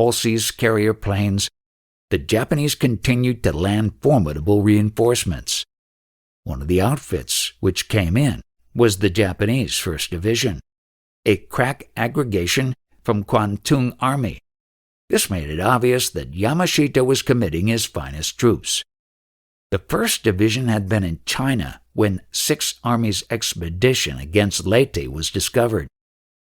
Halsey's carrier planes, the Japanese continued to land formidable reinforcements. One of the outfits which came in was the Japanese 1st Division, a crack aggregation from Kwantung Army. This made it obvious that Yamashita was committing his finest troops. The 1st Division had been in China when 6th Army's expedition against Leyte was discovered.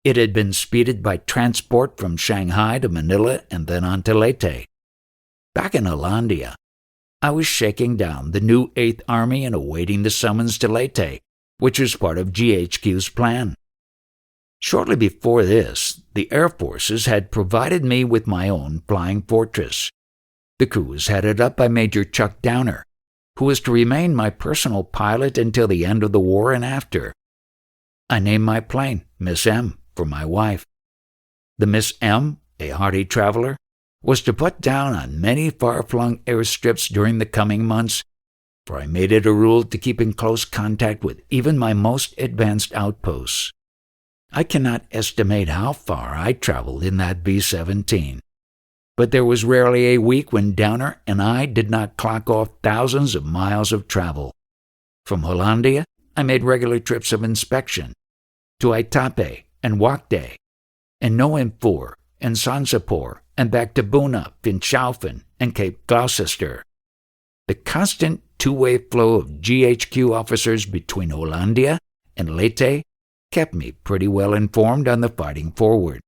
It had been speeded by transport from Shanghai to Manila and then on to Leyte. Back in Hollandia, I was shaking down the new 8th Army and awaiting the summons to Leyte, which was part of GHQ's plan. Shortly before this, the Air Forces had provided me with my own flying fortress. The crew was headed up by Major Chuck Downer, who was to remain my personal pilot until the end of the war and after. I named my plane Miss M for my wife. The Miss M, a hardy traveler, was to put down on many far-flung airstrips during the coming months, for I made it a rule to keep in close contact with even my most advanced outposts. I cannot estimate how far I traveled in that B-17, but there was rarely a week when Downer and I did not clock off thousands of miles of travel. From Hollandia, I made regular trips of inspection to Itape and Wakde, and Noampur and Sansapur, and back to Buna, Finschaufen, and Cape Gloucester. The constant two-way flow of GHQ officers between Hollandia and Leyte kept me pretty well informed on the fighting forward.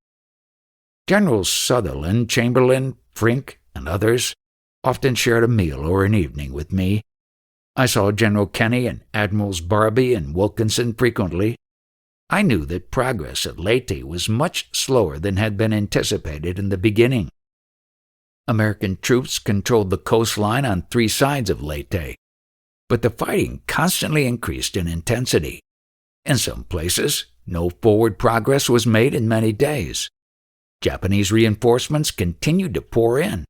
Generals Sutherland, Chamberlain, Frink, and others often shared a meal or an evening with me. I saw General Kenny and Admirals Barbie and Wilkinson frequently. I knew that progress at Leyte was much slower than had been anticipated in the beginning. American troops controlled the coastline on 3 sides of Leyte, but the fighting constantly increased in intensity. In some places, no forward progress was made in many days. Japanese reinforcements continued to pour in.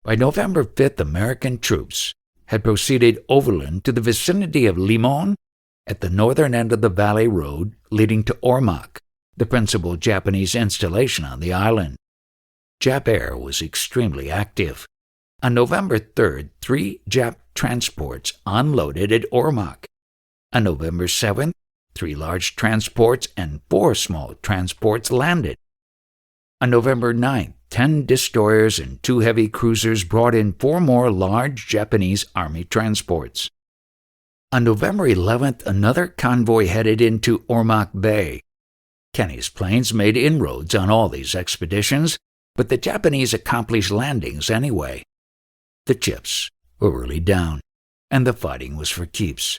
By November 5th, American troops had proceeded overland to the vicinity of Limon at the northern end of the valley road leading to Ormoc, the principal Japanese installation on the island. Jap Air was extremely active. On November 3rd, 3 Jap transports unloaded at Ormoc. On November 7th, 3 large transports and 4 small transports landed. On November 9th, 10 destroyers and 2 heavy cruisers brought in 4 more large Japanese Army transports. On November 11th, another convoy headed into Ormoc Bay. Kenny's planes made inroads on all these expeditions, but the Japanese accomplished landings anyway. The chips were really down, and the fighting was for keeps.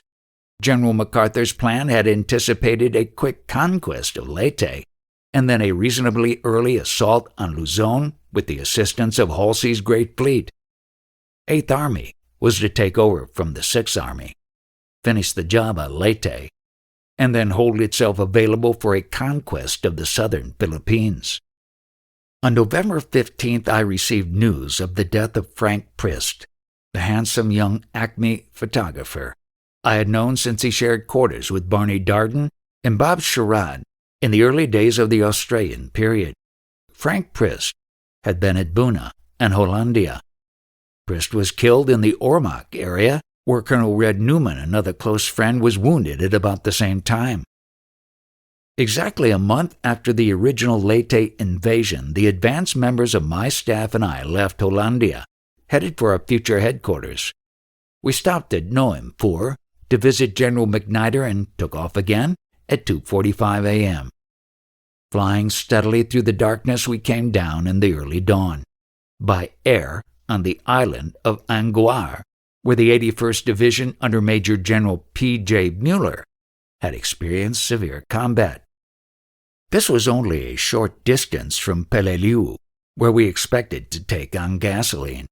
General MacArthur's plan had anticipated a quick conquest of Leyte, and then a reasonably early assault on Luzon with the assistance of Halsey's great fleet. 8th Army was to take over from the 6th Army, finish the job at Leyte, and then hold itself available for a conquest of the southern Philippines. On November 15th, I received news of the death of Frank Prist, the handsome young Acme photographer I had known since he shared quarters with Barney Darden and Bob Sherrod in the early days of the Australian period. Frank Prist had been at Buna and Hollandia. Prist was killed in the Ormoc area, where Colonel Red Newman, another close friend, was wounded at about the same time. Exactly a month after the original Leyte invasion, the advance members of my staff and I left Hollandia, headed for our future headquarters. We stopped at Noampur to visit General McNider and took off again at 2:45 a.m. Flying steadily through the darkness, we came down in the early dawn, by air on the island of Anguar, where the 81st Division under Major General P.J. Mueller had experienced severe combat. This was only a short distance from Peleliu, where we expected to take on gasoline.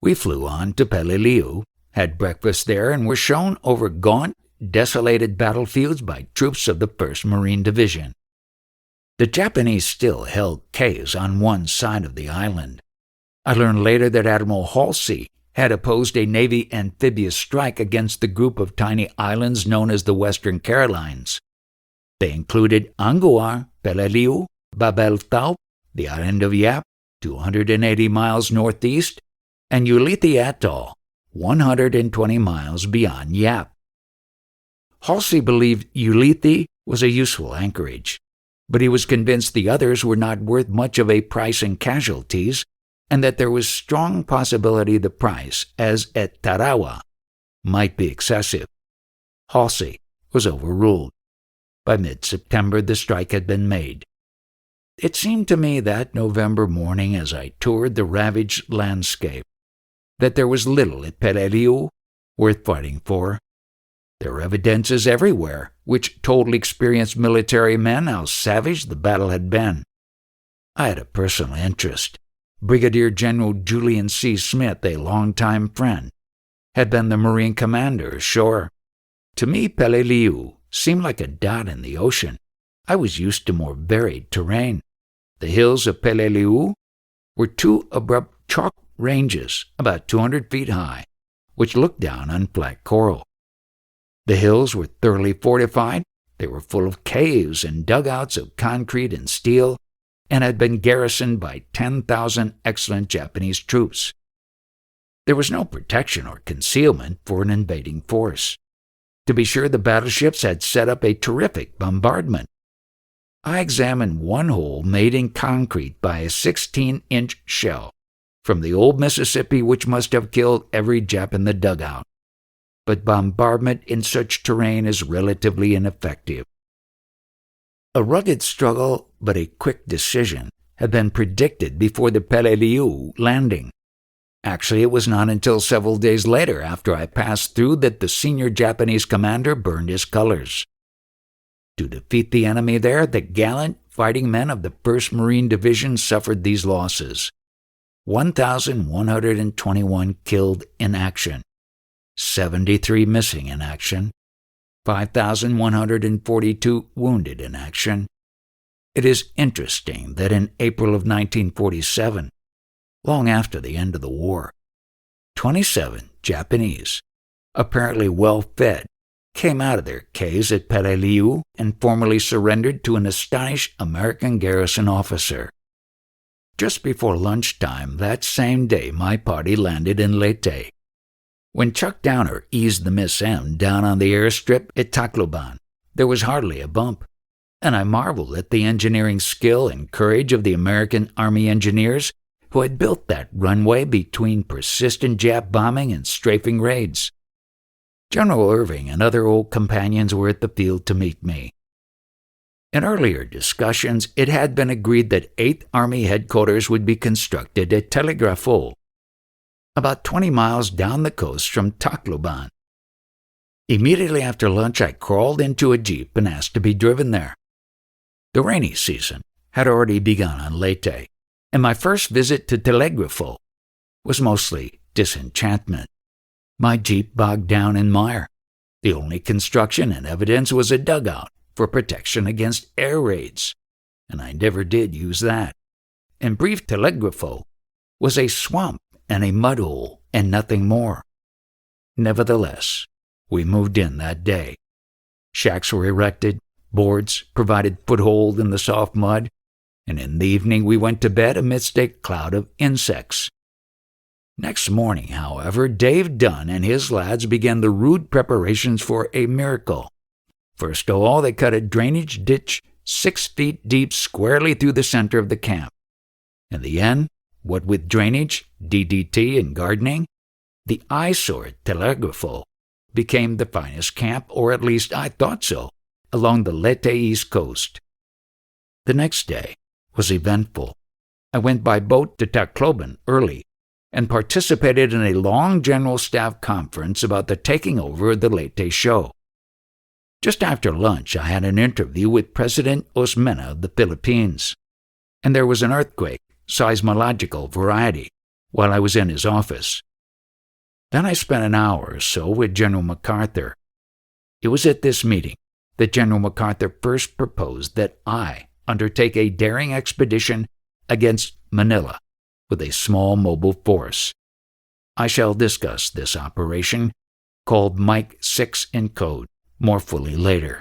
We flew on to Peleliu, had breakfast there, and were shown over gaunt, desolated battlefields by troops of the 1st Marine Division. The Japanese still held caves on one side of the island. I learned later that Admiral Halsey had opposed a Navy amphibious strike against the group of tiny islands known as the Western Carolines. They included Anguar, Peleliu, Babel Taup, the island of Yap, 280 miles northeast, and Ulithi Atoll, 120 miles beyond Yap. Halsey believed Ulithi was a useful anchorage, but he was convinced the others were not worth much of a price in casualties, and that there was strong possibility the price, as at Tarawa, might be excessive. Halsey was overruled. By mid-September, the strike had been made. It seemed to me that November morning, as I toured the ravaged landscape, that there was little at Peleliu worth fighting for. There were evidences everywhere which told experienced military men how savage the battle had been. I had a personal interest. Brigadier General Julian C. Smith, a longtime friend, had been the Marine commander ashore. To me, Peleliu seemed like a dot in the ocean. I was used to more varied terrain. The hills of Peleliu were two abrupt chalk ranges about 200 feet high, which looked down on flat coral. The hills were thoroughly fortified. They were full of caves and dugouts of concrete and steel, and had been garrisoned by 10,000 excellent Japanese troops. There was no protection or concealment for an invading force. To be sure, the battleships had set up a terrific bombardment. I examined one hole made in concrete by a 16-inch shell from the old Mississippi, which must have killed every Jap in the dugout. But bombardment in such terrain is relatively ineffective. A rugged struggle, but a quick decision, had been predicted before the Peleliu landing. Actually, it was not until several days later, after I passed through, that the senior Japanese commander burned his colors. To defeat the enemy there, the gallant fighting men of the 1st Marine Division suffered these losses: 1,121 killed in action, 73 missing in action, 5,142 wounded in action. It is interesting that in April of 1947, long after the end of the war, 27 Japanese, apparently well-fed, came out of their caves at Peleliu and formally surrendered to an astonished American garrison officer. Just before lunchtime that same day, my party landed in Leyte. When Chuck Downer eased the Miss M down on the airstrip at Tacloban, there was hardly a bump, and I marveled at the engineering skill and courage of the American Army engineers who had built that runway between persistent Jap bombing and strafing raids. General Irving and other old companions were at the field to meet me. In earlier discussions, it had been agreed that 8th Army headquarters would be constructed at Telegrafo, about 20 miles down the coast from Tacloban. Immediately after lunch, I crawled into a jeep and asked to be driven there. The rainy season had already begun on Leyte, and my first visit to Telegrafo was mostly disenchantment. My jeep bogged down in mire. The only construction and evidence was a dugout for protection against air raids, and I never did use that. In brief, Telegrafo was a swamp and a mud hole and nothing more. Nevertheless, we moved in that day. Shacks were erected, boards provided foothold in the soft mud, and in the evening we went to bed amidst a cloud of insects. Next morning, however, Dave Dunn and his lads began the rude preparations for a miracle. First of all, they cut a drainage ditch 6 feet deep squarely through the center of the camp. In the end, what with drainage, DDT, and gardening, the eyesore at Telegrafo became the finest camp, or at least I thought so, along the Leyte East Coast. The next day was eventful. I went by boat to Tacloban early and participated in a long General Staff conference about the taking over of the Leyte show. Just after lunch, I had an interview with President Osmeña of the Philippines, and there was an earthquake, seismological variety, while I was in his office. Then I spent an hour or so with General MacArthur. It was at this meeting that General MacArthur first proposed that I undertake a daring expedition against Manila with a small mobile force. I shall discuss this operation, called Mike 6 in code, more fully later.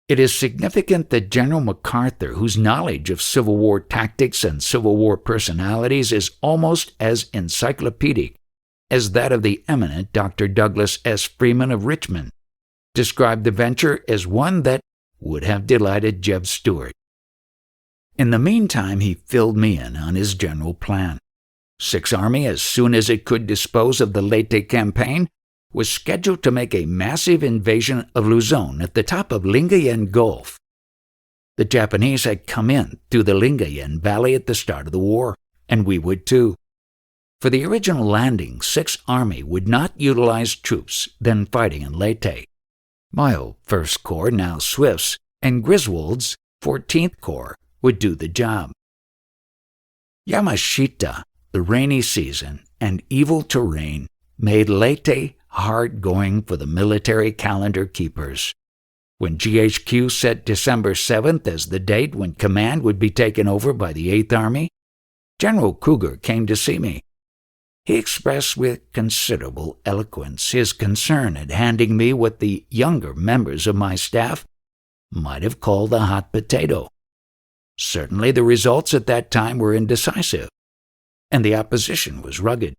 It is significant that General MacArthur, whose knowledge of Civil War tactics and Civil War personalities is almost as encyclopedic as that of the eminent Dr. Douglas S. Freeman of Richmond, described the venture as one that would have delighted Jeb Stuart. In the meantime, he filled me in on his general plan. Sixth Army, as soon as it could dispose of the Leyte campaign, was scheduled to make a massive invasion of Luzon at the top of Lingayen Gulf. The Japanese had come in through the Lingayen Valley at the start of the war, and we would too. For the original landing, Sixth Army would not utilize troops then fighting in Leyte. My old First Corps, now Swift's, and Griswold's 14th Corps would do the job. Yamashita, the rainy season, and evil terrain made Leyte hard going for the military calendar keepers. When GHQ set December 7th as the date when command would be taken over by the 8th Army, General Kruger came to see me. He expressed with considerable eloquence his concern at handing me what the younger members of my staff might have called a hot potato. Certainly the results at that time were indecisive, and the opposition was rugged.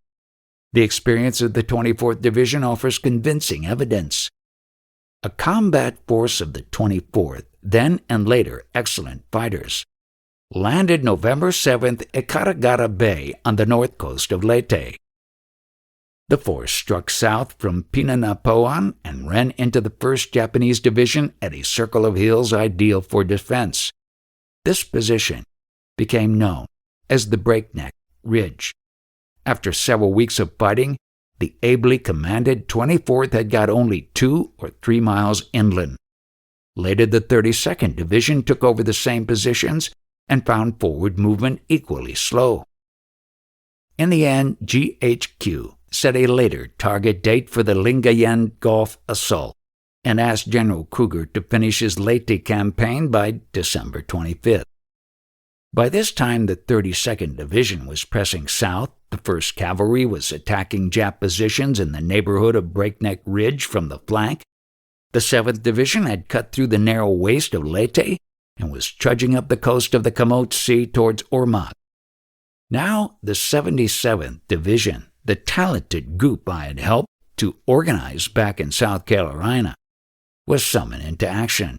The experience of the 24th Division offers convincing evidence. A combat force of the 24th, then and later excellent fighters, landed November 7th at Caragara Bay on the north coast of Leyte. The force struck south from Pinanapoan and ran into the 1st Japanese Division at a circle of hills ideal for defense. This position became known as the Breakneck Ridge. After several weeks of fighting, the ably commanded 24th had got only 2 or 3 miles inland. Later, the 32nd Division took over the same positions and found forward movement equally slow. In the end, GHQ set a later target date for the Lingayen Gulf assault and asked General Kruger to finish his Leyte campaign by December 25th. By this time, the 32nd Division was pressing south, the 1st Cavalry was attacking Jap positions in the neighborhood of Breakneck Ridge from the flank, the 7th Division had cut through the narrow waist of Leyte and was trudging up the coast of the Camote Sea towards Ormoc. Now the 77th Division, the talented group I had helped to organize back in South Carolina, was summoned into action.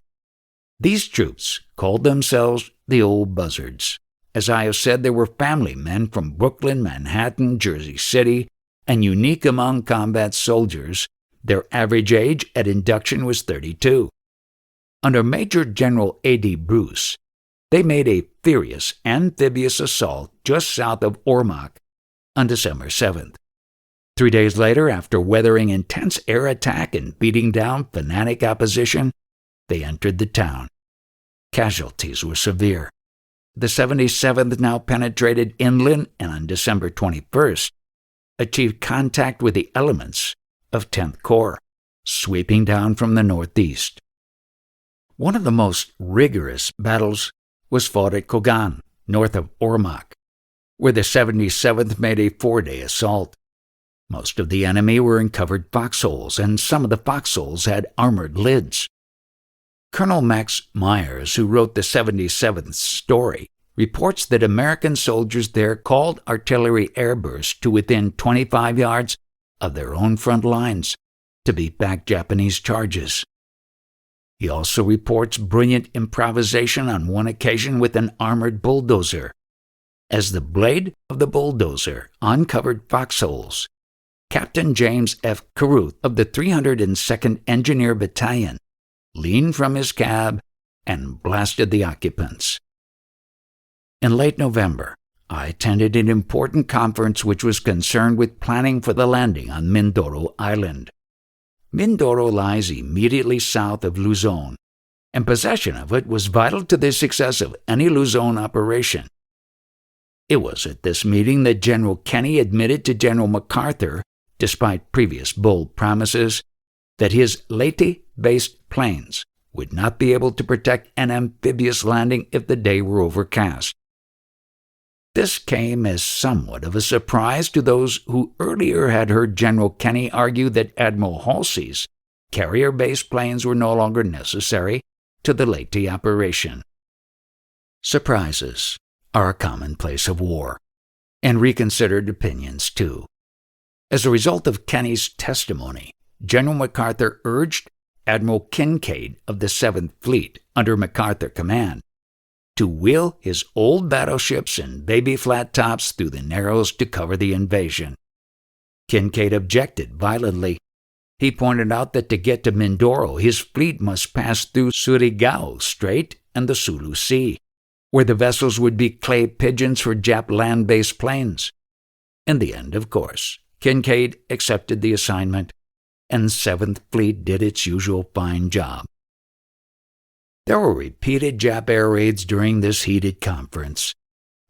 These troops called themselves the Old Buzzards. As I have said, they were family men from Brooklyn, Manhattan, Jersey City, and unique among combat soldiers, their average age at induction was 32. Under Major General A.D. Bruce, they made a furious amphibious assault just south of Ormoc on December 7th. 3 days later, after weathering intense air attack and beating down fanatic opposition, they entered the town. Casualties were severe. The 77th now penetrated inland and on December 21st achieved contact with the elements of 10th Corps, sweeping down from the northeast. One of the most rigorous battles was fought at Kogan, north of Ormoc, where the 77th made a 4-day assault. Most of the enemy were in covered foxholes, and some of the foxholes had armored lids. Colonel Max Myers, who wrote the 77th story, reports that American soldiers there called artillery airbursts to within 25 yards of their own front lines to beat back Japanese charges. He also reports brilliant improvisation on one occasion with an armored bulldozer. As the blade of the bulldozer uncovered foxholes, Captain James F. Caruth of the 302nd Engineer Battalion leaned from his cab and blasted the occupants. In late November, I attended an important conference which was concerned with planning for the landing on Mindoro Island. Mindoro lies immediately south of Luzon, and possession of it was vital to the success of any Luzon operation. It was at this meeting that General Kenny admitted to General MacArthur, despite previous bold promises, that his Leyte-based planes would not be able to protect an amphibious landing if the day were overcast. This came as somewhat of a surprise to those who earlier had heard General Kenny argue that Admiral Halsey's carrier-based planes were no longer necessary to the Leyte operation. Surprises are a commonplace of war, and reconsidered opinions too. As a result of Kenny's testimony, General MacArthur urged Admiral Kinkaid of the 7th Fleet under MacArthur command to wheel his old battleships and baby flat tops through the Narrows to cover the invasion. Kinkaid objected violently. He pointed out that to get to Mindoro, his fleet must pass through Surigao Strait and the Sulu Sea, where the vessels would be clay pigeons for Jap land-based planes. In the end, of course, Kinkaid accepted the assignment, and 7th Fleet did its usual fine job. There were repeated Jap air raids during this heated conference.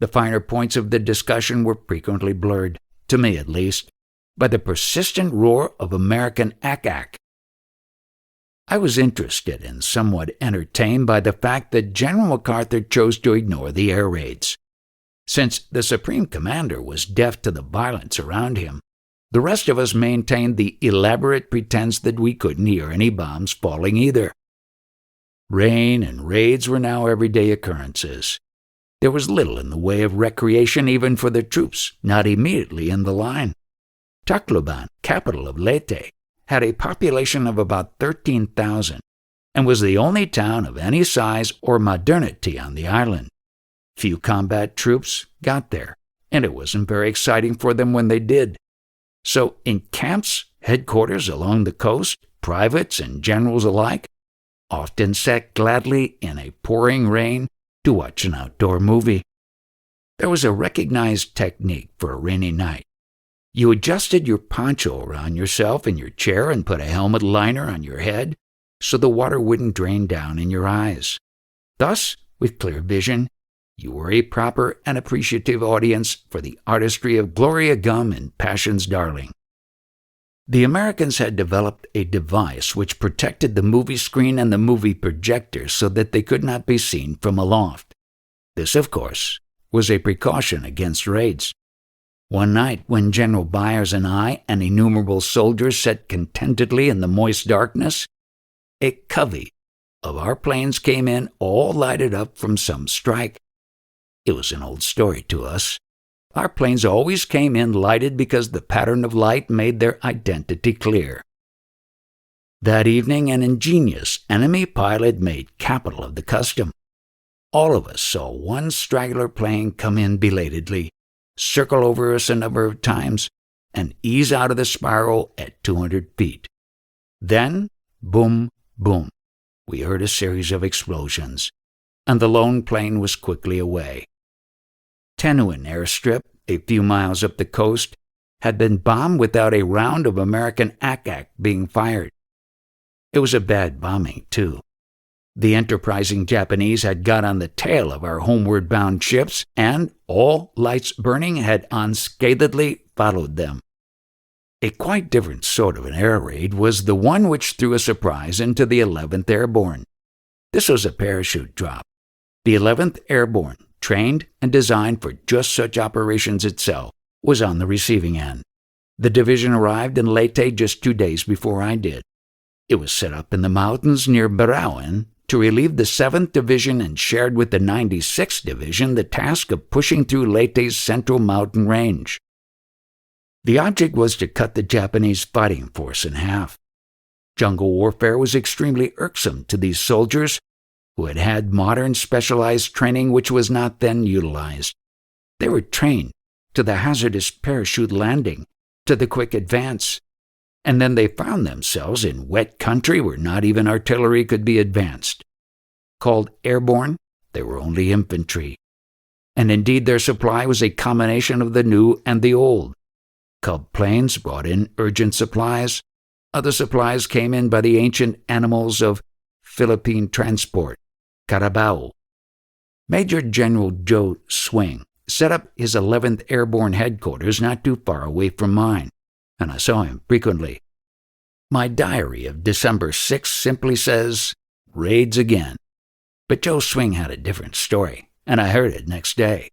The finer points of the discussion were frequently blurred, to me at least, by the persistent roar of American ack-ack. I was interested and somewhat entertained by the fact that General MacArthur chose to ignore the air raids. Since the Supreme Commander was deaf to the violence around him, the rest of us maintained the elaborate pretense that we couldn't hear any bombs falling either. Rain and raids were now everyday occurrences. There was little in the way of recreation even for the troops not immediately in the line. Tacloban, capital of Leyte, had a population of about 13,000 and was the only town of any size or modernity on the island. Few combat troops got there, and it wasn't very exciting for them when they did. So in camps, headquarters along the coast, privates and generals alike often sat gladly in a pouring rain to watch an outdoor movie. There was a recognized technique for a rainy night. You adjusted your poncho around yourself in your chair and put a helmet liner on your head so the water wouldn't drain down in your eyes. Thus, with clear vision, you were a proper and appreciative audience for the artistry of Gloria Gum and Passion's Darling. The Americans had developed a device which protected the movie screen and the movie projector so that they could not be seen from aloft. This, of course, was a precaution against raids. One night, when General Byers and I and innumerable soldiers sat contentedly in the moist darkness, a covey of our planes came in all lighted up from some strike. It was an old story to us. Our planes always came in lighted because the pattern of light made their identity clear. That evening, an ingenious enemy pilot made capital of the custom. All of us saw one straggler plane come in belatedly, circle over us a number of times, and ease out of the spiral at 200 feet. Then, boom, boom, we heard a series of explosions, and the lone plane was quickly away. Tenuan airstrip, a few miles up the coast, had been bombed without a round of American ack-ack being fired. It was a bad bombing, too. The enterprising Japanese had got on the tail of our homeward-bound ships, and, all lights burning, had unscathed followed them. A quite different sort of an air raid was the one which threw a surprise into the 11th Airborne. This was a parachute drop. The 11th Airborne, trained and designed for just such operations itself, was on the receiving end. The division arrived in Leyte just 2 days before I did. It was set up in the mountains near Barawan to relieve the 7th Division and shared with the 96th Division the task of pushing through Leyte's central mountain range. The object was to cut the Japanese fighting force in half. Jungle warfare was extremely irksome to these soldiers who had had modern specialized training which was not then utilized. They were trained to the hazardous parachute landing, to the quick advance, and then they found themselves in wet country where not even artillery could be advanced. Called airborne, they were only infantry. And indeed their supply was a combination of the new and the old. Cub planes brought in urgent supplies. Other supplies came in by the ancient animals of Philippine transport, Carabao. Major General Joe Swing set up his 11th Airborne headquarters not too far away from mine, and I saw him frequently. My diary of December 6 simply says, "Raids again." But Joe Swing had a different story, and I heard it next day.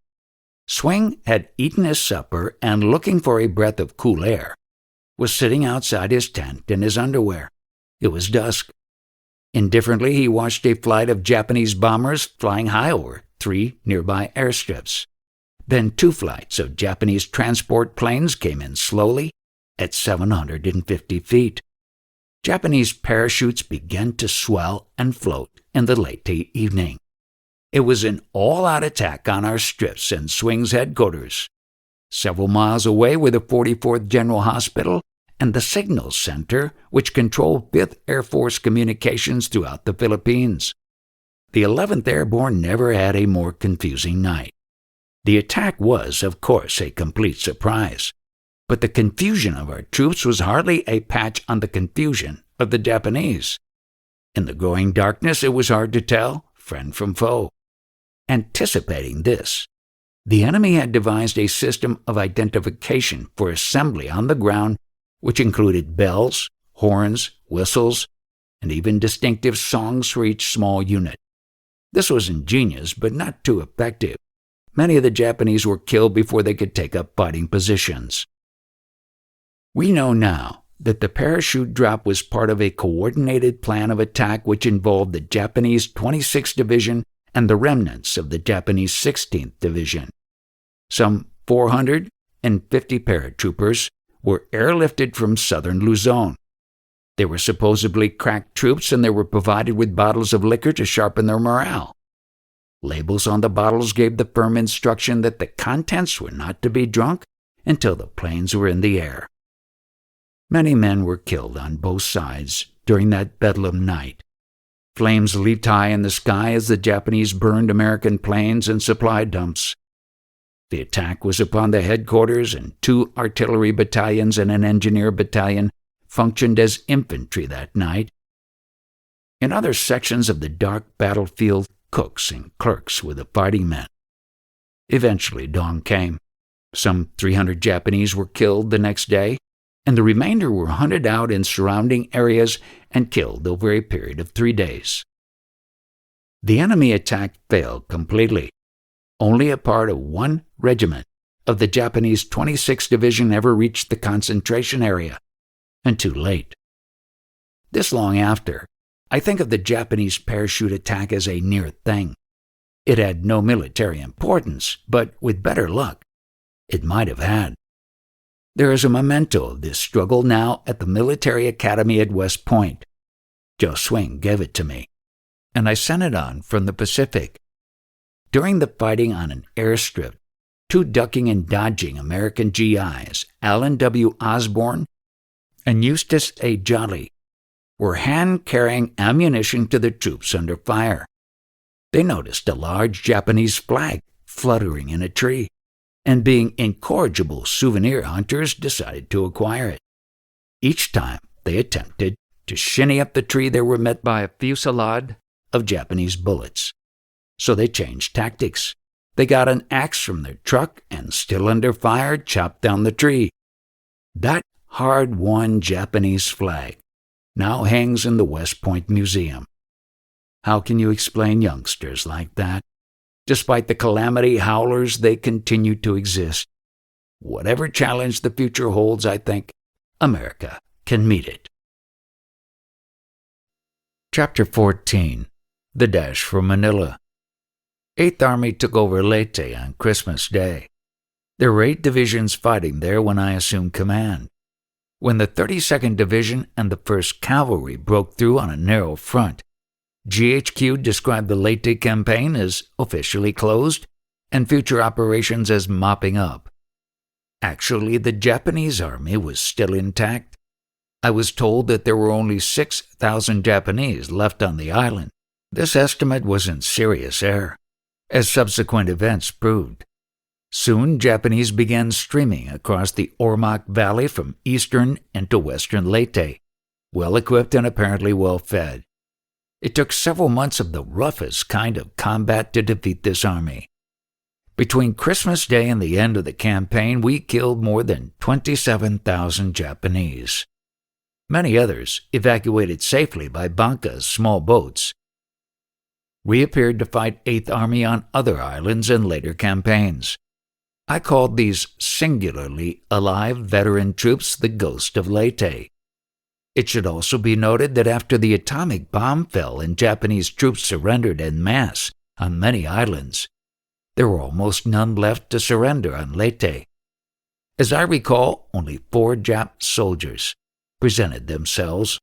Swing had eaten his supper and, looking for a breath of cool air, was sitting outside his tent in his underwear. It was dusk. Indifferently, he watched a flight of Japanese bombers flying high over 3 nearby airstrips. Then 2 flights of Japanese transport planes came in slowly at 750 feet. Japanese parachutes began to swell and float in the late evening. It was an all-out attack on our strips and swings headquarters. Several miles away were the 44th General Hospital and the Signals Center, which controlled 5th Air Force communications throughout the Philippines. The 11th Airborne never had a more confusing night. The attack was, of course, a complete surprise, but the confusion of our troops was hardly a patch on the confusion of the Japanese. In the growing darkness, it was hard to tell friend from foe. Anticipating this, the enemy had devised a system of identification for assembly on the ground, which included bells, horns, whistles, and even distinctive songs for each small unit. This was ingenious, but not too effective. Many of the Japanese were killed before they could take up fighting positions. We know now that the parachute drop was part of a coordinated plan of attack which involved the Japanese 26th Division and the remnants of the Japanese 16th Division. Some 450 paratroopers were airlifted from southern Luzon. They were supposedly crack troops, and they were provided with bottles of liquor to sharpen their morale. Labels on the bottles gave the firm instruction that the contents were not to be drunk until the planes were in the air. Many men were killed on both sides during that bedlam night. Flames leaped high in the sky as the Japanese burned American planes and supply dumps. The attack was upon the headquarters, and 2 artillery battalions and an engineer battalion functioned as infantry that night. In other sections of the dark battlefield, cooks and clerks were the fighting men. Eventually, dawn came. Some 300 Japanese were killed the next day, and the remainder were hunted out in surrounding areas and killed over a period of 3 days. The enemy attack failed completely. Only a part of 1 regiment of the Japanese 26th Division ever reached the concentration area, and too late. This long after, I think of the Japanese parachute attack as a near thing. It had no military importance, but with better luck, it might have had. There is a memento of this struggle now at the military academy at West Point. Joe Swing gave it to me, and I sent it on from the Pacific. During the fighting on an airstrip, 2 ducking and dodging American GIs, Alan W. Osborne and Eustace A. Jolly, were hand-carrying ammunition to the troops under fire. They noticed a large Japanese flag fluttering in a tree, and being incorrigible souvenir hunters, decided to acquire it. Each time they attempted to shinny up the tree, they were met by a fusillade of Japanese bullets. So they changed tactics. They got an axe from their truck and, still under fire, chopped down the tree. That hard-won Japanese flag now hangs in the West Point Museum. How can you explain youngsters like that? Despite the calamity howlers, they continue to exist. Whatever challenge the future holds, I think America can meet it. Chapter 14. The Dash for Manila. 8th Army took over Leyte on Christmas Day. There were 8 divisions fighting there when I assumed command. When the 32nd Division and the 1st Cavalry broke through on a narrow front, GHQ described the Leyte campaign as officially closed and future operations as mopping up. Actually, the Japanese army was still intact. I was told that there were only 6,000 Japanese left on the island. This estimate was in serious error, as subsequent events proved. Soon, Japanese began streaming across the Ormoc Valley from eastern into western Leyte, well-equipped and apparently well-fed. It took several months of the roughest kind of combat to defeat this army. Between Christmas Day and the end of the campaign, we killed more than 27,000 Japanese. Many others evacuated safely by bankas, small boats. We appeared to fight 8th Army on other islands in later campaigns. I called these singularly alive veteran troops the Ghost of Leyte. It should also be noted that after the atomic bomb fell and Japanese troops surrendered en masse on many islands, there were almost none left to surrender on Leyte. As I recall, only 4 Jap soldiers presented themselves.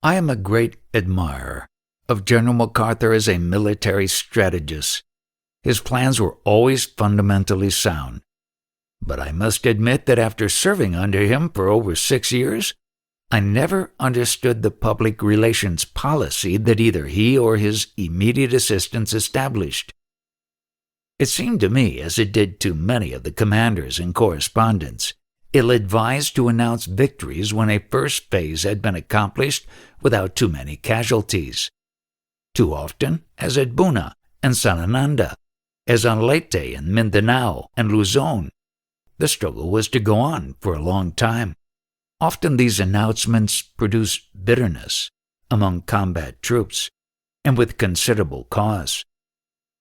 I am a great admirer of General MacArthur as a military strategist. His plans were always fundamentally sound. But I must admit that after serving under him for over 6 years, I never understood the public relations policy that either he or his immediate assistants established. It seemed to me, as it did to many of the commanders and correspondents, ill-advised to announce victories when a first phase had been accomplished without too many casualties. Too often, as at Buna and Sanananda, as on Leyte and Mindanao and Luzon, the struggle was to go on for a long time. Often these announcements produced bitterness among combat troops, and with considerable cause.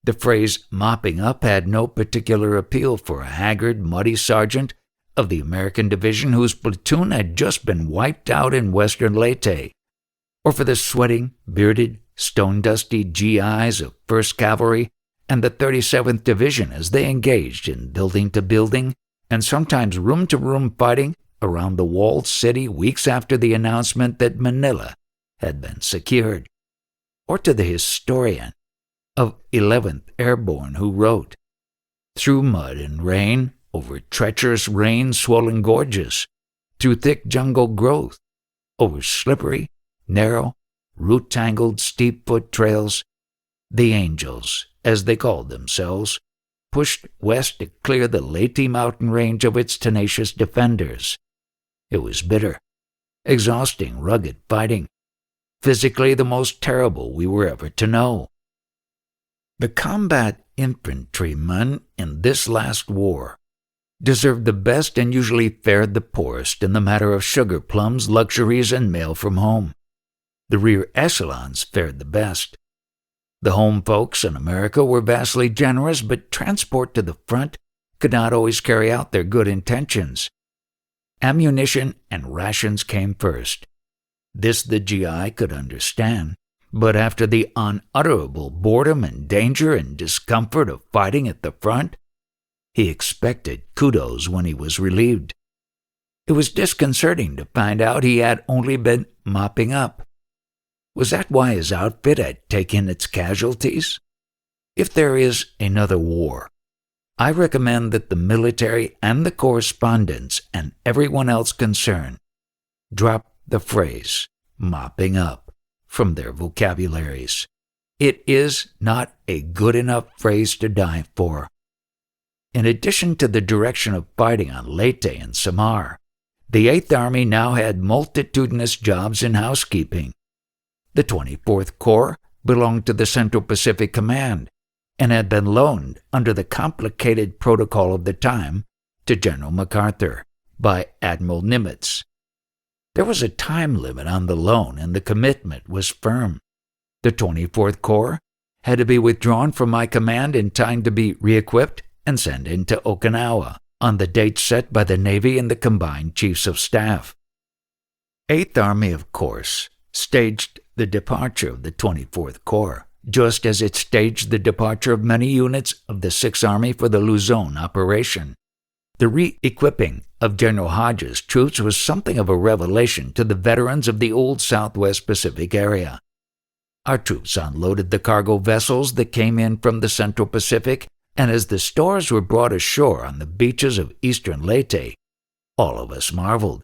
The phrase mopping up had no particular appeal for a haggard, muddy sergeant of the American division whose platoon had just been wiped out in western Leyte, or for the sweating, bearded, stone-dusty GIs of 1st Cavalry and the 37th Division as they engaged in building-to-building and sometimes room-to-room fighting around the walled city weeks after the announcement that Manila had been secured, or to the historian of 11th Airborne who wrote, "Through mud and rain, over treacherous rain-swollen gorges, through thick jungle growth, over slippery, narrow, root-tangled steep-foot trails, the Angels, as they called themselves, pushed west to clear the Leyte mountain range of its tenacious defenders. It was bitter, exhausting, rugged fighting, physically the most terrible we were ever to know. The combat infantrymen in this last war deserved the best and usually fared the poorest in the matter of sugar plums, luxuries, and mail from home. The rear echelons fared the best. The home folks in America were vastly generous, but transport to the front could not always carry out their good intentions. Ammunition and rations came first. This the GI could understand, but after the unutterable boredom and danger and discomfort of fighting at the front, he expected kudos when he was relieved. It was disconcerting to find out he had only been mopping up. Was that why his outfit had taken its casualties? If there is another war, I recommend that the military and the correspondents and everyone else concerned drop the phrase mopping up from their vocabularies. It is not a good enough phrase to die for. In addition to the direction of fighting on Leyte and Samar, the 8th Army now had multitudinous jobs in housekeeping. The 24th Corps belonged to the Central Pacific Command and had been loaned under the complicated protocol of the time to General MacArthur by Admiral Nimitz. There was a time limit on the loan and the commitment was firm. The 24th Corps had to be withdrawn from my command in time to be re-equipped and sent into Okinawa on the date set by the Navy and the combined Chiefs of Staff. 8th Army, of course, staged the departure of the 24th Corps, just as it staged the departure of many units of the 6th Army for the Luzon operation. The re-equipping of General Hodges' troops was something of a revelation to the veterans of the old Southwest Pacific area. Our troops unloaded the cargo vessels that came in from the Central Pacific, and as the stores were brought ashore on the beaches of eastern Leyte, all of us marveled.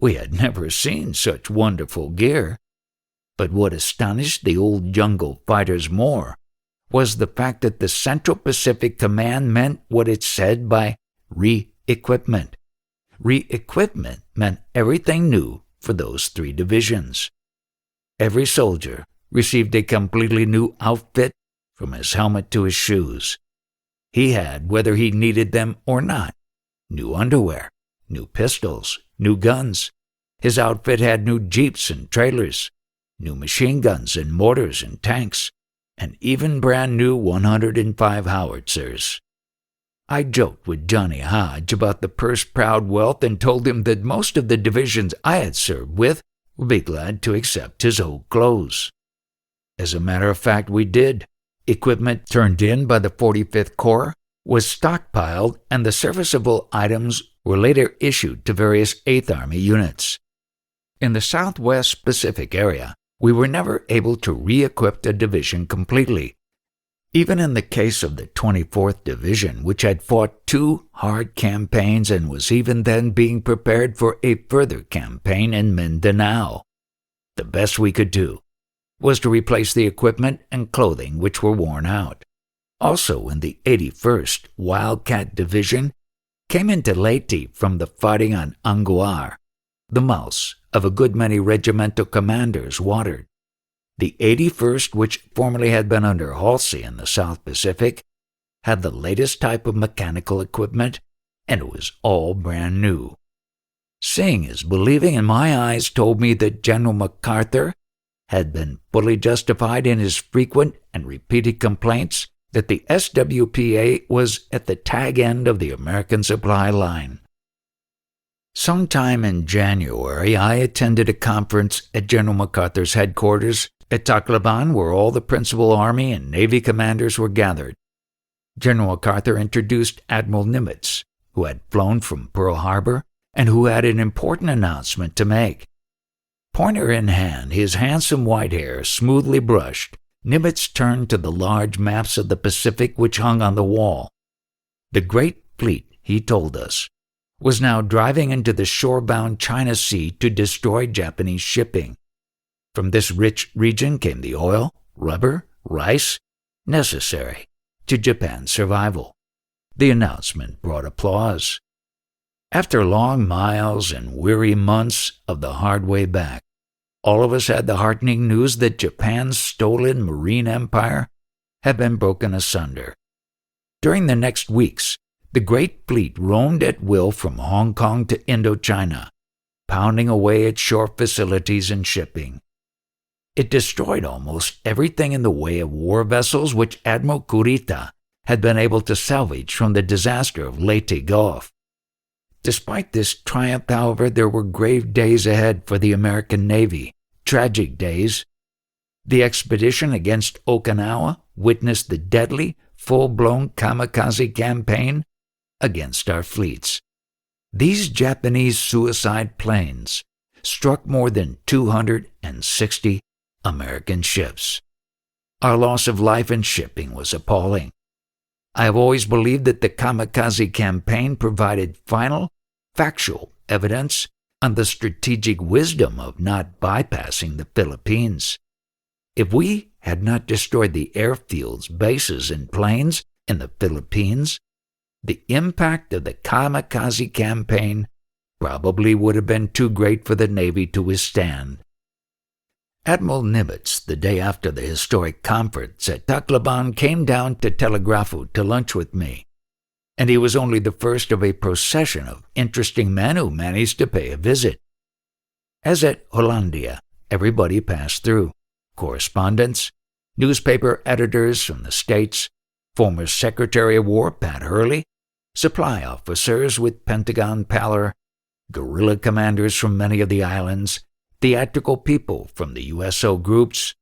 We had never seen such wonderful gear. But what astonished the old jungle fighters more was the fact that the Central Pacific Command meant what it said by re-equipment. Re-equipment meant everything new for those 3 divisions. Every soldier received a completely new outfit from his helmet to his shoes. He had, whether he needed them or not, new underwear, new pistols, new guns. His outfit had new jeeps and trailers, new machine guns and mortars and tanks, and even brand new 105 howitzers. I joked with Johnny Hodge about the purse-proud wealth and told him that most of the divisions I had served with would be glad to accept his old clothes. As a matter of fact, we did. Equipment turned in by the 45th Corps was stockpiled, and the serviceable items were later issued to various 8th Army units. In the Southwest Pacific area, we were never able to re-equip the division completely. Even in the case of the 24th Division, which had fought 2 hard campaigns and was even then being prepared for a further campaign in Mindanao, the best we could do was to replace the equipment and clothing which were worn out. Also in the 81st Wildcat Division came into Leyte from the fighting on Anguar, the mouths of a good many regimental commanders watered. The 81st, which formerly had been under Halsey in the South Pacific, had the latest type of mechanical equipment, and it was all brand new. Seeing is believing, and my eyes told me that General MacArthur had been fully justified in his frequent and repeated complaints that the SWPA was at the tag end of the American supply line. Sometime in January, I attended a conference at General MacArthur's headquarters at Tacloban, where all the principal Army and Navy commanders were gathered. General MacArthur introduced Admiral Nimitz, who had flown from Pearl Harbor and who had an important announcement to make. Pointer in hand, his handsome white hair smoothly brushed, Nimitz turned to the large maps of the Pacific which hung on the wall. The great fleet, he told us, was now driving into the shore-bound China Sea to destroy Japanese shipping. From this rich region came the oil, rubber, rice, necessary to Japan's survival. The announcement brought applause. After long miles and weary months of the hard way back, all of us had the heartening news that Japan's stolen marine empire had been broken asunder. During the next weeks, the great fleet roamed at will from Hong Kong to Indochina, pounding away at shore facilities and shipping. It destroyed almost everything in the way of war vessels which Admiral Kurita had been able to salvage from the disaster of Leyte Gulf. Despite this triumph, however, there were grave days ahead for the American Navy, tragic days. The expedition against Okinawa witnessed the deadly, full-blown kamikaze campaign against our fleets. These Japanese suicide planes struck more than 260 American ships. Our loss of life in shipping was appalling. I have always believed that the kamikaze campaign provided final, factual evidence on the strategic wisdom of not bypassing the Philippines. If we had not destroyed the airfields, bases, and planes in the Philippines, the impact of the kamikaze campaign probably would have been too great for the Navy to withstand. Admiral Nimitz, the day after the historic conference at Tacloban, came down to Telegrafo to lunch with me, and he was only the first of a procession of interesting men who managed to pay a visit. As at Hollandia, everybody passed through: correspondents, newspaper editors from the States, former Secretary of War Pat Hurley, supply officers with Pentagon pallor, guerrilla commanders from many of the islands, theatrical people from the USO groups,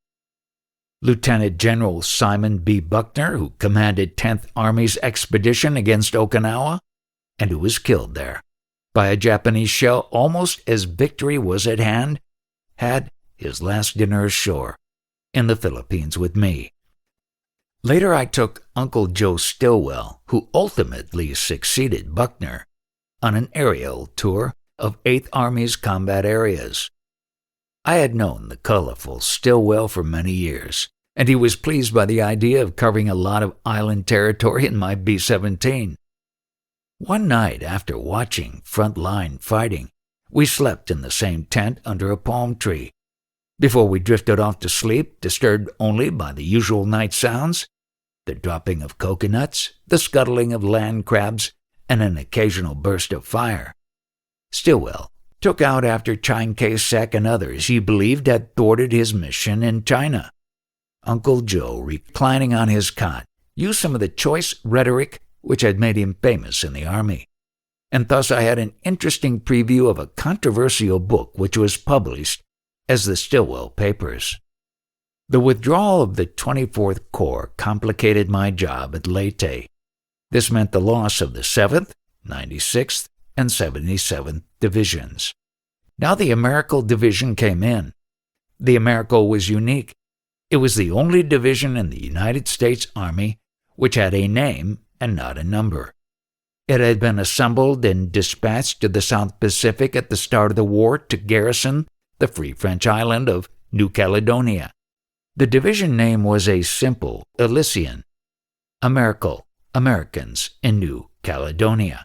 Lieutenant General Simon B. Buckner, who commanded 10th Army's expedition against Okinawa, and who was killed there by a Japanese shell almost as victory was at hand, had his last dinner ashore in the Philippines with me. Later I took Uncle Joe Stilwell, who ultimately succeeded Buckner, on an aerial tour of 8th Army's combat areas. I had known the colorful Stilwell for many years, and he was pleased by the idea of covering a lot of island territory in my B-17. One night after watching front-line fighting, we slept in the same tent under a palm tree. Before we drifted off to sleep, disturbed only by the usual night sounds, the dropping of coconuts, the scuttling of land crabs, and an occasional burst of fire, Stilwell took out after Chiang Kai-shek and others he believed had thwarted his mission in China. Uncle Joe, reclining on his cot, used some of the choice rhetoric which had made him famous in the Army, and thus I had an interesting preview of a controversial book which was published as the Stilwell Papers. The withdrawal of the 24th Corps complicated my job at Leyte. This meant the loss of the 7th, 96th, and 77th Divisions. Now the Americal Division came in. The Americal was unique. It was the only division in the United States Army which had a name and not a number. It had been assembled and dispatched to the South Pacific at the start of the war to garrison the Free French island of New Caledonia. The division name was a simple Elysian, Americal, Americans in New Caledonia.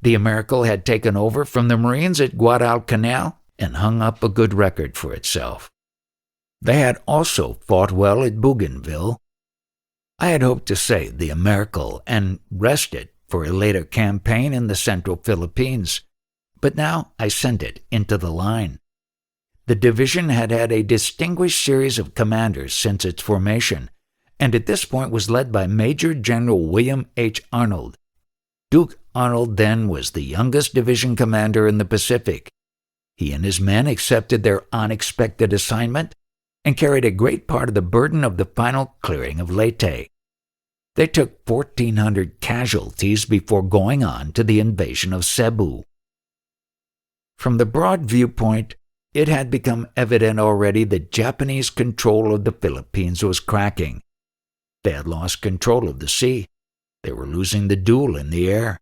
The Americal had taken over from the Marines at Guadalcanal and hung up a good record for itself. They had also fought well at Bougainville. I had hoped to save the Americal and rest it for a later campaign in the Central Philippines, but now I sent it into the line. The division had had a distinguished series of commanders since its formation, and at this point was led by Major General William H. Arnold. Duke Arnold then was the youngest division commander in the Pacific. He and his men accepted their unexpected assignment and carried a great part of the burden of the final clearing of Leyte. They took 1,400 casualties before going on to the invasion of Cebu. From the broad viewpoint, it had become evident already that Japanese control of the Philippines was cracking. They had lost control of the sea. They were losing the duel in the air.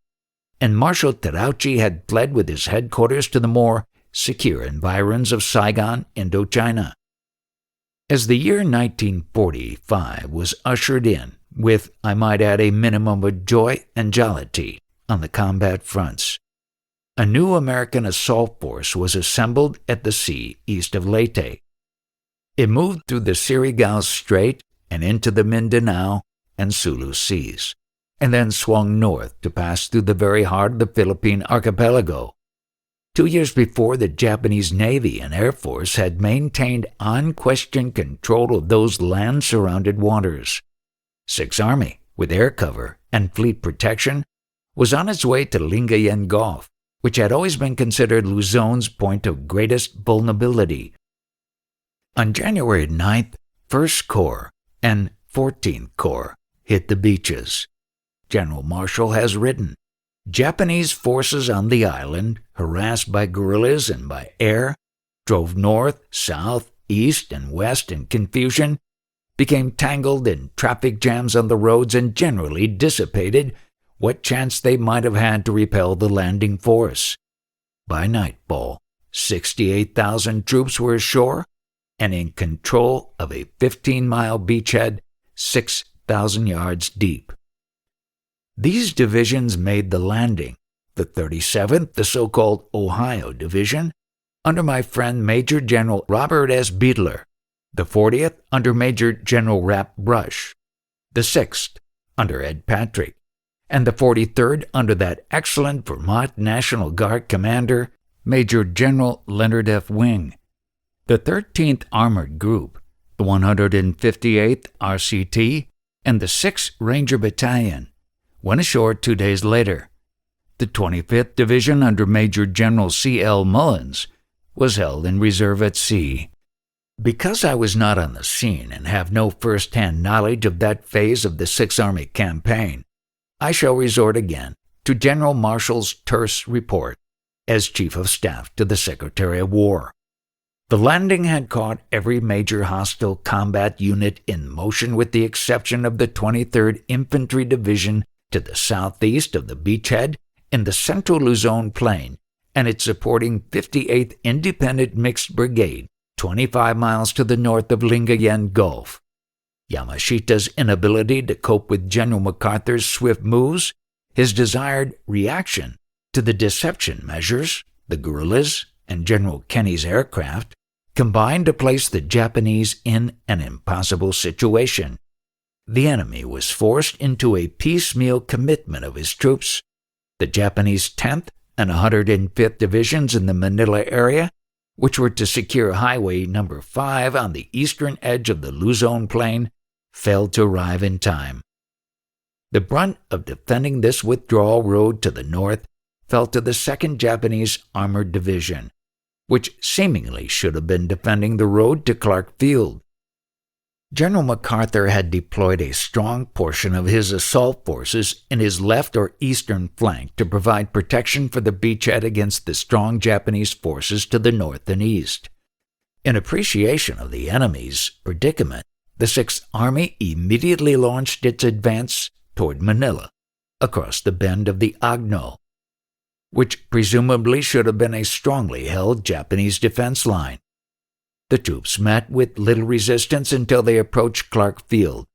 And Marshal Terauchi had fled with his headquarters to the more secure environs of Saigon, Indochina. As the year 1945 was ushered in, with, I might add, a minimum of joy and jollity on the combat fronts, a new American assault force was assembled at the sea east of Leyte. It moved through the Surigao Strait and into the Mindanao and Sulu Seas, and then swung north to pass through the very heart of the Philippine archipelago. 2 years before, the Japanese Navy and Air Force had maintained unquestioned control of those land-surrounded waters. Sixth Army, with air cover and fleet protection, was on its way to Lingayen Gulf, which had always been considered Luzon's point of greatest vulnerability. On January 9th, 1st Corps and 14th Corps hit the beaches. General Marshall has written, Japanese forces on the island, harassed by guerrillas and by air, drove north, south, east, and west in confusion, became tangled in traffic jams on the roads, and generally dissipated what chance they might have had to repel the landing force. By nightfall, 68,000 troops were ashore and in control of a 15-mile beachhead 6,000 yards deep. These divisions made the landing, the 37th, the so-called Ohio Division, under my friend Major General Robert S. Beadler, the 40th under Major General Rap Brush, the 6th under Ed Patrick, and the 43rd under that excellent Vermont National Guard commander, Major General Leonard F. Wing. The 13th Armored Group, the 158th RCT, and the 6th Ranger Battalion went ashore 2 days later. The 25th Division under Major General C.L. Mullins was held in reserve at sea. Because I was not on the scene and have no first-hand knowledge of that phase of the Sixth Army campaign, I shall resort again to General Marshall's terse report as Chief of Staff to the Secretary of War. The landing had caught every major hostile combat unit in motion with the exception of the 23rd Infantry Division to the southeast of the beachhead in the central Luzon Plain and its supporting 58th Independent Mixed Brigade 25 miles to the north of Lingayen Gulf. Yamashita's inability to cope with General MacArthur's swift moves, his desired reaction to the deception measures, the guerrillas, and General Kenny's aircraft, combined to place the Japanese in an impossible situation. The enemy was forced into a piecemeal commitment of his troops. The Japanese 10th and 105th Divisions in the Manila area, which were to secure Highway No. 5 on the eastern edge of the Luzon Plain, failed to arrive in time. The brunt of defending this withdrawal road to the north fell to the 2nd Japanese Armored Division, which seemingly should have been defending the road to Clark Field. General MacArthur had deployed a strong portion of his assault forces in his left or eastern flank to provide protection for the beachhead against the strong Japanese forces to the north and east. In appreciation of the enemy's predicament, the Sixth Army immediately launched its advance toward Manila, across the bend of the Agno, which presumably should have been a strongly held Japanese defense line. The troops met with little resistance until they approached Clark Field.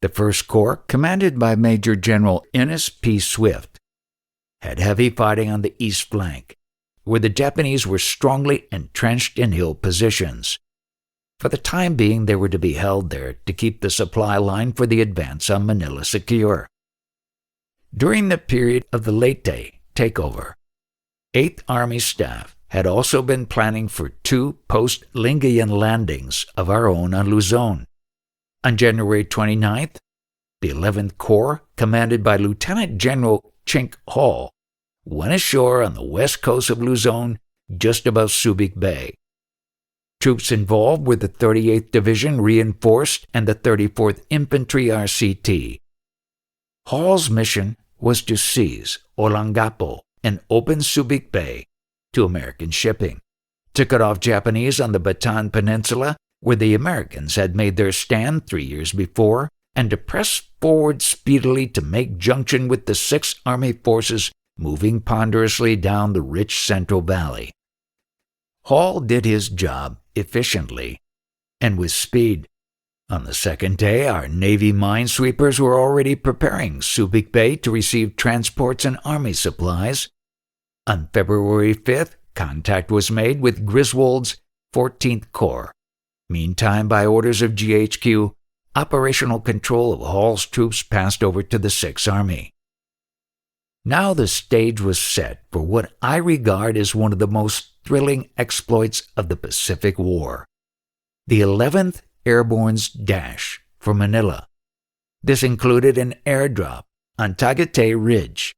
The First Corps, commanded by Major General Innes P. Swift, had heavy fighting on the east flank, where the Japanese were strongly entrenched in hill positions. For the time being, they were to be held there to keep the supply line for the advance on Manila secure. During the period of the Leyte takeover, 8th Army staff had also been planning for 2 post-Lingayen landings of our own on Luzon. On January 29th, the 11th Corps, commanded by Lieutenant General Chink Hall, went ashore on the west coast of Luzon just above Subic Bay. Troops involved were the 38th Division Reinforced and the 34th Infantry RCT. Hall's mission was to seize Olongapo and open Subic Bay to American shipping, to cut off Japanese on the Bataan Peninsula, where the Americans had made their stand 3 years before, and to press forward speedily to make junction with the Sixth Army forces moving ponderously down the rich Central Valley. Hall did his job efficiently and with speed. On the second day, our Navy minesweepers were already preparing Subic Bay to receive transports and Army supplies. On February 5th, contact was made with Griswold's 14th Corps. Meantime, by orders of GHQ, operational control of Hall's troops passed over to the Sixth Army. Now the stage was set for what I regard as one of the most thrilling exploits of the Pacific War, the 11th Airborne's dash for Manila. This included an airdrop on Tagaytay Ridge.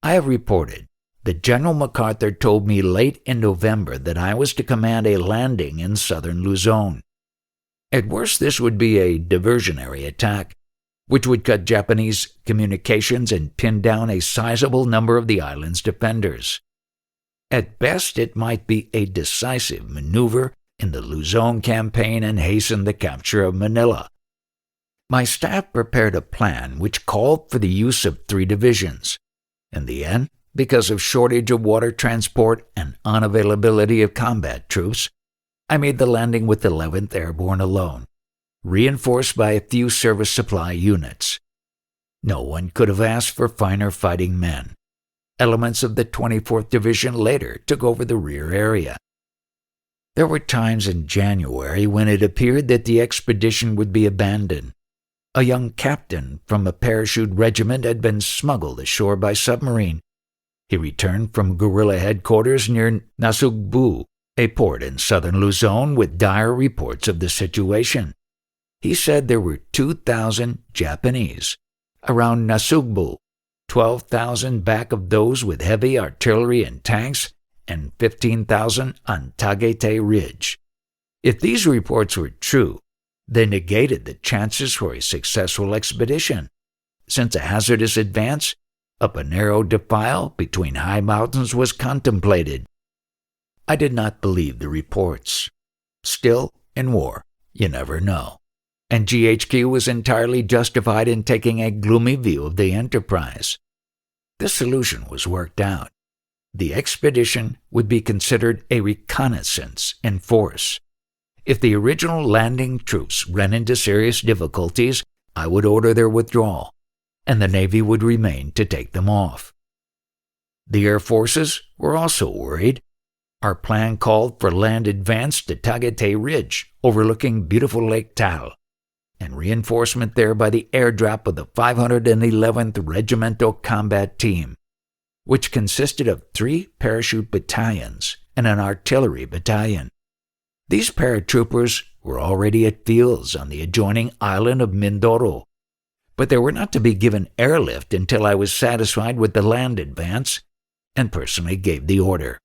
I have reported that General MacArthur told me late in November that I was to command a landing in southern Luzon. At worst, this would be a diversionary attack, which would cut Japanese communications and pin down a sizable number of the island's defenders. At best, it might be a decisive maneuver in the Luzon campaign and hasten the capture of Manila. My staff prepared a plan which called for the use of 3 divisions. In the end, because of shortage of water transport and unavailability of combat troops, I made the landing with the 11th Airborne alone, reinforced by a few service supply units. No one could have asked for finer fighting men. Elements of the 24th Division later took over the rear area. There were times in January when it appeared that the expedition would be abandoned. A young captain from a parachute regiment had been smuggled ashore by submarine. He returned from guerrilla headquarters near Nasugbu, a port in southern Luzon, with dire reports of the situation. He said there were 2,000 Japanese around Nasugbu, 12,000 back of those with heavy artillery and tanks, and 15,000 on Tagaytay Ridge. If these reports were true, they negated the chances for a successful expedition, since a hazardous advance up a narrow defile between high mountains was contemplated. I did not believe the reports. Still, in war, you never know, and GHQ was entirely justified in taking a gloomy view of the enterprise. The solution was worked out. The expedition would be considered a reconnaissance in force. If the original landing troops ran into serious difficulties, I would order their withdrawal, and the Navy would remain to take them off. The Air Forces were also worried. Our plan called for land advance to Tagaytay Ridge, overlooking beautiful Lake Taal, and reinforcement there by the airdrop of the 511th Regimental Combat Team, which consisted of 3 parachute battalions and an artillery battalion. These paratroopers were already at fields on the adjoining island of Mindoro, but they were not to be given airlift until I was satisfied with the land advance and personally gave the order.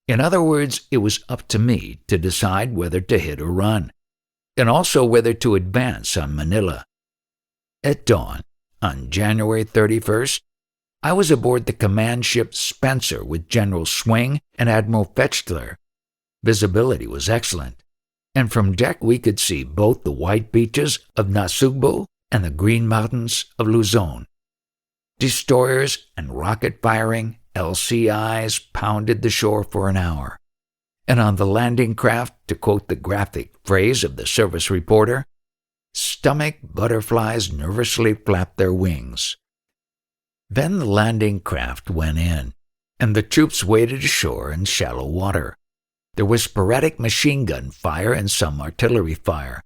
In other words, it was up to me to decide whether to hit or run, and also whether to advance on Manila. At dawn, on January 31st, I was aboard the command ship Spencer with General Swing and Admiral Fechtler. Visibility was excellent, and from deck we could see both the white beaches of Nasugbu and the green mountains of Luzon. Destroyers and rocket-firing LCIs pounded the shore for an hour, and on the landing craft, to quote the graphic phrase of the service reporter, stomach butterflies nervously flapped their wings. Then the landing craft went in, and the troops waded ashore in shallow water. There was sporadic machine gun fire and some artillery fire,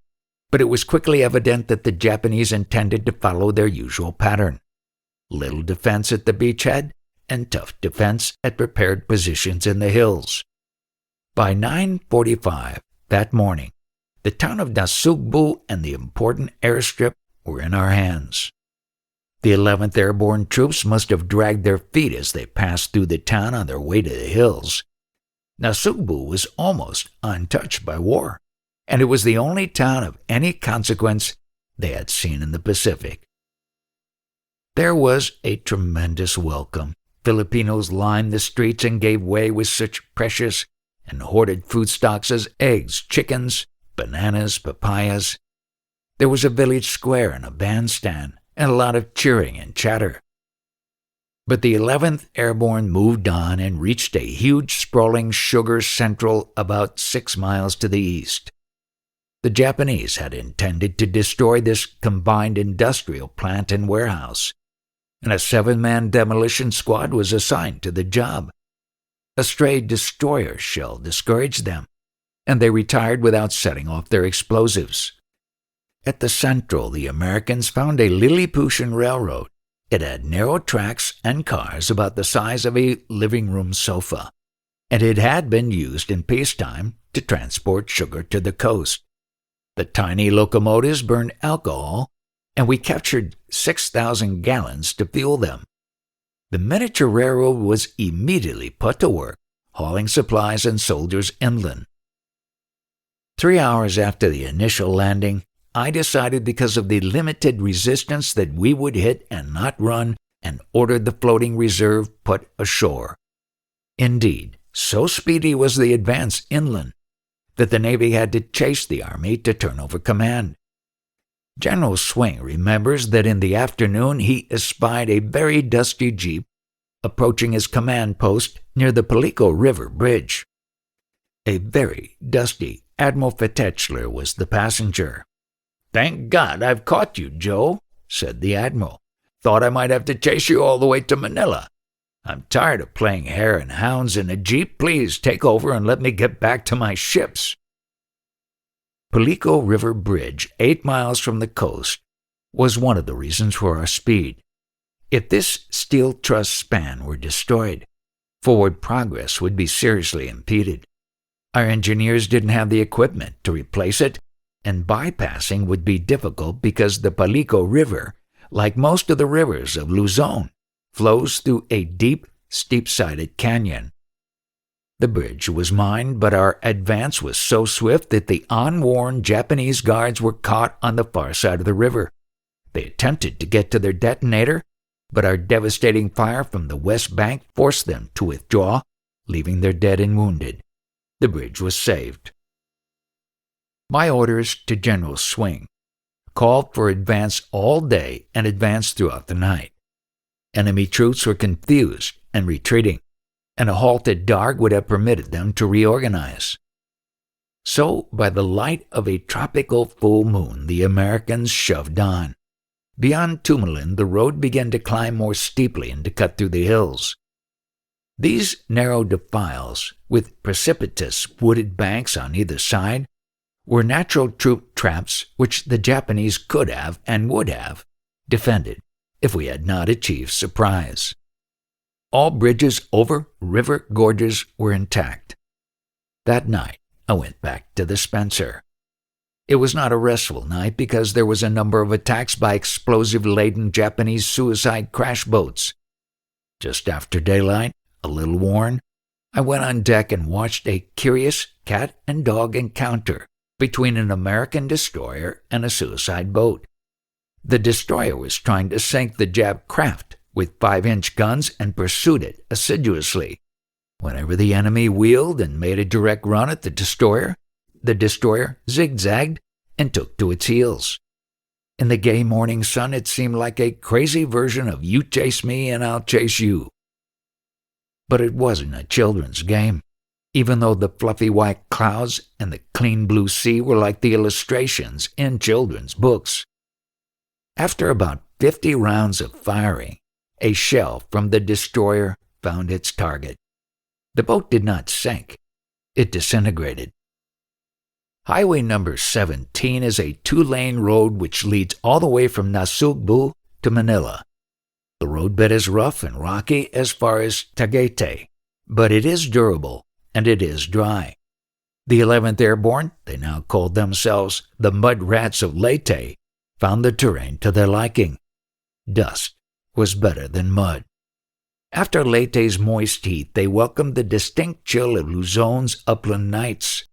but it was quickly evident that the Japanese intended to follow their usual pattern: little defense at the beachhead and tough defense at prepared positions in the hills. By 9:45 that morning, the town of Nasugbu and the important airstrip were in our hands. The 11th Airborne troops must have dragged their feet as they passed through the town on their way to the hills. Nasugbu was almost untouched by war, and it was the only town of any consequence they had seen in the Pacific. There was a tremendous welcome. Filipinos lined the streets and gave way with such precious and hoarded foodstocks as eggs, chickens, bananas, papayas. There was a village square and a bandstand, and a lot of cheering and chatter. But the 11th Airborne moved on and reached a huge sprawling sugar central about 6 miles to the east. The Japanese had intended to destroy this combined industrial plant and warehouse, and a 7-man demolition squad was assigned to the job. A stray destroyer shell discouraged them, and they retired without setting off their explosives. At the Central, the Americans found a Lilliputian railroad. It had narrow tracks and cars about the size of a living room sofa, and it had been used in peacetime to transport sugar to the coast. The tiny locomotives burned alcohol, and we captured 6,000 gallons to fuel them. The miniature railroad was immediately put to work, hauling supplies and soldiers inland. 3 hours after the initial landing, I decided, because of the limited resistance, that we would hit and not run, and ordered the floating reserve put ashore. Indeed, so speedy was the advance inland that the Navy had to chase the Army to turn over command. General Swing remembers that in the afternoon he espied a very dusty jeep approaching his command post near the Palico River Bridge. A very dusty Admiral Fechtler was the passenger. "Thank God I've caught you, Joe," said the Admiral. "Thought I might have to chase you all the way to Manila. I'm tired of playing hare and hounds in a jeep. Please take over and let me get back to my ships." Palico River Bridge, 8 miles from the coast, was one of the reasons for our speed. If this steel truss span were destroyed, forward progress would be seriously impeded. Our engineers didn't have the equipment to replace it, and bypassing would be difficult because the Palico River, like most of the rivers of Luzon, flows through a deep, steep-sided canyon. The bridge was mined, but our advance was so swift that the unwarned Japanese guards were caught on the far side of the river. They attempted to get to their detonator, but our devastating fire from the west bank forced them to withdraw, leaving their dead and wounded. The bridge was saved. My orders to General Swing called for advance all day and advance throughout the night. Enemy troops were confused and retreating, and a halt at dark would have permitted them to reorganize. So, by the light of a tropical full moon, the Americans shoved on. Beyond Tumalin, the road began to climb more steeply and to cut through the hills. These narrow defiles, with precipitous wooded banks on either side, were natural troop traps which the Japanese could have and would have defended if we had not achieved surprise. All bridges over river gorges were intact. That night, I went back to the Spencer. It was not a restful night because there was a number of attacks by explosive-laden Japanese suicide crash boats. Just after daylight, a little worn, I went on deck and watched a curious cat-and-dog encounter between an American destroyer and a suicide boat. The destroyer was trying to sink the Jap craft with 5-inch guns and pursued it assiduously. Whenever the enemy wheeled and made a direct run at the destroyer zigzagged and took to its heels. In the gay morning sun, it seemed like a crazy version of you chase me and I'll chase you. But it wasn't a children's game, even though the fluffy white clouds and the clean blue sea were like the illustrations in children's books. After about 50 rounds of firing, a shell from the destroyer found its target. The boat did not sink. It disintegrated. Highway number 17 is a 2-lane road which leads all the way from Nasugbu to Manila. The roadbed is rough and rocky as far as Tagaytay, but it is durable and it is dry. The 11th Airborne, they now called themselves the Mud Rats of Leyte, found the terrain to their liking. Dust was better than mud. After Leyte's moist heat, they welcomed the distinct chill of Luzon's upland nights.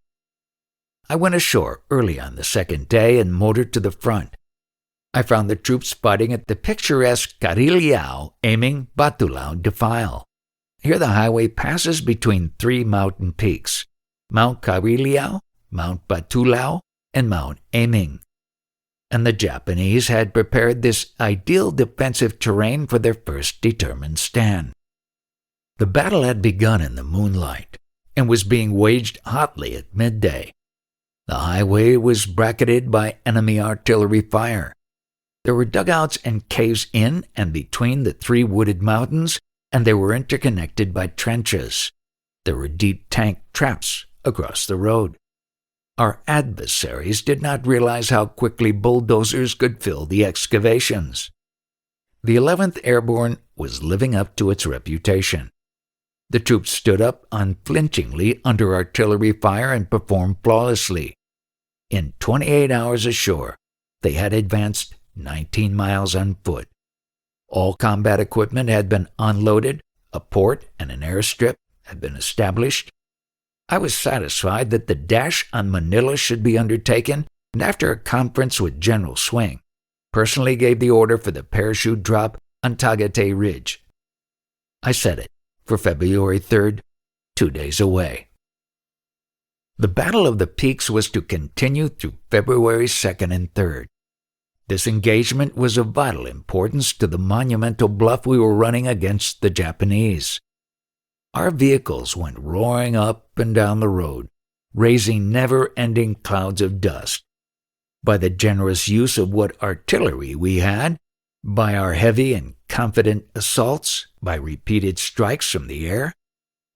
I went ashore early on the second day and motored to the front. I found the troops fighting at the picturesque Cariliao aiming Batulao Defile. Here the highway passes between 3 mountain peaks, Mount Cariliao, Mount Batulao, and Mount Aiming. And the Japanese had prepared this ideal defensive terrain for their first determined stand. The battle had begun in the moonlight and was being waged hotly at midday. The highway was bracketed by enemy artillery fire. There were dugouts and caves in and between the 3 wooded mountains, and they were interconnected by trenches. There were deep tank traps across the road. Our adversaries did not realize how quickly bulldozers could fill the excavations. The 11th Airborne was living up to its reputation. The troops stood up unflinchingly under artillery fire and performed flawlessly. In 28 hours ashore, they had advanced 19 miles on foot. All combat equipment had been unloaded, a port and an airstrip had been established. I was satisfied that the dash on Manila should be undertaken, and after a conference with General Swing, personally gave the order for the parachute drop on Tagaytay Ridge. I set it for February 3rd, 2 days away. The Battle of the Peaks was to continue through February 2nd and 3rd. This engagement was of vital importance to the monumental bluff we were running against the Japanese. Our vehicles went roaring up and down the road, raising never-ending clouds of dust. By the generous use of what artillery we had, by our heavy and confident assaults, by repeated strikes from the air,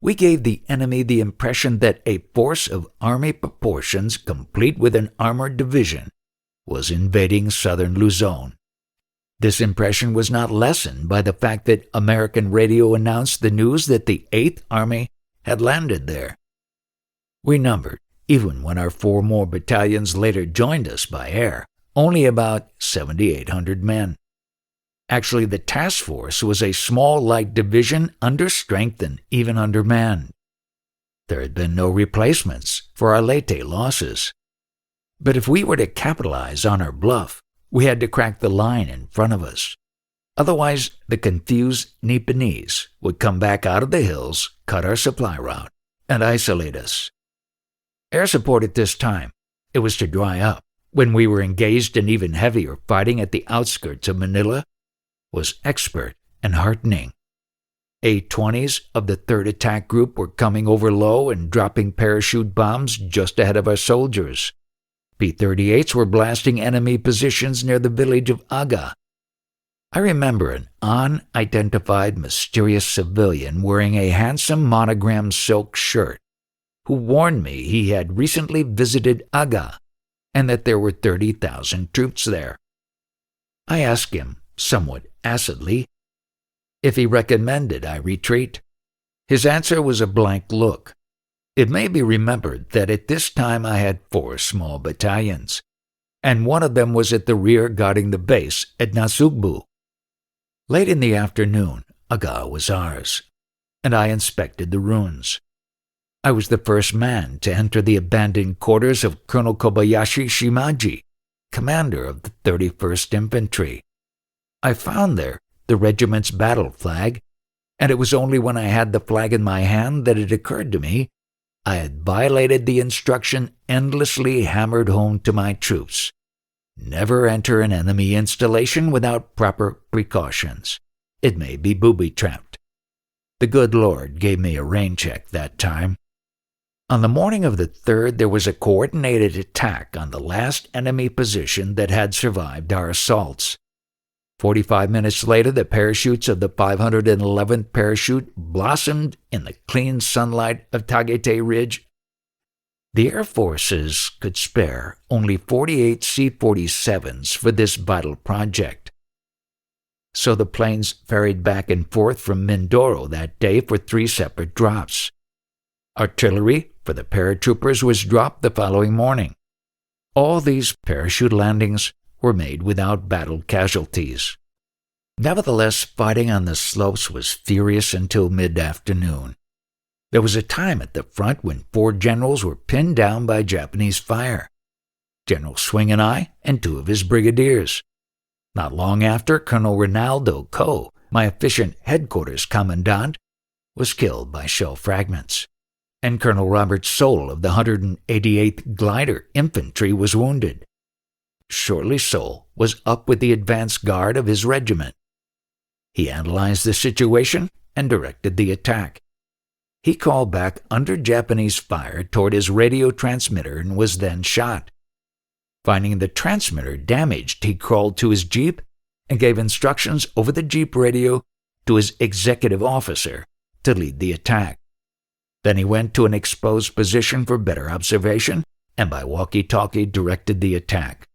we gave the enemy the impression that a force of army proportions, complete with an armored division, was invading southern Luzon. This impression was not lessened by the fact that American radio announced the news that the 8th Army had landed there. We numbered, even when our 4 more battalions later joined us by air, only about 7,800 men. Actually, the task force was a small light division under-strength and even undermanned. There had been no replacements for our Leyte losses. But if we were to capitalize on our bluff, we had to crack the line in front of us. Otherwise, the confused Nipponese would come back out of the hills, cut our supply route, and isolate us. Air support at this time, it was to dry up, when we were engaged in even heavier fighting at the outskirts of Manila, was expert and heartening. A-20s of the 3rd Attack Group were coming over low and dropping parachute bombs just ahead of our soldiers. P-38s were blasting enemy positions near the village of Aga. I remember an unidentified mysterious civilian wearing a handsome monogrammed silk shirt who warned me he had recently visited Aga and that there were 30,000 troops there. I asked him, somewhat acidly, if he recommended I retreat. His answer was a blank look. It may be remembered that at this time I had 4 small battalions, and one of them was at the rear guarding the base at Nasugbu. Late in the afternoon, Aga was ours, and I inspected the ruins. I was the first man to enter the abandoned quarters of Colonel Kobayashi Shimaji, commander of the 31st Infantry. I found there the regiment's battle flag, and it was only when I had the flag in my hand that it occurred to me I had violated the instruction endlessly hammered home to my troops. Never enter an enemy installation without proper precautions. It may be booby-trapped. The good Lord gave me a rain check that time. On the morning of the 3rd, there was a coordinated attack on the last enemy position that had survived our assaults. 45 minutes later, the parachutes of the 511th Parachute blossomed in the clean sunlight of Tagaytay Ridge. The Air Forces could spare only 48 C-47s for this vital project. So the planes ferried back and forth from Mindoro that day for 3 separate drops. Artillery for the paratroopers was dropped the following morning. All these parachute landings were made without battle casualties. Nevertheless, fighting on the slopes was furious until mid-afternoon. There was a time at the front when 4 generals were pinned down by Japanese fire. General Swing and I, and 2 of his brigadiers. Not long after, Colonel Rinaldo Coe, my efficient headquarters commandant, was killed by shell fragments, and Colonel Robert Soule of the 188th Glider Infantry was wounded. Shortly, Soule was up with the advance guard of his regiment. He analyzed the situation and directed the attack. He called back under Japanese fire toward his radio transmitter and was then shot. Finding the transmitter damaged, he crawled to his jeep and gave instructions over the jeep radio to his executive officer to lead the attack. Then he went to an exposed position for better observation and by walkie-talkie directed the attack.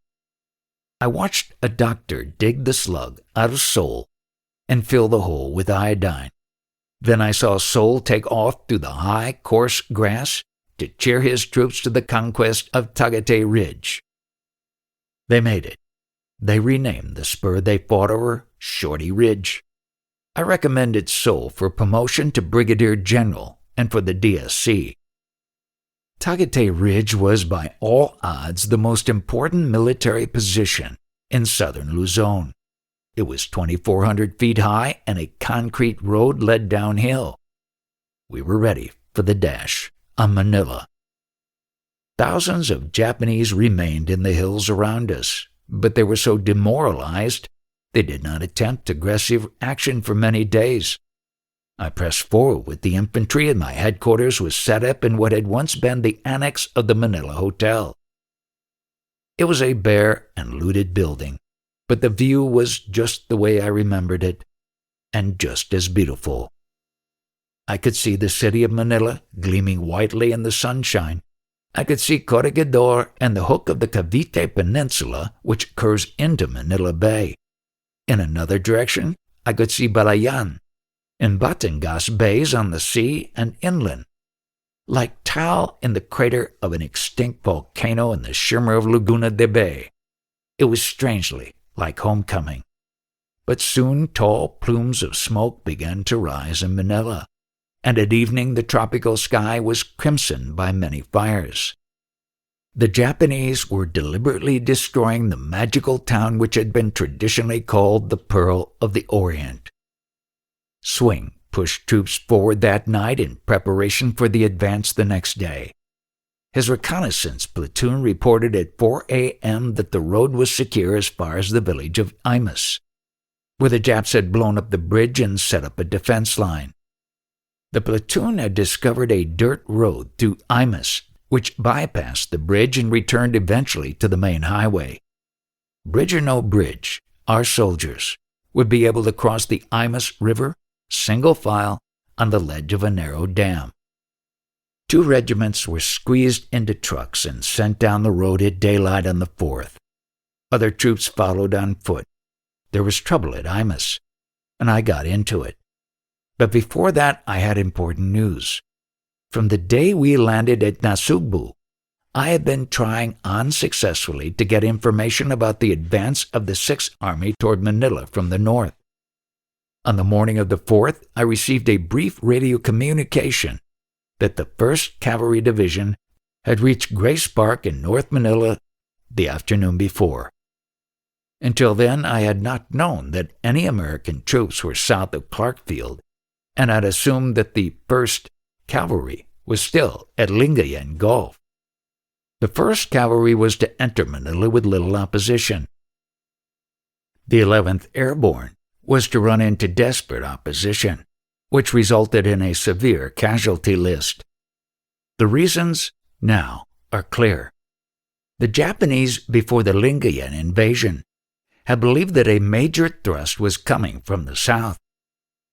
I watched a doctor dig the slug out of Soule and fill the hole with iodine. Then I saw Soule take off through the high, coarse grass to cheer his troops to the conquest of Tagaytay Ridge. They made it. They renamed the spur they fought over Shorty Ridge. I recommended Soule for promotion to brigadier general and for the DSC. Tagaytay Ridge was by all odds the most important military position in southern Luzon. It was 2,400 feet high and a concrete road led downhill. We were ready for the dash on Manila. Thousands of Japanese remained in the hills around us, but they were so demoralized they did not attempt aggressive action for many days. I pressed forward with the infantry and my headquarters was set up in what had once been the annex of the Manila Hotel. It was a bare and looted building, but the view was just the way I remembered it, and just as beautiful. I could see the city of Manila gleaming whitely in the sunshine. I could see Corregidor and the hook of the Cavite Peninsula, which curves into Manila Bay. In another direction, I could see Balayan and Batangas bays on the sea and inland. Like tile in the crater of an extinct volcano in the shimmer of Laguna de Bay, it was strangely like homecoming. But soon tall plumes of smoke began to rise in Manila, and at evening the tropical sky was crimsoned by many fires. The Japanese were deliberately destroying the magical town which had been traditionally called the Pearl of the Orient. Swing pushed troops forward that night in preparation for the advance the next day. His reconnaissance platoon reported at 4 a.m. that the road was secure as far as the village of Imus, where the Japs had blown up the bridge and set up a defense line. The platoon had discovered a dirt road through Imus, which bypassed the bridge and returned eventually to the main highway. Bridge or no bridge, our soldiers would be able to cross the Imus River single file on the ledge of a narrow dam. 2 regiments were squeezed into trucks and sent down the road at daylight on the 4th. Other troops followed on foot. There was trouble at Imus, and I got into it. But before that, I had important news. From the day we landed at Nasugbu, I had been trying unsuccessfully to get information about the advance of the 6th Army toward Manila from the north. On the morning of the 4th, I received a brief radio communication that the 1st Cavalry Division had reached Grace Park in North Manila the afternoon before. Until then, I had not known that any American troops were south of Clarkfield, and had assumed that the 1st Cavalry was still at Lingayen Gulf. The 1st Cavalry was to enter Manila with little opposition. The 11th Airborne was to run into desperate opposition, which resulted in a severe casualty list. The reasons now are clear. The Japanese, before the Lingayen invasion, had believed that a major thrust was coming from the south.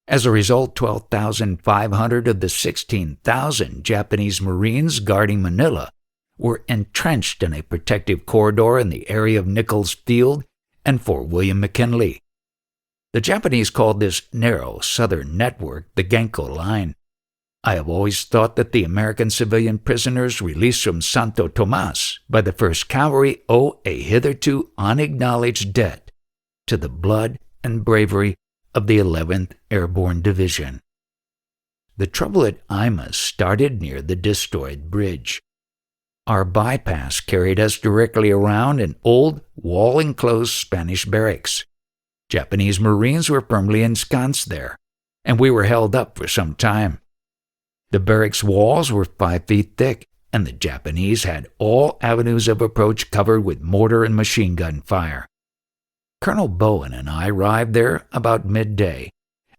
As a result, 12,500 of the 16,000 Japanese Marines guarding Manila were entrenched in a protective corridor in the area of Nichols Field and Fort William McKinley. The Japanese called this narrow southern network the Genko Line. I have always thought that the American civilian prisoners released from Santo Tomas by the 1st Cavalry owe a hitherto unacknowledged debt to the blood and bravery of the 11th Airborne Division. The trouble at Imas started near the destroyed bridge. Our bypass carried us directly around an old, wall-enclosed Spanish barracks. Japanese Marines were firmly ensconced there, and we were held up for some time. The barracks walls were 5 feet thick, and the Japanese had all avenues of approach covered with mortar and machine gun fire. Colonel Bowen and I arrived there about midday,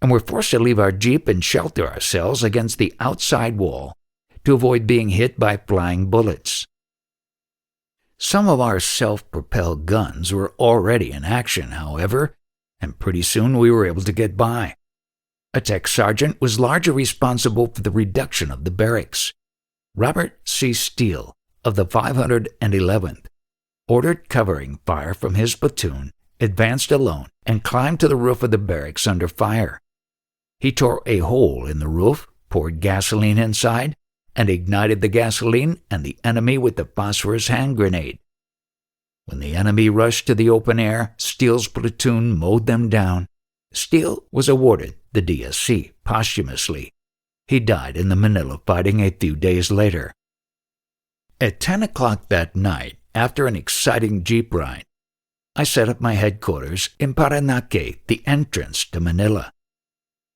and were forced to leave our jeep and shelter ourselves against the outside wall to avoid being hit by flying bullets. Some of our self-propelled guns were already in action, however, and pretty soon we were able to get by. A tech sergeant was largely responsible for the reduction of the barracks. Robert C. Steele of the 511th ordered covering fire from his platoon, advanced alone, and climbed to the roof of the barracks under fire. He tore a hole in the roof, poured gasoline inside, and ignited the gasoline and the enemy with the phosphorus hand grenade. When the enemy rushed to the open air, Steele's platoon mowed them down. Steele was awarded the DSC posthumously. He died in the Manila fighting a few days later. At 10 o'clock that night, after an exciting jeep ride, I set up my headquarters in Parañaque, the entrance to Manila.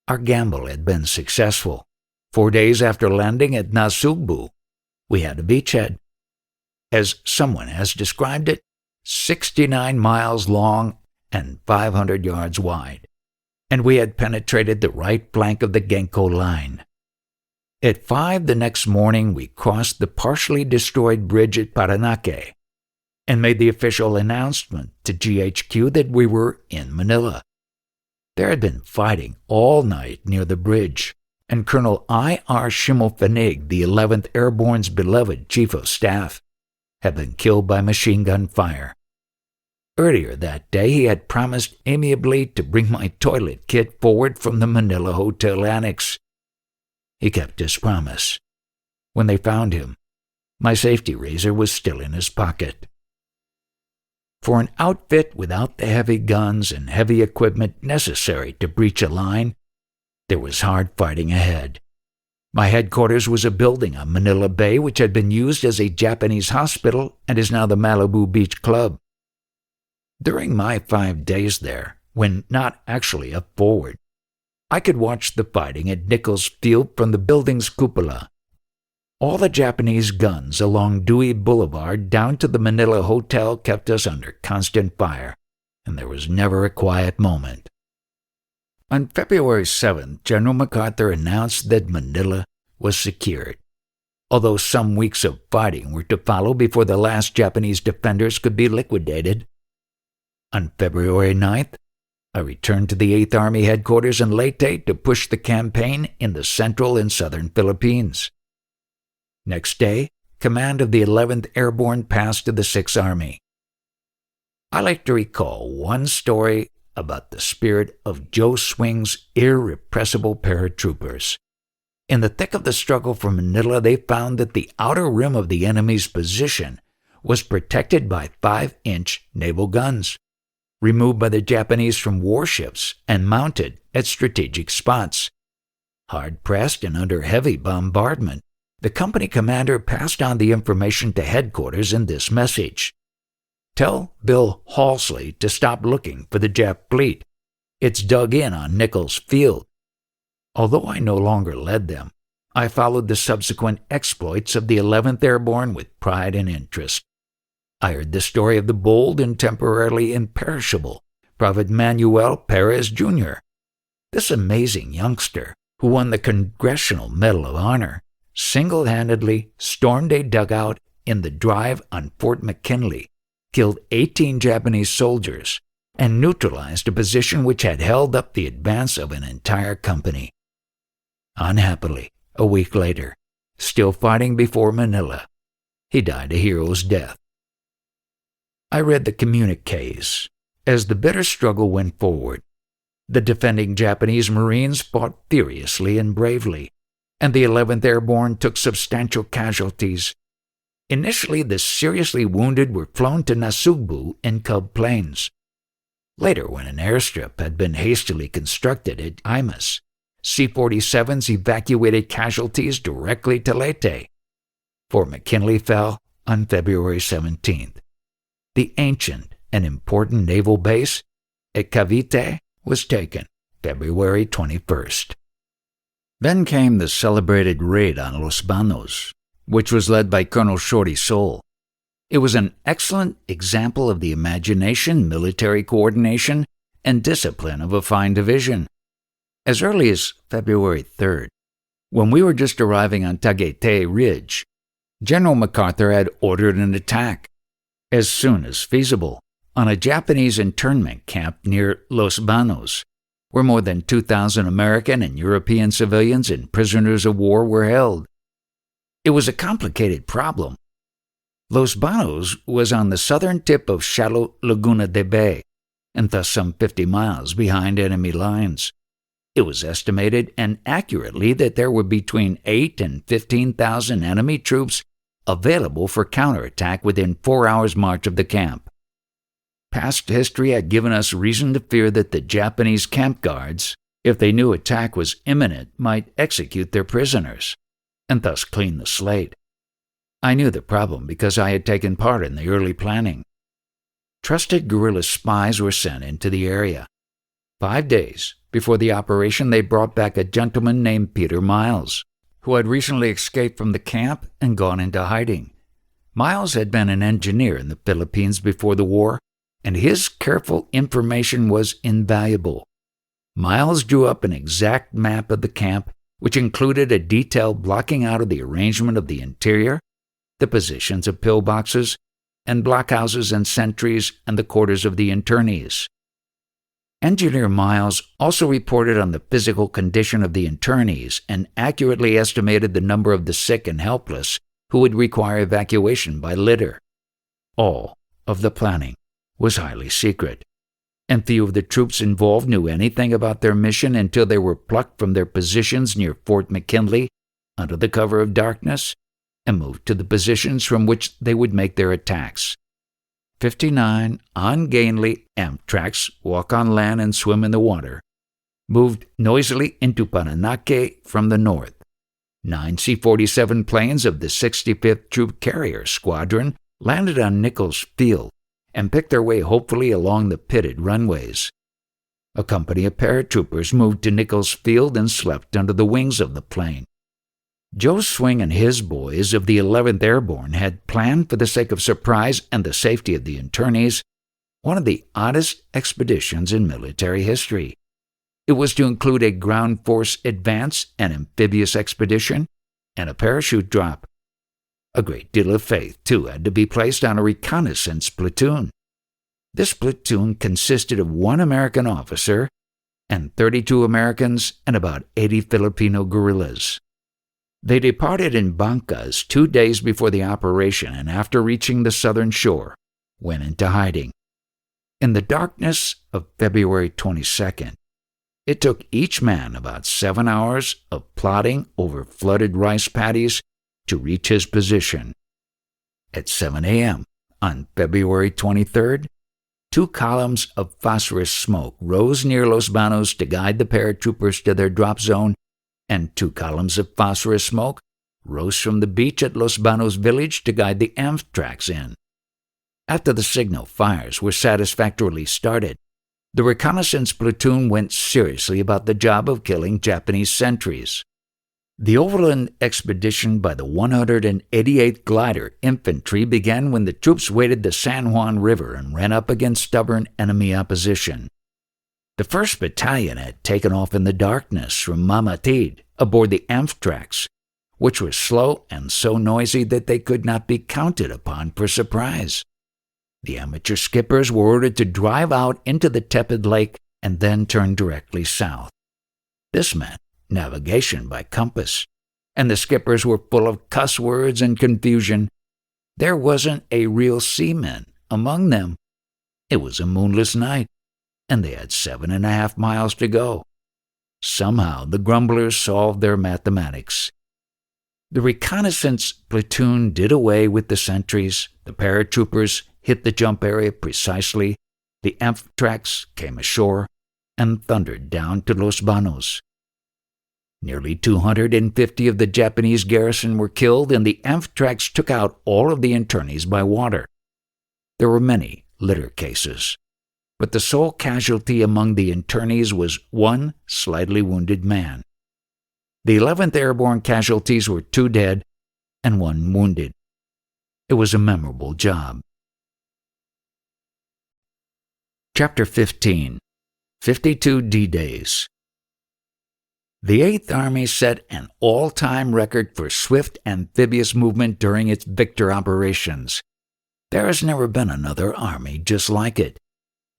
Our gamble had been successful. 4 days after landing at Nasugbu, we had a beachhead. As someone has described it, 69 miles long and 500 yards wide, and we had penetrated the right flank of the Genko Line. At 5 the next morning, we crossed the partially destroyed bridge at Parañaque and made the official announcement to GHQ that we were in Manila. There had been fighting all night near the bridge, and Colonel I.R. Schimmelpfennig, the 11th Airborne's beloved Chief of Staff, had been killed by machine gun fire. Earlier that day, he had promised amiably to bring my toilet kit forward from the Manila Hotel Annex. He kept his promise. When they found him, my safety razor was still in his pocket. For an outfit without the heavy guns and heavy equipment necessary to breach a line, there was hard fighting ahead. My headquarters was a building on Manila Bay which had been used as a Japanese hospital and is now the Malibu Beach Club. During my 5 days there, when not actually up forward, I could watch the fighting at Nichols Field from the building's cupola. All the Japanese guns along Dewey Boulevard down to the Manila Hotel kept us under constant fire, and there was never a quiet moment. On February 7th, General MacArthur announced that Manila was secured, although some weeks of fighting were to follow before the last Japanese defenders could be liquidated. On February 9th, I returned to the 8th Army headquarters in Leyte to push the campaign in the central and southern Philippines. Next day, command of the 11th Airborne passed to the 6th Army. I like to recall one story about the spirit of Joe Swing's irrepressible paratroopers. In the thick of the struggle for Manila, they found that the outer rim of the enemy's position was protected by 5-inch naval guns, removed by the Japanese from warships and mounted at strategic spots. Hard-pressed and under heavy bombardment, The company commander passed on the information to headquarters in this message. Tell Bill Halsey to stop looking for the Jap fleet. It's dug in on Nichols Field. Although I no longer led them, I followed the subsequent exploits of the 11th Airborne with pride and interest. I heard the story of the bold and temporarily imperishable Private Manuel Perez Jr. This amazing youngster, who won the Congressional Medal of Honor, single-handedly stormed a dugout in the drive on Fort McKinley, killed 18 Japanese soldiers, and neutralized a position which had held up the advance of an entire company. Unhappily, a week later, still fighting before Manila, he died a hero's death. I read the communiques. As the bitter struggle went forward, the defending Japanese Marines fought furiously and bravely, and the 11th Airborne took substantial casualties. Initially, the seriously wounded were flown to Nasugbu in Cub Plains. Later, when an airstrip had been hastily constructed at Imus, C-47s evacuated casualties directly to Leyte. Fort McKinley fell on February 17th. The ancient and important naval base at Cavite was taken February 21st. Then came the celebrated raid on Los Banos, which was led by Colonel Shorty Sol. It was an excellent example of the imagination, military coordination, and discipline of a fine division. As early as February 3rd, when we were just arriving on Tagaytay Ridge, General MacArthur had ordered an attack, as soon as feasible, on a Japanese internment camp near Los Banos, where more than 2,000 American and European civilians and prisoners of war were held. It was a complicated problem. Los Banos was on the southern tip of shallow Laguna de Bay, and thus some 50 miles behind enemy lines. It was estimated, and accurately, that there were between 8,000 and 15,000 enemy troops available for counterattack within 4 hours' march of the camp. Past history had given us reason to fear that the Japanese camp guards, if they knew attack was imminent, might execute their prisoners, and thus clean the slate. I knew the problem because I had taken part in the early planning. Trusted guerrilla spies were sent into the area. 5 days before the operation, they brought back a gentleman named Peter Miles, who had recently escaped from the camp and gone into hiding. Miles had been an engineer in the Philippines before the war, and his careful information was invaluable. Miles drew up an exact map of the camp, which included a detailed blocking out of the arrangement of the interior, the positions of pillboxes, and blockhouses and sentries, and the quarters of the internees. Engineer Miles also reported on the physical condition of the internees and accurately estimated the number of the sick and helpless who would require evacuation by litter. All of the planning was highly secret, and few of the troops involved knew anything about their mission until they were plucked from their positions near Fort McKinley under the cover of darkness and moved to the positions from which they would make their attacks. 59 ungainly Amtraks walk on land and swim in the water, moved noisily into Paranaque from the north. 9 C-47 planes of the 65th Troop Carrier Squadron landed on Nichols Field and picked their way hopefully along the pitted runways. A company of paratroopers moved to Nichols Field and slept under the wings of the plane. Joe Swing and his boys of the 11th Airborne had planned, for the sake of surprise and the safety of the internees, one of the oddest expeditions in military history. It was to include a ground force advance, an amphibious expedition, and a parachute drop. A great deal of faith, too, had to be placed on a reconnaissance platoon. This platoon consisted of 1 American officer and 32 Americans and about 80 Filipino guerrillas. They departed in Bancas 2 days before the operation, and after reaching the southern shore, went into hiding. In the darkness of February 22nd, it took each man about 7 hours of plodding over flooded rice paddies to reach his position. At 7 a.m. on February 23rd, 2 columns of phosphorus smoke rose near Los Banos to guide the paratroopers to their drop zone, and 2 columns of phosphorus smoke rose from the beach at Los Banos village to guide the Amphtrax in. After the signal fires were satisfactorily started, the reconnaissance platoon went seriously about the job of killing Japanese sentries. The overland expedition by the 188th Glider Infantry began when the troops waded the San Juan River and ran up against stubborn enemy opposition. The 1st Battalion had taken off in the darkness from Mamatid aboard the Amphtrax, which was slow and so noisy that they could not be counted upon for surprise. The amateur skippers were ordered to drive out into the tepid lake and then turn directly south. This meant navigation by compass, and the skippers were full of cuss words and confusion. There wasn't a real seaman among them. It was a moonless night, and they had 7.5 miles to go. Somehow the grumblers solved their mathematics. The reconnaissance platoon did away with the sentries, the paratroopers hit the jump area precisely, the Amphtrax came ashore, and thundered down to Los Banos. Nearly 250 of the Japanese garrison were killed, and the Amphtrax took out all of the internees by water. There were many litter cases, but the sole casualty among the internees was one slightly wounded man. The 11th Airborne casualties were 2 dead and 1 wounded. It was a memorable job. Chapter 15. 52 D-Days. The 8th Army set an all-time record for swift amphibious movement during its Victor operations. There has never been another army just like it.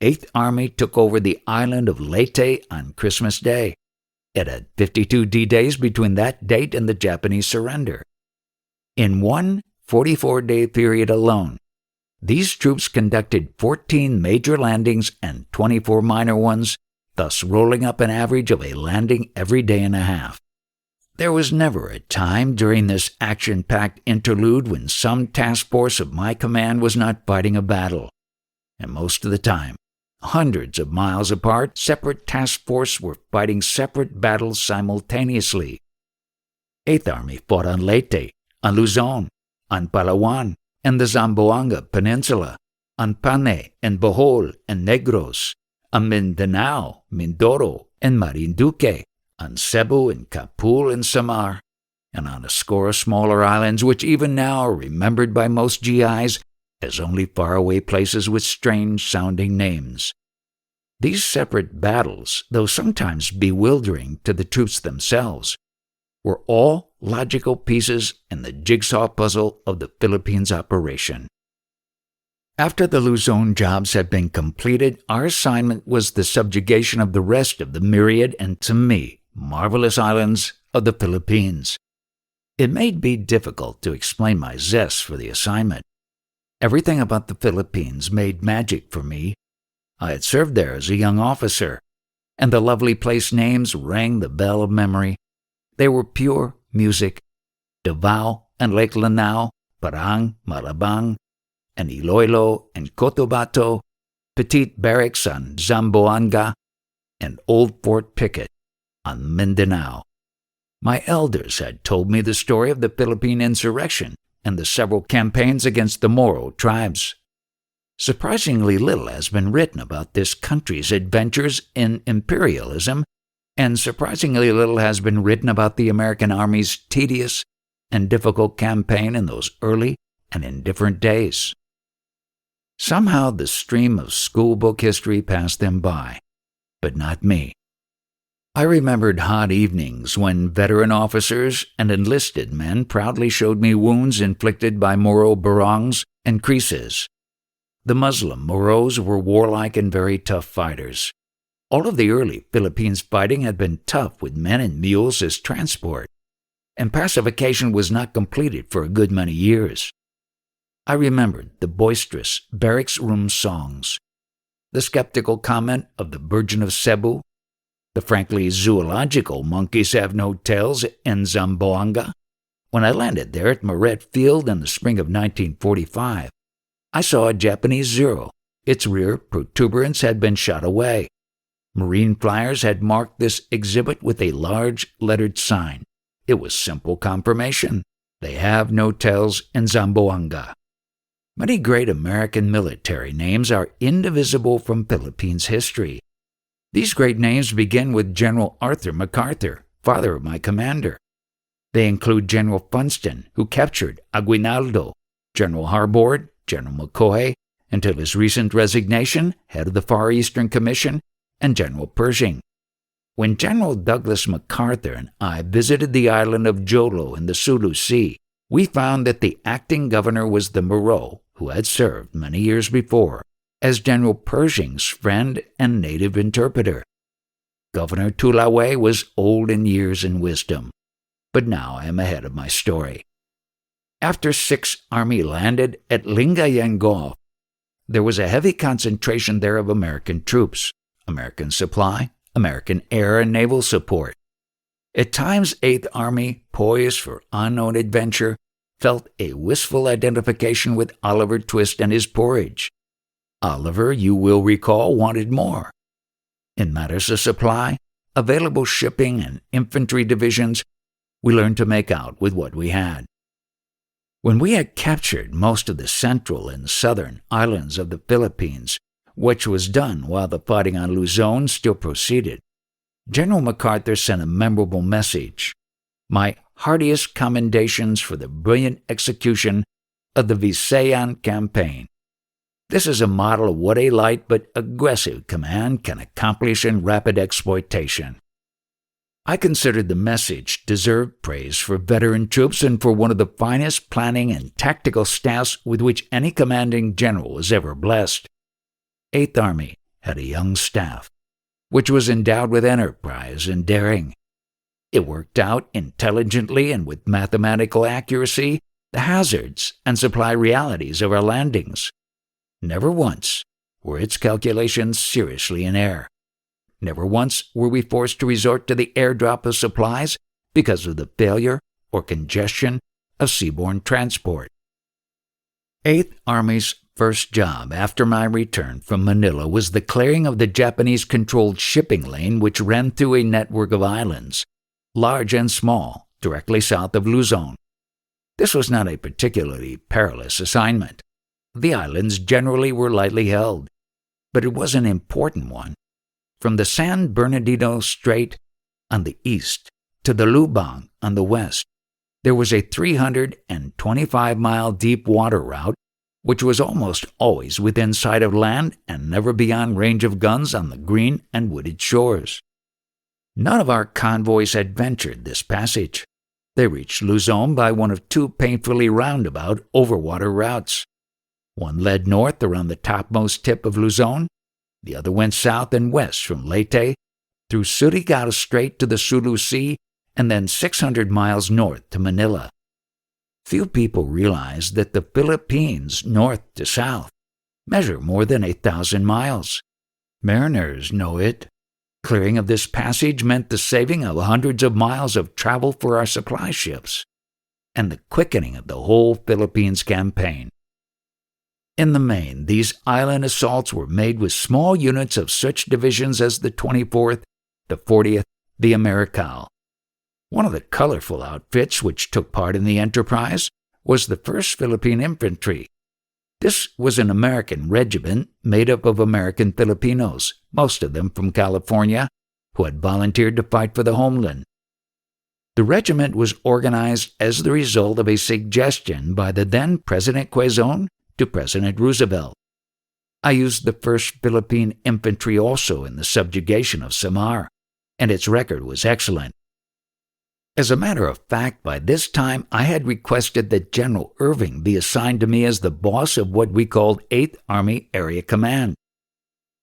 8th Army took over the island of Leyte on Christmas Day. It had 52 D-Days between that date and the Japanese surrender. In one 44-day period alone, these troops conducted 14 major landings and 24 minor ones, thus rolling up an average of a landing every day and a half. There was never a time during this action-packed interlude when some task force of my command was not fighting a battle. And most of the time, hundreds of miles apart, separate task forces were fighting separate battles simultaneously. 8th Army fought on Leyte, on Luzon, on Palawan and the Zamboanga Peninsula, on Panay and Bohol and Negros, on Mindanao, Mindoro, and Marinduque, on Cebu and Capul and Samar, and on a score of smaller islands which even now are remembered by most GIs as only faraway places with strange-sounding names. These separate battles, though sometimes bewildering to the troops themselves, were all logical pieces in the jigsaw puzzle of the Philippines operation. After the Luzon jobs had been completed, our assignment was the subjugation of the rest of the myriad and, to me, marvelous islands of the Philippines. It may be difficult to explain my zest for the assignment. Everything about the Philippines made magic for me. I had served there as a young officer, and the lovely place names rang the bell of memory. They were pure music. Davao and Lake Lanao, Parang, Malabang, and Iloilo and Cotabato, Petit Barracks on Zamboanga, and Old Fort Pickett on Mindanao. My elders had told me the story of the Philippine insurrection and the several campaigns against the Moro tribes. Surprisingly little has been written about this country's adventures in imperialism, and surprisingly little has been written about the American Army's tedious and difficult campaign in those early and indifferent days. Somehow the stream of schoolbook history passed them by, but not me. I remembered hot evenings when veteran officers and enlisted men proudly showed me wounds inflicted by Moro barongs and creases. The Muslim Moros were warlike and very tough fighters. All of the early Philippines fighting had been tough with men and mules as transport, and pacification was not completed for a good many years. I remembered the boisterous barracks room songs, the skeptical comment of the Virgin of Cebu, the frankly zoological monkeys have no tails in Zamboanga. When I landed there at Moret Field in the spring of 1945, I saw a Japanese Zero. Its rear protuberance had been shot away. Marine flyers had marked this exhibit with a large lettered sign. It was simple confirmation. They have no tells in Zamboanga. Many great American military names are indivisible from Philippines history. These great names begin with General Arthur MacArthur, father of my commander. They include General Funston, who captured Aguinaldo, General Harbord, General McCoy, until his recent resignation, head of the Far Eastern Commission, and General Pershing. When General Douglas MacArthur and I visited the island of Jolo in the Sulu Sea, we found that the acting governor was the Moreau, who had served many years before as General Pershing's friend and native interpreter. Governor Tulawe was old in years and wisdom, but now I am ahead of my story. After 6th Army landed at Lingayen Gulf, there was a heavy concentration there of American troops, American supply, American air and naval support. At times, 8th Army, poised for unknown adventure, felt a wistful identification with Oliver Twist and his porridge. Oliver, you will recall, wanted more. In matters of supply, available shipping, and infantry divisions, we learned to make out with what we had. When we had captured most of the central and southern islands of the Philippines, which was done while the fighting on Luzon still proceeded, General MacArthur sent a memorable message: my heartiest commendations for the brilliant execution of the Visayan campaign. This is a model of what a light but aggressive command can accomplish in rapid exploitation. I considered the message deserved praise for veteran troops and for one of the finest planning and tactical staffs with which any commanding general was ever blessed. 8th Army had a young staff, which was endowed with enterprise and daring. It worked out intelligently and with mathematical accuracy the hazards and supply realities of our landings. Never once were its calculations seriously in error. Never once were we forced to resort to the airdrop of supplies because of the failure or congestion of seaborne transport. 8th Army's first job after my return from Manila was the clearing of the Japanese-controlled shipping lane which ran through a network of islands, large and small, directly south of Luzon. This was not a particularly perilous assignment. The islands generally were lightly held, but it was an important one. From the San Bernardino Strait on the east to the Lubang on the west, there was a 325-mile deep water route which was almost always within sight of land and never beyond range of guns on the green and wooded shores. None of our convoys had ventured this passage. They reached Luzon by one of two painfully roundabout overwater routes. One led north around the topmost tip of Luzon. The other went south and west from Leyte through Surigao Strait to the Sulu Sea and then 600 miles north to Manila. Few people realize that the Philippines, north to south, measure more than 1,000 miles. Mariners know it. Clearing of this passage meant the saving of hundreds of miles of travel for our supply ships and the quickening of the whole Philippines campaign. In the main, these island assaults were made with small units of such divisions as the 24th, the 40th, the Americal. One of the colorful outfits which took part in the enterprise was the 1st Philippine Infantry. This was an American regiment made up of American Filipinos, most of them from California, who had volunteered to fight for the homeland. The regiment was organized as the result of a suggestion by the then President Quezon to President Roosevelt. I used the 1st Philippine Infantry also in the subjugation of Samar, and its record was excellent. As a matter of fact, by this time I had requested that General Irving be assigned to me as the boss of what we called 8th Army Area Command.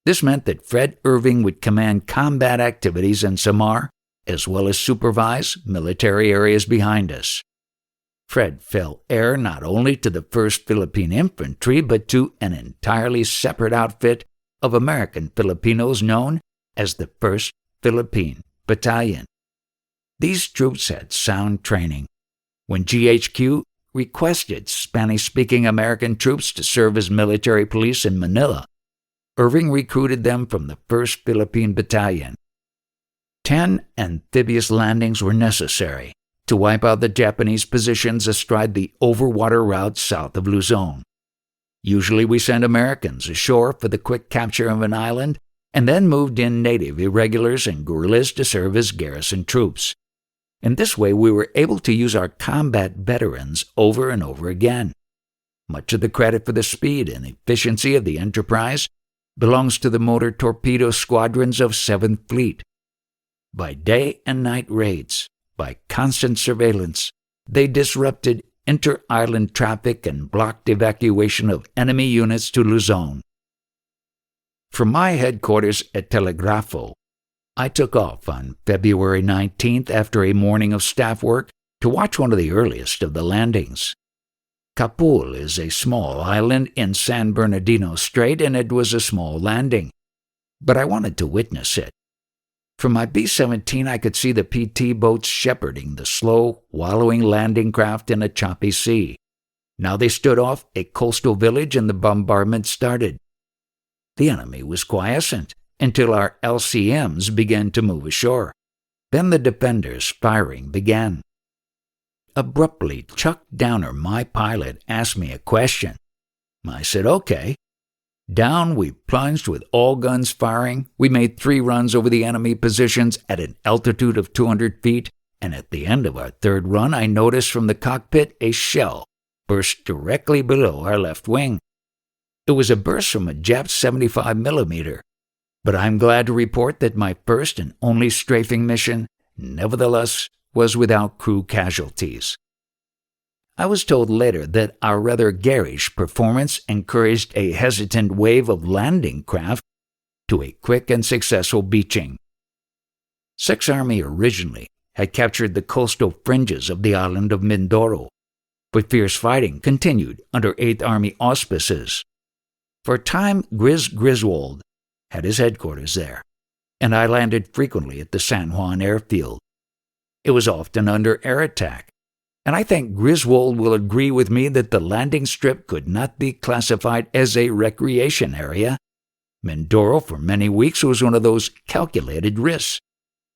This meant that Fred Irving would command combat activities in Samar, as well as supervise military areas behind us. Fred fell heir not only to the 1st Philippine Infantry, but to an entirely separate outfit of American Filipinos known as the 1st Philippine Battalion. These troops had sound training. When GHQ requested Spanish-speaking American troops to serve as military police in Manila, Irving recruited them from the 1st Philippine Battalion. 10 amphibious landings were necessary, to wipe out the Japanese positions astride the overwater route south of Luzon. Usually we sent Americans ashore for the quick capture of an island and then moved in native irregulars and guerrillas to serve as garrison troops. In this way, we were able to use our combat veterans over and over again. Much of the credit for the speed and efficiency of the enterprise belongs to the motor torpedo squadrons of 7th Fleet. By day and night raids, by constant surveillance, they disrupted inter-island traffic and blocked evacuation of enemy units to Luzon. From my headquarters at Telegrafo, I took off on February 19th after a morning of staff work to watch one of the earliest of the landings. Capul is a small island in San Bernardino Strait, and it was a small landing, but I wanted to witness it. From my B-17, I could see the PT boats shepherding the slow, wallowing landing craft in a choppy sea. Now they stood off a coastal village and the bombardment started. The enemy was quiescent until our LCMs began to move ashore. Then the defenders' firing began. Abruptly, Chuck Downer, my pilot, asked me a question. I said, okay. Down we plunged with all guns firing. We made 3 runs over the enemy positions at an altitude of 200 feet, and at the end of our 3rd run, I noticed from the cockpit a shell burst directly below our left wing. It was a burst from a Jap 75mm, but I'm glad to report that my first and only strafing mission, nevertheless, was without crew casualties. I was told later that our rather garish performance encouraged a hesitant wave of landing craft to a quick and successful beaching. 6th Army originally had captured the coastal fringes of the island of Mindoro, but fierce fighting continued under 8th Army auspices. For a time, Griswold had his headquarters there, and I landed frequently at the San Juan airfield. It was often under air attack, and I think Griswold will agree with me that the landing strip could not be classified as a recreation area. Mindoro for many weeks was one of those calculated risks,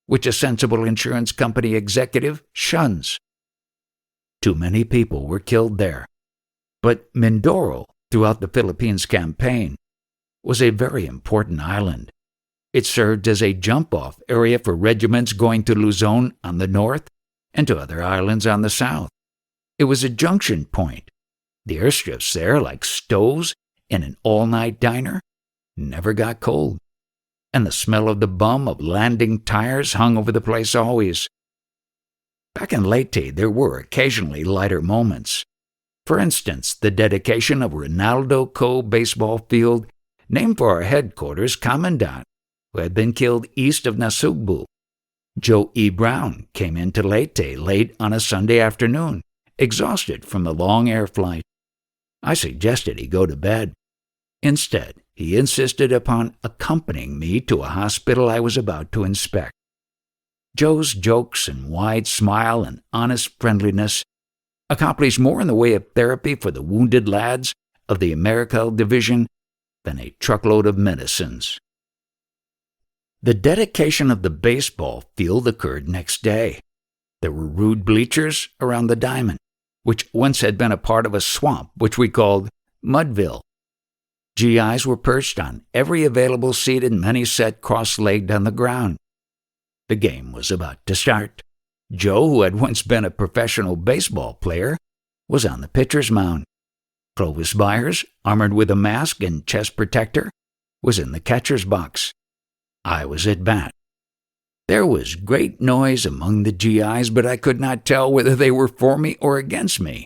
which a sensible insurance company executive shuns. Too many people were killed there. But Mindoro, throughout the Philippines campaign, was a very important island. It served as a jump-off area for regiments going to Luzon on the north and to other islands on the south. It was a junction point. The airstrips there, like stoves in an all-night diner, never got cold, and the smell of the bum of landing tires hung over the place always. Back in Leyte, there were occasionally lighter moments. For instance, the dedication of Ronaldo Co. baseball field, named for our headquarters commandant, who had been killed east of Nasugbu. Joe E. Brown came into Leyte late on a Sunday afternoon, exhausted from the long air flight. I suggested he go to bed. Instead, he insisted upon accompanying me to a hospital I was about to inspect. Joe's jokes and wide smile and honest friendliness accomplished more in the way of therapy for the wounded lads of the Americal Division than a truckload of medicines. The dedication of the baseball field occurred next day. There were rude bleachers around the diamond, which once had been a part of a swamp which we called Mudville. GIs were perched on every available seat and many sat cross-legged on the ground. The game was about to start. Joe, who had once been a professional baseball player, was on the pitcher's mound. Clovis Byers, armored with a mask and chest protector, was in the catcher's box. I was at bat. There was great noise among the GIs, but I could not tell whether they were for me or against me.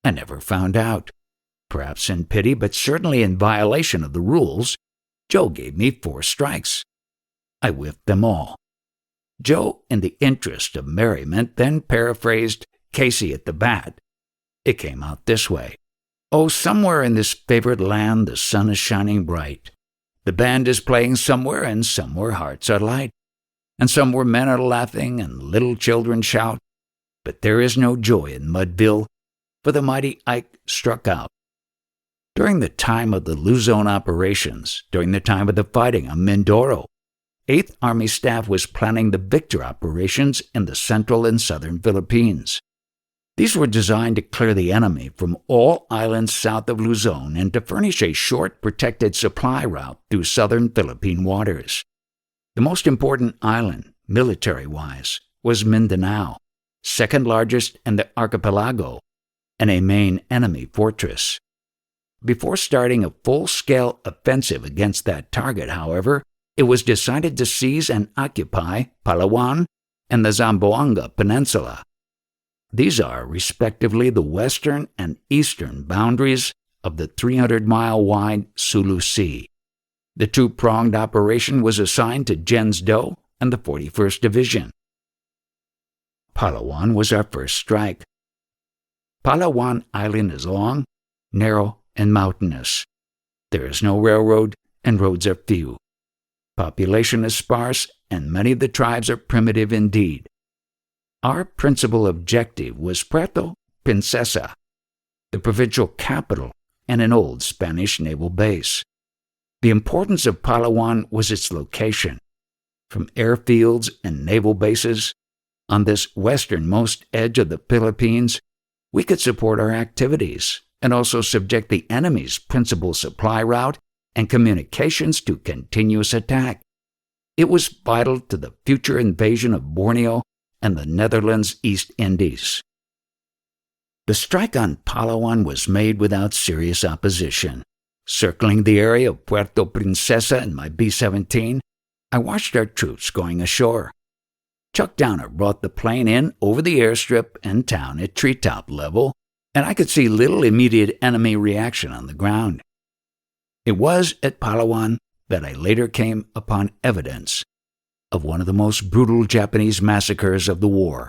I never found out. Perhaps in pity, but certainly in violation of the rules, Joe gave me 4 strikes. I whiffed them all. Joe, in the interest of merriment, then paraphrased Casey at the bat. It came out this way. Oh, somewhere in this favored land the sun is shining bright. The band is playing somewhere, and somewhere hearts are light. And somewhere men are laughing, and little children shout. But there is no joy in Mudville, for the mighty Ike struck out. During the time of the Luzon operations, during the time of the fighting on Mindoro, 8th Army staff was planning the Victor operations in the central and southern Philippines. These were designed to clear the enemy from all islands south of Luzon and to furnish a short, protected supply route through southern Philippine waters. The most important island, military-wise, was Mindanao, second largest in the archipelago, and a main enemy fortress. Before starting a full-scale offensive against that target, however, it was decided to seize and occupy Palawan and the Zamboanga Peninsula. These are, respectively, the western and eastern boundaries of the 300-mile-wide Sulu Sea. The two-pronged operation was assigned to Gens Do and the 41st Division. Palawan was our first strike. Palawan Island is long, narrow, and mountainous. There is no railroad, and roads are few. Population is sparse, and many of the tribes are primitive indeed. Our principal objective was Puerto Princesa, the provincial capital and an old Spanish naval base. The importance of Palawan was its location. From airfields and naval bases, on this westernmost edge of the Philippines, we could support our activities and also subject the enemy's principal supply route and communications to continuous attack. It was vital to the future invasion of Borneo and the Netherlands East Indies. The strike on Palawan was made without serious opposition. Circling the area of Puerto Princesa in my B-17, I watched our troops going ashore. Chuck Downer brought the plane in over the airstrip and town at treetop level, and I could see little immediate enemy reaction on the ground. It was at Palawan that I later came upon evidence of one of the most brutal Japanese massacres of the war.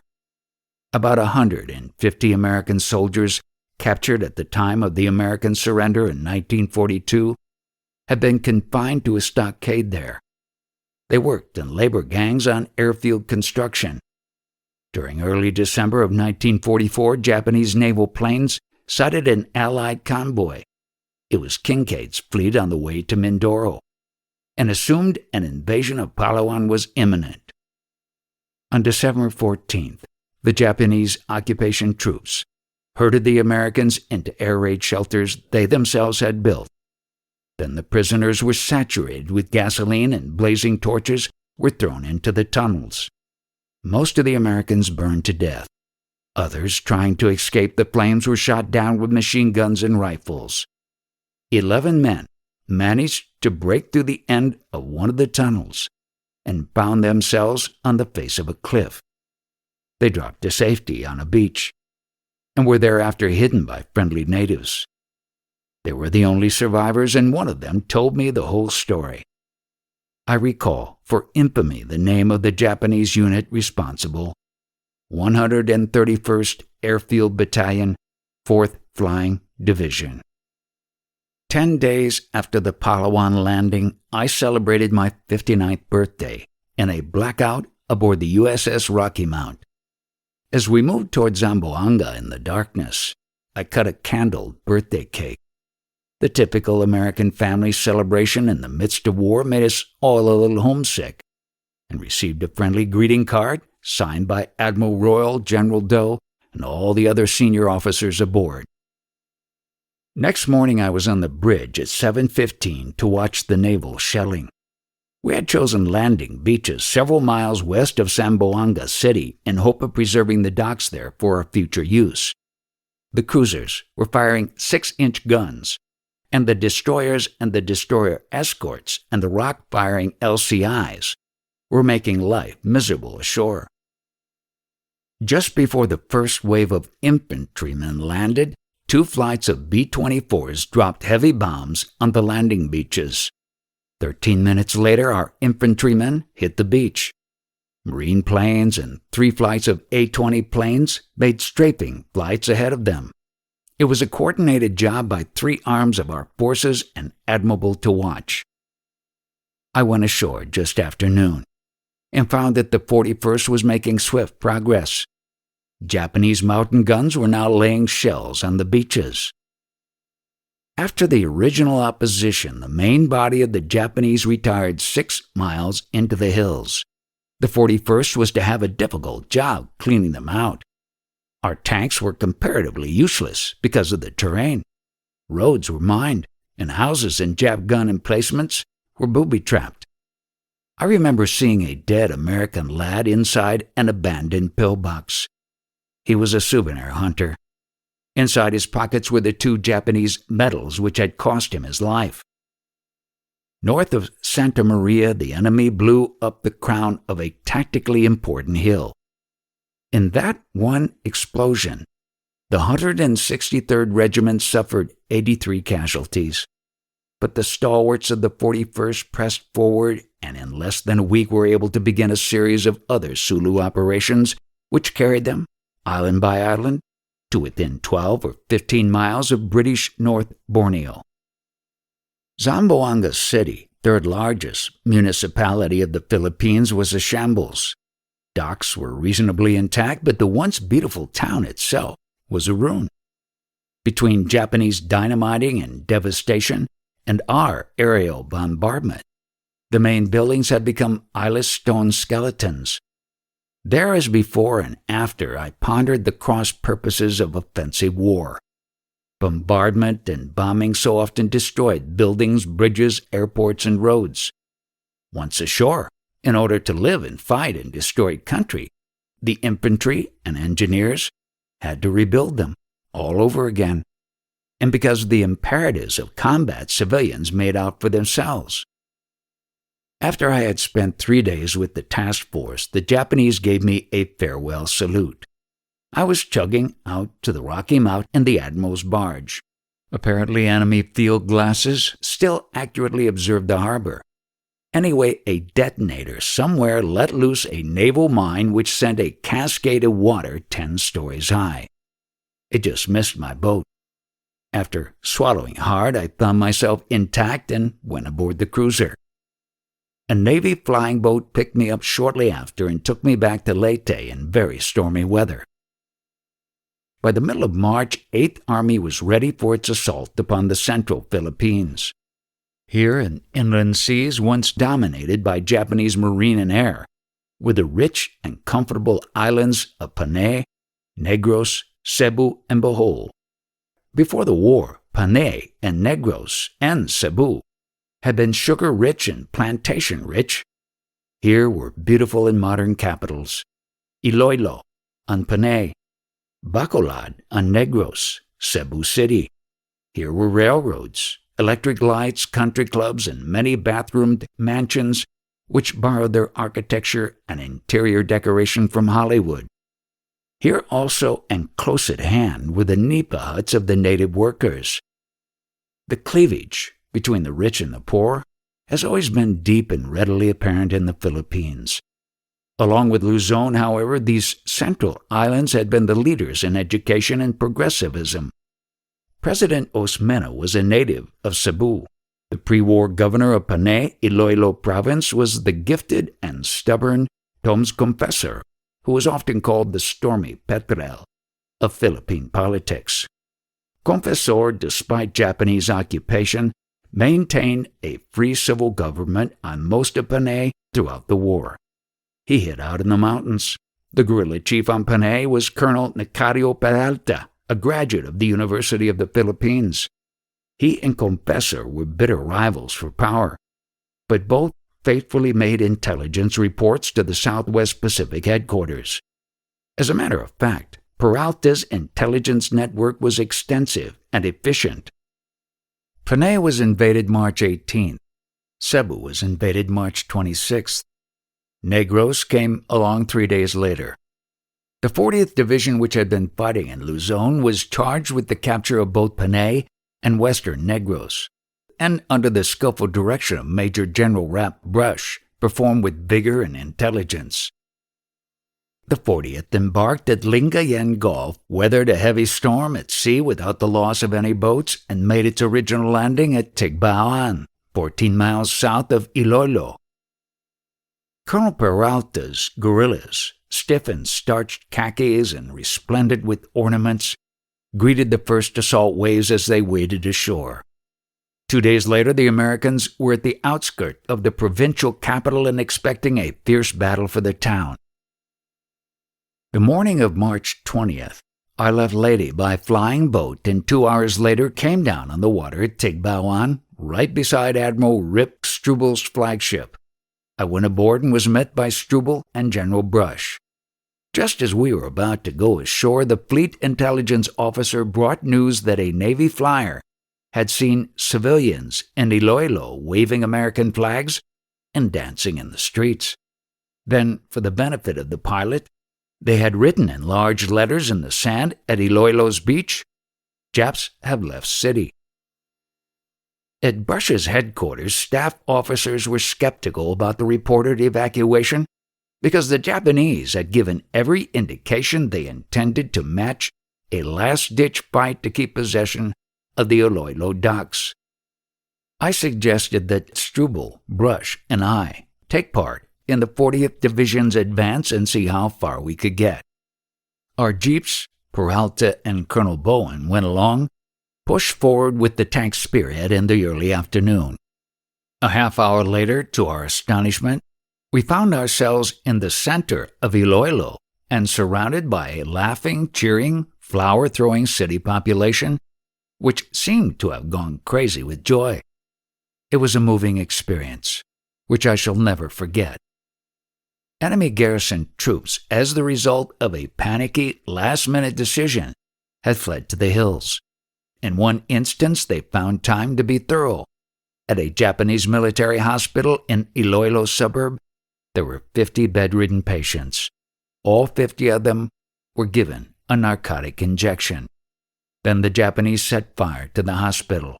About 150 American soldiers captured at the time of the American surrender in 1942 had been confined to a stockade there. They worked in labor gangs on airfield construction. During early December of 1944, Japanese naval planes sighted an Allied convoy. It was Kinkaid's fleet on the way to Mindoro, and assumed an invasion of Palawan was imminent. On December 14th, the Japanese occupation troops herded the Americans into air raid shelters they themselves had built. Then the prisoners were saturated with gasoline and blazing torches were thrown into the tunnels. Most of the Americans burned to death. Others, trying to escape the flames, were shot down with machine guns and rifles. 11 men managed to break through the end of one of the tunnels and found themselves on the face of a cliff. They dropped to safety on a beach and were thereafter hidden by friendly natives. They were the only survivors, and one of them told me the whole story. I recall for infamy the name of the Japanese unit responsible: 131st Airfield Battalion, 4th Flying Division. 10 days after the Palawan landing, I celebrated my 59th birthday in a blackout aboard the USS Rocky Mount. As we moved toward Zamboanga in the darkness, I cut a candled birthday cake. The typical American family celebration in the midst of war made us all a little homesick, and received a friendly greeting card signed by Admiral Royal, General Do, and all the other senior officers aboard. Next morning I was on the bridge at 7:15 to watch the naval shelling. We had chosen landing beaches several miles west of Zamboanga City in hope of preserving the docks there for our future use. The cruisers were firing 6-inch guns, and the destroyers and the destroyer escorts and the rock-firing LCIs were making life miserable ashore. Just before the first wave of infantrymen landed, 2 flights of B-24s dropped heavy bombs on the landing beaches. 13 minutes later, our infantrymen hit the beach. Marine planes and 3 flights of A-20 planes made strafing flights ahead of them. It was a coordinated job by 3 arms of our forces and admirable to watch. I went ashore just after noon and found that the 41st was making swift progress. Japanese mountain guns were now laying shells on the beaches. After the original opposition, the main body of the Japanese retired 6 miles into the hills. The 41st was to have a difficult job cleaning them out. Our tanks were comparatively useless because of the terrain. Roads were mined, and houses and Jap gun emplacements were booby-trapped. I remember seeing a dead American lad inside an abandoned pillbox. He was a souvenir hunter. Inside his pockets were the 2 Japanese medals which had cost him his life. North of Santa Maria, the enemy blew up the crown of a tactically important hill. In that one explosion, the 163rd Regiment suffered 83 casualties. But the stalwarts of the 41st pressed forward and in less than a week were able to begin a series of other Sulu operations which carried them, island by island, to within 12 or 15 miles of British North Borneo. Zamboanga City, third largest municipality of the Philippines, was a shambles. Docks were reasonably intact, but the once beautiful town itself was a ruin. Between Japanese dynamiting and devastation and our aerial bombardment, the main buildings had become eyeless stone skeletons. There, as before and after, I pondered the cross purposes of offensive war. Bombardment and bombing so often destroyed buildings, bridges, airports, and roads. Once ashore, in order to live and fight in destroyed country, the infantry and engineers had to rebuild them all over again. And because of the imperatives of combat, civilians made out for themselves. After I had spent 3 days with the task force, the Japanese gave me a farewell salute. I was chugging out to the Rocky Mount in the Admiral's barge. Apparently enemy field glasses still accurately observed the harbor. Anyway, a detonator somewhere let loose a naval mine which sent a cascade of water 10 stories high. It just missed my boat. After swallowing hard, I found myself intact and went aboard the cruiser. A Navy flying boat picked me up shortly after and took me back to Leyte in very stormy weather. By the middle of March, 8th Army was ready for its assault upon the central Philippines. Here in inland seas once dominated by Japanese marine and air, were the rich and comfortable islands of Panay, Negros, Cebu, and Bohol. Before the war, Panay and Negros and Cebu had been sugar-rich and plantation-rich. Here were beautiful and modern capitals: Iloilo on Panay, Bacolod on Negros, Cebu City. Here were railroads, electric lights, country clubs, and many bathroomed mansions which borrowed their architecture and interior decoration from Hollywood. Here also, and close at hand, were the nipa huts of the native workers. The cleavage between the rich and the poor has always been deep and readily apparent in the Philippines. Along with Luzon, however, these central islands had been the leaders in education and progressivism. President Osmeña was a native of Cebu. The pre-war governor of Panay, Iloilo Province, was the gifted and stubborn Toms Confessor, who was often called the stormy petrel of Philippine politics. Confessor, despite Japanese occupation, maintained a free civil government on most of Panay throughout the war. He hid out in the mountains. The guerrilla chief on Panay was Colonel Nicario Peralta, a graduate of the University of the Philippines. He and Confessor were bitter rivals for power, but both faithfully made intelligence reports to the Southwest Pacific headquarters. As a matter of fact, Peralta's intelligence network was extensive and efficient. Panay was invaded March 18th. Cebu was invaded March 26th. Negros came along 3 days later. The 40th Division, which had been fighting in Luzon, was charged with the capture of both Panay and western Negros, and under the skillful direction of Major General Rap Brush, performed with vigor and intelligence. The 40th embarked at Lingayen Gulf, weathered a heavy storm at sea without the loss of any boats, and made its original landing at Tigbaoan, 14 miles south of Iloilo. Colonel Peralta's guerrillas, stiff in starched khakis and resplendent with ornaments, greeted the first assault waves as they waded ashore. 2 days later, the Americans were at the outskirts of the provincial capital and expecting a fierce battle for the town. The morning of March 20th, I left Leyte by flying boat and 2 hours later came down on the water at Tigbawan, right beside Admiral Rip Strubel's flagship. I went aboard and was met by Strubel and General Brush. Just as we were about to go ashore, the fleet intelligence officer brought news that a Navy flyer had seen civilians in Iloilo waving American flags and dancing in the streets. Then, for the benefit of the pilot, they had written in large letters in the sand at Iloilo's beach, "Japs have left city." At Brush's headquarters, staff officers were skeptical about the reported evacuation because the Japanese had given every indication they intended to match a last-ditch fight to keep possession of the Iloilo docks. I suggested that Strubel, Brush, and I take part in the 40th Division's advance and see how far we could get. Our jeeps, Peralta and Colonel Bowen, went along, pushed forward with the tank spearhead in the early afternoon. A half hour later, to our astonishment, we found ourselves in the center of Iloilo and surrounded by a laughing, cheering, flower-throwing city population, which seemed to have gone crazy with joy. It was a moving experience, which I shall never forget. Enemy garrison troops, as the result of a panicky, last-minute decision, had fled to the hills. In one instance, they found time to be thorough. At a Japanese military hospital in Iloilo suburb, there were 50 bedridden patients. All 50 of them were given a narcotic injection. Then the Japanese set fire to the hospital.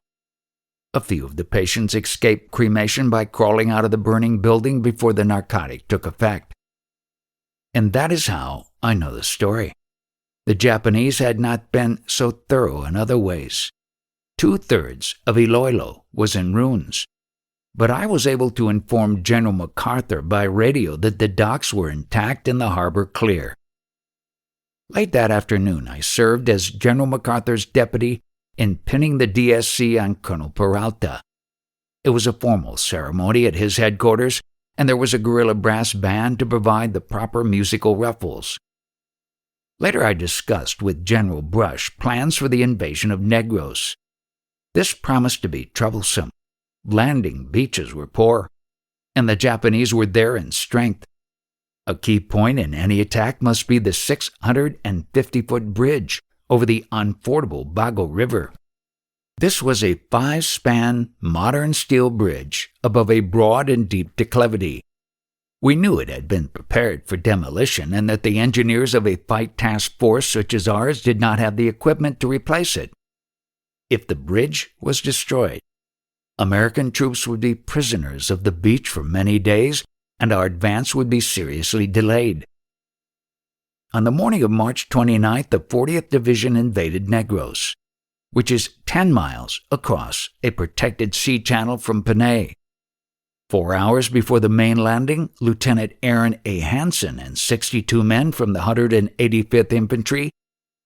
A few of the patients escaped cremation by crawling out of the burning building before the narcotic took effect. And that is how I know the story. The Japanese had not been so thorough in other ways. 2/3 of Iloilo was in ruins. But I was able to inform General MacArthur by radio that the docks were intact and the harbor clear. Late that afternoon, I served as General MacArthur's deputy in pinning the DSC on Colonel Peralta. It was a formal ceremony at his headquarters, and there was a guerrilla brass band to provide the proper musical ruffles. Later I discussed with General Brush plans for the invasion of Negros. This promised to be troublesome. Landing beaches were poor, and the Japanese were there in strength. A key point in any attack must be the 650-foot bridge over the unfordable Bago River. This was a 5-span modern steel bridge above a broad and deep declivity. We knew it had been prepared for demolition and that the engineers of a fight task force such as ours did not have the equipment to replace it. If the bridge was destroyed, American troops would be prisoners of the beach for many days, and our advance would be seriously delayed. On the morning of March 29th, the 40th Division invaded Negros, which is 10 miles across a protected sea channel from Panay. 4 hours before the main landing, Lieutenant Aaron A. Hansen and 62 men from the 185th Infantry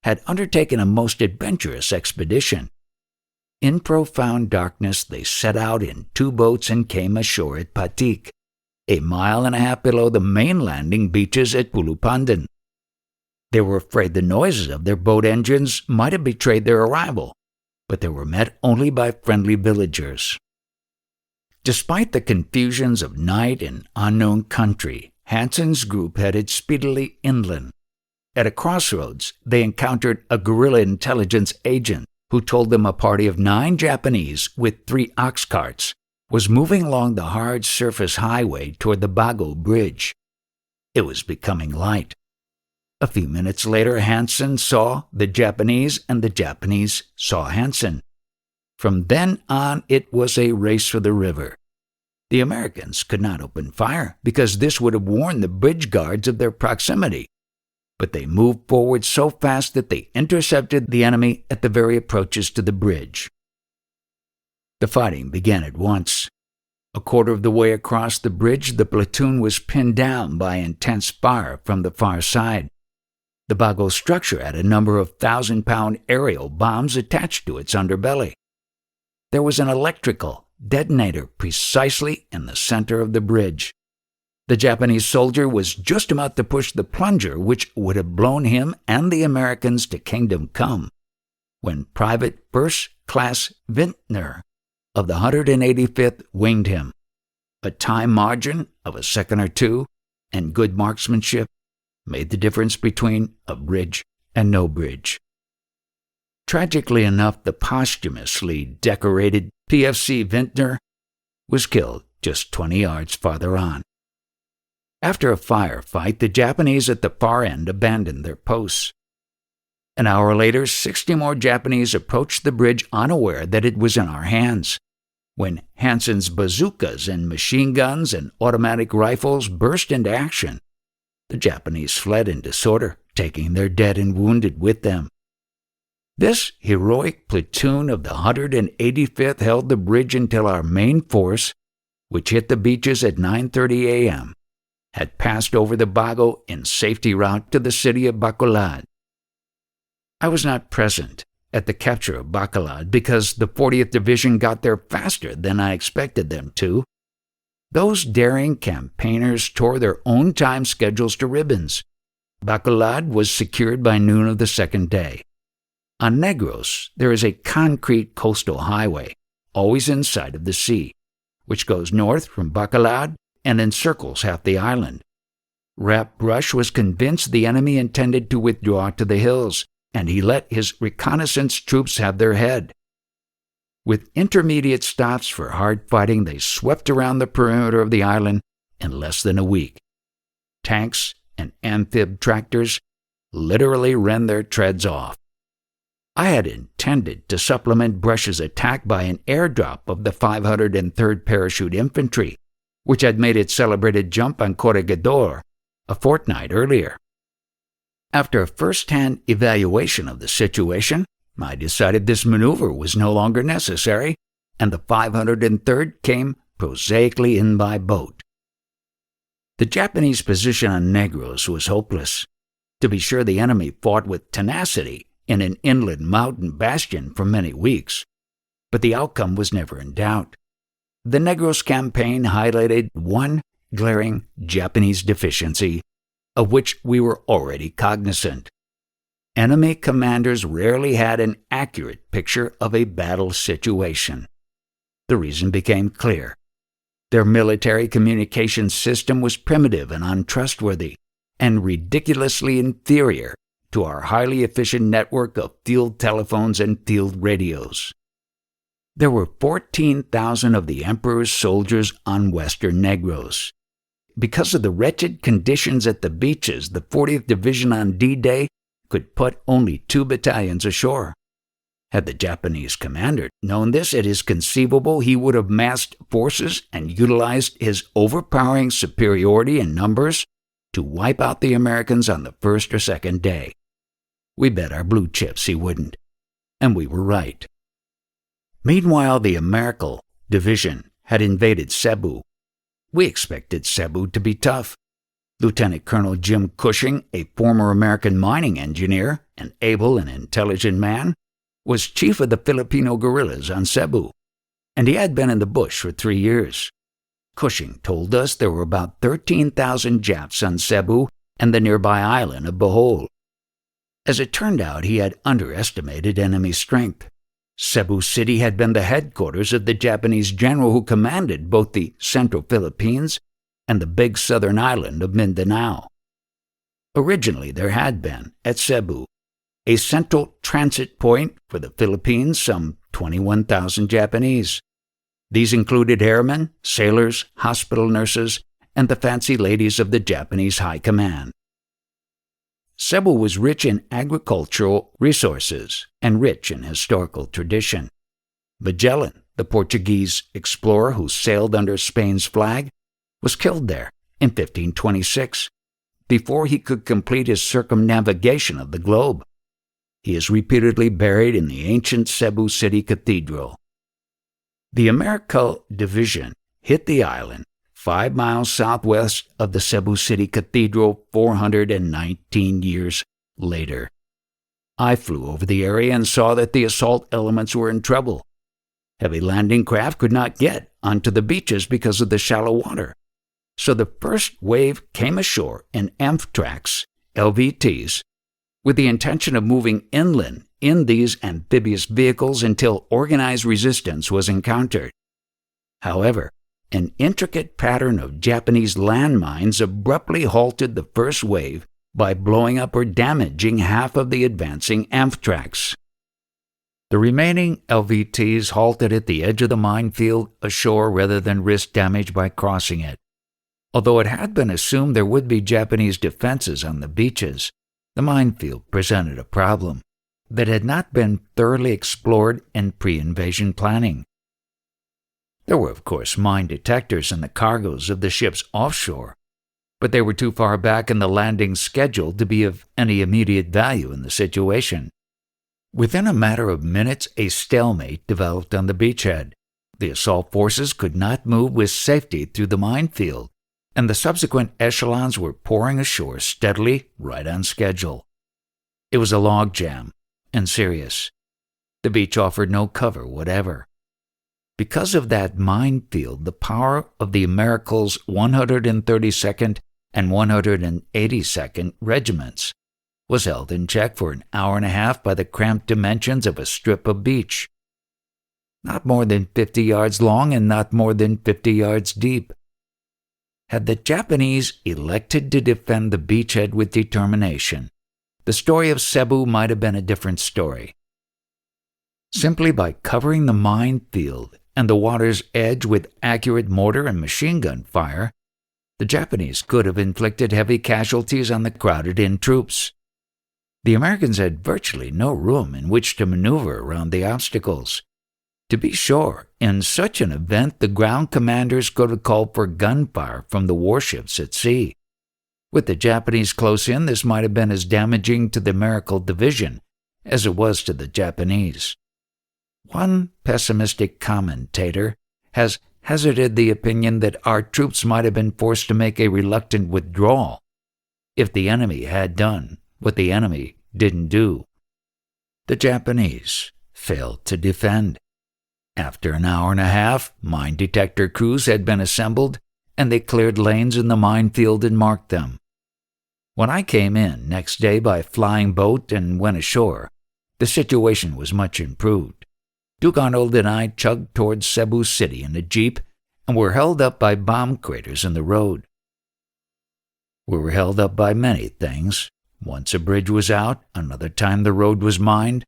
had undertaken a most adventurous expedition. In profound darkness, they set out in 2 boats and came ashore at Patik, a mile and a half below the main landing beaches at Pulupandan. They were afraid the noises of their boat engines might have betrayed their arrival, but they were met only by friendly villagers. Despite the confusions of night and unknown country, Hansen's group headed speedily inland. At a crossroads, they encountered a guerrilla intelligence agent who told them a party of 9 Japanese with 3 ox carts was moving along the hard surface highway toward the Bago Bridge. It was becoming light. A few minutes later, Hansen saw the Japanese and the Japanese saw Hansen. From then on, it was a race for the river. The Americans could not open fire because this would have warned the bridge guards of their proximity. But they moved forward so fast that they intercepted the enemy at the very approaches to the bridge. The fighting began at once. A quarter of the way across the bridge, the platoon was pinned down by intense fire from the far side. The Bago structure had a number of 1,000-pound aerial bombs attached to its underbelly. There was an electrical detonator precisely in the center of the bridge. The Japanese soldier was just about to push the plunger which would have blown him and the Americans to kingdom come, when Private First Class Vintner of the 185th winged him. A time margin of a second or two and good marksmanship made the difference between a bridge and no bridge. Tragically enough, the posthumously decorated PFC Vintner was killed just 20 yards farther on. After a firefight, the Japanese at the far end abandoned their posts. An hour later, 60 more Japanese approached the bridge unaware that it was in our hands. When Hansen's bazookas and machine guns and automatic rifles burst into action, the Japanese fled in disorder, taking their dead and wounded with them. This heroic platoon of the 185th held the bridge until our main force, which hit the beaches at 9:30 a.m., had passed over the Bago in safety route to the city of Bacolod. I was not present at the capture of Bacolod because the 40th Division got there faster than I expected them to. Those daring campaigners tore their own time schedules to ribbons. Bacolod was secured by noon of the second day. On Negros, there is a concrete coastal highway, always in sight of the sea, which goes north from Bacolod and encircles half the island. Rap Brush was convinced the enemy intended to withdraw to the hills, and he let his reconnaissance troops have their head. With intermediate stops for hard fighting, they swept around the perimeter of the island in less than a week. Tanks and amphib tractors literally ran their treads off. I had intended to supplement Brush's attack by an airdrop of the 503rd Parachute Infantry, which had made its celebrated jump on Corregidor a fortnight earlier. After a first-hand evaluation of the situation, I decided this maneuver was no longer necessary, and the 503rd came prosaically in by boat. The Japanese position on Negros was hopeless. To be sure, the enemy fought with tenacity in an inland mountain bastion for many weeks, but the outcome was never in doubt. The Negros campaign highlighted one glaring Japanese deficiency, of which we were already cognizant. Enemy commanders rarely had an accurate picture of a battle situation. The reason became clear. Their military communications system was primitive and untrustworthy, and ridiculously inferior to our highly efficient network of field telephones and field radios. There were 14,000 of the Emperor's soldiers on western Negros. Because of the wretched conditions at the beaches, the 40th Division on D-Day could put only 2 battalions ashore. Had the Japanese commander known this, it is conceivable he would have massed forces and utilized his overpowering superiority in numbers to wipe out the Americans on the first or second day. We bet our blue chips he wouldn't, and we were right. Meanwhile, the American Division had invaded Cebu. We expected Cebu to be tough. Lieutenant Colonel Jim Cushing, a former American mining engineer, an able and intelligent man, was chief of the Filipino guerrillas on Cebu, and he had been in the bush for 3 years. Cushing told us there were about 13,000 Japs on Cebu and the nearby island of Bohol. As it turned out, he had underestimated enemy strength. Cebu City had been the headquarters of the Japanese general who commanded both the Central Philippines and the big southern island of Mindanao. Originally, there had been, at Cebu, a central transit point for the Philippines, some 21,000 Japanese. These included airmen, sailors, hospital nurses, and the fancy ladies of the Japanese High Command. Cebu was rich in agricultural resources and rich in historical tradition. Magellan, the Portuguese explorer who sailed under Spain's flag, was killed there in 1526, before he could complete his circumnavigation of the globe. He is reputedly buried in the ancient Cebu City Cathedral. The American Division hit the island 5 miles southwest of the Cebu City Cathedral 419 years later. I flew over the area and saw that the assault elements were in trouble. Heavy landing craft could not get onto the beaches because of the shallow water. So the first wave came ashore in Amphtrax, LVTs, with the intention of moving inland in these amphibious vehicles until organized resistance was encountered. However, an intricate pattern of Japanese landmines abruptly halted the first wave by blowing up or damaging half of the advancing Amphtrax. The remaining LVTs halted at the edge of the minefield ashore rather than risk damage by crossing it. Although it had been assumed there would be Japanese defenses on the beaches, the minefield presented a problem that had not been thoroughly explored in pre-invasion planning. There were, of course, mine detectors in the cargoes of the ships offshore, but they were too far back in the landing schedule to be of any immediate value in the situation. Within a matter of minutes, a stalemate developed on the beachhead. The assault forces could not move with safety through the minefield, and the subsequent echelons were pouring ashore steadily, right on schedule. It was a logjam, and serious. The beach offered no cover whatever. Because of that minefield, the power of the Americal's 132nd and 182nd Regiments was held in check for an hour and a half by the cramped dimensions of a strip of beach. Not more than 50 yards long and not more than 50 yards deep. Had the Japanese elected to defend the beachhead with determination, the story of Cebu might have been a different story. Simply by covering the minefield and the water's edge with accurate mortar and machine gun fire, the Japanese could have inflicted heavy casualties on the crowded-in troops. The Americans had virtually no room in which to maneuver around the obstacles. To be sure, in such an event, the ground commanders could have called for gunfire from the warships at sea. With the Japanese close in, this might have been as damaging to the American division as it was to the Japanese. One pessimistic commentator has hazarded the opinion that our troops might have been forced to make a reluctant withdrawal if the enemy had done what the enemy didn't do. The Japanese failed to defend. After an hour and a half, mine detector crews had been assembled, and they cleared lanes in the minefield and marked them. When I came in next day by flying boat and went ashore, the situation was much improved. Duke Arnold and I chugged towards Cebu City in a jeep and were held up by bomb craters in the road. We were held up by many things. Once a bridge was out, another time the road was mined.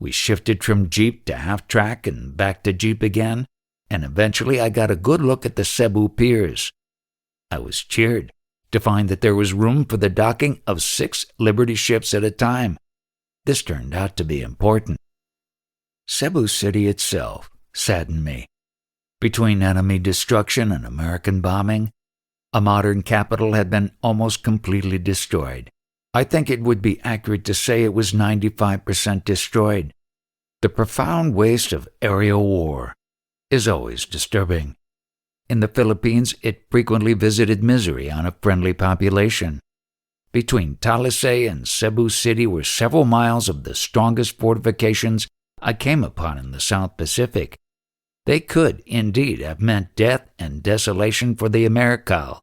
We shifted from jeep to half-track and back to jeep again, and eventually I got a good look at the Cebu piers. I was cheered to find that there was room for the docking of 6 Liberty ships at a time. This turned out to be important. Cebu City itself saddened me. Between enemy destruction and American bombing, a modern capital had been almost completely destroyed. I think it would be accurate to say it was 95% destroyed. The profound waste of aerial war is always disturbing. In the Philippines, it frequently visited misery on a friendly population. Between Talisay and Cebu City were several miles of the strongest fortifications I came upon in the South Pacific. They could, indeed, have meant death and desolation for the Americal.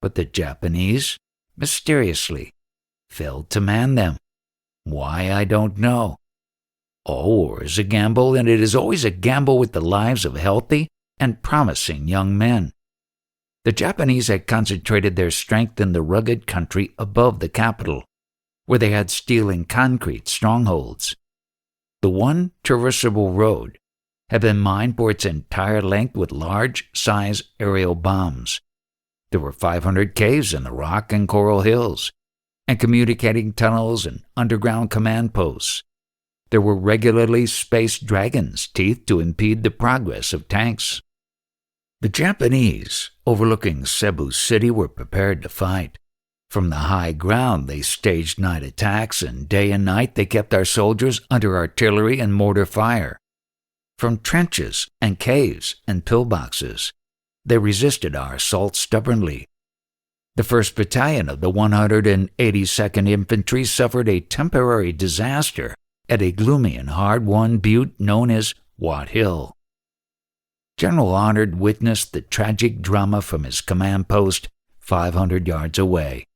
But the Japanese, mysteriously, failed to man them. Why, I don't know. All war is a gamble, and it is always a gamble with the lives of healthy and promising young men. The Japanese had concentrated their strength in the rugged country above the capital, where they had steel and concrete strongholds. The one traversable road had been mined for its entire length with large-size aerial bombs. There were 500 caves in the rock and coral hills, and communicating tunnels and underground command posts. There were regularly spaced dragons' teeth to impede the progress of tanks. The Japanese, overlooking Cebu City, were prepared to fight. From the high ground, they staged night attacks, and day and night they kept our soldiers under artillery and mortar fire. From trenches and caves and pillboxes, they resisted our assault stubbornly. The 1st Battalion of the 182nd Infantry suffered a temporary disaster at a gloomy and hard-won butte known as Watt Hill. General Arnold witnessed the tragic drama from his command post 500 yards away.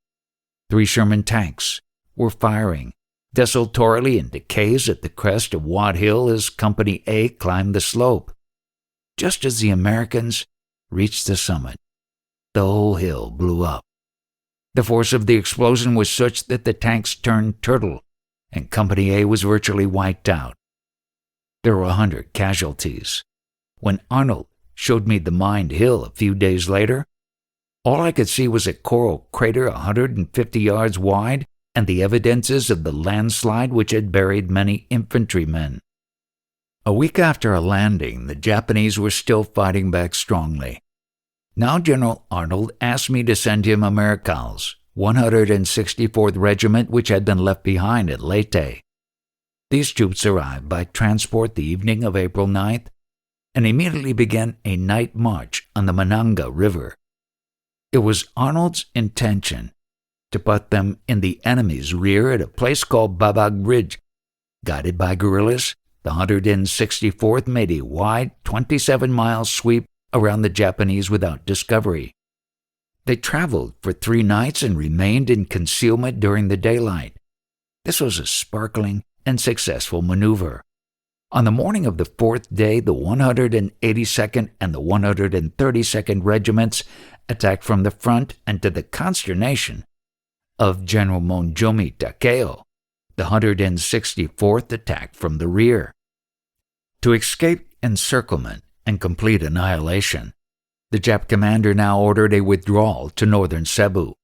3 Sherman tanks were firing desultorily in decays at the crest of Watt Hill as Company A climbed the slope. Just as the Americans reached the summit, the whole hill blew up. The force of the explosion was such that the tanks turned turtle, and Company A was virtually wiped out. There were 100 casualties. When Arnold showed me the mined hill a few days later, all I could see was a coral crater 150 yards wide and the evidences of the landslide which had buried many infantrymen. A week after our landing, the Japanese were still fighting back strongly. Now General Arnold asked me to send him Americal's 164th Regiment, which had been left behind at Leyte. These troops arrived by transport the evening of April 9th and immediately began a night march on the Mananga River. It was Arnold's intention to put them in the enemy's rear at a place called Babag Ridge. Guided by guerrillas, the 164th made a wide 27-mile sweep around the Japanese without discovery. They traveled for 3 nights and remained in concealment during the daylight. This was a sparkling and successful maneuver. On the morning of the 4th day, the 182nd and the 132nd Regiments attacked from the front, and to the consternation of General Monjomi Takeo, the 164th attacked from the rear. To escape encirclement and complete annihilation, the Jap commander now ordered a withdrawal to northern Cebu.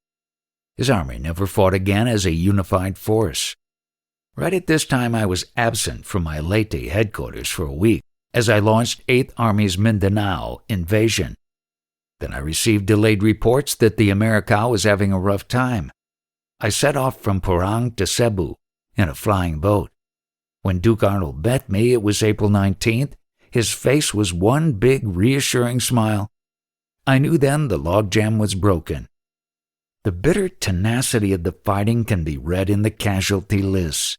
His army never fought again as a unified force. Right at this time, I was absent from my Leyte headquarters for a week as I launched 8th Army's Mindanao invasion. Then I received delayed reports that the Americao was having a rough time. I set off from Parang to Cebu in a flying boat. When Duke Arnold met me, it was April 19th. His face was one big reassuring smile. I knew then the logjam was broken. The bitter tenacity of the fighting can be read in the casualty lists.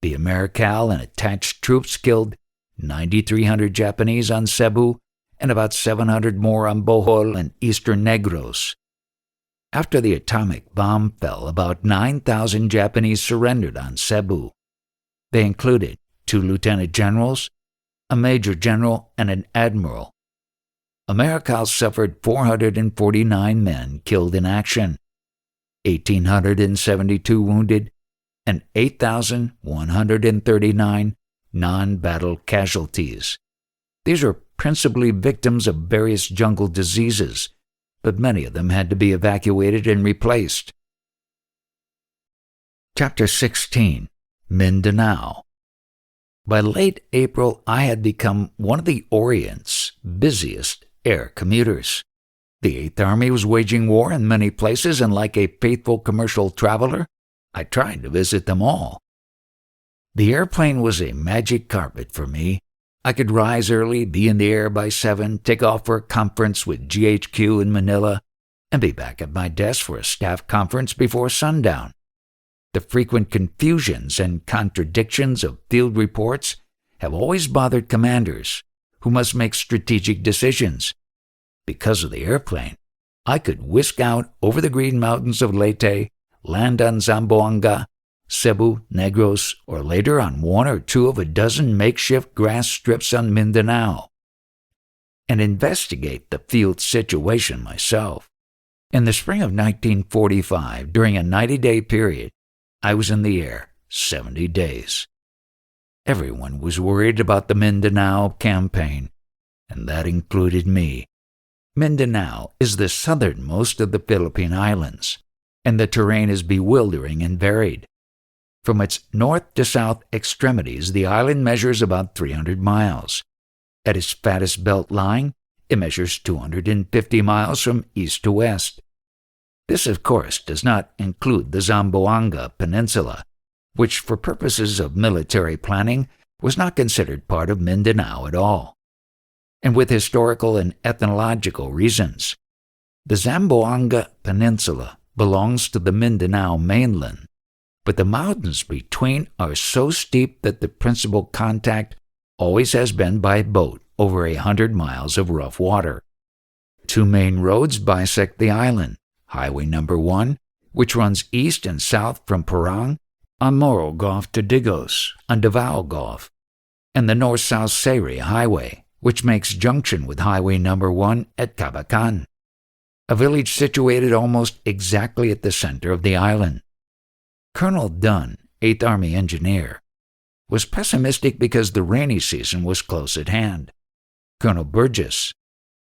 The Americal and attached troops killed 9,300 Japanese on Cebu and about 700 more on Bohol and Eastern Negros. After the atomic bomb fell, about 9,000 Japanese surrendered on Cebu. They included 2 lieutenant generals, a major general, and an admiral. Americal suffered 449 men killed in action, 1,872 wounded, and 8,139 non-battle casualties. These are principally victims of various jungle diseases, but many of them had to be evacuated and replaced. Chapter 16. Mindanao. By late April, I had become one of the Orient's busiest air commuters. The 8th Army was waging war in many places, and like a faithful commercial traveler, I tried to visit them all. The airplane was a magic carpet for me. I could rise early, be in the air by 7, take off for a conference with GHQ in Manila, and be back at my desk for a staff conference before sundown. The frequent confusions and contradictions of field reports have always bothered commanders who must make strategic decisions. Because of the airplane, I could whisk out over the green mountains of Leyte, land on Zamboanga, Cebu, Negros, or later on 1 or 2 of a dozen makeshift grass strips on Mindanao, and investigate the field situation myself. In the spring of 1945, during a 90-day period, I was in the air 70 days. Everyone was worried about the Mindanao campaign, and that included me. Mindanao is the southernmost of the Philippine Islands, and the terrain is bewildering and varied. From its north to south extremities, the island measures about 300 miles. At its fattest belt line, it measures 250 miles from east to west. This, of course, does not include the Zamboanga Peninsula, which for purposes of military planning was not considered part of Mindanao at all. And with historical and ethnological reasons, The Zamboanga Peninsula belongs to the Mindanao mainland, but the mountains between are so steep that the principal contact always has been by boat over 100 miles of rough water. Two main roads bisect the island, Highway Number 1, which runs east and south from Parang on Moro Gulf to Digos on Davao Gulf, and the north-south Seri Highway, which makes junction with Highway Number 1 at Cabacan, a village situated almost exactly at the center of the island. Colonel Dunn, 8th Army engineer, was pessimistic because the rainy season was close at hand. Colonel Burgess,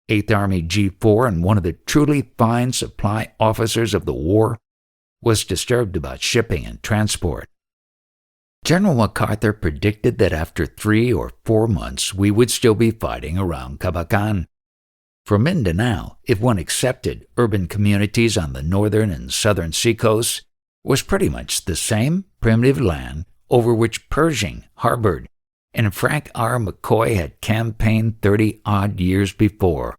8th Army G4 and one of the truly fine supply officers of the war, was disturbed about shipping and transport. General MacArthur predicted that after 3 or 4 months we would still be fighting around Cabacan. For Mindanao, if one accepted urban communities on the northern and southern seacoasts, was pretty much the same primitive land over which Pershing harbored and Frank R. McCoy had campaigned 30-odd years before.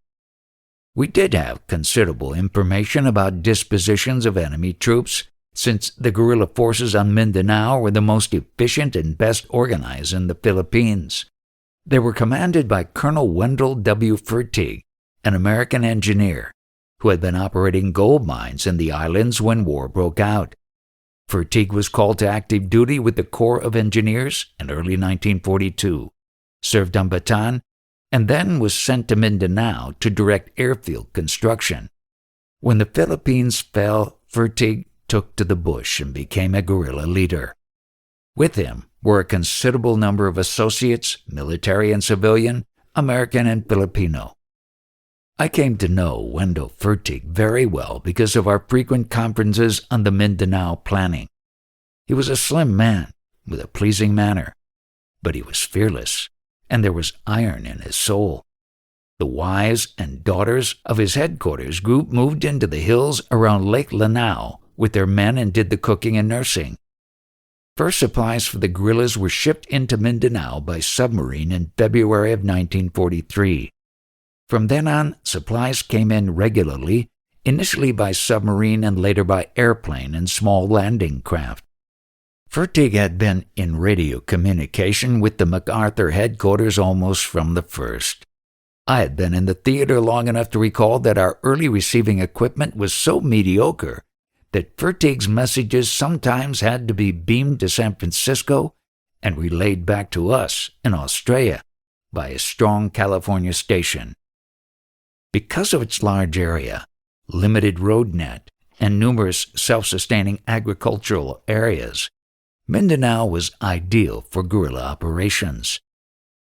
We did have considerable information about dispositions of enemy troops, since the guerrilla forces on Mindanao were the most efficient and best organized in the Philippines. They were commanded by Colonel Wendell W. Fertig, an American engineer, who had been operating gold mines in the islands when war broke out. Fertig was called to active duty with the Corps of Engineers in early 1942, served on Bataan, and then was sent to Mindanao to direct airfield construction. When the Philippines fell, Fertig took to the bush and became a guerrilla leader. With him were a considerable number of associates, military and civilian, American and Filipino. I came to know Wendell Fertig very well because of our frequent conferences on the Mindanao planning. He was a slim man with a pleasing manner, but he was fearless, and there was iron in his soul. The wives and daughters of his headquarters group moved into the hills around Lake Lanao with their men and did the cooking and nursing. First supplies for the guerrillas were shipped into Mindanao by submarine in February of 1943. From then on, supplies came in regularly, initially by submarine and later by airplane and small landing craft. Fertig had been in radio communication with the MacArthur headquarters almost from the first. I had been in the theater long enough to recall that our early receiving equipment was so mediocre that Fertig's messages sometimes had to be beamed to San Francisco and relayed back to us in Australia by a strong California station. Because of its large area, limited road net, and numerous self-sustaining agricultural areas, Mindanao was ideal for guerrilla operations.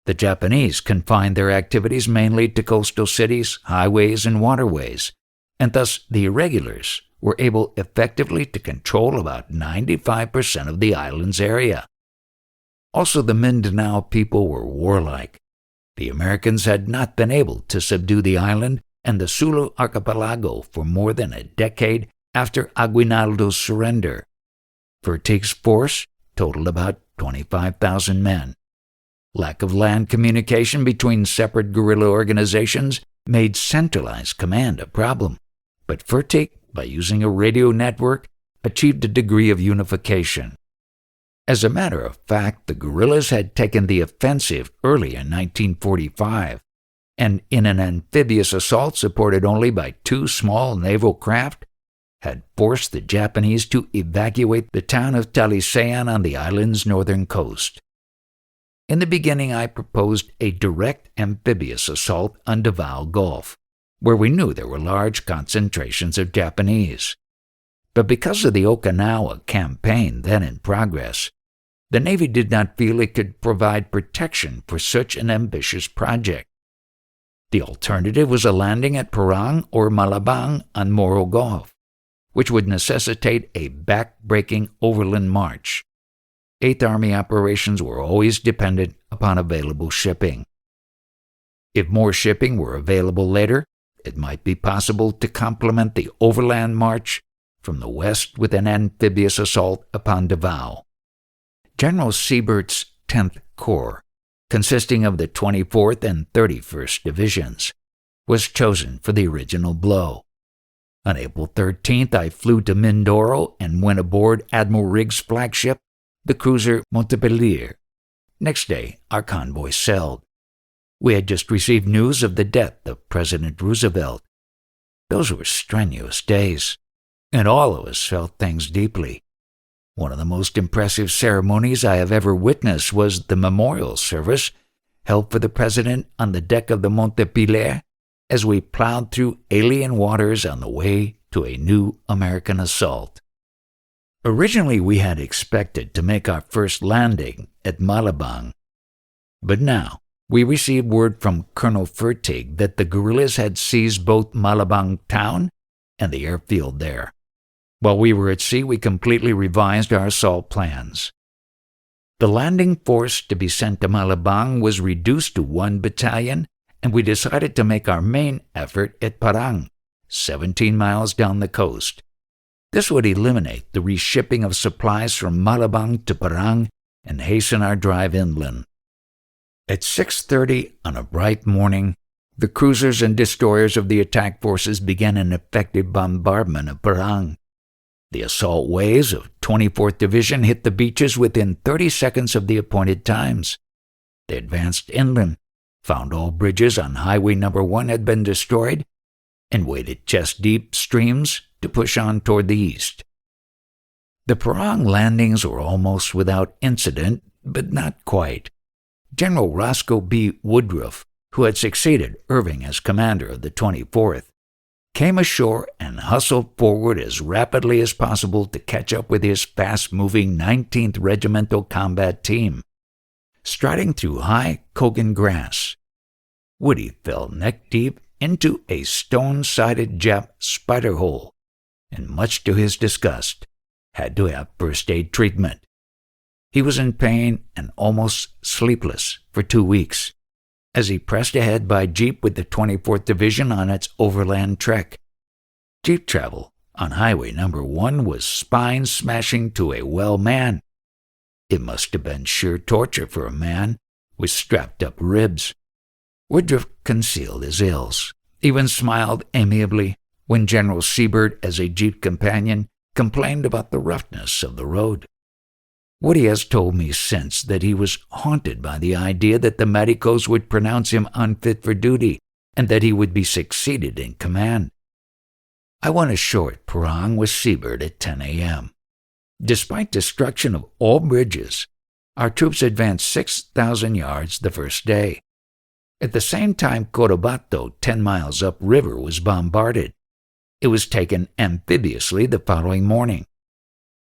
The Japanese confined their activities mainly to coastal cities, highways, and waterways, and thus the irregulars were able effectively to control about 95% of the island's area. Also, the Mindanao people were warlike. The Americans had not been able to subdue the island and the Sulu archipelago for more than a decade after Aguinaldo's surrender. Fertig's force totaled about 25,000 men. Lack of land communication between separate guerrilla organizations made centralized command a problem, but Fertig, by using a radio network, achieved a degree of unification. As a matter of fact, the guerrillas had taken the offensive early in 1945, and in an amphibious assault supported only by 2 small naval craft, had forced the Japanese to evacuate the town of Talisayan on the island's northern coast. In the beginning, I proposed a direct amphibious assault on Davao Gulf, where we knew there were large concentrations of Japanese. But because of the Okinawa campaign then in progress, the Navy did not feel it could provide protection for such an ambitious project. The alternative was a landing at Parang or Malabang on Moro Gulf, which would necessitate a back-breaking overland march. 8th Army operations were always dependent upon available shipping. If more shipping were available later, it might be possible to complement the overland march from the west with an amphibious assault upon Davao. General Siebert's 10th Corps, consisting of the 24th and 31st Divisions, was chosen for the original blow. On April 13th, I flew to Mindoro and went aboard Admiral Riggs' flagship, the cruiser Montpellier. Next day, our convoy sailed. We had just received news of the death of President Roosevelt. Those were strenuous days, and all of us felt things deeply. One of the most impressive ceremonies I have ever witnessed was the memorial service held for the president on the deck of the Montpellier as we plowed through alien waters on the way to a new American assault. Originally, we had expected to make our first landing at Malabang, but now we received word from Colonel Fertig that the guerrillas had seized both Malabang town and the airfield there. While we were at sea, we completely revised our assault plans. The landing force to be sent to Malabang was reduced to 1 battalion, and we decided to make our main effort at Parang, 17 miles down the coast. This would eliminate the reshipping of supplies from Malabang to Parang and hasten our drive inland. At 6:30 on a bright morning, the cruisers and destroyers of the attack forces began an effective bombardment of Parang. The assault waves of 24th Division hit the beaches within 30 seconds of the appointed times. They advanced inland, found all bridges on Highway No. 1 had been destroyed, and waded chest-deep streams to push on toward the east. The Parang landings were almost without incident, but not quite. General Roscoe B. Woodruff, who had succeeded Irving as commander of the 24th, came ashore and hustled forward as rapidly as possible to catch up with his fast-moving 19th Regimental Combat Team. Striding through high Kogan grass, Woody fell neck-deep into a stone-sided Jap spider hole, and much to his disgust, had to have first-aid treatment. He was in pain and almost sleepless for 2 weeks, as he pressed ahead by jeep with the 24th Division on its overland trek. Jeep travel on Highway No. 1 was spine-smashing to a well man. It must have been sheer torture for a man with strapped-up ribs. Woodruff concealed his ills, even smiled amiably when General Siebert, as a jeep companion, complained about the roughness of the road. Woody has told me since that he was haunted by the idea that the medicos would pronounce him unfit for duty and that he would be succeeded in command. I went ashore at Parang with Siebert at 10 a.m. Despite destruction of all bridges, our troops advanced 6,000 yards the first day. At the same time, Cotabato, 10 miles upriver, was bombarded. It was taken amphibiously the following morning.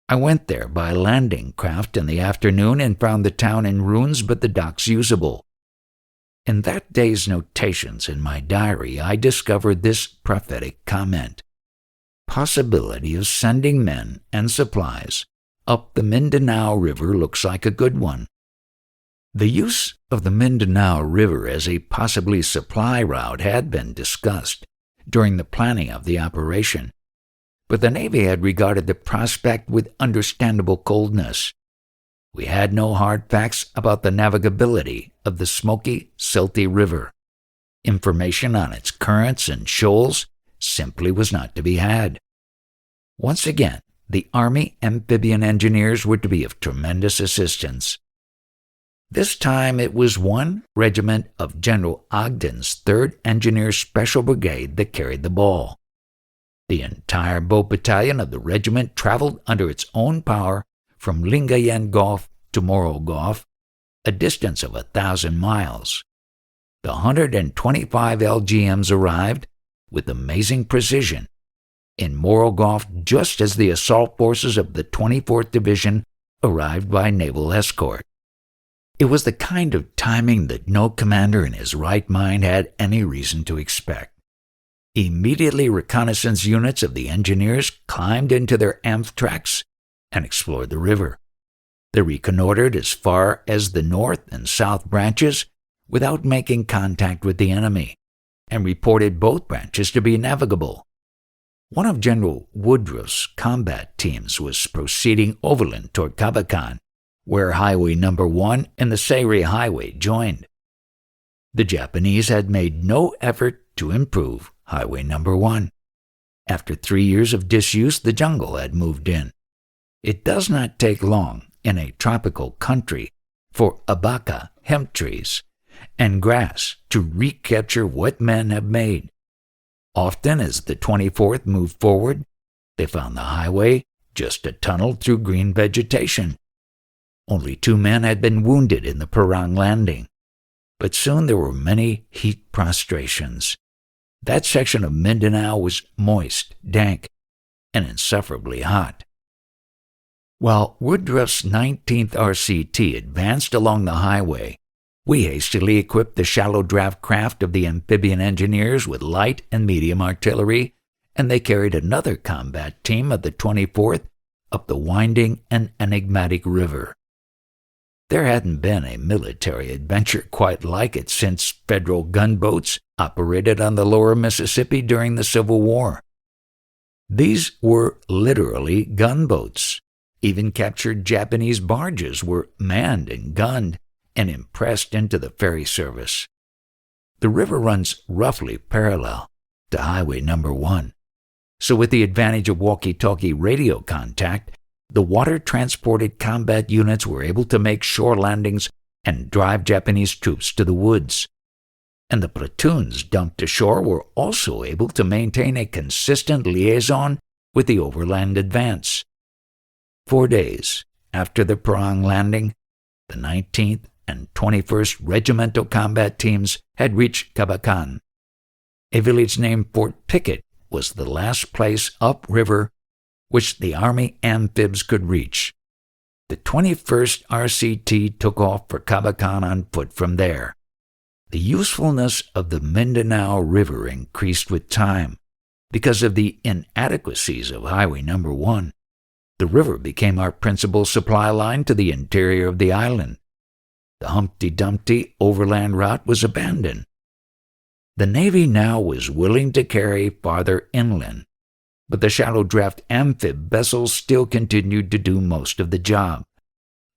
I went there by landing craft in the afternoon and found the town in ruins but the docks usable. In that day's notations in my diary, I discovered this prophetic comment: possibility of sending men and supplies up the Mindanao River looks like a good one. The use of the Mindanao River as a possibly supply route had been discussed during the planning of the operation, but the Navy had regarded the prospect with understandable coldness. We had no hard facts about the navigability of the Smoky, silty river. Information on its currents and shoals simply was not to be had. Once again, the Army amphibian engineers were to be of tremendous assistance. This time it was 1 regiment of General Ogden's 3rd Engineer Special Brigade that carried the ball. The entire boat battalion of the regiment traveled under its own power from Lingayen Gulf to Morro Gulf, a distance of 1,000 miles. The 125 LGMs arrived, with amazing precision, in Morro Gulf just as the assault forces of the 24th Division arrived by naval escort. It was the kind of timing that no commander in his right mind had any reason to expect. Immediately, reconnaissance units of the engineers climbed into their amph tracks and explored the river. They reconnoitered as far as the north and south branches without making contact with the enemy, and reported both branches to be navigable. One of General Woodruff's combat teams was proceeding overland toward Cabacan, where Highway No. 1 and the Sayri Highway joined. The Japanese had made no effort to improve Highway No. 1. After 3 years of disuse, the jungle had moved in. It does not take long in a tropical country for abaca, hemp trees, and grass to recapture what men have made. Often as the 24th moved forward, they found the highway just a tunnel through green vegetation. Only 2 men had been wounded in the Parang landing, but soon there were many heat prostrations. That section of Mindanao was moist, dank, and insufferably hot. While Woodruff's 19th RCT advanced along the highway, we hastily equipped the shallow draft craft of the amphibian engineers with light and medium artillery, and they carried another combat team of the 24th up the winding and enigmatic river. There hadn't been a military adventure quite like it since federal gunboats operated on the lower Mississippi during the Civil War. These were literally gunboats. Even captured Japanese barges were manned and gunned and impressed into the ferry service. The river runs roughly parallel to Highway Number 1, so with the advantage of walkie-talkie radio contact, the water-transported combat units were able to make shore landings and drive Japanese troops to the woods. And the platoons dumped ashore were also able to maintain a consistent liaison with the overland advance. 4 days after the Parang landing, the 19th and 21st Regimental Combat Teams had reached Cabacan. A village named Fort Pickett was the last place upriver which the Army amphibs could reach. The 21st RCT took off for Cabacan on foot from there. The usefulness of the Mindanao River increased with time because of the inadequacies of Highway Number 1. The river became our principal supply line to the interior of the island. The Humpty Dumpty overland route was abandoned. The Navy now was willing to carry farther inland, but the shallow draft amphib vessels still continued to do most of the job.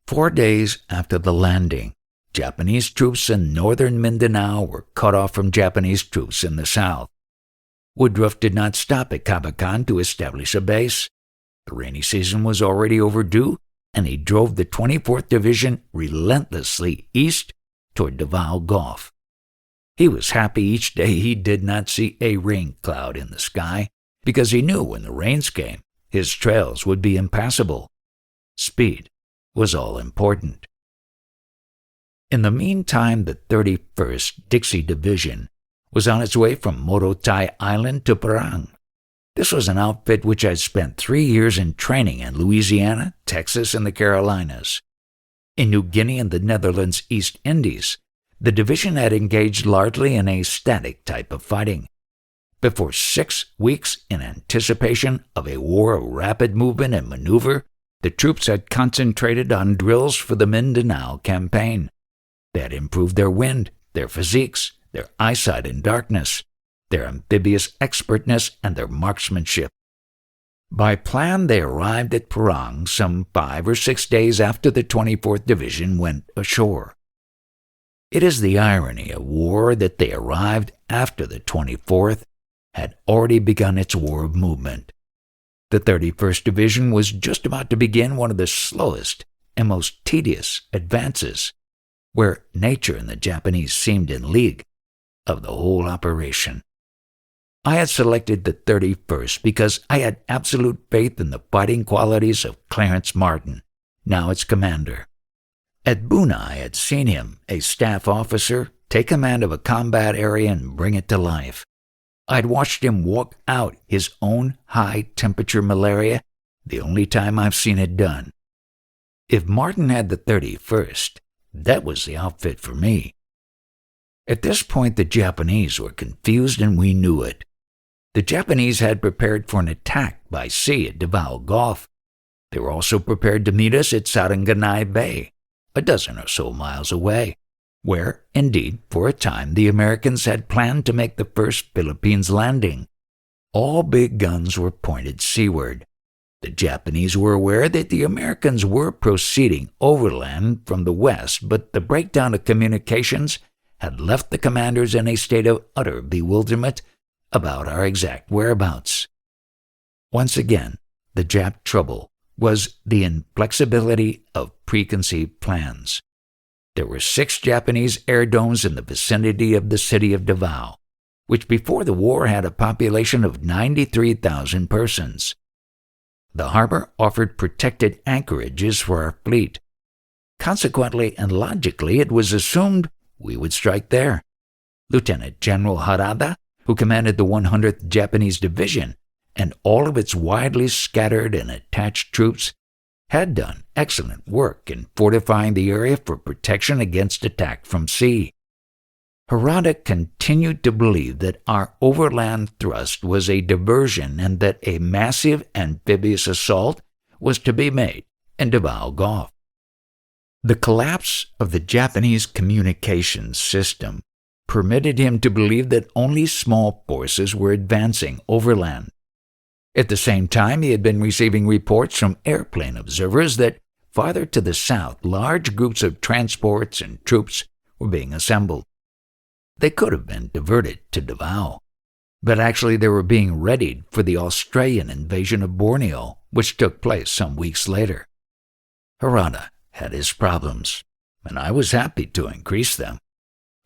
4 days after the landing, Japanese troops in northern Mindanao were cut off from Japanese troops in the south. Woodruff did not stop at Cabacan to establish a base. The rainy season was already overdue, and he drove the 24th Division relentlessly east toward Davao Gulf. He was happy each day he did not see a rain cloud in the sky, because he knew when the rains came, his trails would be impassable. Speed was all important. In the meantime, the 31st Dixie Division was on its way from Morotai Island to Parang. This was an outfit which had spent 3 years in training in Louisiana, Texas, and the Carolinas. In New Guinea and the Netherlands East Indies, the division had engaged largely in a static type of fighting. But for 6 weeks, in anticipation of a war of rapid movement and maneuver, the troops had concentrated on drills for the Mindanao campaign. They had improved their wind, their physiques, their eyesight in darkness, their amphibious expertness, and their marksmanship. By plan, they arrived at Parang some 5 or 6 days after the 24th Division went ashore. It is the irony of war that they arrived after the 24th had already begun its war of movement. The 31st Division was just about to begin one of the slowest and most tedious advances, where nature and the Japanese seemed in league, of the whole operation. I had selected the 31st because I had absolute faith in the fighting qualities of Clarence Martin, now its commander. At Buna, I had seen him, a staff officer, take command of a combat area and bring it to life. I'd watched him walk out his own high-temperature malaria, the only time I've seen it done. If Martin had the 31st, that was the outfit for me. At this point, the Japanese were confused, and we knew it. The Japanese had prepared for an attack by sea at Davao Gulf. They were also prepared to meet us at Sarangani Bay, a dozen or so miles away, where, indeed, for a time, the Americans had planned to make the first Philippines landing. All big guns were pointed seaward. The Japanese were aware that the Americans were proceeding overland from the west, but the breakdown of communications had left the commanders in a state of utter bewilderment about our exact whereabouts. Once again, the Jap trouble was the inflexibility of preconceived plans. There were 6 Japanese air domes in the vicinity of the city of Davao, which before the war had a population of 93,000 persons. The harbor offered protected anchorages for our fleet. Consequently and logically, it was assumed we would strike there. Lieutenant General Harada, who commanded the 100th Japanese Division, and all of its widely scattered and attached troops, had done excellent work in fortifying the area for protection against attack from sea. Harada continued to believe that our overland thrust was a diversion and that a massive amphibious assault was to be made in Davao Gulf. The collapse of the Japanese communications system permitted him to believe that only small forces were advancing overland. At the same time, he had been receiving reports from airplane observers that farther to the south, large groups of transports and troops were being assembled. They could have been diverted to Davao, but actually they were being readied for the Australian invasion of Borneo, which took place some weeks later. Harada had his problems, and I was happy to increase them.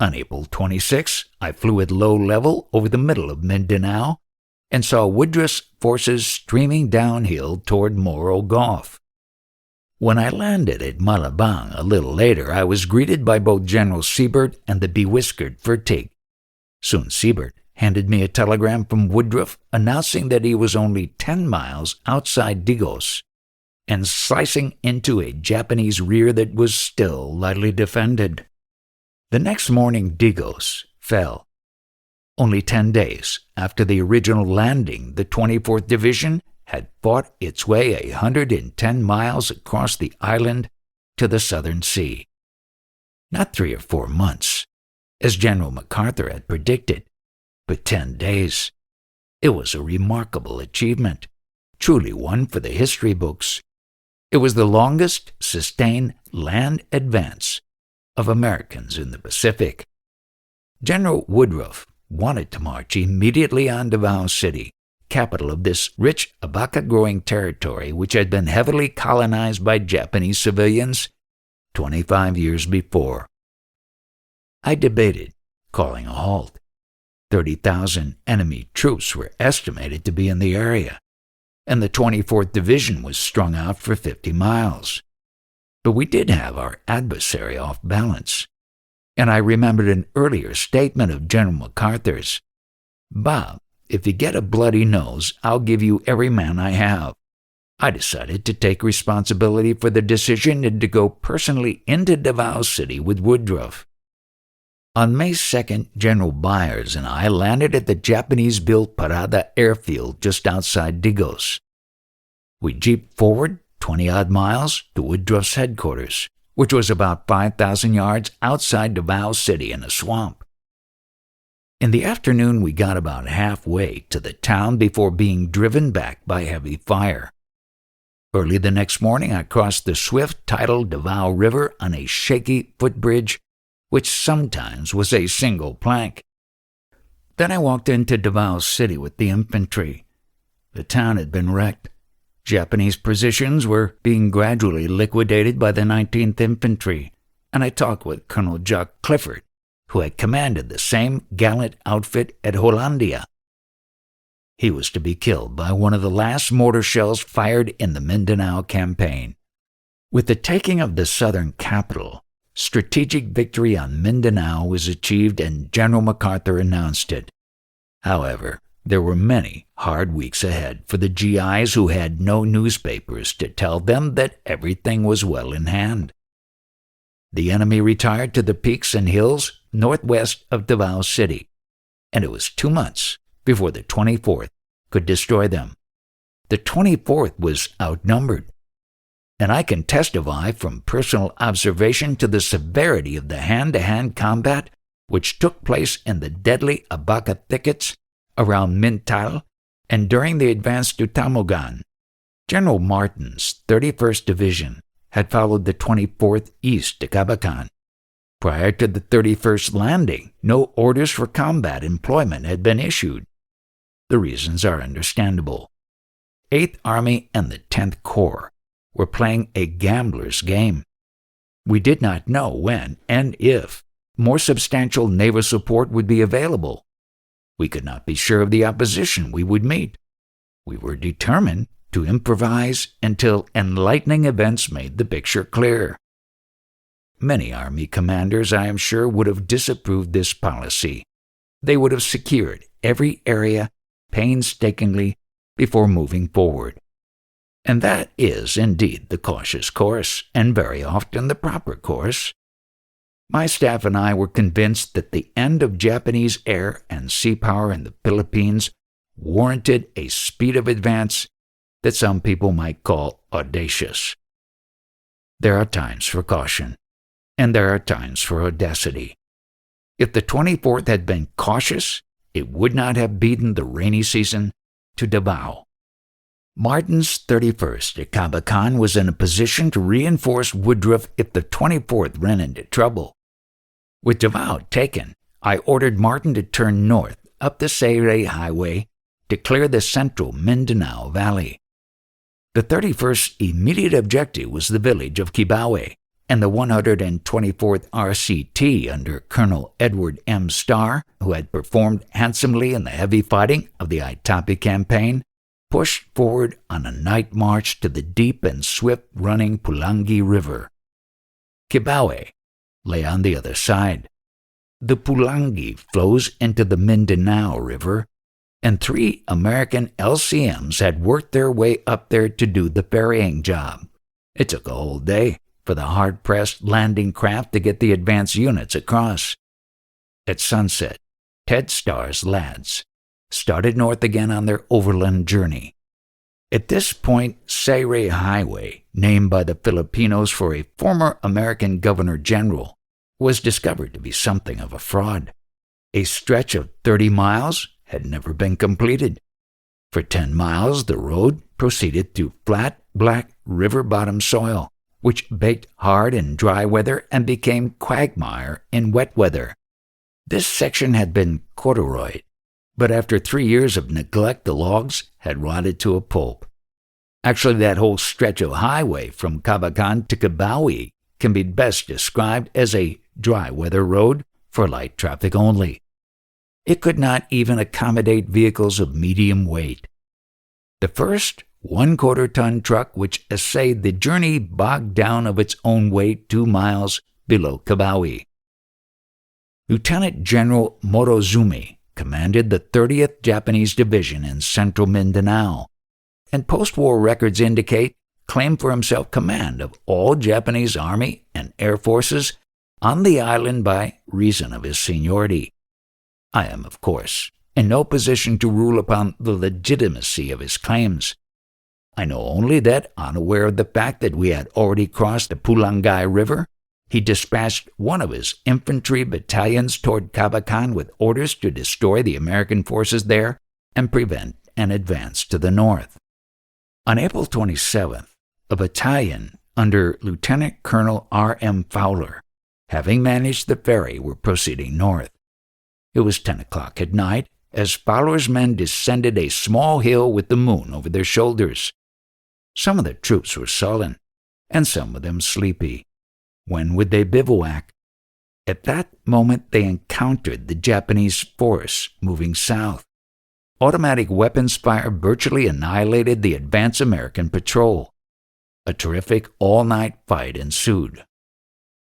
On April 26, I flew at low level over the middle of Mindanao and saw Woodruff's forces streaming downhill toward Moro Gulf. When I landed at Malabang a little later, I was greeted by both General Siebert and the bewhiskered Fertig. Soon Siebert handed me a telegram from Woodruff announcing that he was only 10 miles outside Digos and slicing into a Japanese rear that was still lightly defended. The next morning, Digos fell. Only 10 days after the original landing, the 24th Division had fought its way 110 miles across the island to the Southern Sea. Not 3 or 4 months, as General MacArthur had predicted, but 10 days. It was a remarkable achievement, truly one for the history books. It was the longest sustained land advance of Americans in the Pacific. General Woodruff wanted to march immediately on Davao City, capital of this rich abaca-growing territory which had been heavily colonized by Japanese civilians 25 years before. I debated calling a halt. 30,000 enemy troops were estimated to be in the area, and the 24th Division was strung out for 50 miles. But we did have our adversary off balance, and I remembered an earlier statement of General MacArthur's. "Bob, if you get a bloody nose, I'll give you every man I have." I decided to take responsibility for the decision and to go personally into Davao City with Woodruff. On May 2nd, General Byers and I landed at the Japanese-built Parada airfield just outside Digos. We jeeped forward 20-odd miles to Woodruff's headquarters, which was about 5,000 yards outside Davao City in a swamp. In the afternoon, we got about halfway to the town before being driven back by heavy fire. Early the next morning, I crossed the swift tidal Davao River on a shaky footbridge, which sometimes was a single plank. Then I walked into Davao City with the infantry. The town had been wrecked. Japanese positions were being gradually liquidated by the 19th Infantry, and I talked with Colonel Jock Clifford, who had commanded the same gallant outfit at Hollandia. He was to be killed by one of the last mortar shells fired in the Mindanao campaign. With the taking of the southern capital, strategic victory on Mindanao was achieved and General MacArthur announced it. However, there were many hard weeks ahead for the GIs who had no newspapers to tell them that everything was well in hand. The enemy retired to the peaks and hills northwest of Davao City, and it was 2 months before the 24th could destroy them. The 24th was outnumbered, and I can testify from personal observation to the severity of the hand-to-hand combat which took place in the deadly abaca thickets around Mintal and during the advance to Tamogan. General Martin's 31st Division had followed the 24th east to Cabacan. Prior to the 31st landing, no orders for combat employment had been issued. The reasons are understandable. 8th Army and the 10th Corps were playing a gambler's game. We did not know when and if more substantial naval support would be available. We could not be sure of the opposition we would meet. We were determined to improvise until enlightening events made the picture clear. Many Army commanders, I am sure, would have disapproved this policy. They would have secured every area painstakingly before moving forward. And that is indeed the cautious course, and very often the proper course. My staff and I were convinced that the end of Japanese air and sea power in the Philippines warranted a speed of advance that some people might call audacious. There are times for caution, and there are times for audacity. If the 24th had been cautious, it would not have beaten the rainy season to Davao. Martin's 31st at Cabacan was in a position to reinforce Woodruff if the 24th ran into trouble. With Davao taken, I ordered Martin to turn north up the Sayre Highway to clear the central Mindanao Valley. The 31st's immediate objective was the village of Kibawe, and the 124th RCT under Colonel Edward M. Starr, who had performed handsomely in the heavy fighting of the Itapi campaign, pushed forward on a night march to the deep and swift-running Pulangi River. Kibawe lay on the other side. The Pulangi flows into the Mindanao River, and 3 American LCMs had worked their way up there to do the ferrying job. It took a whole day for the hard-pressed landing craft to get the advance units across. At sunset, Ted Starr's lads started north again on their overland journey. At this point, Sayre Highway, named by the Filipinos for a former American governor-general, was discovered to be something of a fraud. A stretch of 30 miles had never been completed. For 10 miles, the road proceeded through flat, black, river-bottom soil, which baked hard in dry weather and became quagmire in wet weather. This section had been corduroyed, but after 3 years of neglect, the logs had rotted to a pulp. Actually, that whole stretch of highway from Cabacan to Kibawe can be best described as a dry weather road for light traffic only. It could not even accommodate vehicles of medium weight. The first 1/4-ton truck which essayed the journey bogged down of its own weight 2 miles below Kibawe. Lieutenant General Morozumi commanded the 30th Japanese Division in central Mindanao, and post-war records indicate claimed for himself command of all Japanese Army and Air Forces on the island by reason of his seniority. I am, of course, in no position to rule upon the legitimacy of his claims. I know only that, unaware of the fact that we had already crossed the Pulangi River, he dispatched one of his infantry battalions toward Cabacan with orders to destroy the American forces there and prevent an advance to the north. On April 27th, a battalion under Lieutenant Colonel R.M. Fowler, having managed the ferry, were proceeding north. It was 10 o'clock at night as Fowler's men descended a small hill with the moon over their shoulders. Some of the troops were sullen, and some of them sleepy. When would they bivouac? At that moment they encountered the Japanese force moving south. Automatic weapons fire virtually annihilated the advance American patrol. A terrific all-night fight ensued.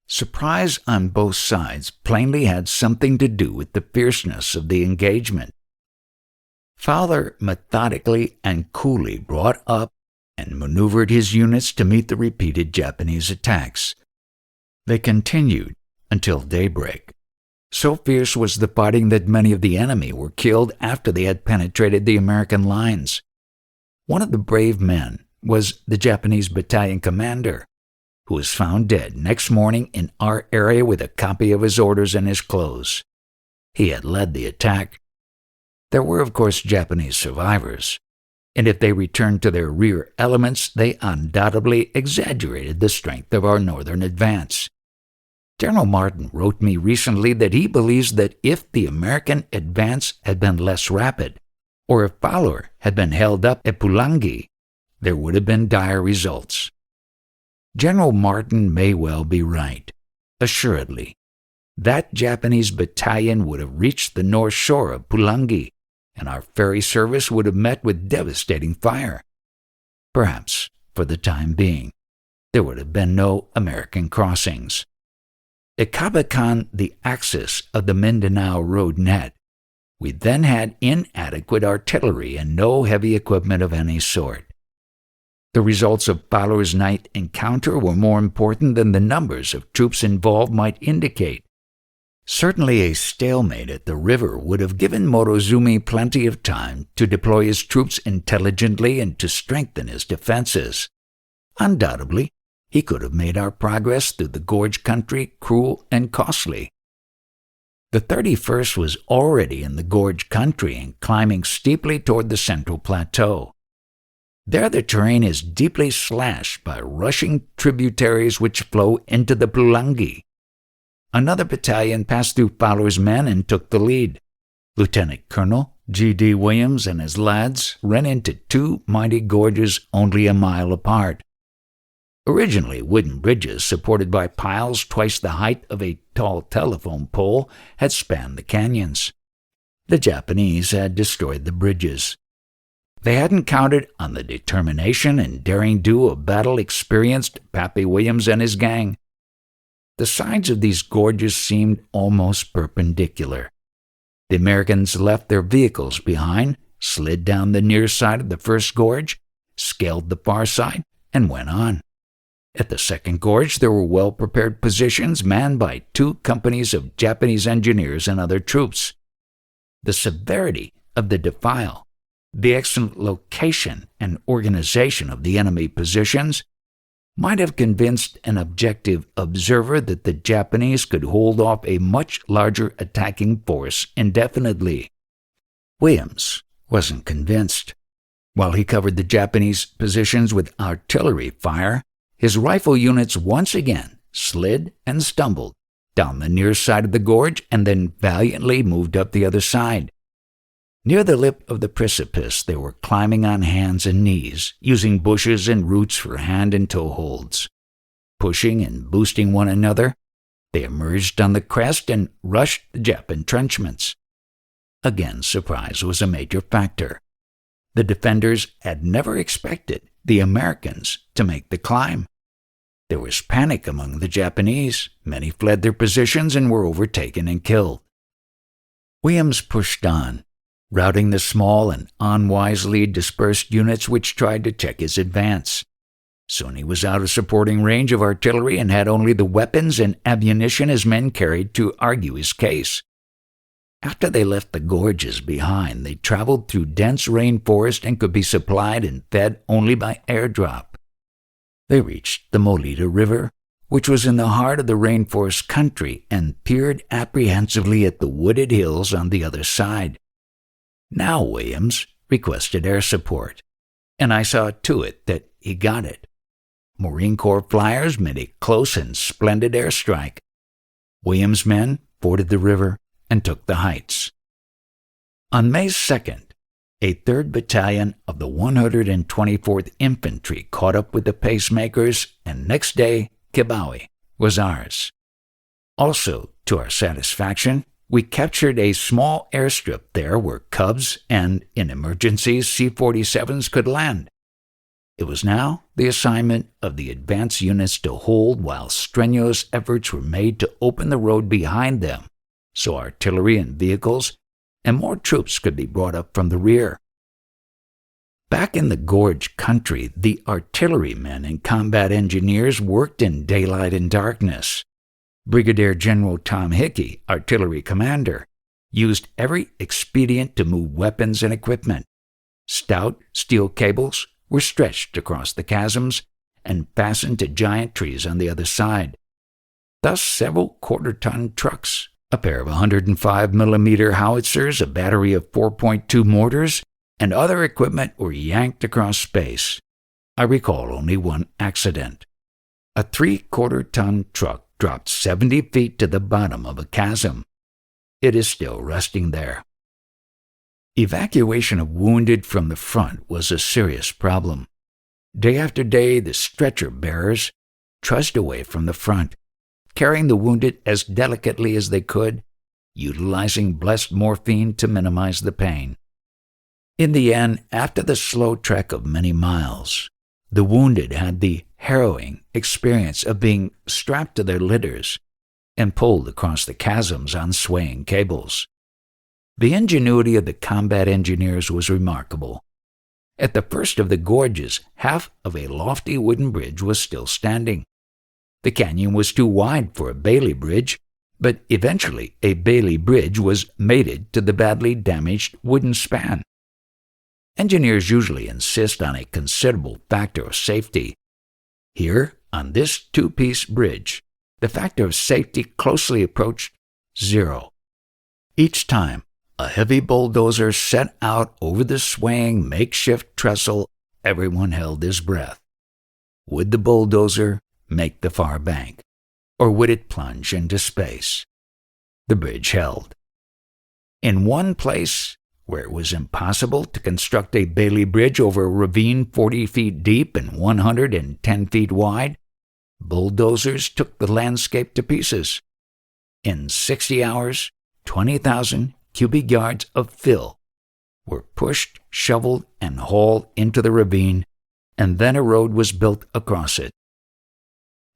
Surprise on both sides plainly had something to do with the fierceness of the engagement. Fowler methodically and coolly brought up and maneuvered his units to meet the repeated Japanese attacks. They continued until daybreak. So fierce was the fighting that many of the enemy were killed after they had penetrated the American lines. One of the brave men was the Japanese battalion commander, who was found dead next morning in our area with a copy of his orders in his clothes. He had led the attack. There were, of course, Japanese survivors, and if they returned to their rear elements, they undoubtedly exaggerated the strength of our northern advance. General Martin wrote me recently that he believes that if the American advance had been less rapid, or if Fowler had been held up at Pulangi, there would have been dire results. General Martin may well be right. Assuredly, that Japanese battalion would have reached the north shore of Pulangi, and our ferry service would have met with devastating fire. Perhaps, for the time being, there would have been no American crossings. At Kabakan, the axis of the Mindanao road net, we then had inadequate artillery and no heavy equipment of any sort. The results of Fowler's night encounter were more important than the numbers of troops involved might indicate. Certainly a stalemate at the river would have given Morozumi plenty of time to deploy his troops intelligently and to strengthen his defenses. Undoubtedly, he could have made our progress through the gorge country cruel and costly. The 31st was already in the gorge country and climbing steeply toward the central plateau. There the terrain is deeply slashed by rushing tributaries which flow into the Pulangi. Another battalion passed through Fowler's men and took the lead. Lieutenant Colonel G.D. Williams and his lads ran into two mighty gorges only a mile apart. Originally, wooden bridges supported by piles twice the height of a tall telephone pole had spanned the canyons. The Japanese had destroyed the bridges. They hadn't counted on the determination and daring-do of battle-experienced Pappy Williams and his gang. The sides of these gorges seemed almost perpendicular. The Americans left their vehicles behind, slid down the near side of the first gorge, scaled the far side, and went on. At the second gorge, there were well-prepared positions manned by 2 companies of Japanese engineers and other troops. The severity of the defile, the excellent location and organization of the enemy positions, might have convinced an objective observer that the Japanese could hold off a much larger attacking force indefinitely. Williams wasn't convinced. While he covered the Japanese positions with artillery fire, his rifle units once again slid and stumbled down the near side of the gorge and then valiantly moved up the other side. Near the lip of the precipice, they were climbing on hands and knees, using bushes and roots for hand and toe holds. Pushing and boosting one another, they emerged on the crest and rushed the Jap entrenchments. Again, surprise was a major factor. The defenders had never expected the Americans to make the climb. There was panic among the Japanese. Many fled their positions and were overtaken and killed. Williams pushed on, routing the small and unwisely dispersed units which tried to check his advance. Soon he was out of supporting range of artillery and had only the weapons and ammunition his men carried to argue his case. After they left the gorges behind, they traveled through dense rainforest and could be supplied and fed only by airdrop. They reached the Molita River, which was in the heart of the rainforest country, and peered apprehensively at the wooded hills on the other side. Now Williams requested air support, and I saw to it that he got it. Marine Corps flyers made a close and splendid airstrike. Williams' men forded the river and took the heights. On May 2nd, a 3rd Battalion of the 124th Infantry caught up with the pacemakers, and next day, Kibawe was ours. Also, to our satisfaction, we captured a small airstrip there where Cubs and, in emergencies, C-47s could land. It was now the assignment of the advance units to hold while strenuous efforts were made to open the road behind them, so artillery and vehicles and more troops could be brought up from the rear. Back in the gorge country, the artillerymen and combat engineers worked in daylight and darkness. Brigadier General Tom Hickey, artillery commander, used every expedient to move weapons and equipment. Stout steel cables were stretched across the chasms and fastened to giant trees on the other side. Thus several quarter-ton trucks, a pair of 105mm howitzers, a battery of 4.2 mortars, and other equipment were yanked across space. I recall only one accident. A 3/4-ton truck dropped 70 feet to the bottom of a chasm. It is still resting there. Evacuation of wounded from the front was a serious problem. Day after day, the stretcher bearers trudged away from the front, carrying the wounded as delicately as they could, utilizing blessed morphine to minimize the pain. In the end, after the slow trek of many miles, the wounded had the harrowing experience of being strapped to their litters and pulled across the chasms on swaying cables. The ingenuity of the combat engineers was remarkable. At the first of the gorges, half of a lofty wooden bridge was still standing. The canyon was too wide for a Bailey bridge, but eventually a Bailey bridge was mated to the badly damaged wooden span. Engineers usually insist on a considerable factor of safety. Here, on this two-piece bridge, the factor of safety closely approached 0. Each time a heavy bulldozer set out over the swaying makeshift trestle, everyone held his breath. Would the bulldozer make the far bank, or would it plunge into space? The bridge held. In one place, where it was impossible to construct a Bailey bridge over a ravine 40 feet deep and 110 feet wide, bulldozers took the landscape to pieces. In 60 hours, 20,000 cubic yards of fill were pushed, shoveled, and hauled into the ravine, and then a road was built across it.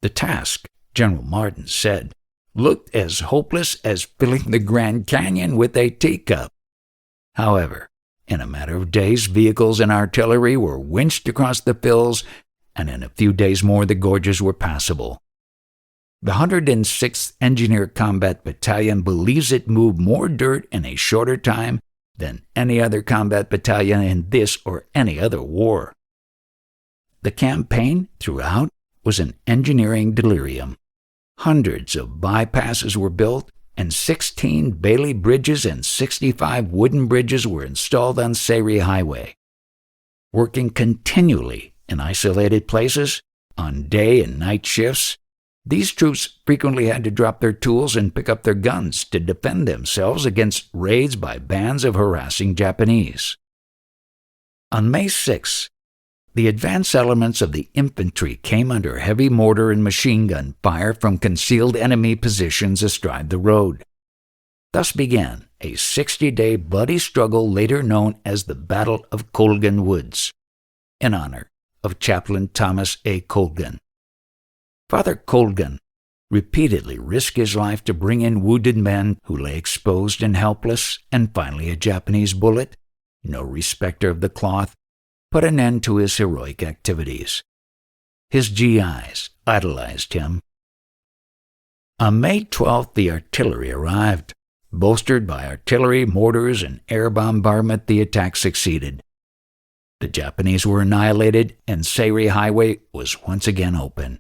The task, General Martin said, looked as hopeless as filling the Grand Canyon with a teacup. However, in a matter of days, vehicles and artillery were winched across the fills, and in a few days more the gorges were passable. The 106th Engineer Combat Battalion believes it moved more dirt in a shorter time than any other combat battalion in this or any other war. The campaign throughout was an engineering delirium. Hundreds of bypasses were built, and 16 Bailey bridges and 65 wooden bridges were installed on Sayri Highway. Working continually in isolated places, on day and night shifts, these troops frequently had to drop their tools and pick up their guns to defend themselves against raids by bands of harassing Japanese. On May 6, the advance elements of the infantry came under heavy mortar and machine gun fire from concealed enemy positions astride the road. Thus began a 60-day bloody struggle later known as the Battle of Colgan Woods, in honor of Chaplain Thomas A. Colgan. Father Colgan repeatedly risked his life to bring in wounded men who lay exposed and helpless, and finally a Japanese bullet, no respecter of the cloth, put an end to his heroic activities. His GIs idolized him. On May 12th, the artillery arrived. Bolstered by artillery, mortars, and air bombardment, the attack succeeded. The Japanese were annihilated, and Sayri Highway was once again open.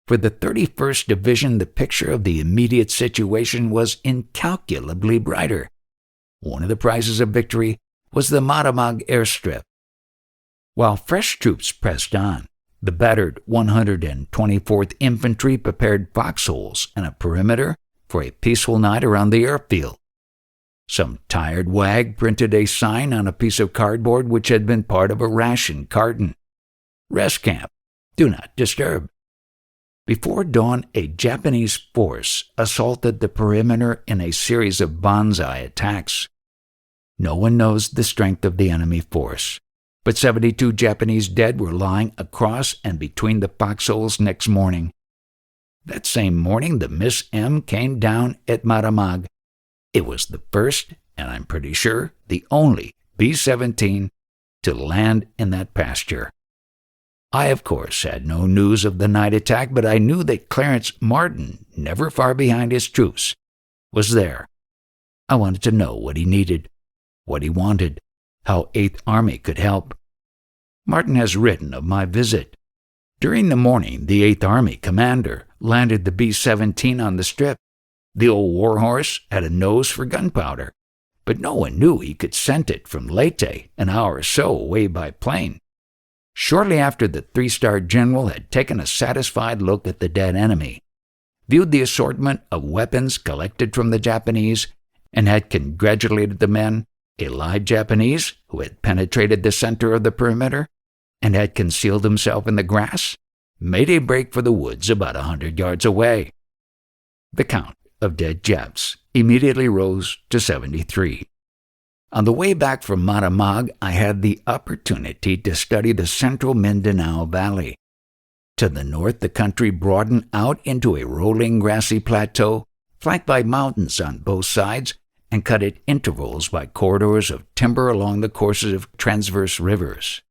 For the 31st Division, the picture of the immediate situation was incalculably brighter. One of the prizes of victory was the Matamag airstrip. While fresh troops pressed on, the battered 124th Infantry prepared foxholes and a perimeter for a peaceful night around the airfield. Some tired wag printed a sign on a piece of cardboard which had been part of a ration carton. Rest camp. Do not disturb. Before dawn, a Japanese force assaulted the perimeter in a series of banzai attacks. No one knows the strength of the enemy force, but 72 Japanese dead were lying across and between the foxholes next morning. That same morning, the Miss M came down at Matamag. It was the first, and I'm pretty sure the only, B-17 to land in that pasture. I, of course, had no news of the night attack, but I knew that Clarence Martin, never far behind his troops, was there. I wanted to know what he needed, what he wanted, how 8th Army could help. Martin has written of my visit. During the morning, the 8th Army commander landed the B-17 on the strip. The old warhorse had a nose for gunpowder, but no one knew he could scent it from Leyte, an hour or so away by plane. Shortly after, the 3-star general had taken a satisfied look at the dead enemy, viewed the assortment of weapons collected from the Japanese, and had congratulated the men a live Japanese who had penetrated the center of the perimeter and had concealed himself in the grass, made a break for the woods about 100 yards away. The count of dead Japs immediately rose to 73. On the way back from Maramag, I had the opportunity to study the central Mindanao Valley. To the north, the country broadened out into a rolling grassy plateau, flanked by mountains on both sides, and cut at intervals by corridors of timber along the courses of transverse rivers.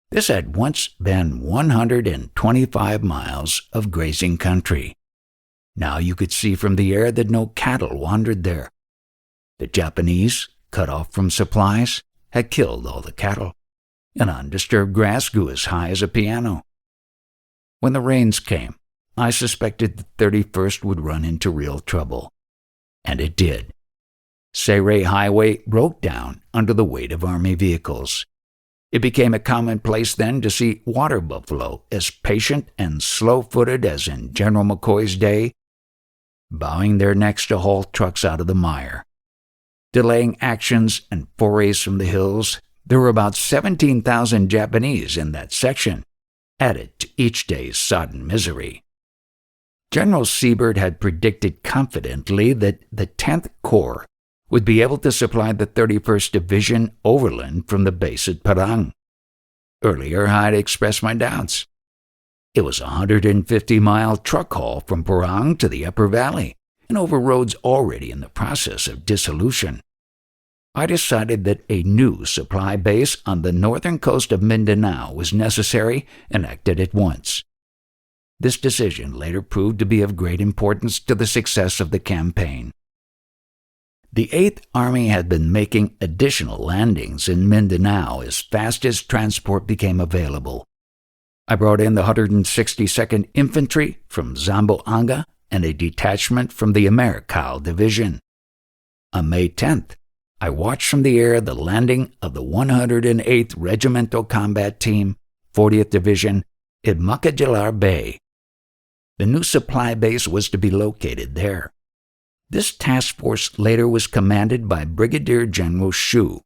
This had once been 125 miles of grazing country. Now you could see from the air that no cattle wandered there. The Japanese, cut off from supplies, had killed all the cattle, and undisturbed grass grew as high as a piano. When the rains came, I suspected the 31st would run into real trouble. And it did. Sayre Highway broke down under the weight of Army vehicles. It became a commonplace then to see water buffalo, as patient and slow-footed as in General McCoy's day, bowing their necks to haul trucks out of the mire. Delaying actions and forays from the hills, there were about 17,000 Japanese in that section, added to each day's sodden misery. General Siebert had predicted confidently that the 10th Corps would be able to supply the 31st Division overland from the base at Parang. Earlier, I had expressed my doubts. It was a 150-mile truck haul from Parang to the upper valley, and over roads already in the process of dissolution. I decided that a new supply base on the northern coast of Mindanao was necessary and acted at once. This decision later proved to be of great importance to the success of the campaign. The 8th Army had been making additional landings in Mindanao as fast as transport became available. I brought in the 162nd Infantry from Zamboanga and a detachment from the Americal Division. On May 10th, I watched from the air the landing of the 108th Regimental Combat Team, 40th Division, in Makajalar Bay. The new supply base was to be located there. This task force later was commanded by Brigadier General Shu,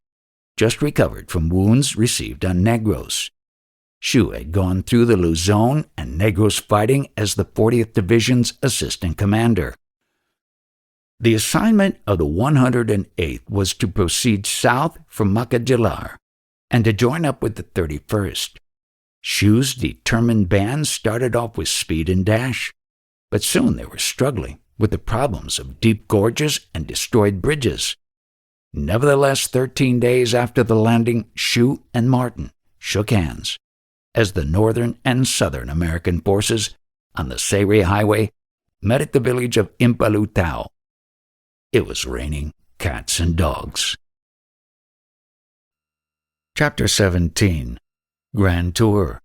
just recovered from wounds received on Negros. Shu had gone through the Luzon and Negros fighting as the 40th Division's assistant commander. The assignment of the 108th was to proceed south from Makajalar and to join up with the 31st. Shu's determined band started off with speed and dash, but soon they were struggling with the problems of deep gorges and destroyed bridges. Nevertheless, 13 days after the landing, Shu and Martin shook hands as the Northern and Southern American forces on the Sayre Highway met at the village of Impalutao. It was raining cats and dogs. Chapter 17. Grand Tour.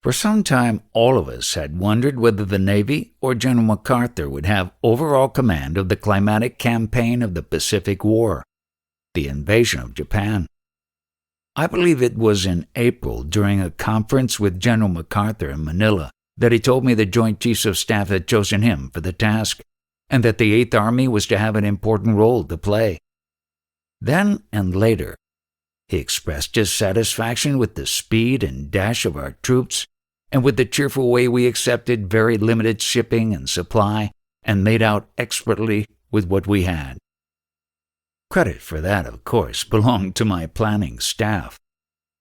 For some time, all of us had wondered whether the Navy or General MacArthur would have overall command of the climatic campaign of the Pacific War, the invasion of Japan. I believe it was in April, during a conference with General MacArthur in Manila, that he told me the Joint Chiefs of Staff had chosen him for the task, and that the 8th Army was to have an important role to play. Then and later, he expressed his satisfaction with the speed and dash of our troops and with the cheerful way we accepted very limited shipping and supply and made out expertly with what we had. Credit for that, of course, belonged to my planning staff.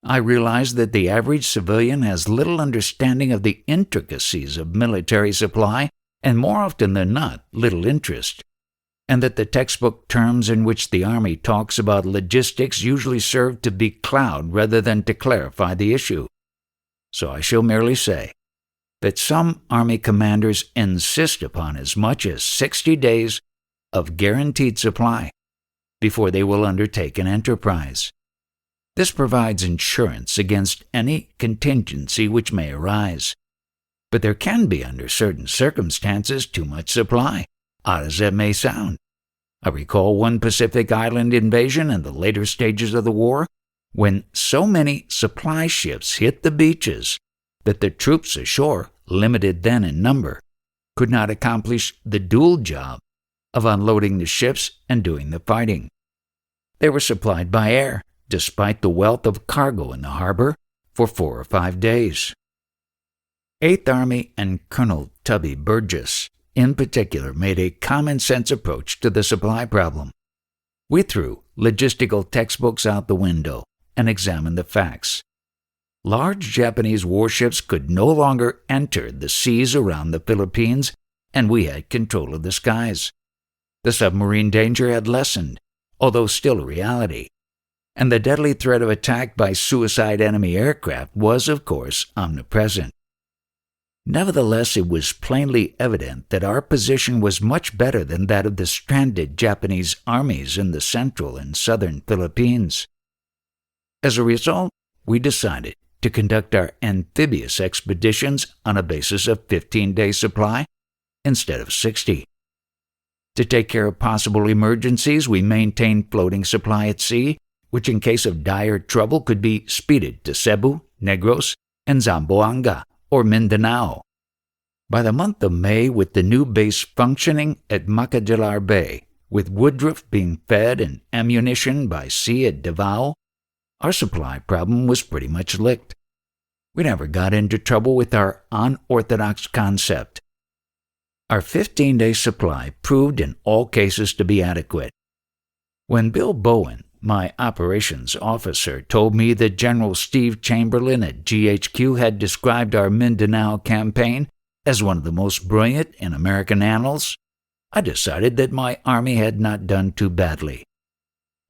I realized that the average civilian has little understanding of the intricacies of military supply and more often than not, little interest, and that the textbook terms in which the Army talks about logistics usually serve to becloud rather than to clarify the issue. So I shall merely say that some Army commanders insist upon as much as 60 days of guaranteed supply before they will undertake an enterprise. This provides insurance against any contingency which may arise. But there can be, under certain circumstances, too much supply, odd as that may sound. I recall one Pacific Island invasion in the later stages of the war, when so many supply ships hit the beaches that the troops ashore, limited then in number, could not accomplish the dual job of unloading the ships and doing the fighting. They were supplied by air, despite the wealth of cargo in the harbor, for 4 or 5 days. 8th Army and Colonel Tubby Burgess, in particular, made a common-sense approach to the supply problem. We threw logistical textbooks out the window and examined the facts. Large Japanese warships could no longer enter the seas around the Philippines, and we had control of the skies. The submarine danger had lessened, although still a reality, and the deadly threat of attack by suicide enemy aircraft was, of course, omnipresent. Nevertheless, it was plainly evident that our position was much better than that of the stranded Japanese armies in the central and southern Philippines. As a result, we decided to conduct our amphibious expeditions on a basis of 15-day supply instead of 60. To take care of possible emergencies, we maintained floating supply at sea, which in case of dire trouble could be speeded to Cebu, Negros, and Zamboanga, or Mindanao. By the month of May, with the new base functioning at Macajalar Bay, with Woodruff being fed and ammunition by sea at Davao, our supply problem was pretty much licked. We never got into trouble with our unorthodox concept. Our 15-day supply proved in all cases to be adequate. When Bill Bowen, my operations officer, told me that General Steve Chamberlain at GHQ had described our Mindanao campaign as one of the most brilliant in American annals, I decided that my army had not done too badly.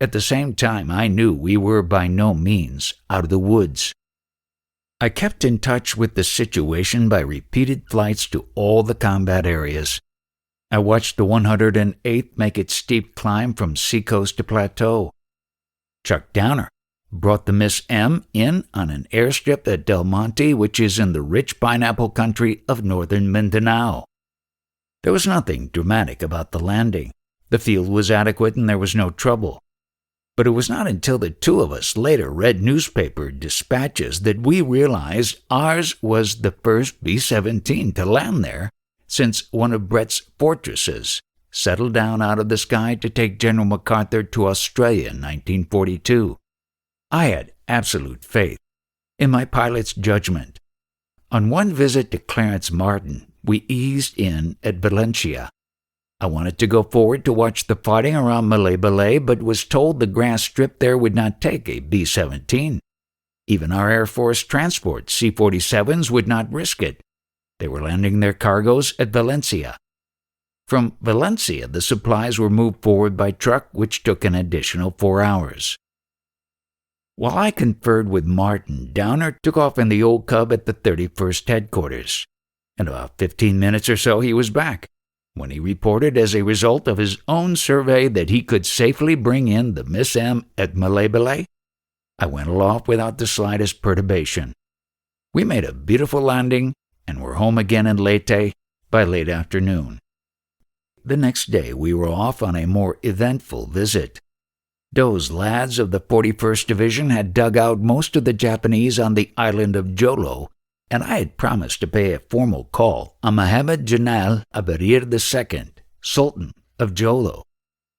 At the same time, I knew we were by no means out of the woods. I kept in touch with the situation by repeated flights to all the combat areas. I watched the 108th make its steep climb from seacoast to plateau. Chuck Downer brought the Miss M in on an airstrip at Del Monte, which is in the rich pineapple country of northern Mindanao. There was nothing dramatic about the landing. The field was adequate and there was no trouble. But it was not until the two of us later read newspaper dispatches that we realized ours was the first B-17 to land there since one of Brett's fortresses settled down out of the sky to take General MacArthur to Australia in 1942. I had absolute faith in my pilot's judgment. On one visit to Clarence Martin, we eased in at Valencia. I wanted to go forward to watch the fighting around Malay, but was told the grass strip there would not take a B-17. Even our Air Force transport C-47s would not risk it. They were landing their cargoes at Valencia. From Valencia, the supplies were moved forward by truck, which took an additional 4 hours. While I conferred with Martin, Downer took off in the old Cub at the 31st headquarters. In about 15 minutes or so, he was back, when he reported as a result of his own survey that he could safely bring in the Miss M at Malay. I went aloft without the slightest perturbation. We made a beautiful landing and were home again in Leyte by late afternoon. The next day, we were off on a more eventful visit. Those lads of the 41st Division had dug out most of the Japanese on the island of Jolo, and I had promised to pay a formal call on Muhammad Janal Abarir II, Sultan of Jolo,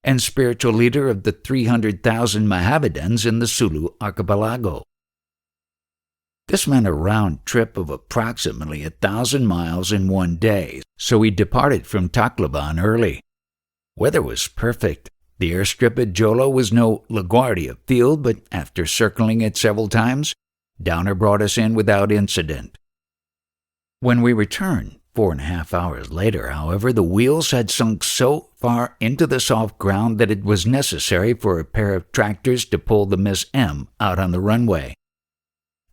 and spiritual leader of the 300,000 Mohammedans in the Sulu archipelago. This meant a round trip of approximately 1,000 miles in one day, so we departed from Tacloban early. Weather was perfect. The airstrip at Jolo was no LaGuardia field, but after circling it several times, Downer brought us in without incident. When we returned, 4.5 hours later, however, the wheels had sunk so far into the soft ground that it was necessary for a pair of tractors to pull the Miss M out on the runway.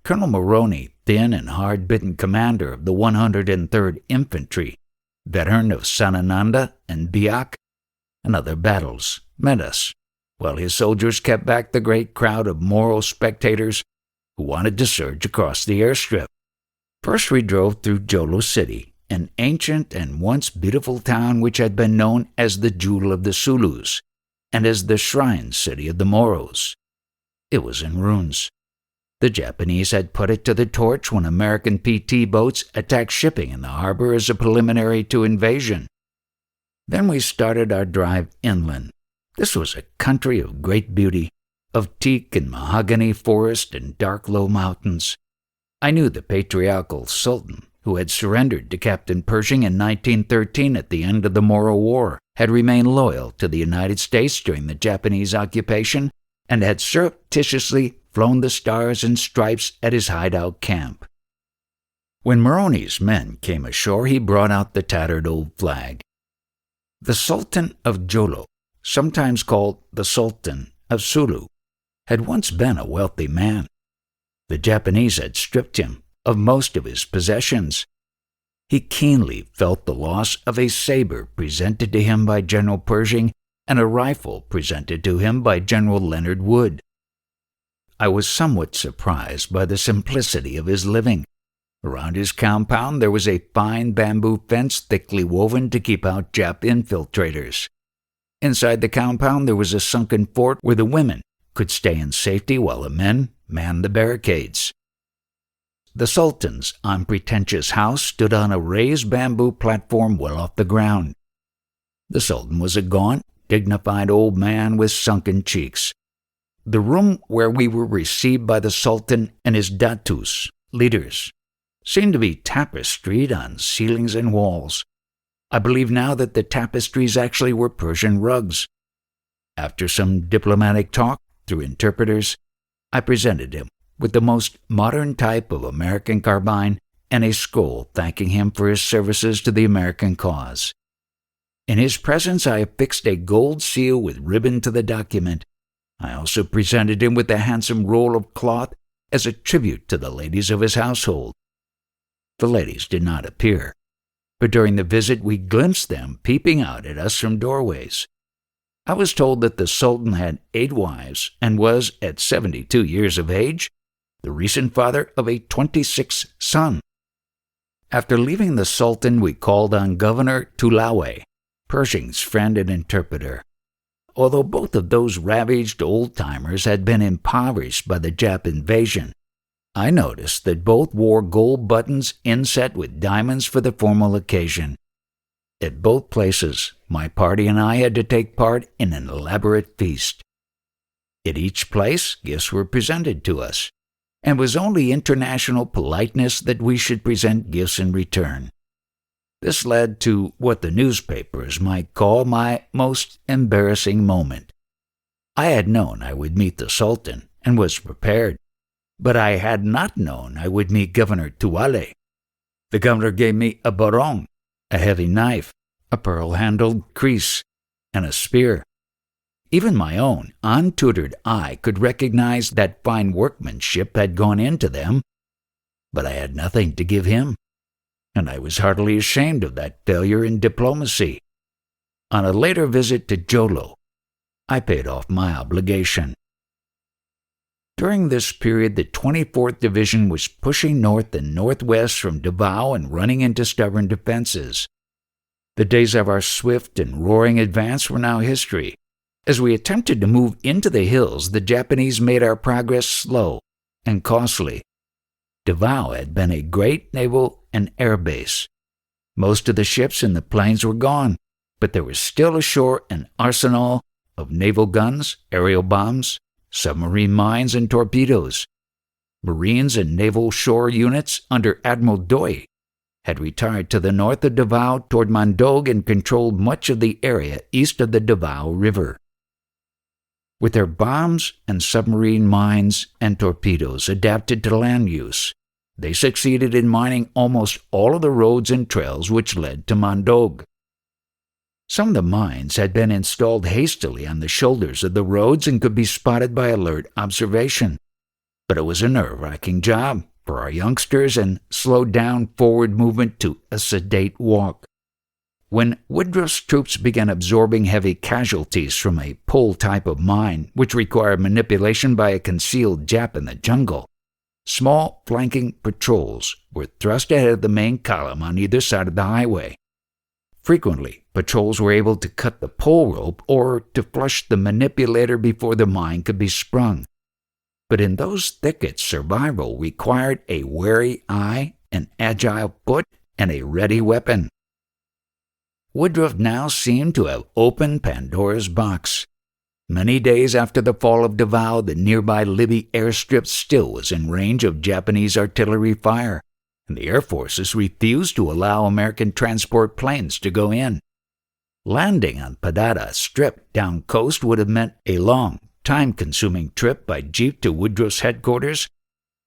Colonel Maroney, thin and hard-bitten commander of the 103rd Infantry, veteran of Sanananda and Biak and other battles, met us, while his soldiers kept back the great crowd of moral spectators who wanted to surge across the airstrip. First we drove through Jolo City, an ancient and once beautiful town which had been known as the Jewel of the Sulus and as the Shrine City of the Moros. It was in ruins. The Japanese had put it to the torch when American PT boats attacked shipping in the harbor as a preliminary to invasion. Then we started our drive inland, This was a country of great beauty, of teak and mahogany forest and dark low mountains. I knew the patriarchal Sultan, who had surrendered to Captain Pershing in 1913 at the end of the Moro War, had remained loyal to the United States during the Japanese occupation, and had surreptitiously flown the stars and stripes at his hideout camp. When Moroni's men came ashore, he brought out the tattered old flag. The Sultan of Jolo, sometimes called the Sultan of Sulu, had once been a wealthy man. The Japanese had stripped him of most of his possessions. He keenly felt the loss of a saber presented to him by General Pershing and a rifle presented to him by General Leonard Wood. I was somewhat surprised by the simplicity of his living. Around his compound there was a fine bamboo fence thickly woven to keep out Jap infiltrators. Inside the compound there was a sunken fort where the women could stay in safety while the men manned the barricades. The Sultan's unpretentious house stood on a raised bamboo platform well off the ground. The Sultan was a gaunt, dignified old man with sunken cheeks. The room where we were received by the Sultan and his datus, leaders, seemed to be tapestried on ceilings and walls. I believe now that the tapestries actually were Persian rugs. After some diplomatic talk through interpreters, I presented him with the most modern type of American carbine and a scroll thanking him for his services to the American cause. In his presence I affixed a gold seal with ribbon to the document. I also presented him with a handsome roll of cloth as a tribute to the ladies of his household. The ladies did not appear, but during the visit we glimpsed them peeping out at us from doorways. I was told that the Sultan had 8 wives and was, at 72 years of age, the recent father of a 26th son. After leaving the Sultan, we called on Governor Tulawe, Pershing's friend and interpreter. Although both of those ravaged old-timers had been impoverished by the Jap invasion, I noticed that both wore gold buttons inset with diamonds for the formal occasion. At both places, my party and I had to take part in an elaborate feast. At each place, gifts were presented to us, and it was only international politeness that we should present gifts in return. This led to what the newspapers might call my most embarrassing moment. I had known I would meet the Sultan and was prepared, but I had not known I would meet Governor Tuale. The governor gave me a barong, a heavy knife, a pearl-handled kreese, and a spear. Even my own untutored eye could recognize that fine workmanship had gone into them, but I had nothing to give him, and I was heartily ashamed of that failure in diplomacy. On a later visit to Jolo, I paid off my obligation. During this period, the 24th Division was pushing north and northwest from Davao and running into stubborn defenses. The days of our swift and roaring advance were now history. As we attempted to move into the hills, the Japanese made our progress slow and costly. Davao had been a great naval and air base. Most of the ships in the plains were gone, but there was still ashore an arsenal of naval guns, aerial bombs, submarine mines, and torpedoes. Marines and naval shore units under Admiral Doi had retired to the north of Davao toward Mandog and controlled much of the area east of the Davao River. With their bombs and submarine mines and torpedoes adapted to land use, they succeeded in mining almost all of the roads and trails which led to Mandog. Some of the mines had been installed hastily on the shoulders of the roads and could be spotted by alert observation, but it was a nerve-wracking job for our youngsters and slowed down forward movement to a sedate walk. When Woodruff's troops began absorbing heavy casualties from a pole type of mine, which required manipulation by a concealed Jap in the jungle, small flanking patrols were thrust ahead of the main column on either side of the highway. Frequently, patrols were able to cut the pole rope or to flush the manipulator before the mine could be sprung. But in those thickets, survival required a wary eye, an agile foot, and a ready weapon. Woodruff now seemed to have opened Pandora's box. Many days after the fall of Davao, the nearby Libby airstrip still was in range of Japanese artillery fire, and the air forces refused to allow American transport planes to go in. Landing on Padada Strip down coast would have meant a long, time-consuming trip by jeep to Woodruff's headquarters,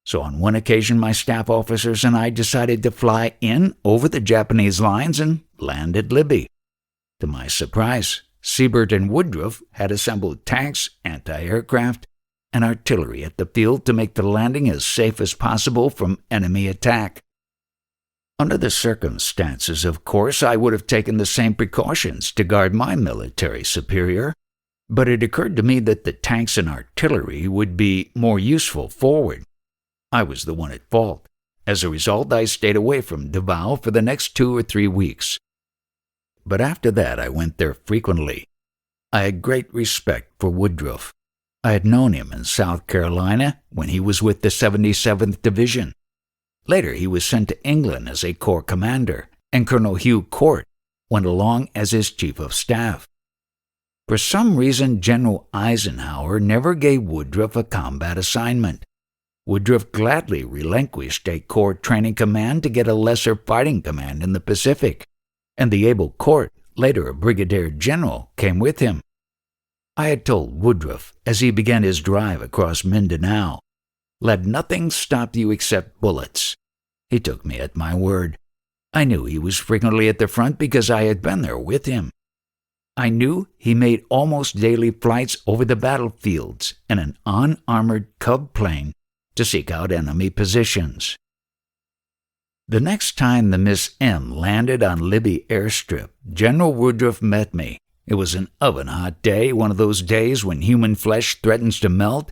so on one occasion my staff officers and I decided to fly in over the Japanese lines and land at Libby. To my surprise, Siebert and Woodruff had assembled tanks, anti-aircraft, and artillery at the field to make the landing as safe as possible from enemy attack. Under the circumstances, of course, I would have taken the same precautions to guard my military superior, but it occurred to me that the tanks and artillery would be more useful forward. I was the one at fault. As a result, I stayed away from Davao for the next 2 or 3 weeks. But after that, I went there frequently. I had great respect for Woodruff. I had known him in South Carolina when he was with the 77th Division. Later, he was sent to England as a corps commander, and Colonel Hugh Court went along as his chief of staff. For some reason, General Eisenhower never gave Woodruff a combat assignment. Woodruff gladly relinquished a corps training command to get a lesser fighting command in the Pacific, and the able Court, later a brigadier general, came with him. I had told Woodruff as he began his drive across Mindanao, "Let nothing stop you except bullets." He took me at my word. I knew he was frequently at the front because I had been there with him. I knew he made almost daily flights over the battlefields in an unarmored Cub plane to seek out enemy positions. The next time the Miss M landed on Libby airstrip, General Woodruff met me. It was an oven-hot day, one of those days when human flesh threatens to melt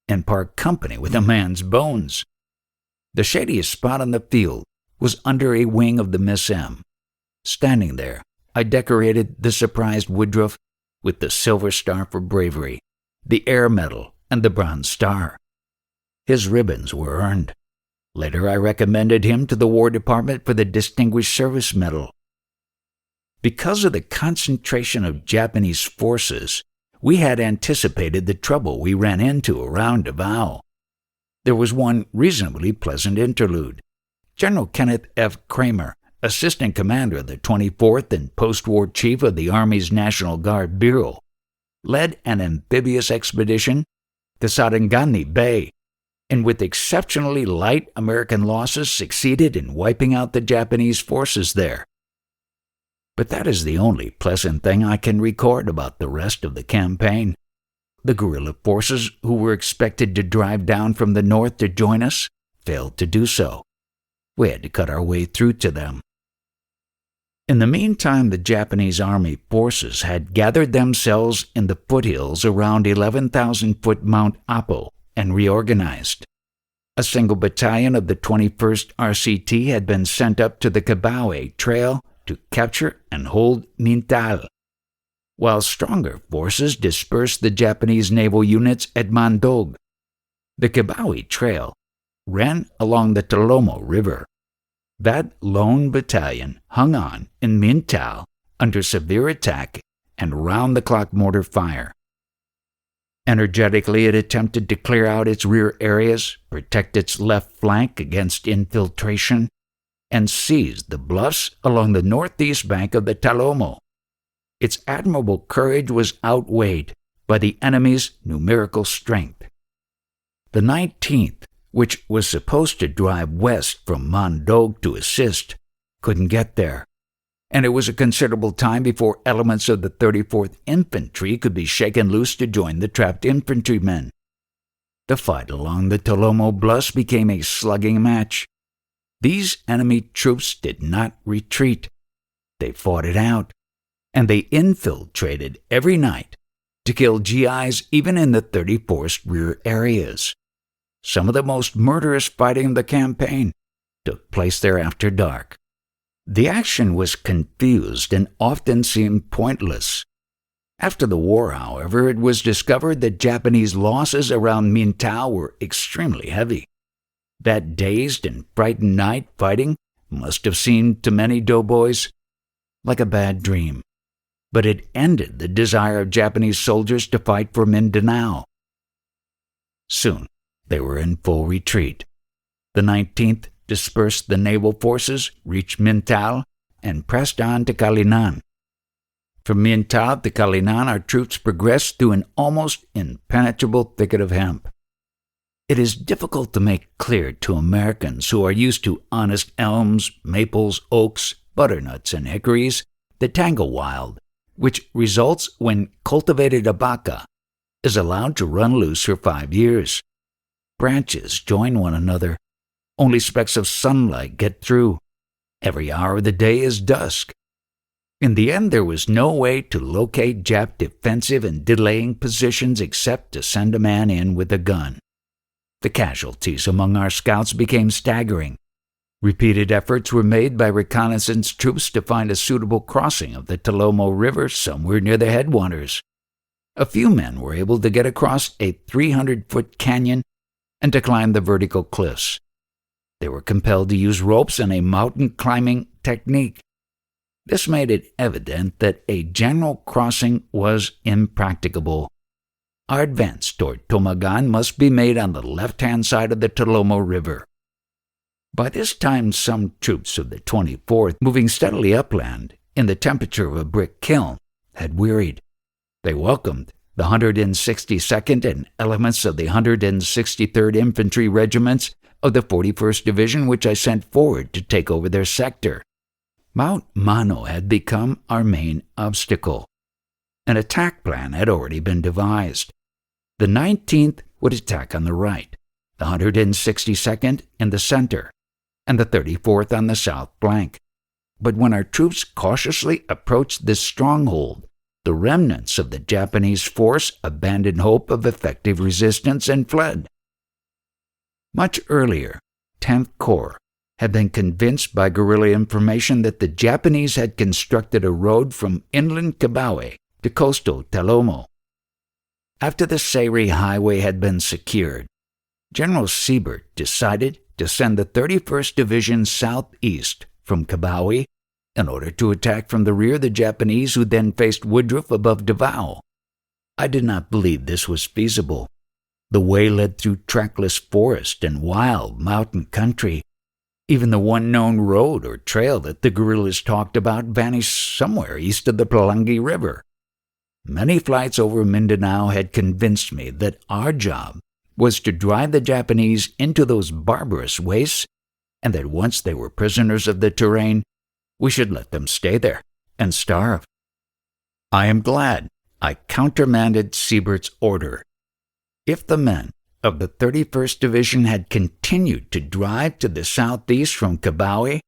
and part company with a man's bones. The shadiest spot on the field was under a wing of the Miss M. Standing there, I decorated the surprised Woodruff with the Silver Star for bravery, the Air Medal, and the Bronze Star. His ribbons were earned. Later, I recommended him to the War Department for the Distinguished Service Medal. Because of the concentration of Japanese forces, we had anticipated the trouble we ran into around Davao. There was one reasonably pleasant interlude. General Kenneth F. Kramer, assistant commander of the 24th and post-war chief of the Army's National Guard Bureau, led an amphibious expedition to Sarangani Bay, and with exceptionally light American losses succeeded in wiping out the Japanese forces there. But that is the only pleasant thing I can record about the rest of the campaign. The guerrilla forces who were expected to drive down from the north to join us failed to do so. We had to cut our way through to them. In the meantime, the Japanese army forces had gathered themselves in the foothills around 11,000-foot Mount Apo and reorganized. A single battalion of the 21st RCT had been sent up to the Cabaue Trail to capture and hold Mintal, while stronger forces dispersed the Japanese naval units at Mandog. The Cabaue Trail ran along the Talomo River. That lone battalion hung on in Mintal under severe attack and round-the-clock mortar fire. Energetically, it attempted to clear out its rear areas, protect its left flank against infiltration, and seized the bluffs along the northeast bank of the Talomo. Its admirable courage was outweighed by the enemy's numerical strength. The 19th, which was supposed to drive west from Mandog to assist, couldn't get there, and it was a considerable time before elements of the 34th Infantry could be shaken loose to join the trapped infantrymen. The fight along the Talomo bluffs became a slugging match. These enemy troops did not retreat. They fought it out, and they infiltrated every night to kill GIs even in the 34th rear areas. Some of the most murderous fighting of the campaign took place there after dark. The action was confused and often seemed pointless. After the war, however, it was discovered that Japanese losses around Mintal were extremely heavy. That dazed and frightened night fighting must have seemed to many doughboys like a bad dream. but it ended the desire of Japanese soldiers to fight for Mindanao. Soon, they were in full retreat. The 19th dispersed the naval forces, reached Mintal, and pressed on to Kalinan. From Mintal to Kalinan, our troops progressed through an almost impenetrable thicket of hemp. It is difficult to make clear to Americans who are used to honest elms, maples, oaks, butternuts, and hickories the tangle wild, which results when cultivated abaca is allowed to run loose for 5 years. Branches join one another. Only specks of sunlight get through. Every hour of the day is dusk. In the end, there was no way to locate Jap defensive and delaying positions except to send a man in with a gun. The casualties among our scouts became staggering. Repeated efforts were made by reconnaissance troops to find a suitable crossing of the Talomo River somewhere near the headwaters. A few men were able to get across a 300-foot canyon and to climb the vertical cliffs. They were compelled to use ropes and a mountain climbing technique. This made it evident that a general crossing was impracticable. Our advance toward Tomagan must be made on the left-hand side of the Talomo River. By this time, some troops of the 24th, moving steadily upland in the temperature of a brick kiln, had wearied. They welcomed the 162nd and elements of the 163rd Infantry Regiments of the 41st Division, which I sent forward to take over their sector. Mount Mano had become our main obstacle. An attack plan had already been devised. The 19th would attack on the right, the 162nd in the center, and the 34th on the south flank. But when our troops cautiously approached this stronghold, the remnants of the Japanese force abandoned hope of effective resistance and fled. Much earlier, 10th Corps had been convinced by guerrilla information that the Japanese had constructed a road from inland Kibawe to coastal Talomo. After the Sayri Highway had been secured, General Siebert decided to send the 31st Division southeast from Kibawe in order to attack from the rear the Japanese who then faced Woodruff above Davao. I did not believe this was feasible. The way led through trackless forest and wild mountain country. Even the one known road or trail that the guerrillas talked about vanished somewhere east of the Palangi River. Many flights over Mindanao had convinced me that our job was to drive the Japanese into those barbarous wastes, and that once they were prisoners of the terrain, we should let them stay there and starve. I am glad I countermanded Siebert's order. If the men of the 31st Division had continued to drive to the southeast from Kibawe,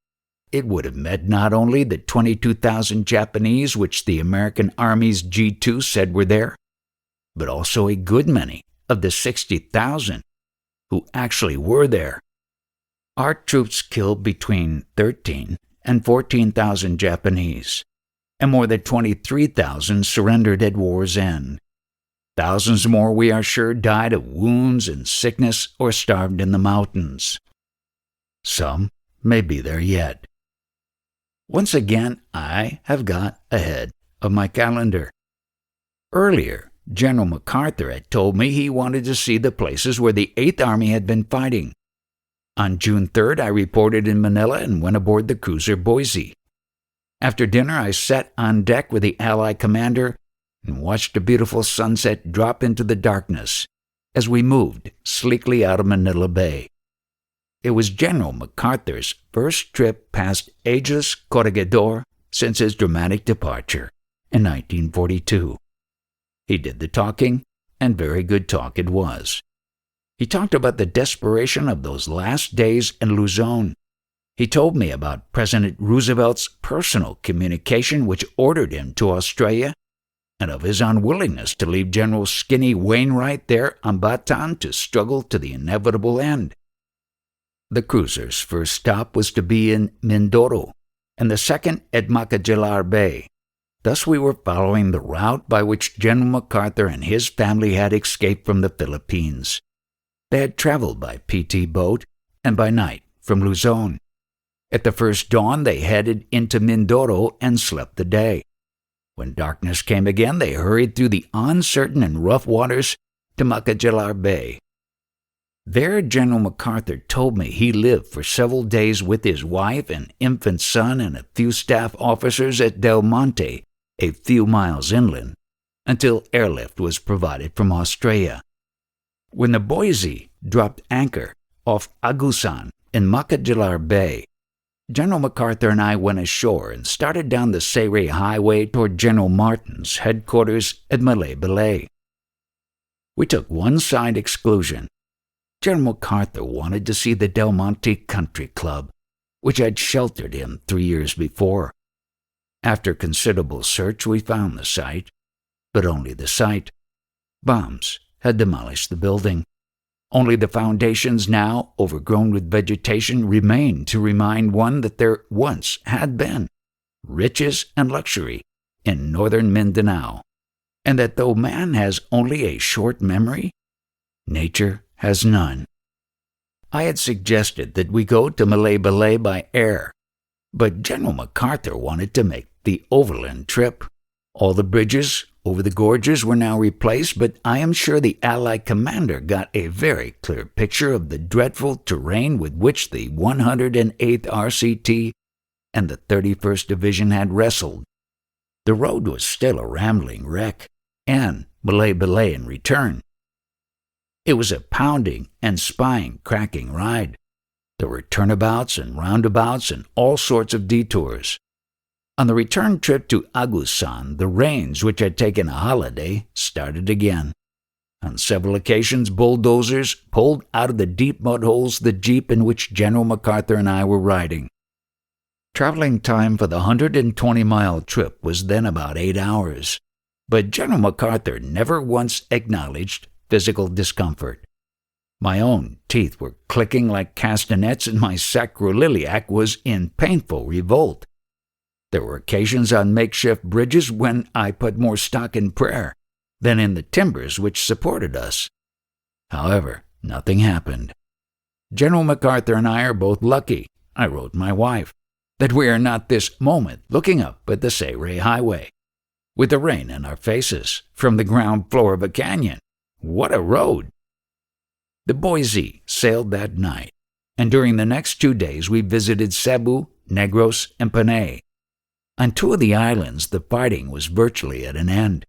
it would have met not only the 22,000 Japanese which the American Army's G2 said were there, but also a good many of the 60,000 who actually were there. Our troops killed between 13 and 14,000 Japanese, and more than 23,000 surrendered at war's end. Thousands more, we are sure, died of wounds and sickness or starved in the mountains. Some may be there yet. Once again, I have got ahead of my calendar. Earlier, General MacArthur had told me he wanted to see the places where the 8th Army had been fighting. On June 3rd, I reported in Manila and went aboard the cruiser Boise. After dinner, I sat on deck with the Allied commander and watched a beautiful sunset drop into the darkness as we moved sleekly out of Manila Bay. It was General MacArthur's first trip past ageless Corregidor since his dramatic departure in 1942. He did the talking, and very good talk it was. He talked about the desperation of those last days in Luzon. He told me about President Roosevelt's personal communication which ordered him to Australia, and of his unwillingness to leave General Skinny Wainwright there on Bataan to struggle to the inevitable end. The cruiser's first stop was to be in Mindoro, and the second at Macajalar Bay. Thus we were following the route by which General MacArthur and his family had escaped from the Philippines. They had traveled by PT boat and by night from Luzon. At the first dawn, they headed into Mindoro and slept the day. When darkness came again, they hurried through the uncertain and rough waters to Macajalar Bay. There, General MacArthur told me he lived for several days with his wife and infant son and a few staff officers at Del Monte, a few miles inland, until airlift was provided from Australia. When the Boise dropped anchor off Agusan in Macajalar Bay, General MacArthur and I went ashore and started down the Sayre Highway toward General Martin's headquarters at Malay. We took one side exclusion. General MacArthur wanted to see the Del Monte Country Club, which had sheltered him 3 years before. After considerable search, we found the site, but only the site. Bombs had demolished the building. Only the foundations, now overgrown with vegetation, remained to remind one that there once had been riches and luxury in northern Mindanao, and that though man has only a short memory, nature has none. I had suggested that we go to Malay by air, but General MacArthur wanted to make the overland trip. All the bridges over the gorges were now replaced, but I am sure the Allied commander got a very clear picture of the dreadful terrain with which the 108th RCT and the 31st Division had wrestled. The road was still a rambling wreck, and Malay in return. It was a pounding and spine-cracking ride. There were turnabouts and roundabouts and all sorts of detours. On the return trip to Agusan, the rains, which had taken a holiday, started again. On several occasions, bulldozers pulled out of the deep mud holes the jeep in which General MacArthur and I were riding. Traveling time for the 120-mile trip was then about 8 hours, but General MacArthur never once acknowledged physical discomfort. My own teeth were clicking like castanets, and my sacroiliac was in painful revolt. There were occasions on makeshift bridges when I put more stock in prayer than in the timbers which supported us. However, nothing happened. General MacArthur and I are both lucky, I wrote my wife, that we are not this moment looking up at the Sayre Highway, with the rain in our faces, from the ground floor of a canyon. What a road! The Boise sailed that night, and during the next 2 days we visited Cebu, Negros, and Panay. On 2 of the islands, the fighting was virtually at an end.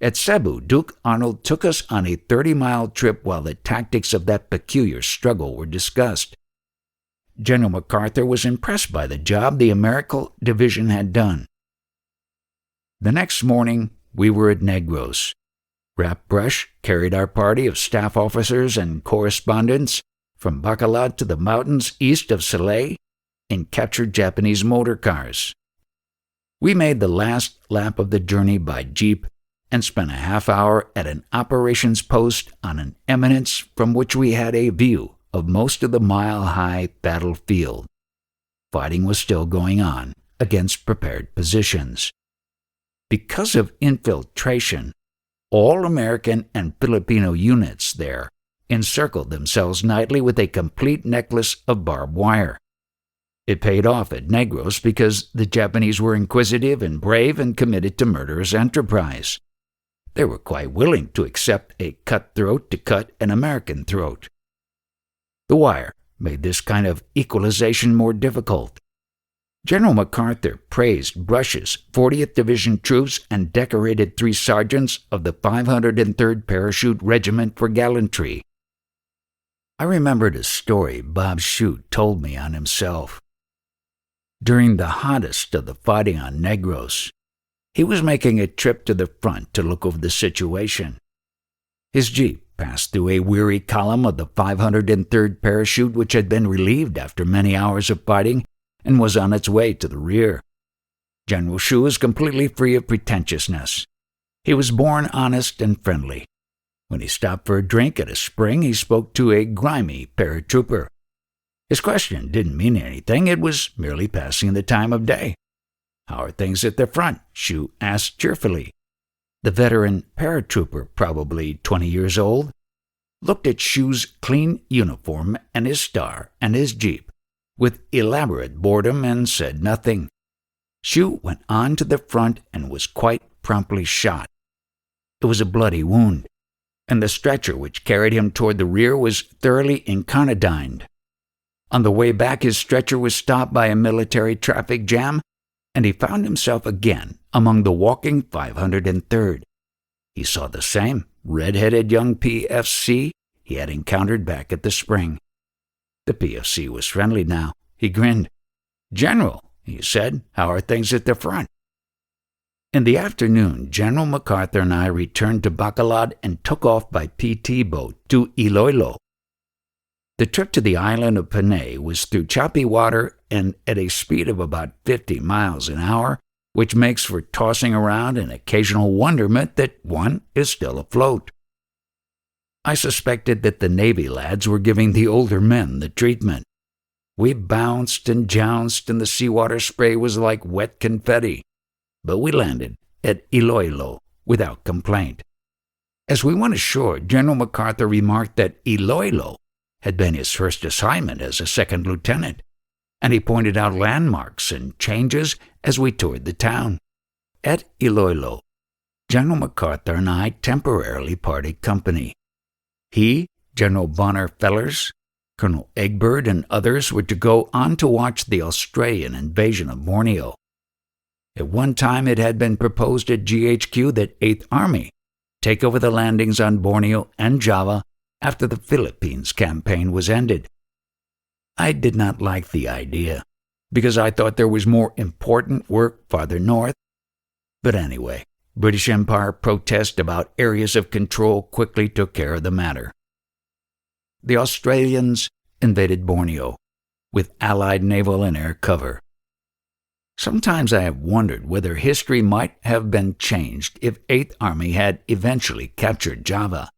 At Cebu, Duke Arnold took us on a 30-mile trip while the tactics of that peculiar struggle were discussed. General MacArthur was impressed by the job the American Division had done. The next morning, we were at Negros. Wrap Brush carried our party of staff officers and correspondents from Bacolod to the mountains east of Salay in captured Japanese motor cars. We made the last lap of the journey by jeep and spent a half hour at an operations post on an eminence from which we had a view of most of the mile-high battlefield. Fighting was still going on against prepared positions. Because of infiltration, all American and Filipino units there encircled themselves nightly with a complete necklace of barbed wire. It paid off at Negros because the Japanese were inquisitive and brave and committed to murderous enterprise. They were quite willing to accept a cutthroat to cut an American throat. The wire made this kind of equalization more difficult. General MacArthur praised Brush's 40th Division troops and decorated 3 sergeants of the 503rd Parachute Regiment for gallantry. I remembered a story Bob Shute told me on himself. During the hottest of the fighting on Negros, he was making a trip to the front to look over the situation. His jeep passed through a weary column of the 503rd Parachute, which had been relieved after many hours of fighting and was on its way to the rear. General Shute was completely free of pretentiousness. He was born honest and friendly. When he stopped for a drink at a spring, he spoke to a grimy paratrooper. His question didn't mean anything. It was merely passing the time of day. "How are things at the front?" Shute asked cheerfully. The veteran paratrooper, probably 20 years old, looked at Shute's clean uniform and his star and his jeep with elaborate boredom and said nothing. Hsu went on to the front and was quite promptly shot. It was a bloody wound, and the stretcher which carried him toward the rear was thoroughly incarnadined. On the way back, his stretcher was stopped by a military traffic jam, and he found himself again among the walking 503rd. He saw the same red-headed young PFC he had encountered back at the spring. The PFC was friendly now. He grinned. "General," he said, "how are things at the front?" In the afternoon, General MacArthur and I returned to Bacolod and took off by PT boat to Iloilo. The trip to the island of Panay was through choppy water and at a speed of about 50 miles an hour, which makes for tossing around and occasional wonderment that one is still afloat. I suspected that the Navy lads were giving the older men the treatment. We bounced and jounced, and the seawater spray was like wet confetti, but we landed at Iloilo without complaint. As we went ashore, General MacArthur remarked that Iloilo had been his first assignment as a second lieutenant, and he pointed out landmarks and changes as we toured the town. At Iloilo, General MacArthur and I temporarily parted company. He, General Bonner Fellers, Colonel Egbert, and others were to go on to watch the Australian invasion of Borneo. At one time it had been proposed at GHQ that 8th Army take over the landings on Borneo and Java after the Philippines campaign was ended. I did not like the idea, because I thought there was more important work farther north. But anyway, British Empire protest about areas of control quickly took care of the matter. The Australians invaded Borneo with Allied naval and air cover. Sometimes I have wondered whether history might have been changed if 8th Army had eventually captured Java.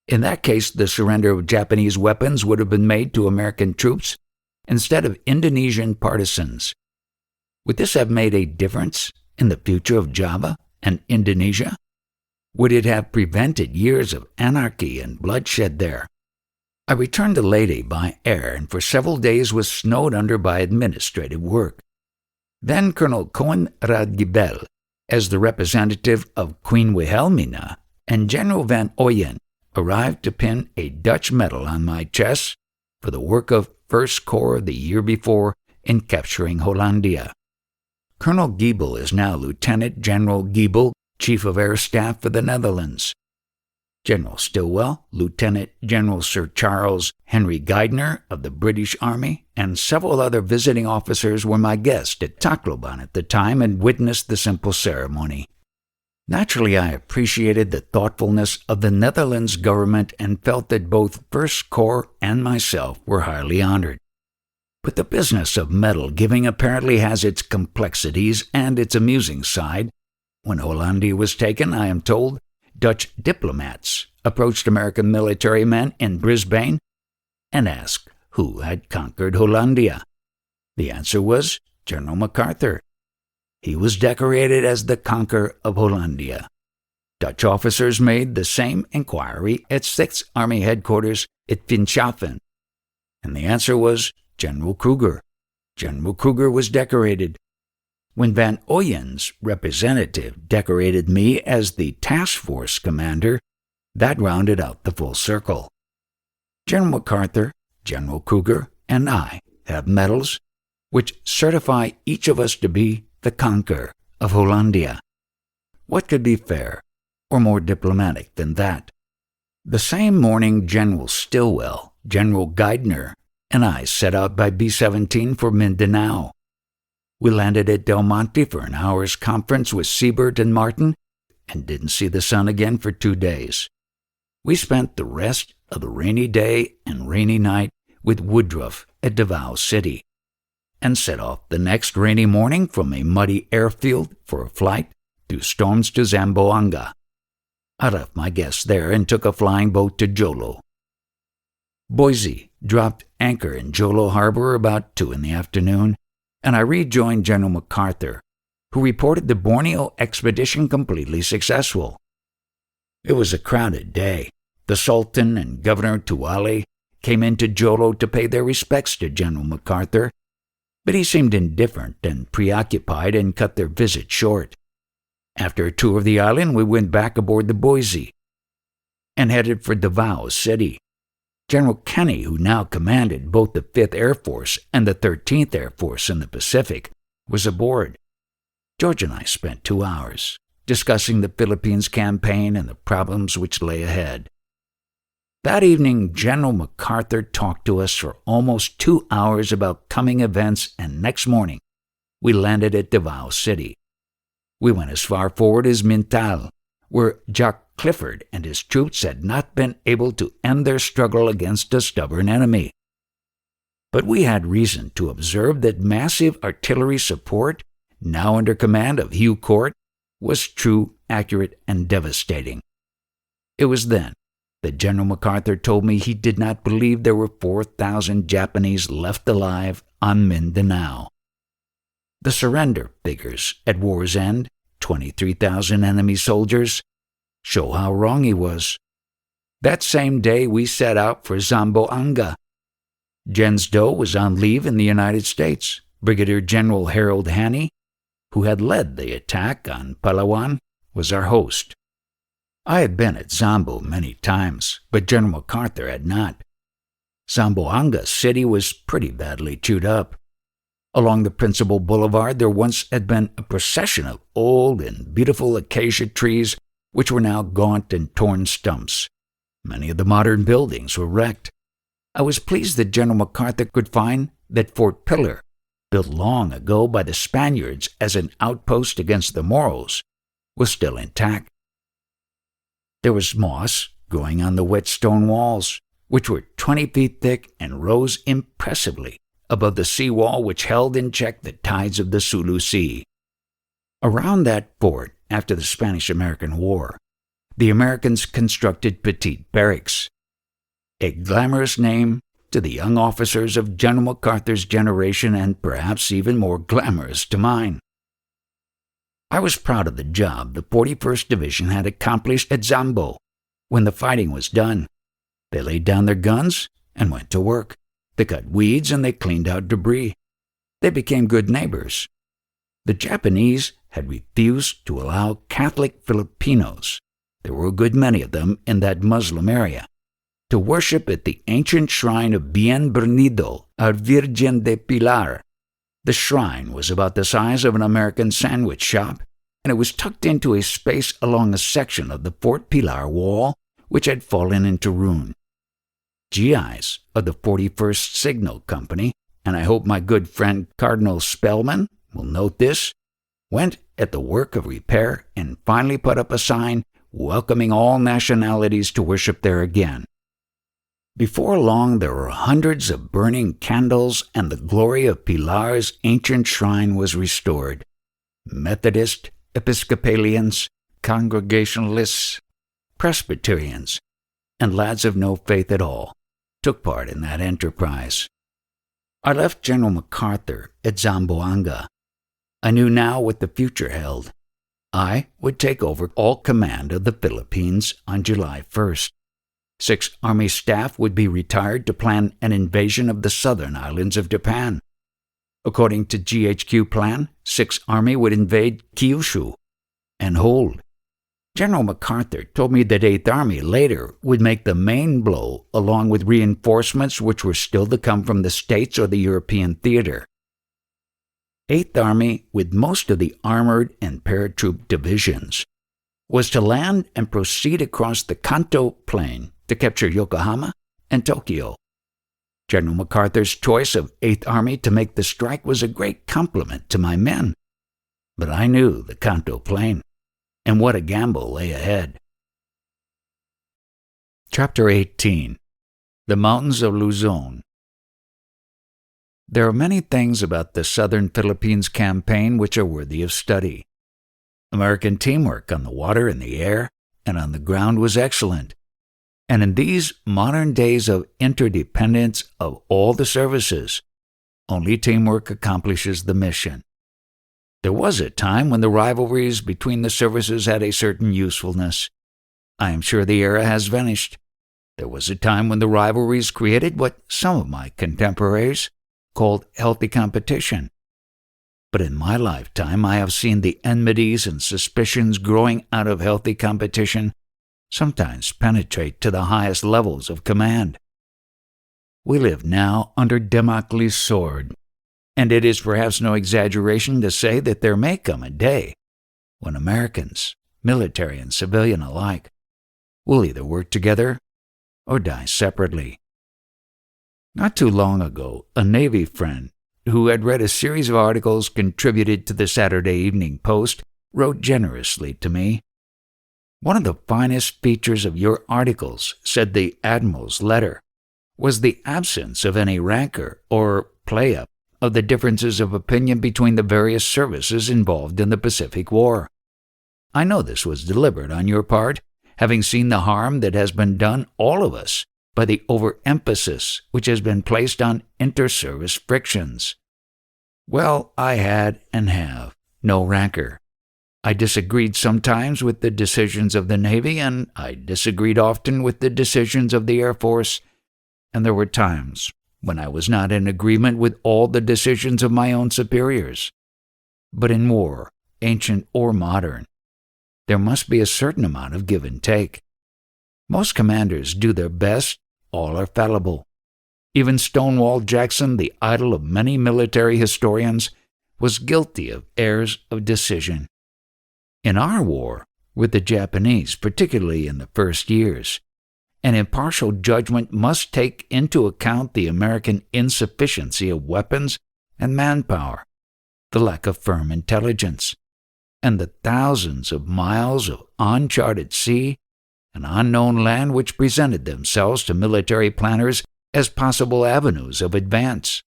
In that case, the surrender of Japanese weapons would have been made to American troops instead of Indonesian partisans. Would this have made a difference in the future of Java and Indonesia? Would it have prevented years of anarchy and bloodshed there? I returned to Leyte by air and for several days was snowed under by administrative work. Then Colonel Cohen Radgibel, as the representative of Queen Wilhelmina, and General van Ooyen arrived to pin a Dutch medal on my chest for the work of First Corps the year before in capturing Hollandia. Colonel Giebel is now Lieutenant General Giebel, Chief of Air Staff for the Netherlands. General Stilwell, Lieutenant General Sir Charles Henry Geidner of the British Army, and several other visiting officers were my guests at Tacloban at the time and witnessed the simple ceremony. Naturally, I appreciated the thoughtfulness of the Netherlands government and felt that both First Corps and myself were highly honored. But the business of medal giving apparently has its complexities and its amusing side. When Hollandia was taken, I am told, Dutch diplomats approached American military men in Brisbane and asked who had conquered Hollandia. The answer was General MacArthur. He was decorated as the conqueror of Hollandia. Dutch officers made the same inquiry at 6th Army headquarters at Winschaffen, and the answer was General Kruger. General Kruger was decorated. When Van Ooyen's representative decorated me as the task force commander, that rounded out the full circle. General MacArthur, General Kruger, and I have medals which certify each of us to be the conqueror of Hollandia. What could be fair or more diplomatic than that? The same morning, General Stilwell, General Geidner, and I set out by B-17 for Mindanao. We landed at Del Monte for an hour's conference with Siebert and Martin and didn't see the sun again for 2 days. We spent the rest of the rainy day and rainy night with Woodruff at Davao City and set off the next rainy morning from a muddy airfield for a flight through storms to Zamboanga. I left my guests there and took a flying boat to Jolo. Boise dropped anchor in Jolo Harbor about 2 p.m, and I rejoined General MacArthur, who reported the Borneo expedition completely successful. It was a crowded day. The Sultan and Governor Tuale came into Jolo to pay their respects to General MacArthur, but he seemed indifferent and preoccupied and cut their visit short. After a tour of the island, we went back aboard the Boise and headed for Davao City. General Kenny, who now commanded both the 5th Air Force and the 13th Air Force in the Pacific, was aboard. George and I spent 2 hours discussing the Philippines campaign and the problems which lay ahead. That evening, General MacArthur talked to us for almost 2 hours about coming events, and next morning, we landed at Davao City. We went as far forward as Mintal, where Jack Clifford and his troops had not been able to end their struggle against a stubborn enemy. But we had reason to observe that massive artillery support, now under command of Hugh Court, was true, accurate, and devastating. It was then that General MacArthur told me he did not believe there were 4,000 Japanese left alive on Mindanao. The surrender figures at war's end, 23,000 enemy soldiers, show how wrong he was. That same day we set out for Zamboanga. Jens Doe was on leave in the United States. Brigadier General Harold Haney, who had led the attack on Palawan, was our host. I had been at Zambo many times, but General MacArthur had not. Zamboanga City was pretty badly chewed up. Along the principal boulevard there once had been a procession of old and beautiful acacia trees which were now gaunt and torn stumps. Many of the modern buildings were wrecked. I was pleased that General MacArthur could find that Fort Pillar, built long ago by the Spaniards as an outpost against the Moros, was still intact. There was moss growing on the wet stone walls, which were 20 feet thick and rose impressively above the seawall which held in check the tides of the Sulu Sea. Around that fort, after the Spanish-American War, the Americans constructed Petite Barracks, a glamorous name to the young officers of General MacArthur's generation and perhaps even more glamorous to mine. I was proud of the job the 41st Division had accomplished at Zambo. When the fighting was done, they laid down their guns and went to work. They cut weeds and they cleaned out debris. They became good neighbors. The Japanese had refused to allow Catholic Filipinos, there were a good many of them in that Muslim area, to worship at the ancient shrine of Bienvenido a Virgen de Pilar. The shrine was about the size of an American sandwich shop, and it was tucked into a space along a section of the Fort Pilar wall which had fallen into ruin. GIs of the 41st Signal Company, and I hope my good friend Cardinal Spellman will note this, went at the work of repair and finally put up a sign welcoming all nationalities to worship there again. Before long, there were hundreds of burning candles, and the glory of Pilar's ancient shrine was restored. Methodist, Episcopalians, Congregationalists, Presbyterians, and lads of no faith at all took part in that enterprise. I left General MacArthur at Zamboanga. I knew now what the future held. I would take over all command of the Philippines on July 1st. 6th Army staff would be retired to plan an invasion of the southern islands of Japan. According to GHQ plan, 6th Army would invade Kyushu and hold. General MacArthur told me that 8th Army later would make the main blow along with reinforcements which were still to come from the States or the European theater. 8th Army, with most of the armored and paratroop divisions, was to land and proceed across the Kanto Plain to capture Yokohama and Tokyo. General MacArthur's choice of 8th Army to make the strike was a great compliment to my men. But I knew the Kanto Plain, and what a gamble lay ahead. Chapter 18. The Mountains of Luzon. There are many things about the Southern Philippines campaign which are worthy of study. American teamwork on the water, in the air, and on the ground was excellent. And in these modern days of interdependence of all the services, only teamwork accomplishes the mission. There was a time when the rivalries between the services had a certain usefulness. I am sure the era has vanished. There was a time when the rivalries created what some of my contemporaries called healthy competition. But in my lifetime, I have seen the enmities and suspicions growing out of healthy competition sometimes penetrate to the highest levels of command. We live now under Damocles' sword, and it is perhaps no exaggeration to say that there may come a day when Americans, military and civilian alike, will either work together or die separately. Not too long ago, a Navy friend who had read a series of articles contributed to the Saturday Evening Post wrote generously to me. "One of the finest features of your articles," said the Admiral's letter, "was the absence of any rancor or play-up of the differences of opinion between the various services involved in the Pacific War. I know this was deliberate on your part, having seen the harm that has been done all of us by the overemphasis which has been placed on inter-service frictions. Well, I had and have no rancor. I disagreed sometimes with the decisions of the Navy, and I disagreed often with the decisions of the Air Force, and there were times when I was not in agreement with all the decisions of my own superiors. But in war, ancient or modern, there must be a certain amount of give and take. Most commanders do their best, all are fallible. Even Stonewall Jackson, the idol of many military historians, was guilty of errors of decision. In our war with the Japanese, particularly in the first years, an impartial judgment must take into account the American insufficiency of weapons and manpower, the lack of firm intelligence, and the thousands of miles of uncharted sea and unknown land which presented themselves to military planners as possible avenues of advance.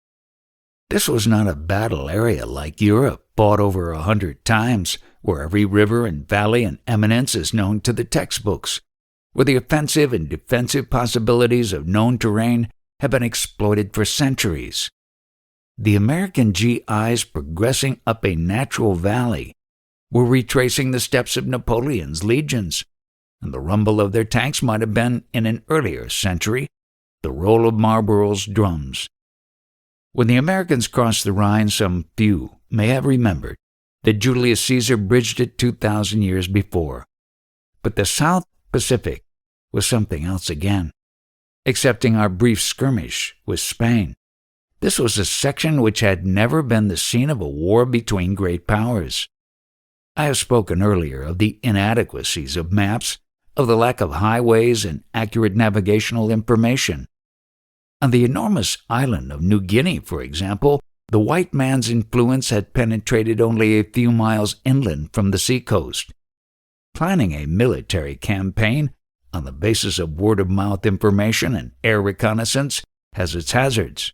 This was not a battle area like Europe, fought over 100 times, where every river and valley and eminence is known to the textbooks, where the offensive and defensive possibilities of known terrain have been exploited for centuries. The American GIs progressing up a natural valley were retracing the steps of Napoleon's legions, and the rumble of their tanks might have been, in an earlier century, the roll of Marlborough's drums. When the Americans crossed the Rhine, some few may have remembered that Julius Caesar bridged it 2,000 years before. But the South Pacific was something else again. Excepting our brief skirmish with Spain, this was a section which had never been the scene of a war between great powers. I have spoken earlier of the inadequacies of maps, of the lack of highways and accurate navigational information. On the enormous island of New Guinea, for example, the white man's influence had penetrated only a few miles inland from the seacoast. Planning a military campaign on the basis of word-of-mouth information and air reconnaissance has its hazards.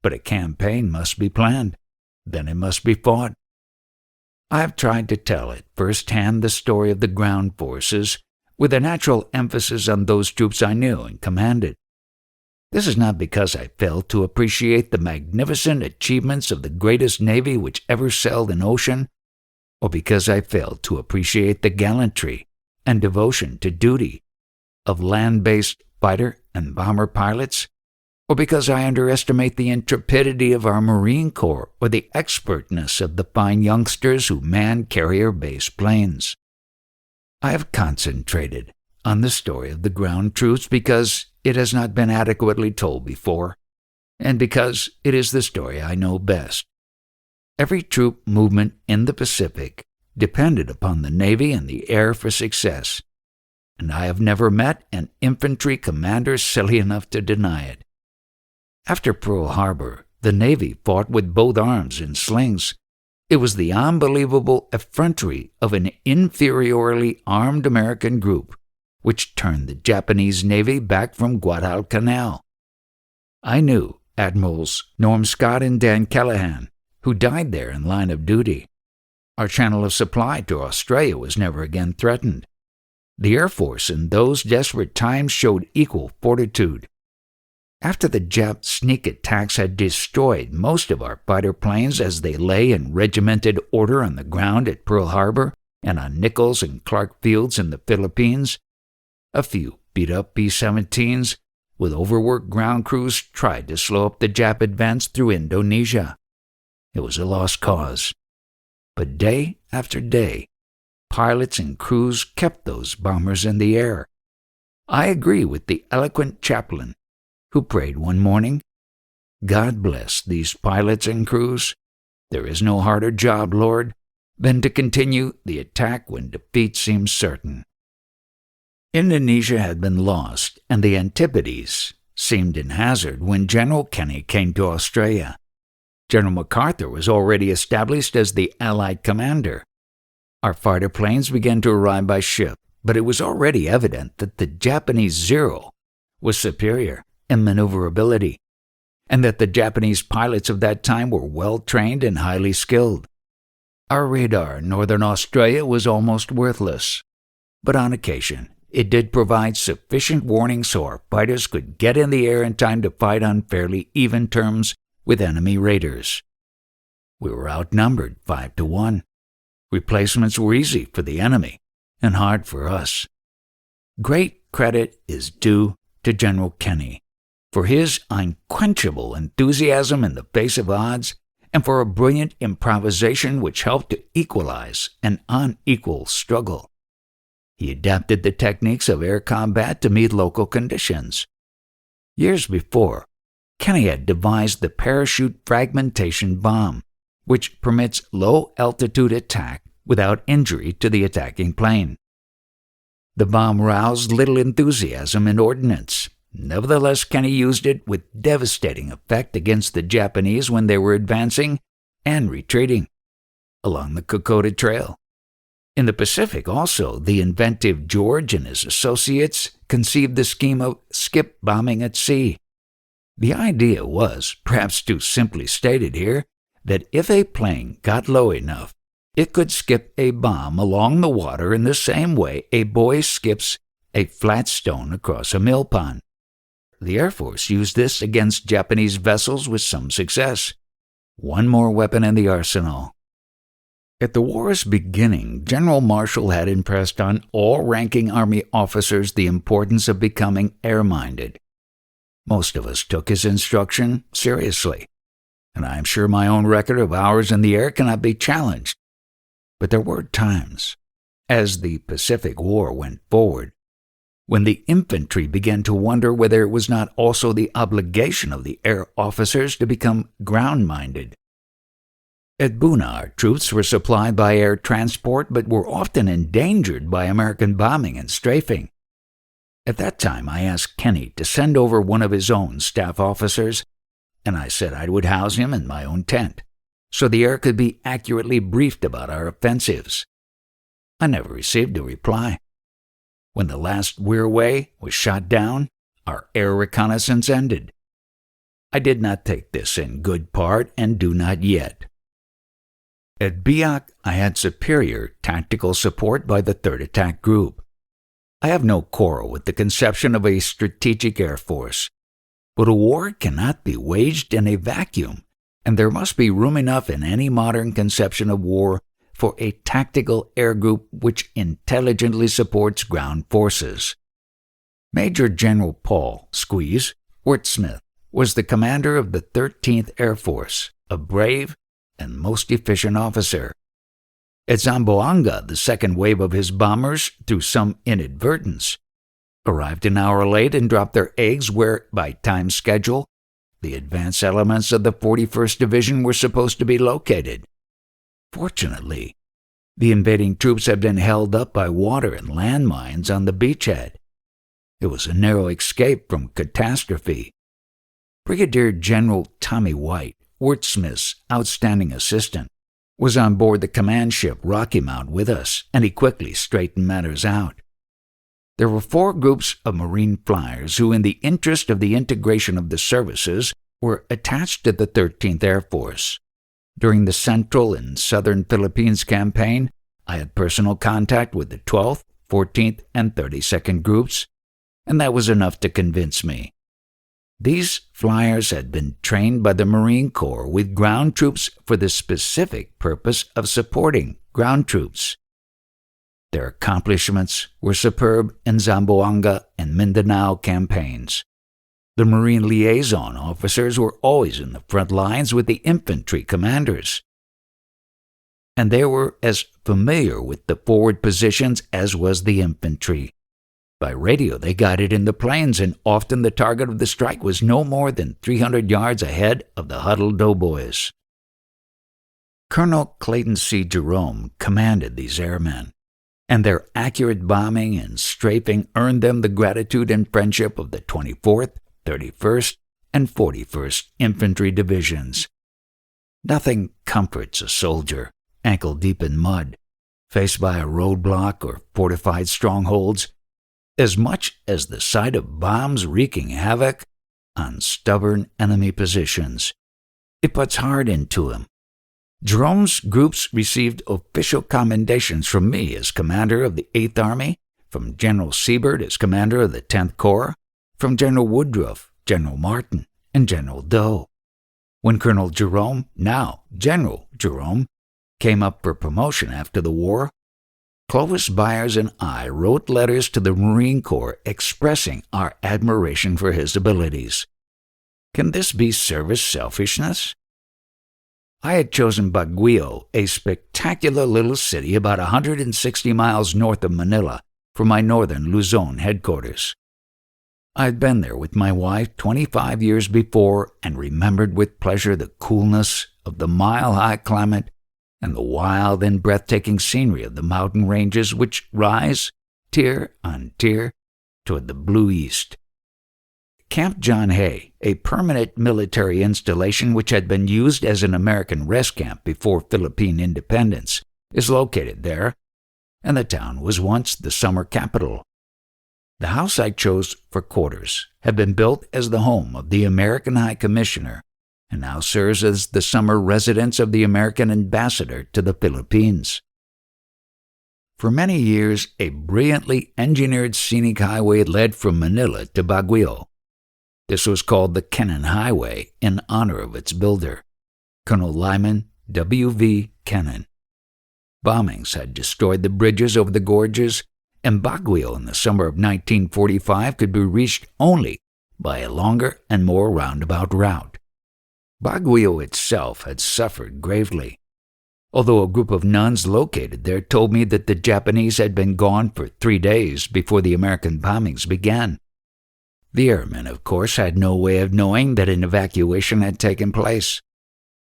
But a campaign must be planned. Then it must be fought. I have tried to tell at first-hand the story of the ground forces, with a natural emphasis on those troops I knew and commanded. This is not because I failed to appreciate the magnificent achievements of the greatest navy which ever sailed an ocean, or because I failed to appreciate the gallantry and devotion to duty of land-based fighter and bomber pilots, or because I underestimate the intrepidity of our Marine Corps or the expertness of the fine youngsters who man carrier-based planes. I have concentrated on the story of the ground troops because it has not been adequately told before, and because it is the story I know best. Every troop movement in the Pacific depended upon the Navy and the air for success, and I have never met an infantry commander silly enough to deny it. After Pearl Harbor, the Navy fought with both arms and slings. It was the unbelievable effrontery of an inferiorly armed American group which turned the Japanese Navy back from Guadalcanal. I knew Admirals Norm Scott and Dan Callahan, who died there in line of duty. Our channel of supply to Australia was never again threatened. The Air Force in those desperate times showed equal fortitude. After the Jap sneak attacks had destroyed most of our fighter planes as they lay in regimented order on the ground at Pearl Harbor and on Nichols and Clark Fields in the Philippines, a few beat-up B-17s with overworked ground crews, tried to slow up the Jap advance through Indonesia. It was a lost cause. But day after day, pilots and crews kept those bombers in the air. I agree with the eloquent chaplain who prayed one morning, "God bless these pilots and crews. There is no harder job, Lord, than to continue the attack when defeat seems certain." Indonesia had been lost, and the Antipodes seemed in hazard when General Kenny came to Australia. General MacArthur was already established as the Allied commander. Our fighter planes began to arrive by ship, but it was already evident that the Japanese Zero was superior in maneuverability, and that the Japanese pilots of that time were well trained and highly skilled. Our radar in Northern Australia was almost worthless, but on occasion it did provide sufficient warning so our fighters could get in the air in time to fight on fairly even terms with enemy raiders. We were outnumbered 5-1. Replacements were easy for the enemy and hard for us. Great credit is due to General Kenny for his unquenchable enthusiasm in the face of odds and for a brilliant improvisation which helped to equalize an unequal struggle. He adapted the techniques of air combat to meet local conditions. Years before, Kenny had devised the parachute fragmentation bomb, which permits low-altitude attack without injury to the attacking plane. The bomb roused little enthusiasm in ordnance. Nevertheless, Kenny used it with devastating effect against the Japanese when they were advancing and retreating along the Kokoda Trail. In the Pacific also, the inventive George and his associates conceived the scheme of skip bombing at sea. The idea was, perhaps too simply stated here, that if a plane got low enough, it could skip a bomb along the water in the same way a boy skips a flat stone across a mill pond. The Air Force used this against Japanese vessels with some success. One more weapon in the arsenal. At the war's beginning, General Marshall had impressed on all ranking Army officers the importance of becoming air-minded. Most of us took his instruction seriously, and I am sure my own record of hours in the air cannot be challenged. But there were times, as the Pacific War went forward, when the infantry began to wonder whether it was not also the obligation of the air officers to become ground-minded. At Buna, our troops were supplied by air transport but were often endangered by American bombing and strafing. At that time, I asked Kenny to send over one of his own staff officers, and I said I would house him in my own tent, so the air could be accurately briefed about our offensives. I never received a reply. When the last Weirway was shot down, our air reconnaissance ended. I did not take this in good part and do not yet. At Biak, I had superior tactical support by the 3rd Attack Group. I have no quarrel with the conception of a strategic air force, but a war cannot be waged in a vacuum, and there must be room enough in any modern conception of war for a tactical air group which intelligently supports ground forces. Major General Paul Squeeze Wurtsmith was the commander of the 13th Air Force, a brave and most efficient officer. At Zamboanga, the second wave of his bombers, through some inadvertence, arrived an hour late and dropped their eggs where, by time schedule, the advance elements of the 41st Division were supposed to be located. Fortunately, the invading troops had been held up by water and landmines on the beachhead. It was a narrow escape from catastrophe. Brigadier General Tommy White, Wurtsmith's outstanding assistant, was on board the command ship Rocky Mount with us, and he quickly straightened matters out. There were 4 groups of Marine flyers who, in the interest of the integration of the services, were attached to the 13th Air Force. During the Central and Southern Philippines campaign, I had personal contact with the 12th, 14th, and 32nd groups, and that was enough to convince me. These flyers had been trained by the Marine Corps with ground troops for the specific purpose of supporting ground troops. Their accomplishments were superb in Zamboanga and Mindanao campaigns. The Marine liaison officers were always in the front lines with the infantry commanders, and they were as familiar with the forward positions as was the infantry. By radio, they guided in the plains, and often the target of the strike was no more than 300 yards ahead of the huddled doughboys. Colonel Clayton C. Jerome commanded these airmen, and their accurate bombing and strafing earned them the gratitude and friendship of the 24th, 31st, and 41st Infantry Divisions. Nothing comforts a soldier, ankle-deep in mud, faced by a roadblock or fortified strongholds, as much as the sight of bombs wreaking havoc on stubborn enemy positions. It puts heart into him. Jerome's groups received official commendations from me as commander of the 8th Army, from General Siebert as commander of the 10th Corps, from General Woodruff, General Martin, and General Doe. When Colonel Jerome, now General Jerome, came up for promotion after the war, Clovis Byers and I wrote letters to the Marine Corps expressing our admiration for his abilities. Can this be service selfishness? I had chosen Baguio, a spectacular little city about 160 miles north of Manila, for my northern Luzon headquarters. I had been there with my wife 25 years before and remembered with pleasure the coolness of the mile-high climate and the wild and breathtaking scenery of the mountain ranges which rise, tier on tier, toward the blue east. Camp John Hay, a permanent military installation which had been used as an American rest camp before Philippine independence, is located there, and the town was once the summer capital. The house I chose for quarters had been built as the home of the American High Commissioner and now serves as the summer residence of the American ambassador to the Philippines. For many years, a brilliantly engineered scenic highway led from Manila to Baguio. This was called the Kennan Highway in honor of its builder, Colonel Lyman W.V. Kennan. Bombings had destroyed the bridges over the gorges, and Baguio in the summer of 1945 could be reached only by a longer and more roundabout route. Baguio itself had suffered gravely, although a group of nuns located there told me that the Japanese had been gone for 3 days before the American bombings began. The airmen, of course, had no way of knowing that an evacuation had taken place.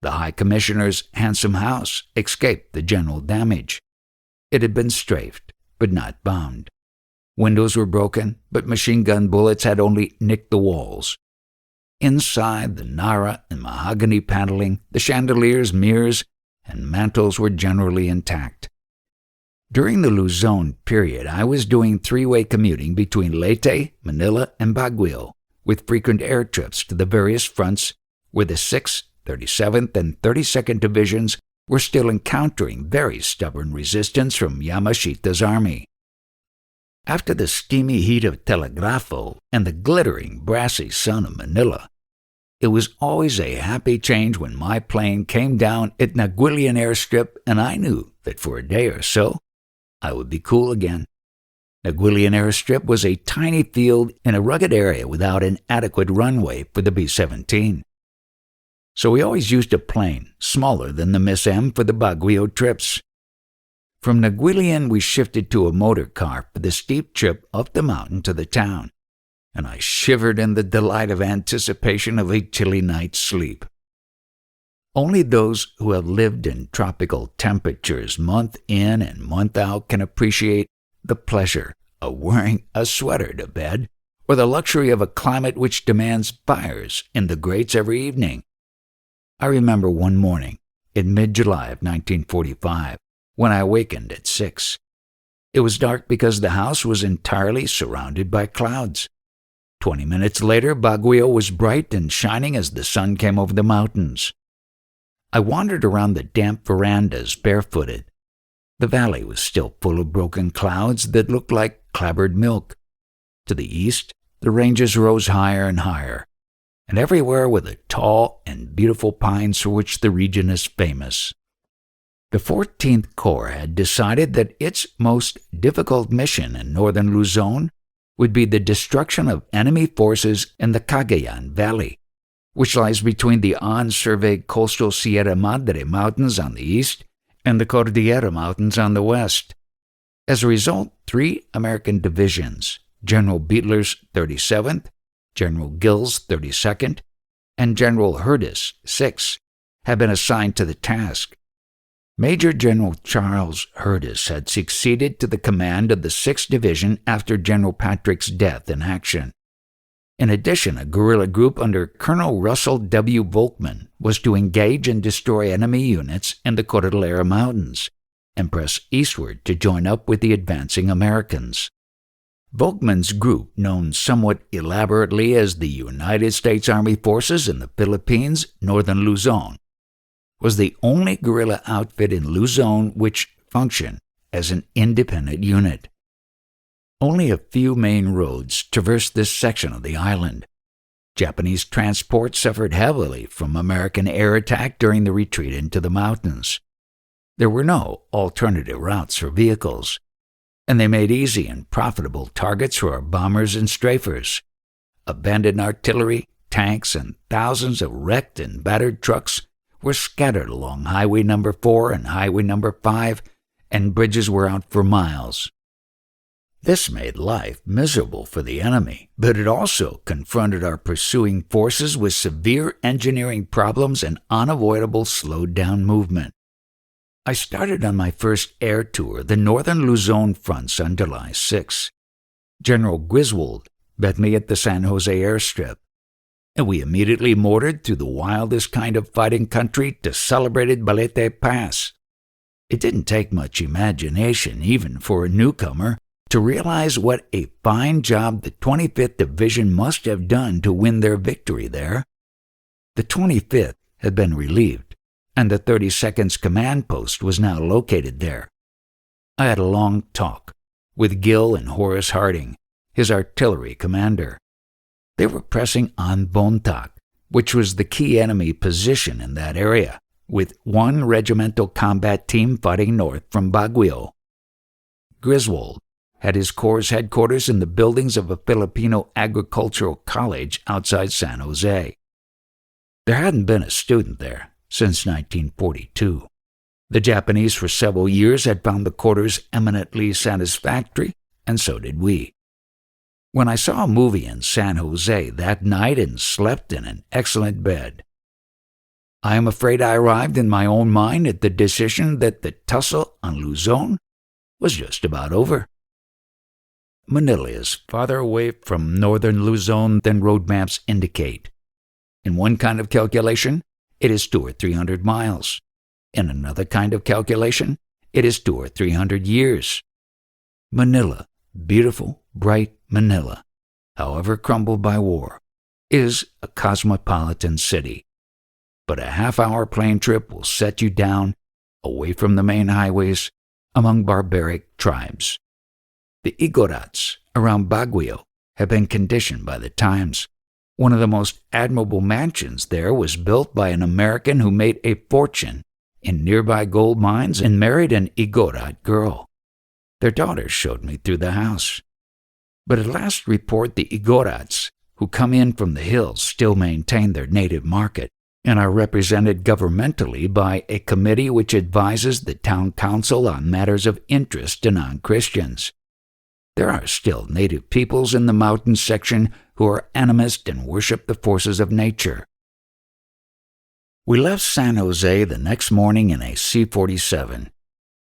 The High Commissioner's handsome house escaped the general damage. It had been strafed, but not bombed. Windows were broken, but machine gun bullets had only nicked the walls. Inside, the Nara and mahogany paneling, the chandeliers, mirrors, and mantels were generally intact. During the Luzon period, I was doing 3-way commuting between Leyte, Manila, and Baguio, with frequent air trips to the various fronts where the 6th, 37th, and 32nd Divisions were still encountering very stubborn resistance from Yamashita's army. After the steamy heat of Telegrafo and the glittering, brassy sun of Manila, it was always a happy change when my plane came down at Naguilian airstrip and I knew that for a day or so, I would be cool again. Naguilian airstrip was a tiny field in a rugged area without an adequate runway for the B-17. So we always used a plane smaller than the Miss M for the Baguio trips. From Naguilian, we shifted to a motor car for the steep trip up the mountain to the town, and I shivered in the delight of anticipation of a chilly night's sleep. Only those who have lived in tropical temperatures month in and month out can appreciate the pleasure of wearing a sweater to bed or the luxury of a climate which demands fires in the grates every evening. I remember one morning in mid-July of 1945 when I awakened at 6. It was dark because the house was entirely surrounded by clouds. 20 minutes later, Baguio was bright and shining as the sun came over the mountains. I wandered around the damp verandas barefooted. The valley was still full of broken clouds that looked like clabbered milk. To the east, the ranges rose higher and higher, and everywhere were the tall and beautiful pines for which the region is famous. The 14th Corps had decided that its most difficult mission in northern Luzon would be the destruction of enemy forces in the Cagayan Valley, which lies between the unsurveyed coastal Sierra Madre Mountains on the east and the Cordillera Mountains on the west. As a result, 3 American divisions, General Beetler's 37th, General Gill's 32nd, and General Hurtis' 6th, have been assigned to the task. Major General Charles Hurtis had succeeded to the command of the 6th Division after General Patrick's death in action. In addition, a guerrilla group under Colonel Russell W. Volkman was to engage and destroy enemy units in the Cordillera Mountains and press eastward to join up with the advancing Americans. Volkman's group, known somewhat elaborately as the United States Army Forces in the Philippines, Northern Luzon, was the only guerrilla outfit in Luzon which functioned as an independent unit. Only a few main roads traversed this section of the island. Japanese transport suffered heavily from American air attack during the retreat into the mountains. There were no alternative routes for vehicles, and they made easy and profitable targets for our bombers and strafers. Abandoned artillery, tanks, and thousands of wrecked and battered trucks were scattered along Highway No. 4 and Highway No. 5, and bridges were out for miles. This made life miserable for the enemy, but it also confronted our pursuing forces with severe engineering problems and unavoidable slowed-down movement. I started on my first air tour the northern Luzon fronts on July 6. General Griswold met me at the San Jose airstrip, and we immediately motored through the wildest kind of fighting country to celebrated Leyte Pass. It didn't take much imagination, even for a newcomer, to realize what a fine job the 25th Division must have done to win their victory there. The 25th had been relieved, and the 32nd's command post was now located there. I had a long talk with Gill and Horace Harding, his artillery commander. They were pressing on Bontac, which was the key enemy position in that area, with 1 regimental combat team fighting north from Baguio. Griswold had his corps' headquarters in the buildings of a Filipino agricultural college outside San Jose. There hadn't been a student there since 1942. The Japanese for several years had found the quarters eminently satisfactory, and so did we. When I saw a movie in San Jose that night and slept in an excellent bed, I am afraid I arrived in my own mind at the decision that the tussle on Luzon was just about over. Manila is farther away from northern Luzon than road maps indicate. In one kind of calculation, it is 200 or 300 miles. In another kind of calculation, it is 200 or 300 years. Manila, beautiful, bright Manila, however crumbled by war, is a cosmopolitan city. But a half-hour plane trip will set you down, away from the main highways, among barbaric tribes. The Igorots around Baguio have been conditioned by the times. One of the most admirable mansions there was built by an American who made a fortune in nearby gold mines and married an Igorot girl. Their daughters showed me through the house. But at last report the Igorots, who come in from the hills, still maintain their native market and are represented governmentally by a committee which advises the town council on matters of interest to non-Christians. There are still native peoples in the mountain section who are animist and worship the forces of nature. We left San Jose the next morning in a C-47.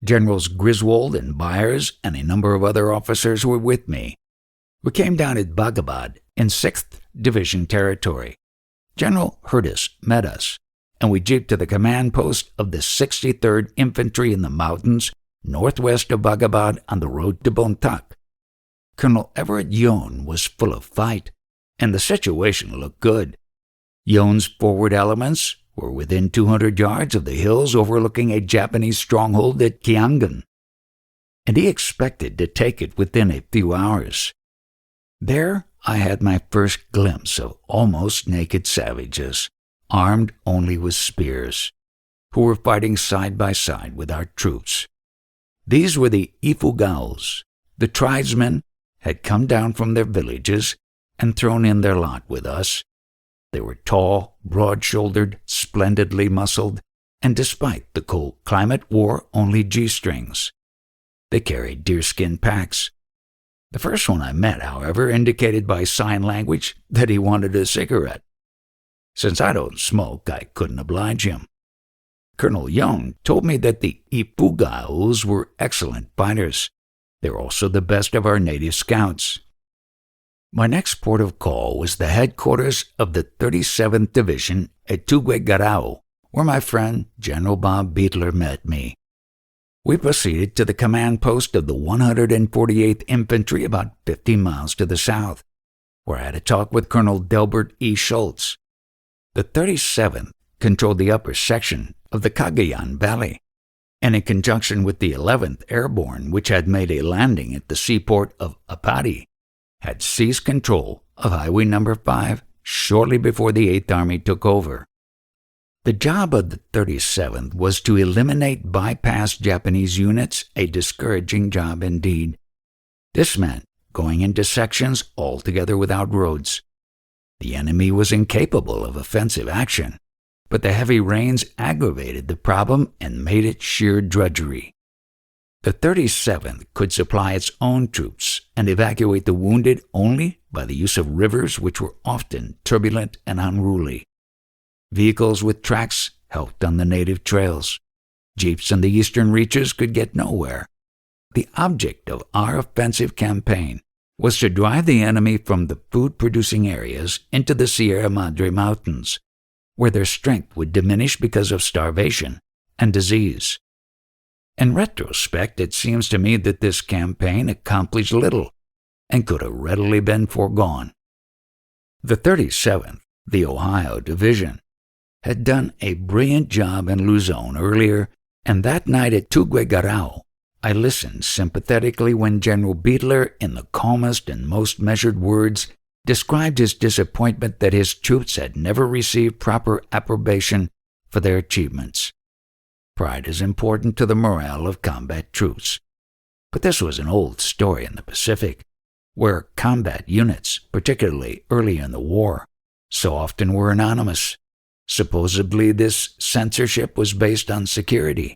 Generals Griswold and Byers and a number of other officers were with me. We came down at Bagabad in 6th Division territory. General Hurtis met us, and we jeeped to the command post of the 63rd Infantry in the mountains northwest of Bagabad on the road to Bontac. Colonel Everett Yone was full of fight, and the situation looked good. Yone's forward elements were within 200 yards of the hills overlooking a Japanese stronghold at Kiangan, and he expected to take it within a few hours. There I had my first glimpse of almost naked savages, armed only with spears, who were fighting side by side with our troops. These were the Ifugaos, the tribesmen had come down from their villages and thrown in their lot with us. They were tall, broad-shouldered, splendidly muscled, and despite the cold climate wore only G-strings. They carried deerskin packs. The first one I met, however, indicated by sign language that he wanted a cigarette. Since I don't smoke, I couldn't oblige him. Colonel Young told me that the Ipugaos were excellent fighters. They were also the best of our native scouts. My next port of call was the headquarters of the 37th Division at Tuguegarao, where my friend General Bob Beetler met me. We proceeded to the command post of the 148th Infantry about 15 miles to the south, where I had a talk with Colonel Delbert E. Schultz. The 37th controlled the upper section of the Cagayan Valley, and in conjunction with the 11th Airborne, which had made a landing at the seaport of Apati, had seized control of Highway No. 5 shortly before the 8th Army took over. The job of the 37th was to eliminate bypass Japanese units, a discouraging job indeed. This meant going into sections altogether without roads. The enemy was incapable of offensive action, but the heavy rains aggravated the problem and made it sheer drudgery. The 37th could supply its own troops and evacuate the wounded only by the use of rivers which were often turbulent and unruly. Vehicles with tracks helped on the native trails. Jeeps in the eastern reaches could get nowhere. The object of our offensive campaign was to drive the enemy from the food-producing areas into the Sierra Madre Mountains, where their strength would diminish because of starvation and disease. In retrospect, it seems to me that this campaign accomplished little and could have readily been foregone. The 37th, the Ohio Division, had done a brilliant job in Luzon earlier, and that night at Tuguegarao, I listened sympathetically when General Beetler, in the calmest and most measured words, described his disappointment that his troops had never received proper approbation for their achievements. Pride is important to the morale of combat troops. But this was an old story in the Pacific, where combat units, particularly early in the war, so often were anonymous. Supposedly, this censorship was based on security.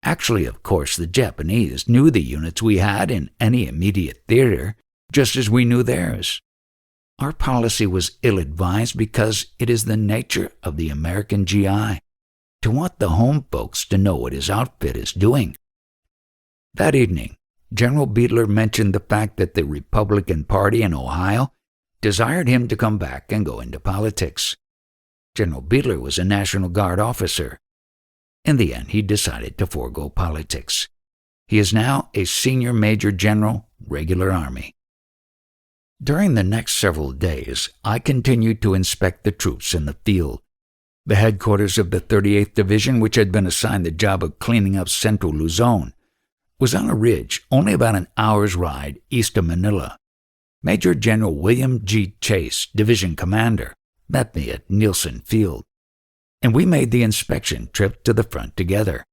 Actually, of course, the Japanese knew the units we had in any immediate theater, just as we knew theirs. Our policy was ill-advised because it is the nature of the American GI to want the home folks to know what his outfit is doing. That evening, General Beetler mentioned the fact that the Republican Party in Ohio desired him to come back and go into politics. General Beetler was a National Guard officer. In the end, he decided to forego politics. He is now a senior major general, regular Army. During the next several days, I continued to inspect the troops in the field. The headquarters of the 38th Division, which had been assigned the job of cleaning up central Luzon, was on a ridge only about an hour's ride east of Manila. Major General William G. Chase, division commander, met me at Nielsen Field, and we made the inspection trip to the front together.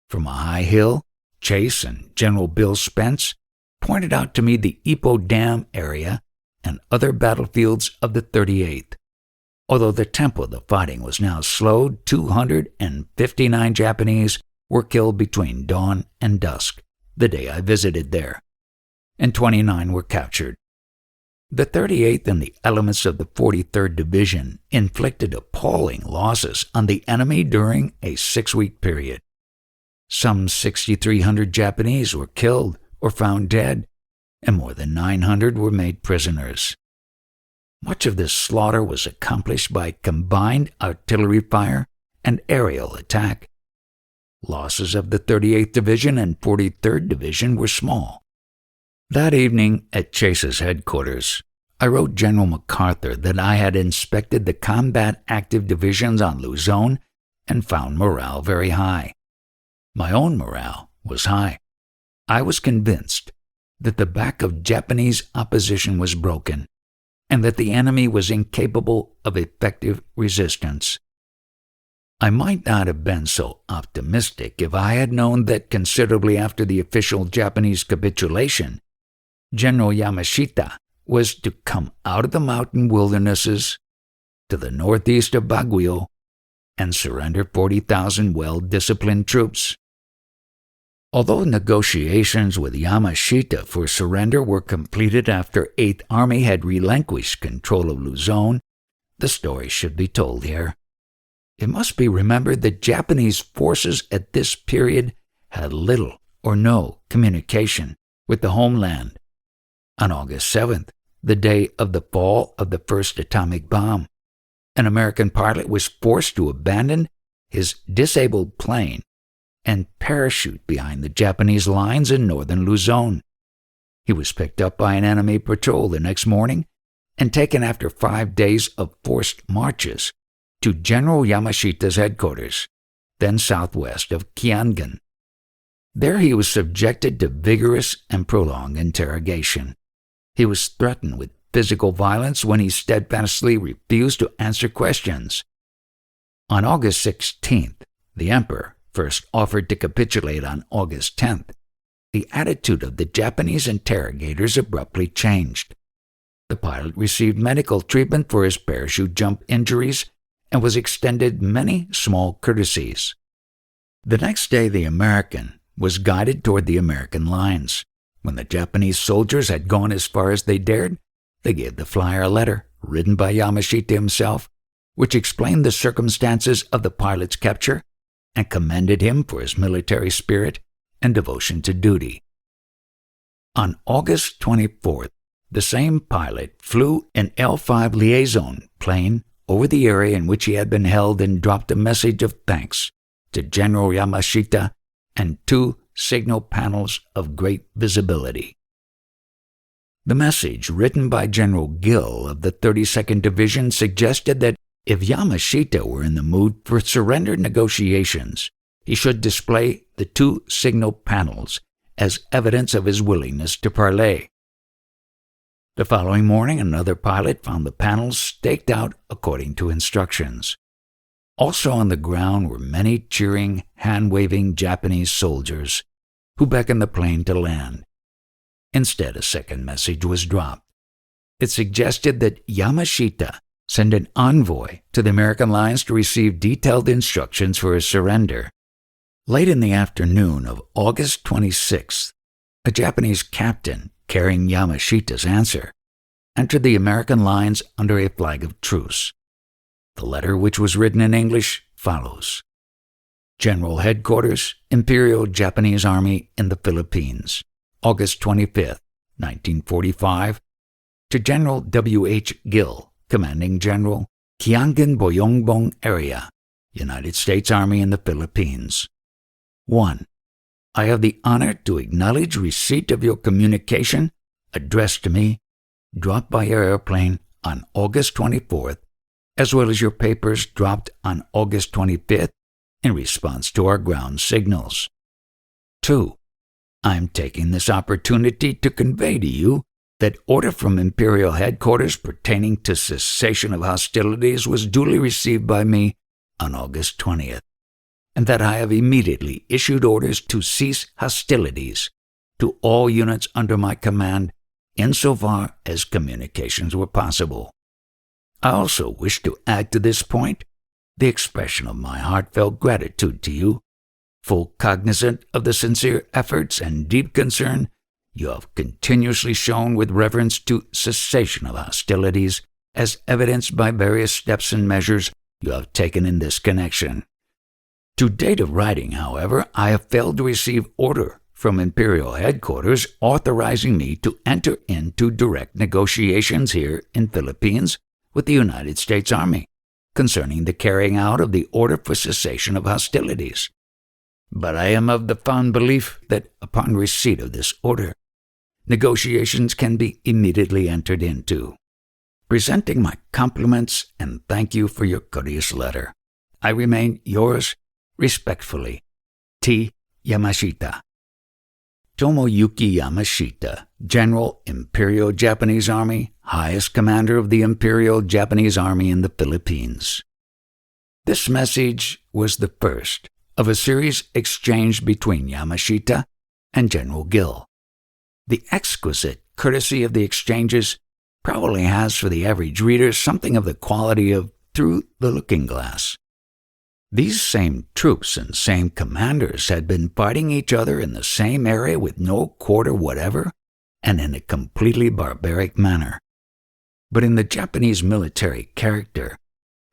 From a high hill, Chase and General Bill Spence pointed out to me the Ipo Dam area and other battlefields of the 38th. Although the tempo of the fighting was now slowed, 259 Japanese were killed between dawn and dusk, the day I visited there, and 29 were captured. The 38th and the elements of the 43rd Division inflicted appalling losses on the enemy during a 6-week period. Some 6,300 Japanese were killed or found dead, and more than 900 were made prisoners. Much of this slaughter was accomplished by combined artillery fire and aerial attack. Losses of the 38th Division and 43rd Division were small. That evening at Chase's headquarters, I wrote General MacArthur that I had inspected the combat-active divisions on Luzon and found morale very high. My own morale was high. I was convinced that the back of Japanese opposition was broken and that the enemy was incapable of effective resistance. I might not have been so optimistic if I had known that considerably after the official Japanese capitulation, General Yamashita was to come out of the mountain wildernesses to the northeast of Baguio and surrender 40,000 well-disciplined troops. Although negotiations with Yamashita for surrender were completed after 8th Army had relinquished control of Luzon, the story should be told here. It must be remembered that Japanese forces at this period had little or no communication with the homeland. On August 7th, the day of the fall of the first atomic bomb, an American pilot was forced to abandon his disabled plane and parachute behind the Japanese lines in northern Luzon. He was picked up by an enemy patrol the next morning and taken after 5 days of forced marches to General Yamashita's headquarters, then southwest of Kiangan. There he was subjected to vigorous and prolonged interrogation. He was threatened with physical violence when he steadfastly refused to answer questions. On August 16th, the emperor first offered to capitulate on August 10th. The attitude of the Japanese interrogators abruptly changed. The pilot received medical treatment for his parachute jump injuries and was extended many small courtesies. The next day, the American was guided toward the American lines. When the Japanese soldiers had gone as far as they dared, they gave the flyer a letter written by Yamashita himself, which explained the circumstances of the pilot's capture and commended him for his military spirit and devotion to duty. On August 24th, the same pilot flew an L-5 liaison plane over the area in which he had been held and dropped a message of thanks to General Yamashita and 2 signal panels of great visibility. The message, written by General Gill of the 32nd Division, suggested that if Yamashita were in the mood for surrender negotiations, he should display the 2 signal panels as evidence of his willingness to parley. The following morning, another pilot found the panels staked out according to instructions. Also on the ground were many cheering, hand-waving Japanese soldiers who beckoned the plane to land. Instead, a second message was dropped. It suggested that Yamashita send an envoy to the American lines to receive detailed instructions for his surrender. Late in the afternoon of August 26th, a Japanese captain carrying Yamashita's answer entered the American lines under a flag of truce. The letter, which was written in English, follows: General Headquarters, Imperial Japanese Army in the Philippines, August 25th, 1945, to General W.H. Gill, Commanding General, Kiangan Boyongbong Area, United States Army in the Philippines. 1. I have the honor to acknowledge receipt of your communication addressed to me, dropped by your airplane on August 24th, as well as your papers dropped on August 25th in response to our ground signals. 2. I am taking this opportunity to convey to you that order from Imperial Headquarters pertaining to cessation of hostilities was duly received by me on August 20th, and that I have immediately issued orders to cease hostilities to all units under my command insofar as communications were possible. I also wish to add to this point the expression of my heartfelt gratitude to you, full cognizant of the sincere efforts and deep concern you have continuously shown with reference to cessation of hostilities, as evidenced by various steps and measures you have taken in this connection. To date of writing, however, I have failed to receive order from Imperial Headquarters authorizing me to enter into direct negotiations here in Philippines with the United States Army concerning the carrying out of the order for cessation of hostilities. But I am of the fond belief that upon receipt of this order, negotiations can be immediately entered into. Presenting my compliments and thank you for your courteous letter, I remain yours respectfully, T. Yamashita. Tomoyuki Yamashita, General, Imperial Japanese Army, highest commander of the Imperial Japanese Army in the Philippines. This message was the first of a series exchanged between Yamashita and General Gill. The exquisite courtesy of the exchanges probably has for the average reader something of the quality of Through the Looking Glass. These same troops and same commanders had been fighting each other in the same area with no quarter whatever and in a completely barbaric manner. But in the Japanese military character,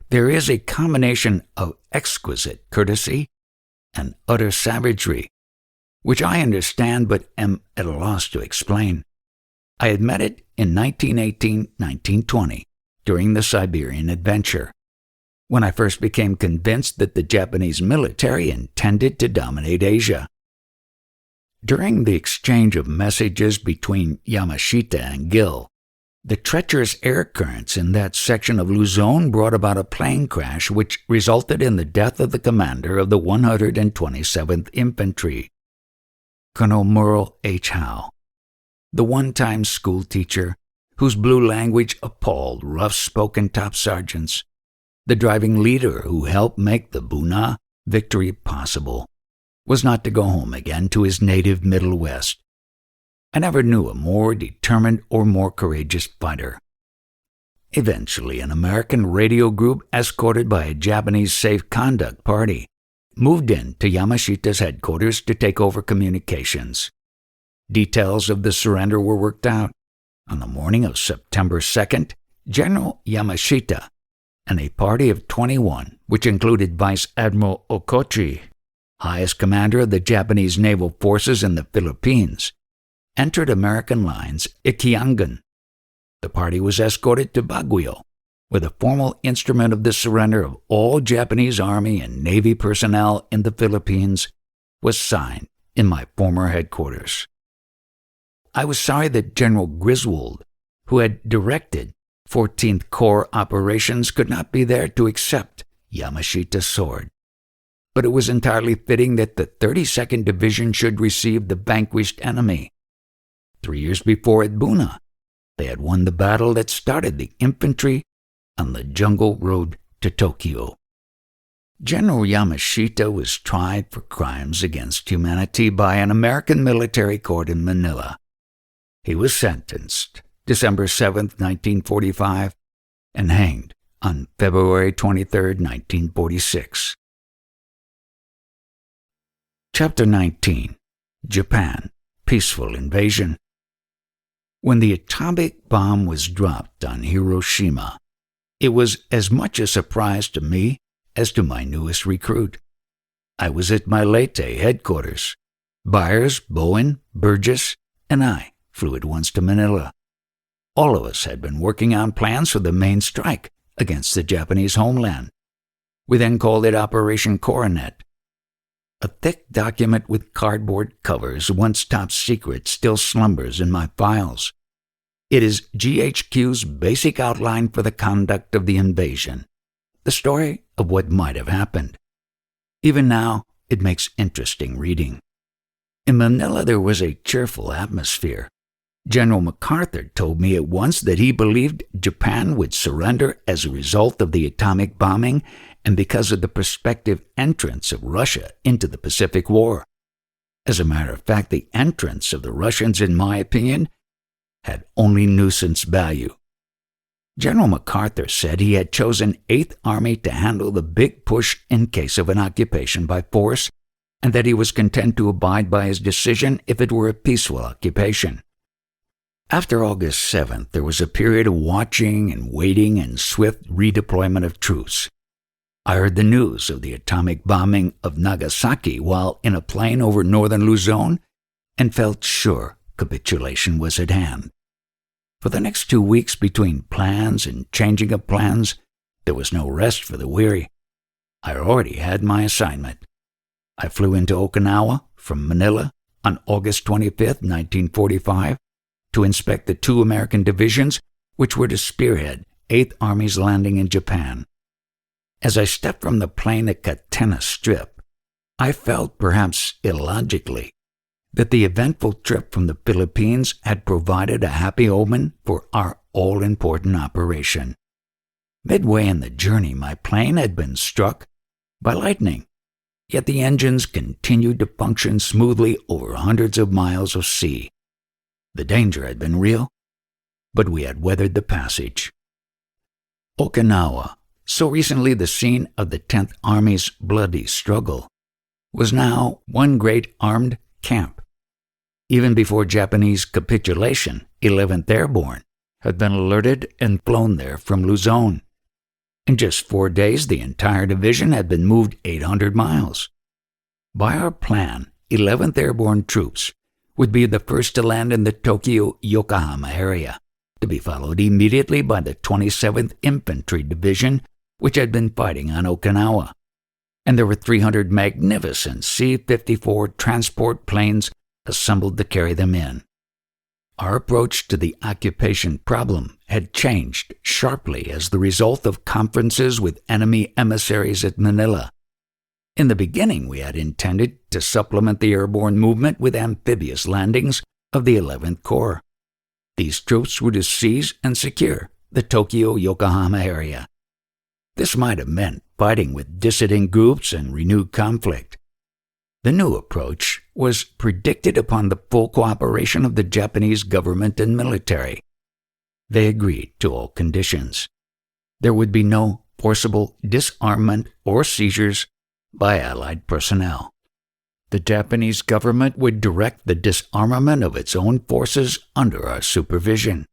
there is a combination of exquisite courtesy and utter savagery, which I understand but am at a loss to explain. I had met it in 1918-1920 during the Siberian adventure, when I first became convinced that the Japanese military intended to dominate Asia. During the exchange of messages between Yamashita and Gill, the treacherous air currents in that section of Luzon brought about a plane crash which resulted in the death of the commander of the 127th Infantry, Colonel Merle H. Howe, the one-time schoolteacher whose blue language appalled rough-spoken top sergeants, the driving leader who helped make the Buna victory possible, was not to go home again to his native Middle West. I never knew a more determined or more courageous fighter. Eventually, an American radio group escorted by a Japanese safe conduct party moved in to Yamashita's headquarters to take over communications. Details of the surrender were worked out. On the morning of September 2nd, General Yamashita and a party of 21, which included Vice Admiral Okochi, highest commander of the Japanese naval forces in the Philippines, entered American lines at Kiangan. The party was escorted to Baguio, where the formal instrument of the surrender of all Japanese Army and Navy personnel in the Philippines was signed in my former headquarters. I was sorry that General Griswold, who had directed 14th Corps operations, could not be there to accept Yamashita's sword. But it was entirely fitting that the 32nd Division should receive the vanquished enemy. 3 years before at Buna, they had won the battle that started the infantry on the jungle road to Tokyo. General Yamashita was tried for crimes against humanity by an American military court in Manila. He was sentenced December 7, 1945, and hanged on February 23, 1946. Chapter 19. Japan, Peaceful Invasion. When the atomic bomb was dropped on Hiroshima, it was as much a surprise to me as to my newest recruit. I was at my Leyte headquarters. Byers, Bowen, Burgess, and I flew at once to Manila. All of us had been working on plans for the main strike against the Japanese homeland. We then called it Operation Coronet. A thick document with cardboard covers, once top secret, still slumbers in my files. It is GHQ's basic outline for the conduct of the invasion, the story of what might have happened. Even now, it makes interesting reading. In Manila, there was a cheerful atmosphere. General MacArthur told me at once that he believed Japan would surrender as a result of the atomic bombing and because of the prospective entrance of Russia into the Pacific War. As a matter of fact, the entrance of the Russians, in my opinion, had only nuisance value. General MacArthur said he had chosen 8th Army to handle the big push in case of an occupation by force, and that he was content to abide by his decision if it were a peaceful occupation. After August 7th, there was a period of watching and waiting and swift redeployment of troops. I heard the news of the atomic bombing of Nagasaki while in a plane over northern Luzon and felt sure capitulation was at hand. For the next 2 weeks between plans and changing of plans, there was no rest for the weary. I already had my assignment. I flew into Okinawa from Manila on August 25, 1945, to inspect the 2 American divisions which were to spearhead 8th Army's landing in Japan. As I stepped from the plane at Katena Strip, I felt, perhaps illogically, that the eventful trip from the Philippines had provided a happy omen for our all-important operation. Midway in the journey, my plane had been struck by lightning, yet the engines continued to function smoothly over hundreds of miles of sea. The danger had been real, but we had weathered the passage. Okinawa, so recently the scene of the 10th Army's bloody struggle, was now one great armed camp. Even before Japanese capitulation, 11th Airborne had been alerted and flown there from Luzon. In just 4 days, the entire division had been moved 800 miles. By our plan, 11th Airborne troops would be the first to land in the Tokyo-Yokohama area, to be followed immediately by the 27th Infantry Division, which had been fighting on Okinawa. And there were 300 magnificent C-54 transport planes assembled to carry them in. Our approach to the occupation problem had changed sharply as the result of conferences with enemy emissaries at Manila. In the beginning, we had intended to supplement the airborne movement with amphibious landings of the 11th Corps. These troops were to seize and secure the Tokyo-Yokohama area. This might have meant fighting with dissident groups and renewed conflict. The new approach was predicted upon the full cooperation of the Japanese government and military. They agreed to all conditions. There would be no forcible disarmament or seizures by Allied personnel. The Japanese government would direct the disarmament of its own forces under our supervision.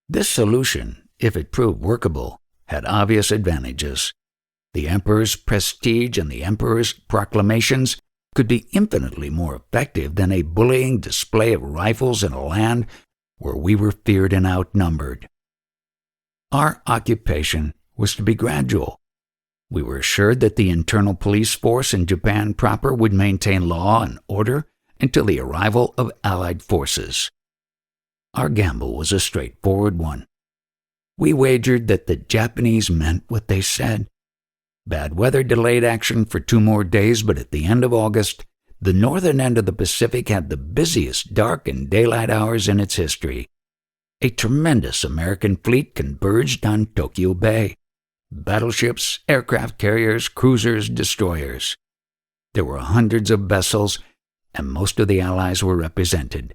This solution, if it proved workable, had obvious advantages. The emperor's prestige and the emperor's proclamations could be infinitely more effective than a bullying display of rifles in a land where we were feared and outnumbered. Our occupation was to be gradual. We were assured that the internal police force in Japan proper would maintain law and order until the arrival of Allied forces. Our gamble was a straightforward one. We wagered that the Japanese meant what they said. Bad weather delayed action for 2 more days, but at the end of August, the northern end of the Pacific had the busiest dark and daylight hours in its history. A tremendous American fleet converged on Tokyo Bay. Battleships, aircraft carriers, cruisers, destroyers. There were hundreds of vessels, and most of the Allies were represented.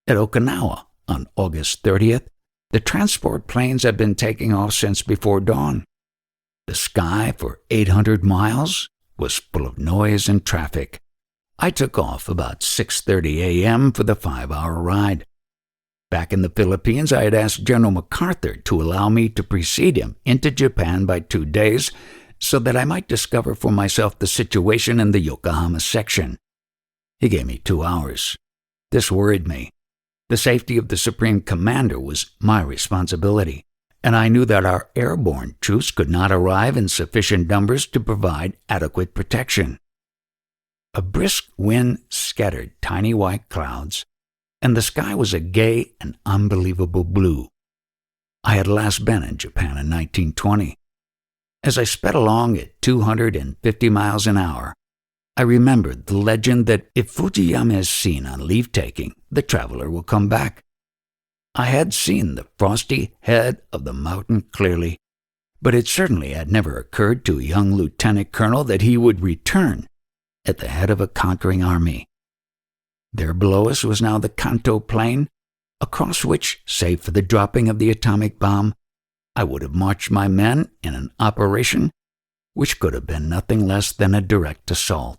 At Okinawa, on August 30th, the transport planes had been taking off since before dawn. The sky for 800 miles was full of noise and traffic. I took off about 6:30 a.m. for the 5-hour ride. Back in the Philippines, I had asked General MacArthur to allow me to precede him into Japan by 2 days so that I might discover for myself the situation in the Yokohama section. He gave me 2 hours. This worried me. The safety of the Supreme Commander was my responsibility, and I knew that our airborne troops could not arrive in sufficient numbers to provide adequate protection. A brisk wind scattered tiny white clouds, and the sky was a gay and unbelievable blue. I had last been in Japan in 1920. As I sped along at 250 miles an hour, I remembered the legend that if Fujiyama is seen on leave-taking, the traveler will come back. I had seen the frosty head of the mountain clearly, but it certainly had never occurred to a young lieutenant colonel that he would return at the head of a conquering army. There below us was now the Kanto Plain, across which, save for the dropping of the atomic bomb, I would have marched my men in an operation which could have been nothing less than a direct assault.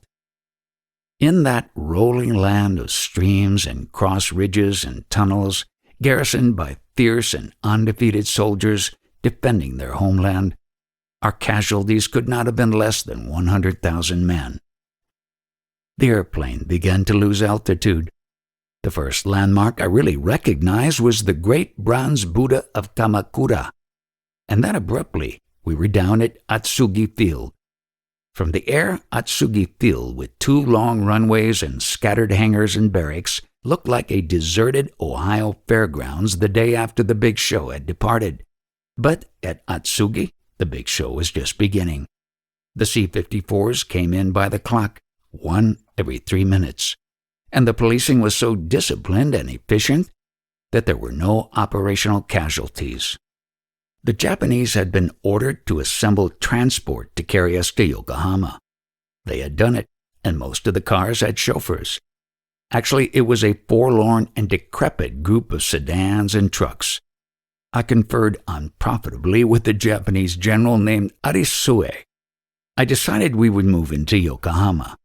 In that rolling land of streams and cross ridges and tunnels, garrisoned by fierce and undefeated soldiers defending their homeland, our casualties could not have been less than 100,000 men. The airplane began to lose altitude. The first landmark I really recognized was the great bronze Buddha of Kamakura, and then abruptly we were down at Atsugi Field. From the air, Atsugi Field, with 2 long runways and scattered hangars and barracks, looked like a deserted Ohio fairgrounds the day after the big show had departed. But at Atsugi, the big show was just beginning. The C-54s came in by the clock, 1 every 3 minutes, and the policing was so disciplined and efficient that there were no operational casualties. The Japanese had been ordered to assemble transport to carry us to Yokohama. They had done it, and most of the cars had chauffeurs. Actually, it was a forlorn and decrepit group of sedans and trucks. I conferred unprofitably with a Japanese general named Arisue. I decided we would move into Yokohama,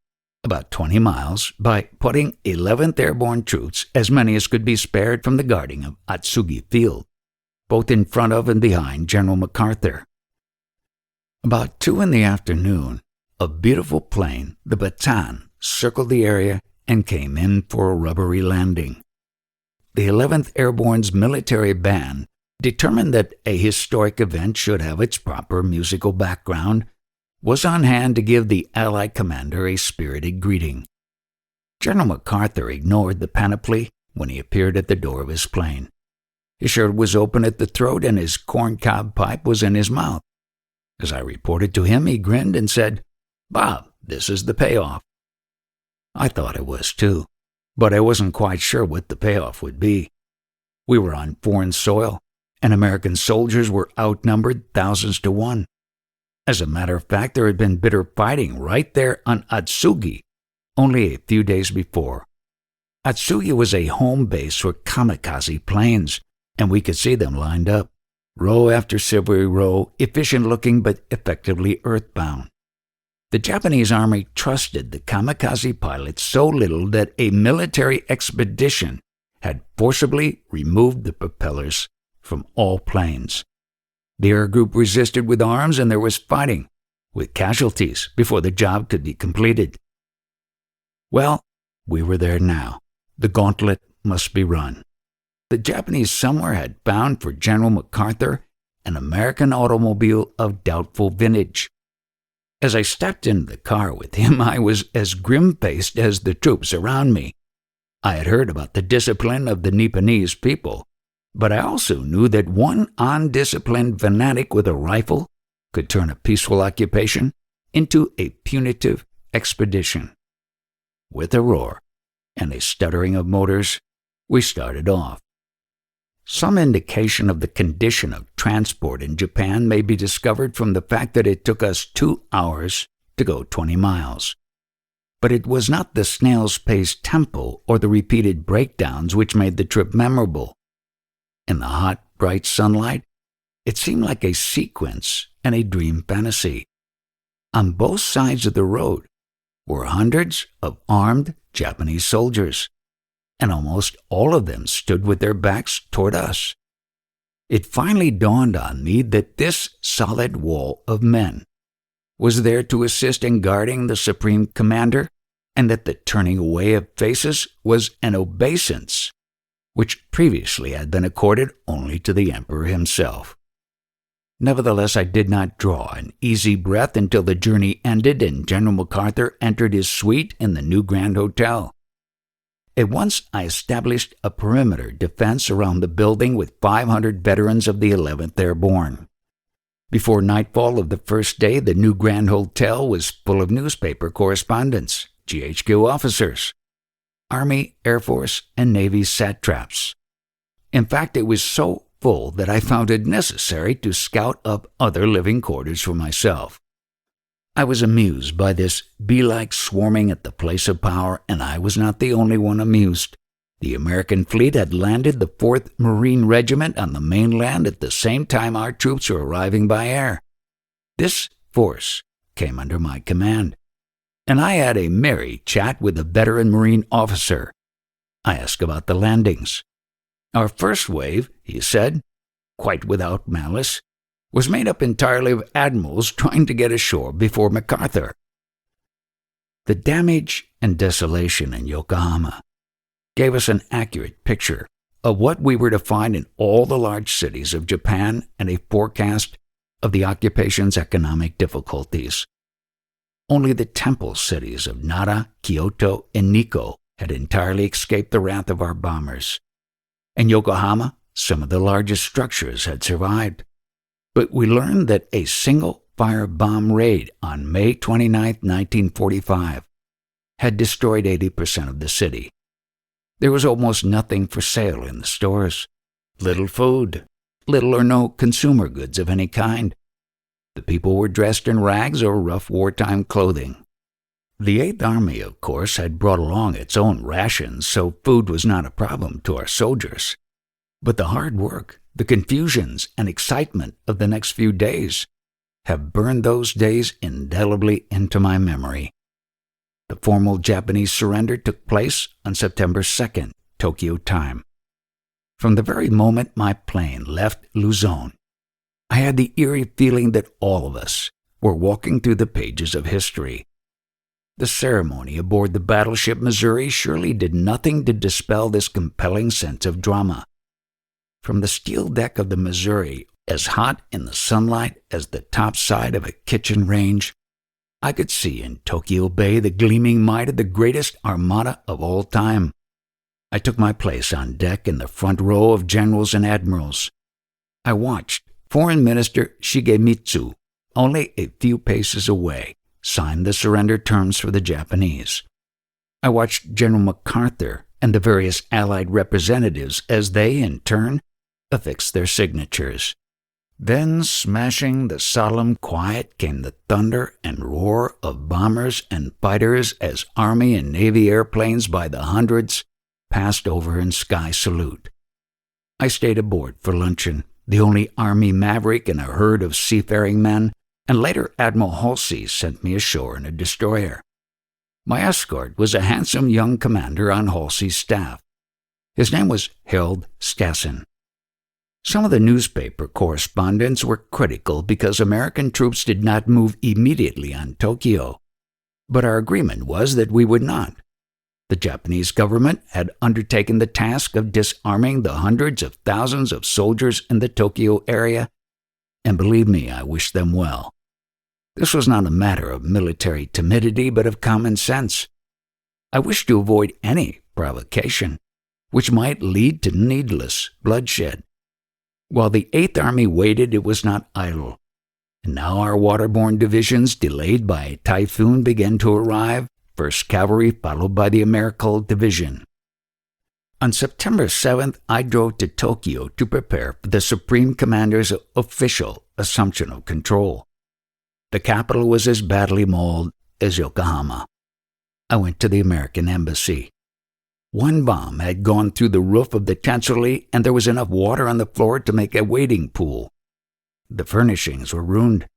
about 20 miles, by putting 11th Airborne troops, as many as could be spared from the guarding of Atsugi Field, both in front of and behind General MacArthur. About 2 in the afternoon, a beautiful plane, the Bataan, circled the area and came in for a rubbery landing. The 11th Airborne's military band determined that a historic event should have its proper musical background, was on hand to give the Allied commander a spirited greeting. General MacArthur ignored the panoply when he appeared at the door of his plane. His shirt was open at the throat and his corncob pipe was in his mouth. As I reported to him, he grinned and said, "Bob, this is the payoff." I thought it was too, but I wasn't quite sure what the payoff would be. We were on foreign soil, and American soldiers were outnumbered thousands to 1. As a matter of fact, there had been bitter fighting right there on Atsugi only a few days before. Atsugi was a home base for kamikaze planes, and we could see them lined up, row after silvery row, efficient-looking but effectively earthbound. The Japanese army trusted the kamikaze pilots so little that a military expedition had forcibly removed the propellers from all planes. The air group resisted with arms, and there was fighting, with casualties, before the job could be completed. Well, we were there now. The gauntlet must be run. The Japanese somewhere had found for General MacArthur an American automobile of doubtful vintage. As I stepped into the car with him, I was as grim-faced as the troops around me. I had heard about the discipline of the Nipponese people, but I also knew that one undisciplined fanatic with a rifle could turn a peaceful occupation into a punitive expedition. With a roar and a stuttering of motors, we started off. Some indication of the condition of transport in Japan may be discovered from the fact that it took us 2 hours to go 20 miles. But it was not the snail's pace tempo or the repeated breakdowns which made the trip memorable. In the hot, bright sunlight, it seemed like a sequence and a dream fantasy. On both sides of the road were hundreds of armed Japanese soldiers, and almost all of them stood with their backs toward us. It finally dawned on me that this solid wall of men was there to assist in guarding the Supreme Commander, and that the turning away of faces was an obeisance which previously had been accorded only to the Emperor himself. Nevertheless, I did not draw an easy breath until the journey ended and General MacArthur entered his suite in the new Grand Hotel. At once, I established a perimeter defense around the building with 500 veterans of the 11th Airborne. Before nightfall of the first day, the new Grand Hotel was full of newspaper correspondents, GHQ officers, Army, Air Force, and Navy satraps. In fact, it was so full that I found it necessary to scout up other living quarters for myself. I was amused by this bee-like swarming at the place of power, and I was not the only one amused. The American fleet had landed the 4th Marine Regiment on the mainland at the same time our troops were arriving by air. This force came under my command, and I had a merry chat with a veteran Marine officer. I asked about the landings. Our first wave, he said, quite without malice, was made up entirely of admirals trying to get ashore before MacArthur. The damage and desolation in Yokohama gave us an accurate picture of what we were to find in all the large cities of Japan and a forecast of the occupation's economic difficulties. Only the temple cities of Nara, Kyoto, and Nikko had entirely escaped the wrath of our bombers. In Yokohama, some of the largest structures had survived. But we learned that a single firebomb raid on May 29, 1945, had destroyed 80% of the city. There was almost nothing for sale in the stores. Little food, little or no consumer goods of any kind. The people were dressed in rags or rough wartime clothing. The Eighth Army, of course, had brought along its own rations, so food was not a problem to our soldiers. But the hard work, the confusions, and excitement of the next few days have burned those days indelibly into my memory. The formal Japanese surrender took place on September 2nd, Tokyo time. From the very moment my plane left Luzon, I had the eerie feeling that all of us were walking through the pages of history. The ceremony aboard the battleship Missouri surely did nothing to dispel this compelling sense of drama. From the steel deck of the Missouri, as hot in the sunlight as the top side of a kitchen range, I could see in Tokyo Bay the gleaming might of the greatest armada of all time. I took my place on deck in the front row of generals and admirals. I watched Foreign Minister Shigemitsu, only a few paces away, sign the surrender terms for the Japanese. I watched General MacArthur and the various Allied representatives as they, in turn, affixed their signatures. Then, smashing the solemn quiet, came the thunder and roar of bombers and fighters as Army and Navy airplanes by the hundreds passed over in sky salute. I stayed aboard for luncheon, the only Army maverick in a herd of seafaring men, and later Admiral Halsey sent me ashore in a destroyer. My escort was a handsome young commander on Halsey's staff. His name was Harold Stassen. Some of the newspaper correspondents were critical because American troops did not move immediately on Tokyo, but our agreement was that we would not. The Japanese government had undertaken the task of disarming the hundreds of thousands of soldiers in the Tokyo area, and believe me, I wish them well. This was not a matter of military timidity, but of common sense. I wished to avoid any provocation, which might lead to needless bloodshed. While the Eighth Army waited, it was not idle. And now our waterborne divisions, delayed by a typhoon, began to arrive, 1st Cavalry followed by the Americal Division. On September 7th, I drove to Tokyo to prepare for the Supreme Commander's official assumption of control. The capital was as badly mauled as Yokohama. I went to the American Embassy. One bomb had gone through the roof of the chancellery, and there was enough water on the floor to make a wading pool. The furnishings were ruined,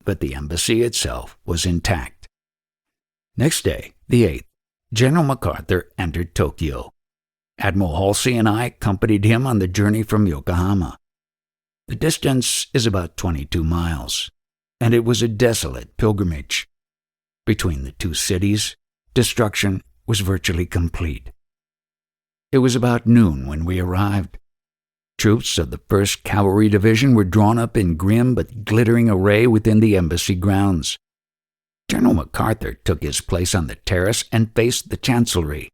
but the embassy itself was intact. Next day, the 8th, General MacArthur entered Tokyo. Admiral Halsey and I accompanied him on the journey from Yokohama. The distance is about 22 miles, and it was a desolate pilgrimage. Between the two cities, destruction was virtually complete. It was about noon when we arrived. Troops of the 1st Cavalry Division were drawn up in grim but glittering array within the embassy grounds. General MacArthur took his place on the terrace and faced the chancellery.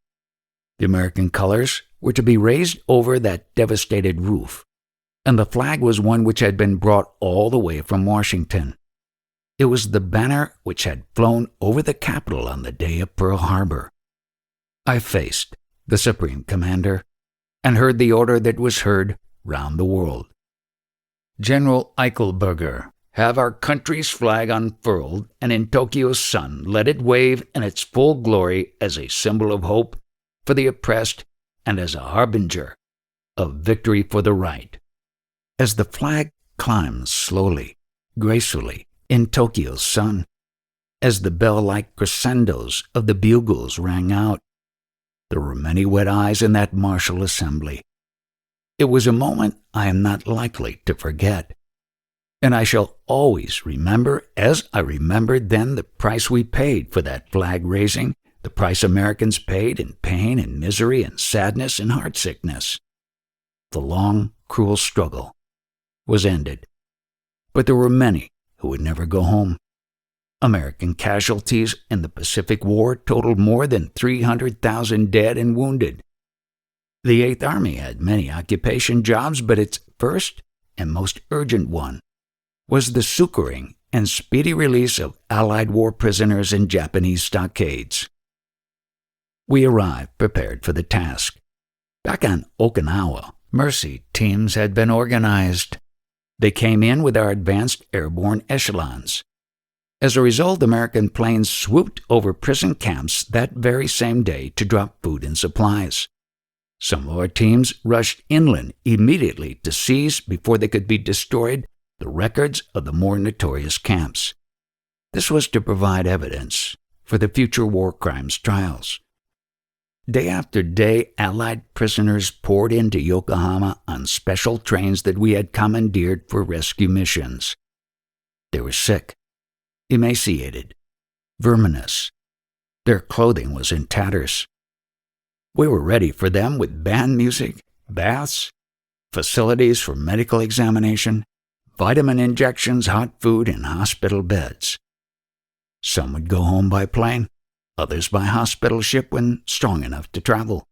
The American colors were to be raised over that devastated roof, and the flag was one which had been brought all the way from Washington. It was the banner which had flown over the Capitol on the day of Pearl Harbor. I faced the Supreme Commander, and heard the order that was heard round the world. General Eichelberger, have our country's flag unfurled, and in Tokyo's sun let it wave in its full glory as a symbol of hope for the oppressed and as a harbinger of victory for the right. As the flag climbs slowly, gracefully, in Tokyo's sun, as the bell-like crescendos of the bugles rang out, there were many wet eyes in that martial assembly. It was a moment I am not likely to forget, and I shall always remember, as I remembered then, the price we paid for that flag raising, the price Americans paid in pain and misery and sadness and heartsickness. The long, cruel struggle was ended, but there were many who would never go home. American casualties in the Pacific War totaled more than 300,000 dead and wounded. The Eighth Army had many occupation jobs, but its first and most urgent one was the succoring and speedy release of Allied war prisoners in Japanese stockades. We arrived prepared for the task. Back on Okinawa, mercy teams had been organized. They came in with our advanced airborne echelons. As a result, American planes swooped over prison camps that very same day to drop food and supplies. Some of our teams rushed inland immediately to seize, before they could be destroyed, the records of the more notorious camps. This was to provide evidence for the future war crimes trials. Day after day, Allied prisoners poured into Yokohama on special trains that we had commandeered for rescue missions. They were sick, emaciated, verminous. Their clothing was in tatters. We were ready for them with band music, baths, facilities for medical examination, vitamin injections, hot food, and hospital beds. Some would go home by plane, others by hospital ship when strong enough to travel.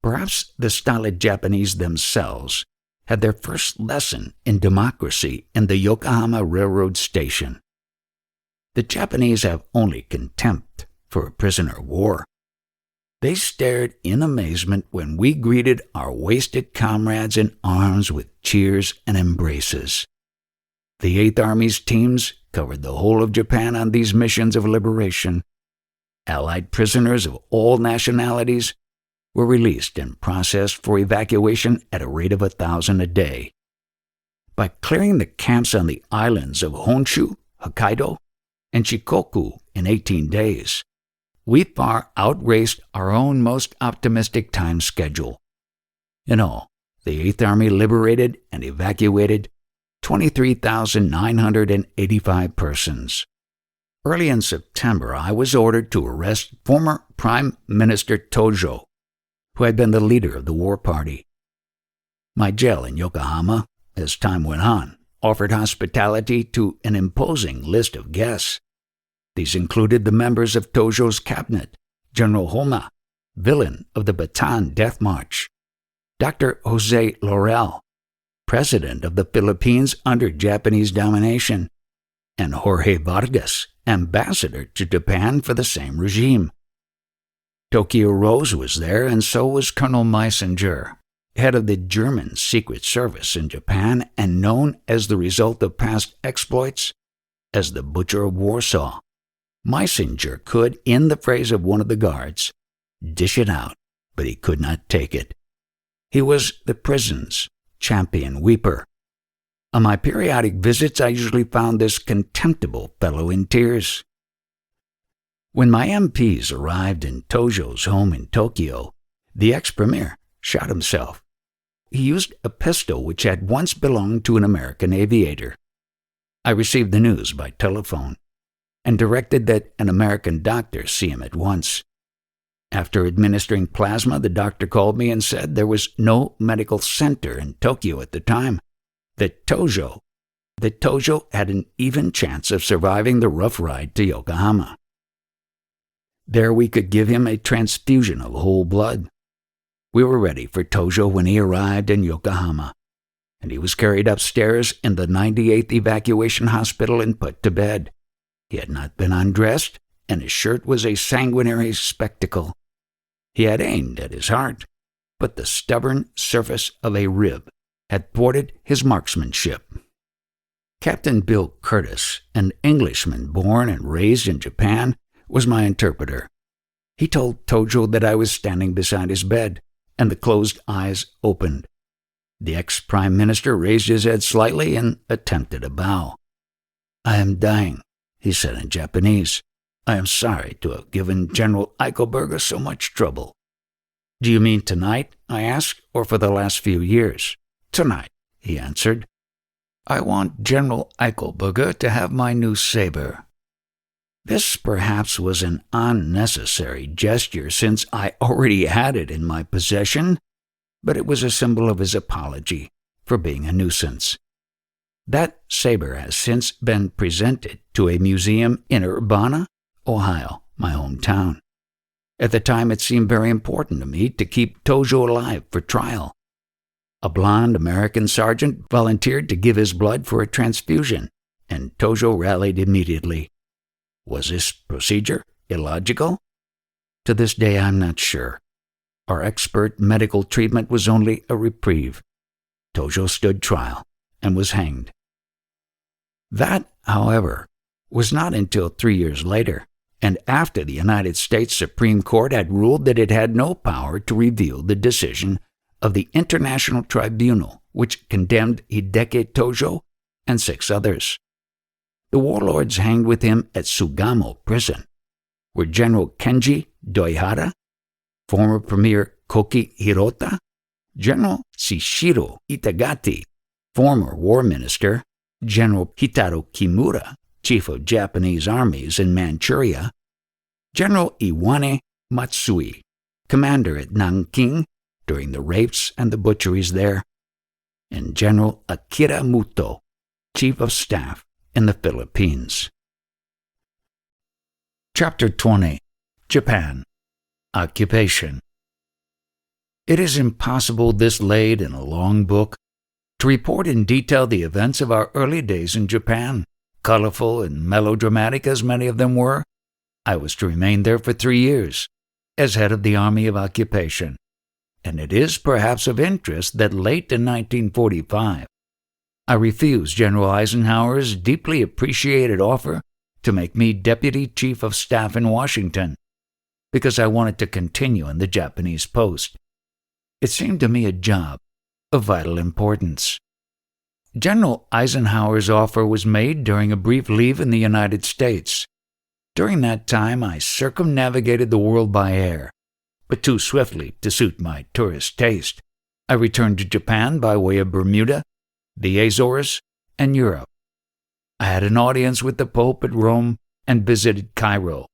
Perhaps the stolid Japanese themselves had their first lesson in democracy in the Yokohama Railroad Station. The Japanese have only contempt for a prisoner of war. They stared in amazement when we greeted our wasted comrades in arms with cheers and embraces. The 8th Army's teams covered the whole of Japan on these missions of liberation. Allied prisoners of all nationalities were released and processed for evacuation at a rate of 1,000 a day. By clearing the camps on the islands of Honshu, Hokkaido, and Shikoku in 18 days, we far outraced our own most optimistic time schedule. In all, the 8th Army liberated and evacuated 23,985 persons. Early in September, I was ordered to arrest former Prime Minister Tojo, who had been the leader of the war party. My jail in Yokohama, as time went on, offered hospitality to an imposing list of guests. These included the members of Tojo's cabinet, General Homa, villain of the Bataan Death March, Dr. Jose Laurel, president of the Philippines under Japanese domination, and Jorge Vargas, ambassador to Japan for the same regime. Tokyo Rose was there, and so was Colonel Meisinger, head of the German Secret Service in Japan and known as the result of past exploits as the Butcher of Warsaw. Meisinger could, in the phrase of one of the guards, dish it out, but he could not take it. He was the prison's champion weeper. On my periodic visits, I usually found this contemptible fellow in tears. When my MPs arrived in Tojo's home in Tokyo, the ex-premier shot himself. He used a pistol which had once belonged to an American aviator. I received the news by telephone and directed that an American doctor see him at once. After administering plasma, the doctor called me and said there was no medical center in Tokyo at the time, that Tojo had an even chance of surviving the rough ride to Yokohama. There we could give him a transfusion of whole blood. We were ready for Tojo when he arrived in Yokohama, and he was carried upstairs in the 98th Evacuation Hospital and put to bed. He had not been undressed, and his shirt was a sanguinary spectacle. He had aimed at his heart, but the stubborn surface of a rib had thwarted his marksmanship. Captain Bill Curtis, an Englishman born and raised in Japan, was my interpreter. He told Tojo that I was standing beside his bed, and the closed eyes opened. The ex-prime minister raised his head slightly and attempted a bow. "I am dying," he said in Japanese. "I am sorry to have given General Eichelberger so much trouble." "Do you mean tonight?" I asked, "or for the last few years?" "Tonight," he answered. "I want General Eichelberger to have my new saber." This perhaps was an unnecessary gesture, since I already had it in my possession, but it was a symbol of his apology for being a nuisance. That saber has since been presented to a museum in Urbana, Ohio, my hometown. At the time, it seemed very important to me to keep Tojo alive for trial. A blond American sergeant volunteered to give his blood for a transfusion, and Tojo rallied immediately. Was this procedure illogical? To this day, I'm not sure. Our expert medical treatment was only a reprieve. Tojo stood trial and was hanged. That, however, was not until 3 years later, and after the United States Supreme Court had ruled that it had no power to reveal the decision of the International Tribunal, which condemned Hideki Tojo and 6 others. The warlords hanged with him at Sugamo prison were General Kenji Doihara, former Premier Koki Hirota, General Shishiro Itagaki, former War Minister, General Hitaro Kimura, Chief of Japanese armies in Manchuria, General Iwane Matsui, commander at Nanking during the rapes and the butcheries there, and General Akira Muto, Chief of Staff in the Philippines. Chapter 20. Japan. Occupation. It is impossible this late in a long book to report in detail the events of our early days in Japan, colorful and melodramatic as many of them were. I was to remain there for 3 years, as head of the Army of Occupation, and it is perhaps of interest that late in 1945, I refused General Eisenhower's deeply appreciated offer to make me Deputy Chief of Staff in Washington, because I wanted to continue in the Japanese post. It seemed to me a job of vital importance. General Eisenhower's offer was made during a brief leave in the United States. During that time, I circumnavigated the world by air, but too swiftly to suit my tourist taste. I returned to Japan by way of Bermuda, the Azores, and Europe. I had an audience with the Pope at Rome and visited Cairo.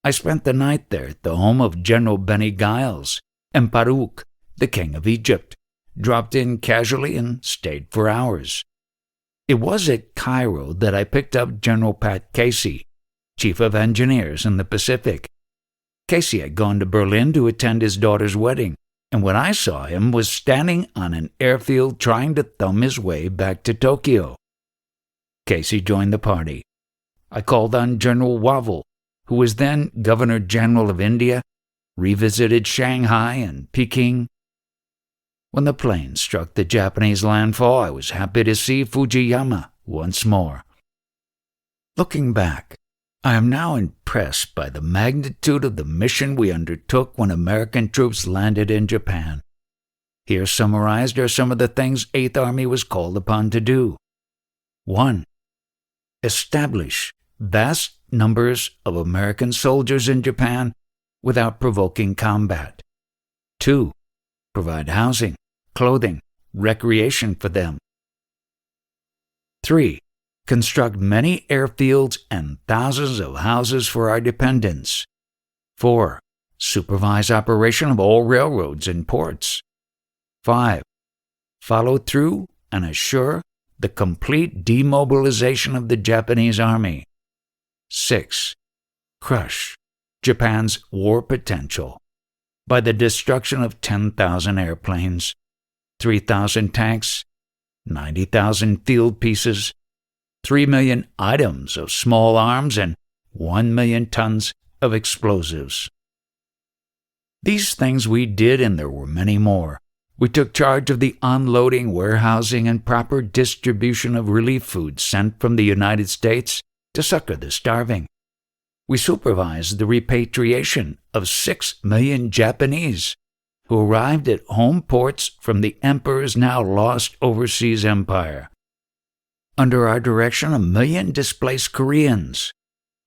I spent the night there at the home of General Benny Giles, and Farouk, the King of Egypt, dropped in casually and stayed for hours. It was at Cairo that I picked up General Pat Casey, Chief of Engineers in the Pacific. Casey had gone to Berlin to attend his daughter's wedding, and when I saw him was standing on an airfield trying to thumb his way back to Tokyo. Casey joined the party. I called on General Wavel, who was then Governor General of India, revisited Shanghai and Peking. When the plane struck the Japanese landfall, I was happy to see Fujiyama once more. Looking back, I am now impressed by the magnitude of the mission we undertook when American troops landed in Japan. Here summarized are some of the things 8th Army was called upon to do. 1. Establish vast numbers of American soldiers in Japan without provoking combat. 2. Provide housing, clothing, recreation for them. 3. Construct many airfields and thousands of houses for our dependents. 4. Supervise operation of all railroads and ports. 5. Follow through and assure the complete demobilization of the Japanese army. 6. Crush Japan's war potential by the destruction of 10,000 airplanes, 3,000 tanks, 90,000 field pieces, 3 million items of small arms, and 1 million tons of explosives. These things we did, and there were many more. We took charge of the unloading, warehousing, and proper distribution of relief food sent from the United States to succor the starving. We supervised the repatriation of 6 million Japanese who arrived at home ports from the Emperor's now lost overseas empire. Under our direction, 1 million displaced Koreans,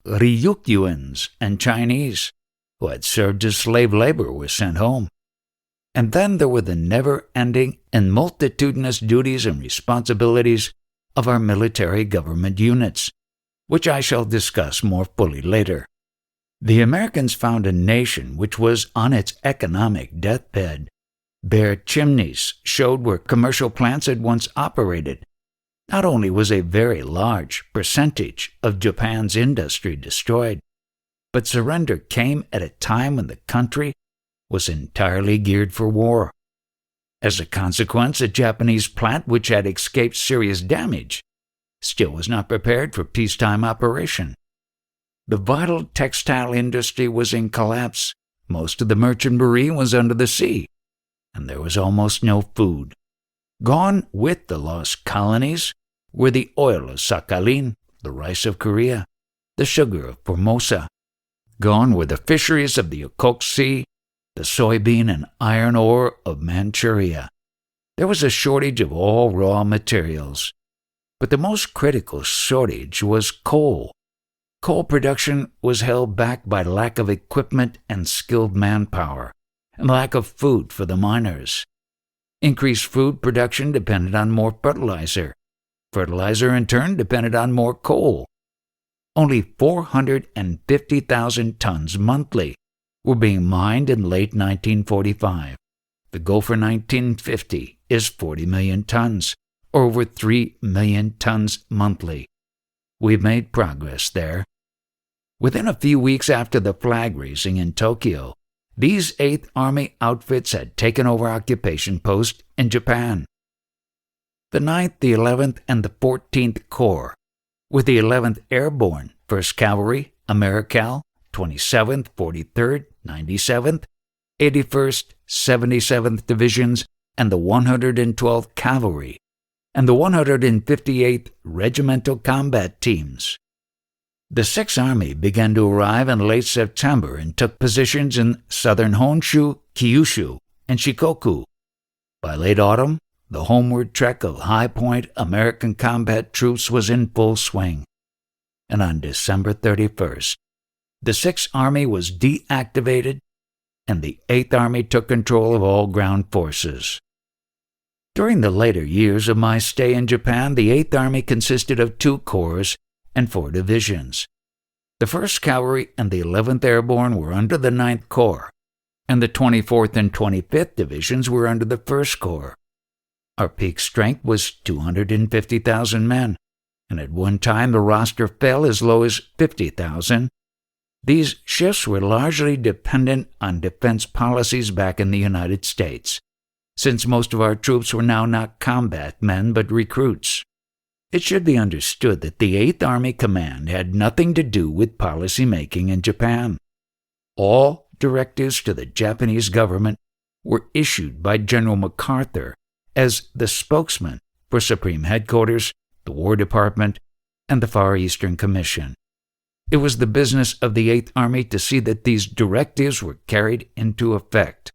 Ryukyuans, and Chinese who had served as slave labor were sent home. And then there were the never-ending and multitudinous duties and responsibilities of our military government units, which I shall discuss more fully later. The Americans found a nation which was on its economic deathbed. Bare chimneys showed where commercial plants had once operated. Not only was a very large percentage of Japan's industry destroyed, but surrender came at a time when the country was entirely geared for war. As a consequence, a Japanese plant which had escaped serious damage still was not prepared for peacetime operation. The vital textile industry was in collapse, most of the merchant marine was under the sea, and there was almost no food. Gone with the lost colonies were the oil of Sakhalin, the rice of Korea, the sugar of Formosa. Gone were the fisheries of the Okhotsk Sea, the soybean and iron ore of Manchuria. There was a shortage of all raw materials. But the most critical shortage was coal. Coal production was held back by lack of equipment and skilled manpower, and lack of food for the miners. Increased food production depended on more fertilizer. Fertilizer, in turn, depended on more coal. Only 450,000 tons monthly were being mined in late 1945. The goal for 1950 is 40 million tons, or over 3 million tons monthly. We've made progress there. Within a few weeks after the flag raising in Tokyo, these 8th Army outfits had taken over occupation posts in Japan. The 9th, the 11th, and the 14th Corps, with the 11th Airborne, 1st Cavalry, AmeriCal, 27th, 43rd, 97th, 81st, 77th Divisions, and the 112th Cavalry, and the 158th Regimental Combat Teams. The 6th Army began to arrive in late September and took positions in southern Honshu, Kyushu, and Shikoku. By late autumn, the homeward trek of high-point American combat troops was in full swing. And on December 31st, the 6th Army was deactivated and the 8th Army took control of all ground forces. During the later years of my stay in Japan, the 8th Army consisted of 2 corps and 4 divisions. The 1st Cavalry and the 11th Airborne were under the 9th Corps, and the 24th and 25th Divisions were under the 1st Corps. Our peak strength was 250,000 men, and at one time the roster fell as low as 50,000. These shifts were largely dependent on defense policies back in the United States, since most of our troops were now not combat men but recruits. It should be understood that the 8th Army Command had nothing to do with policy making in Japan. All directives to the Japanese government were issued by General MacArthur as the spokesman for Supreme Headquarters, the War Department, and the Far Eastern Commission. It was the business of the 8th Army to see that these directives were carried into effect.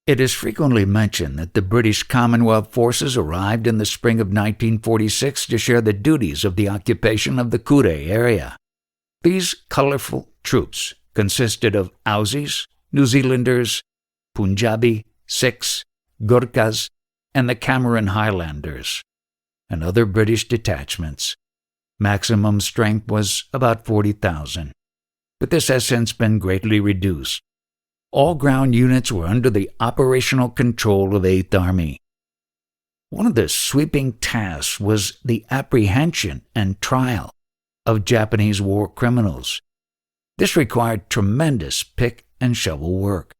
It is frequently mentioned that the British Commonwealth forces arrived in the spring of 1946 to share the duties of the occupation of the Kure area. These colorful troops consisted of Aussies, New Zealanders, Punjabi, Sikhs, Gurkhas, and the Cameron Highlanders, and other British detachments. Maximum strength was about 40,000, but this has since been greatly reduced. All ground units were under the operational control of 8th Army. One of the sweeping tasks was the apprehension and trial of Japanese war criminals. This required tremendous pick and shovel work,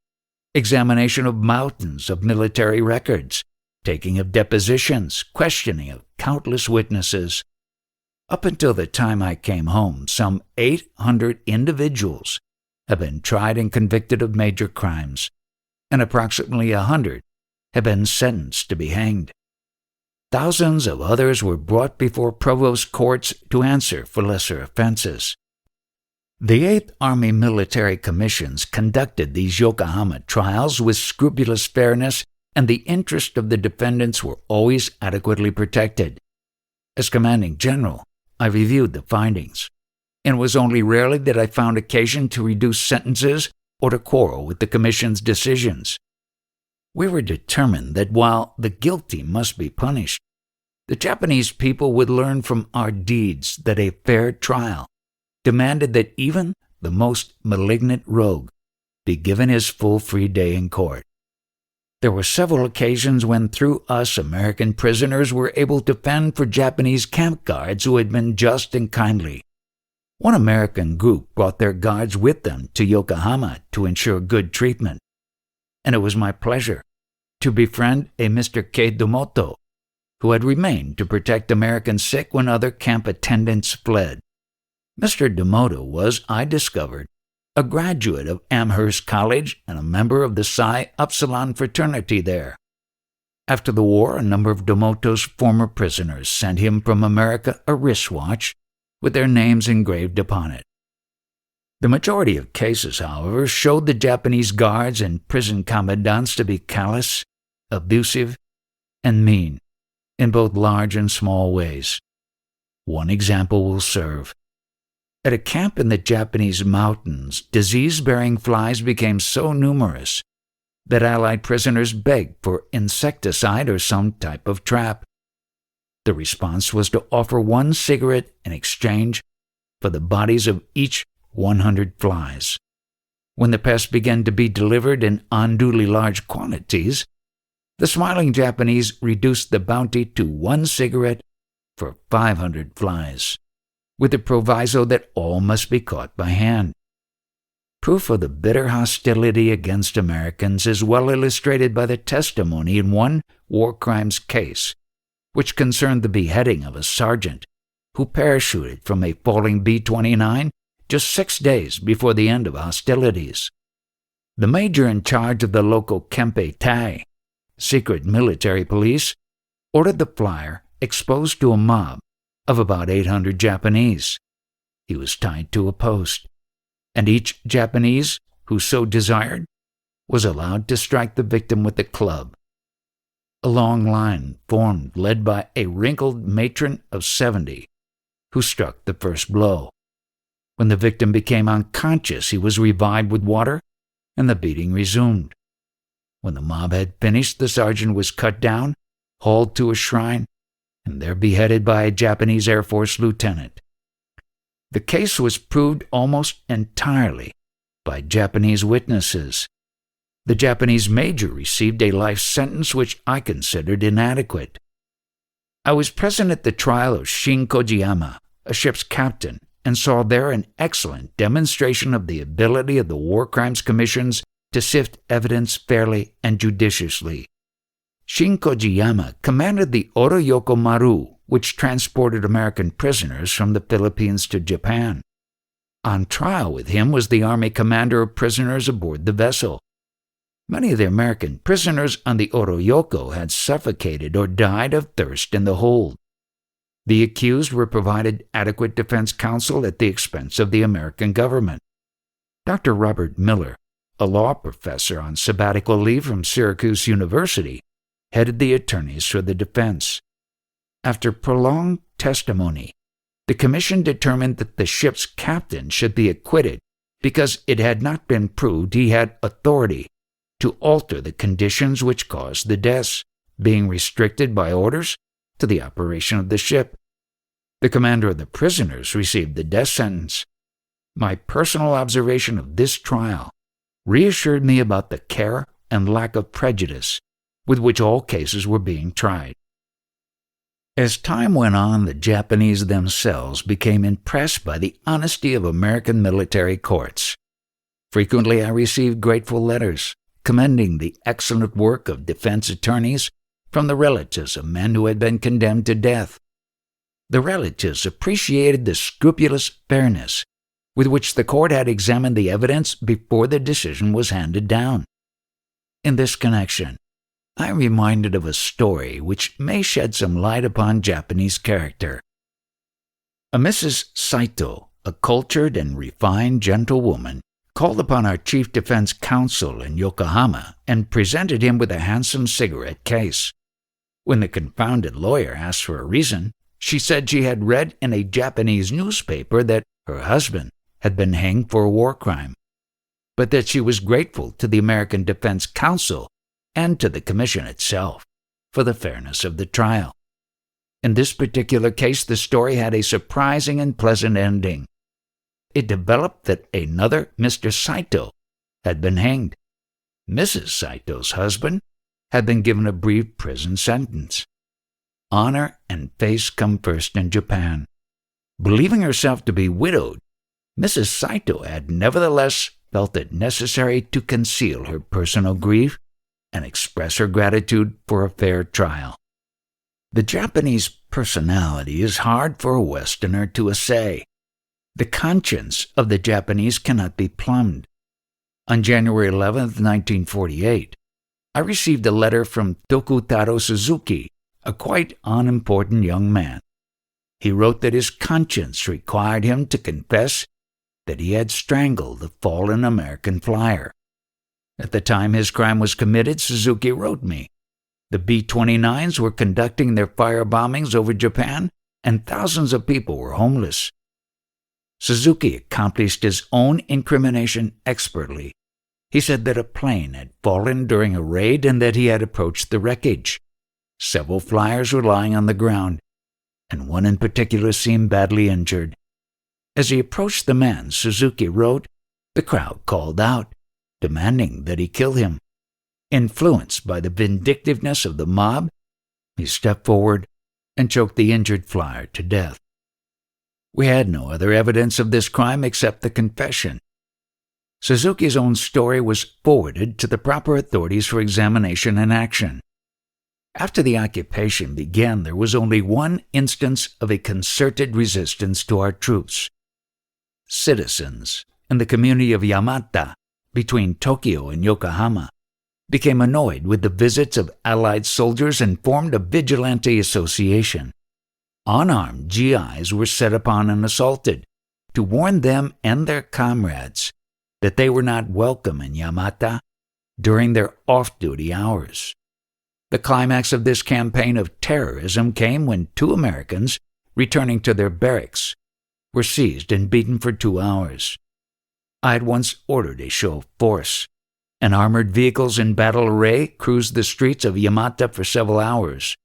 examination of mountains of military records, taking of depositions, questioning of countless witnesses. Up until the time I came home, some 800 individuals have been tried and convicted of major crimes, and approximately 100 have been sentenced to be hanged. Thousands of others were brought before provost courts to answer for lesser offenses. The 8th Army Military Commissions conducted these Yokohama trials with scrupulous fairness, and the interests of the defendants were always adequately protected. As commanding general, I reviewed the findings, and it was only rarely that I found occasion to reduce sentences or to quarrel with the Commission's decisions. We were determined that while the guilty must be punished, the Japanese people would learn from our deeds that a fair trial demanded that even the most malignant rogue be given his full free day in court. There were several occasions when through us American prisoners were able to fend for Japanese camp guards who had been just and kindly. One American group brought their guards with them to Yokohama to ensure good treatment, and it was my pleasure to befriend a Mr. K. Domoto, who had remained to protect American sick when other camp attendants fled. Mr. Domoto was, I discovered, a graduate of Amherst College and a member of the Psi Upsilon fraternity there. After the war, a number of Domoto's former prisoners sent him from America a wristwatch with their names engraved upon it. The majority of cases, however, showed the Japanese guards and prison commandants to be callous, abusive, and mean, in both large and small ways. One example will serve. At a camp in the Japanese mountains, disease-bearing flies became so numerous that Allied prisoners begged for insecticide or some type of trap. The response was to offer 1 cigarette in exchange for the bodies of each 100 flies. When the pest began to be delivered in unduly large quantities, the smiling Japanese reduced the bounty to 1 cigarette for 500 flies, with the proviso that all must be caught by hand. Proof of the bitter hostility against Americans is well illustrated by the testimony in one war crimes case, which concerned the beheading of a sergeant who parachuted from a falling B-29 just 6 days before the end of hostilities. The major in charge of the local Kempe Tai, secret military police, ordered the flyer exposed to a mob of about 800 Japanese. He was tied to a post, and each Japanese who so desired was allowed to strike the victim with a club. A long line formed, led by a wrinkled matron of 70, who struck the first blow. When the victim became unconscious, he was revived with water, and the beating resumed. When the mob had finished, the sergeant was cut down, hauled to a shrine, and there beheaded by a Japanese Air Force lieutenant. The case was proved almost entirely by Japanese witnesses. The Japanese major received a life sentence which I considered inadequate. I was present at the trial of Shin Kojiyama, a ship's captain, and saw there an excellent demonstration of the ability of the War Crimes Commissions to sift evidence fairly and judiciously. Shin Kojiyama commanded the Oroyoko Maru, which transported American prisoners from the Philippines to Japan. On trial with him was the Army commander of prisoners aboard the vessel. Many of the American prisoners on the Oroyoko had suffocated or died of thirst in the hold. The accused were provided adequate defense counsel at the expense of the American government. Dr. Robert Miller, a law professor on sabbatical leave from Syracuse University, headed the attorneys for the defense. After prolonged testimony, the commission determined that the ship's captain should be acquitted because it had not been proved he had authority to alter the conditions which caused the deaths, being restricted by orders to the operation of the ship. The commander of the prisoners received the death sentence. My personal observation of this trial reassured me about the care and lack of prejudice with which all cases were being tried. As time went on, the Japanese themselves became impressed by the honesty of American military courts. Frequently I received grateful letters commending the excellent work of defense attorneys from the relatives of men who had been condemned to death. The relatives appreciated the scrupulous fairness with which the court had examined the evidence before the decision was handed down. In this connection, I am reminded of a story which may shed some light upon Japanese character. A Mrs. Saito, a cultured and refined gentlewoman, called upon our chief defense counsel in Yokohama and presented him with a handsome cigarette case. When the confounded lawyer asked for a reason, she said she had read in a Japanese newspaper that her husband had been hanged for a war crime, but that she was grateful to the American Defense Council and to the Commission itself for the fairness of the trial. In this particular case, the story had a surprising and pleasant ending. It developed that another Mr. Saito had been hanged. Mrs. Saito's husband had been given a brief prison sentence. Honor and face come first in Japan. Believing herself to be widowed, Mrs. Saito had nevertheless felt it necessary to conceal her personal grief and express her gratitude for a fair trial. The Japanese personality is hard for a Westerner to assay. The conscience of the Japanese cannot be plumbed. On January 11, 1948, I received a letter from Tokutaro Suzuki, a quite unimportant young man. He wrote that his conscience required him to confess that he had strangled the fallen American flyer. At the time his crime was committed, Suzuki wrote me, the B-29s were conducting their fire bombings over Japan, and thousands of people were homeless. Suzuki accomplished his own incrimination expertly. He said that a plane had fallen during a raid and that he had approached the wreckage. Several flyers were lying on the ground, and one in particular seemed badly injured. As he approached the man, Suzuki wrote, the crowd called out, demanding that he kill him. Influenced by the vindictiveness of the mob, he stepped forward and choked the injured flyer to death. We had no other evidence of this crime except the confession. Suzuki's own story was forwarded to the proper authorities for examination and action. After the occupation began, there was only one instance of a concerted resistance to our troops. Citizens in the community of Yamata, between Tokyo and Yokohama, became annoyed with the visits of Allied soldiers and formed a vigilante association. Unarmed GIs were set upon and assaulted to warn them and their comrades that they were not welcome in Yamata during their off-duty hours. The climax of this campaign of terrorism came when 2 Americans, returning to their barracks, were seized and beaten for 2 hours. I had once ordered a show of force, and armored vehicles in battle array cruised the streets of Yamata for several hours.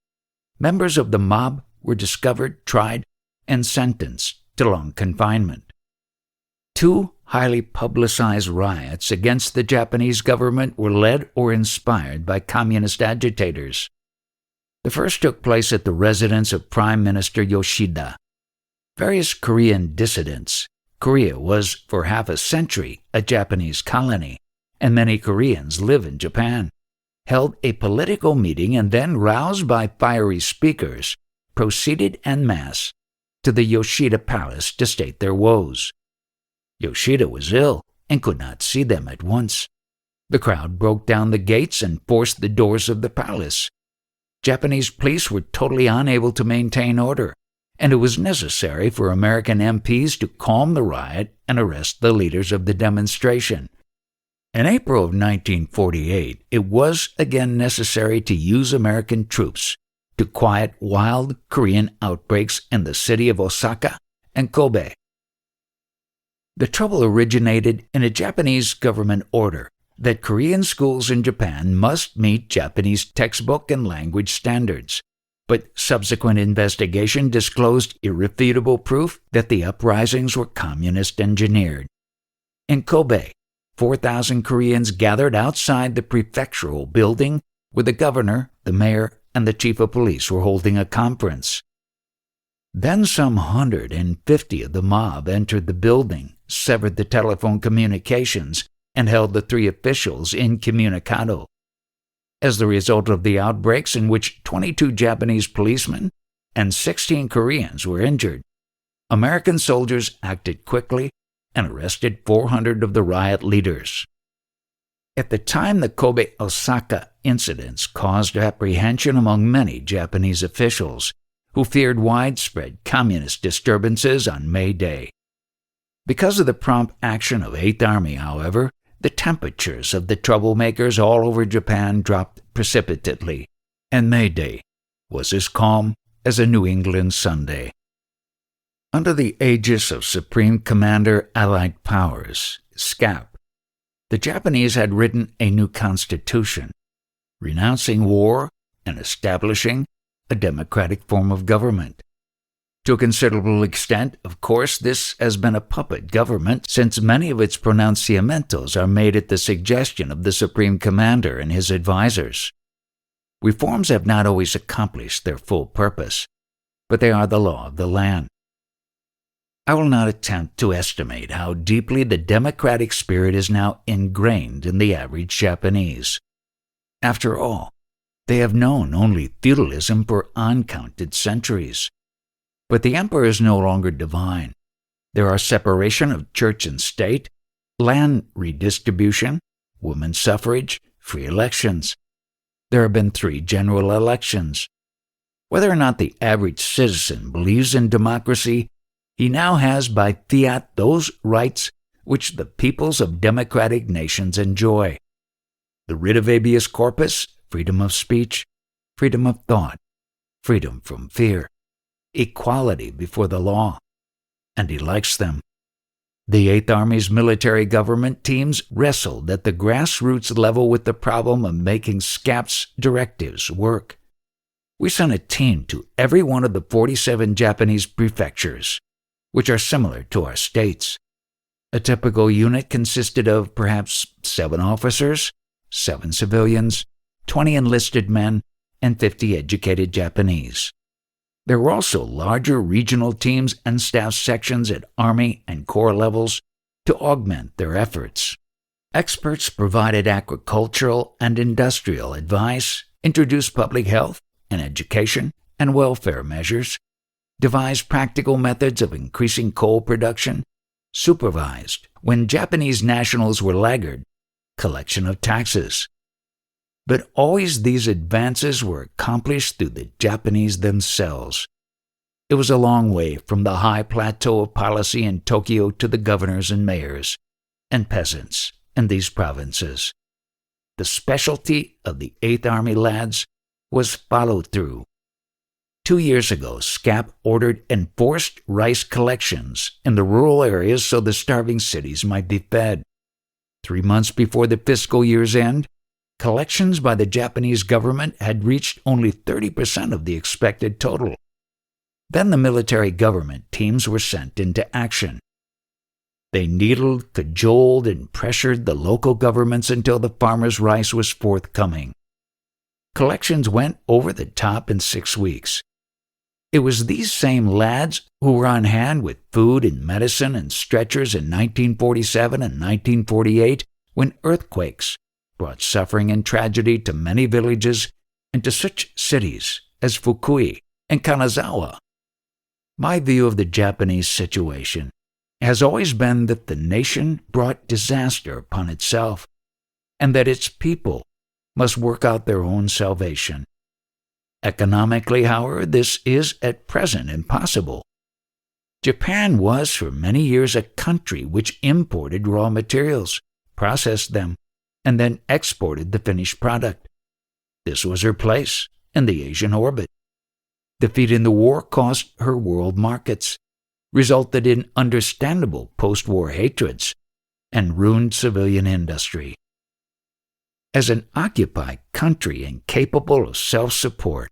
Members of the mob were discovered, tried, and sentenced to long confinement. 2 highly publicized riots against the Japanese government were led or inspired by communist agitators. The first took place at the residence of Prime Minister Yoshida. Various Korean dissidents — Korea was for half a century a Japanese colony, and many Koreans live in Japan — held a political meeting and then, roused by fiery speakers, proceeded en masse to the Yoshida Palace to state their woes. Yoshida was ill and could not see them at once. The crowd broke down the gates and forced the doors of the palace. Japanese police were totally unable to maintain order, and it was necessary for American MPs to calm the riot and arrest the leaders of the demonstration. In April of 1948, it was again necessary to use American troops to quiet wild Korean outbreaks in the city of Osaka and Kobe. The trouble originated in a Japanese government order that Korean schools in Japan must meet Japanese textbook and language standards, but subsequent investigation disclosed irrefutable proof that the uprisings were communist engineered. In Kobe, 4,000 Koreans gathered outside the prefectural building where the governor, the mayor, and the chief of police were holding a conference. Then some 150 of the mob entered the building, severed the telephone communications, and held the 3 officials incommunicado. As the result of the outbreaks, in which 22 Japanese policemen and 16 Koreans were injured, American soldiers acted quickly and arrested 400 of the riot leaders. At the time, the Kobe-Osaka incidents caused apprehension among many Japanese officials who feared widespread communist disturbances on May Day. Because of the prompt action of 8th Army, however, the temperatures of the troublemakers all over Japan dropped precipitately, and May Day was as calm as a New England Sunday. Under the aegis of Supreme Commander Allied Powers, SCAP, the Japanese had written a new constitution, renouncing war and establishing a democratic form of government. To a considerable extent, of course, this has been a puppet government, since many of its pronunciamientos are made at the suggestion of the Supreme Commander and his advisors. Reforms have not always accomplished their full purpose, but they are the law of the land. I will not attempt to estimate how deeply the democratic spirit is now ingrained in the average Japanese. After all, they have known only feudalism for uncounted centuries. But the emperor is no longer divine. There are separation of church and state, land redistribution, women's suffrage, free elections. There have been 3 general elections. Whether or not the average citizen believes in democracy, he now has by fiat those rights which the peoples of democratic nations enjoy: the writ of habeas corpus, freedom of speech, freedom of thought, freedom from fear, equality before the law. And he likes them. The Eighth Army's military government teams wrestled at the grassroots level with the problem of making SCAP's directives work. We sent a team to every one of the 47 Japanese prefectures, which are similar to our states. A typical unit consisted of perhaps 7 officers, 7 civilians, 20 enlisted men, and 50 educated Japanese. There were also larger regional teams and staff sections at Army and Corps levels to augment their efforts. Experts provided agricultural and industrial advice, introduced public health and education and welfare measures, devised practical methods of increasing coal production, supervised, when Japanese nationals were laggard, collection of taxes. But always these advances were accomplished through the Japanese themselves. It was a long way from the high plateau of policy in Tokyo to the governors and mayors and peasants in these provinces. The specialty of the Eighth Army lads was followed through. 2 years ago, SCAP ordered enforced rice collections in the rural areas so the starving cities might be fed. 3 months before the fiscal year's end, collections by the Japanese government had reached only 30% of the expected total. Then the military government teams were sent into action. They needled, cajoled, and pressured the local governments until the farmers' rice was forthcoming. Collections went over the top in 6 weeks. It was these same lads who were on hand with food and medicine and stretchers in 1947 and 1948 when earthquakes brought suffering and tragedy to many villages and to such cities as Fukui and Kanazawa. My view of the Japanese situation has always been that the nation brought disaster upon itself, and that its people must work out their own salvation. Economically, however, this is at present impossible. Japan was for many years a country which imported raw materials, processed them, and then exported the finished product. This was her place in the Asian orbit. Defeat in the war cost her world markets, resulted in understandable post-war hatreds, and ruined civilian industry. As an occupied country incapable of self-support,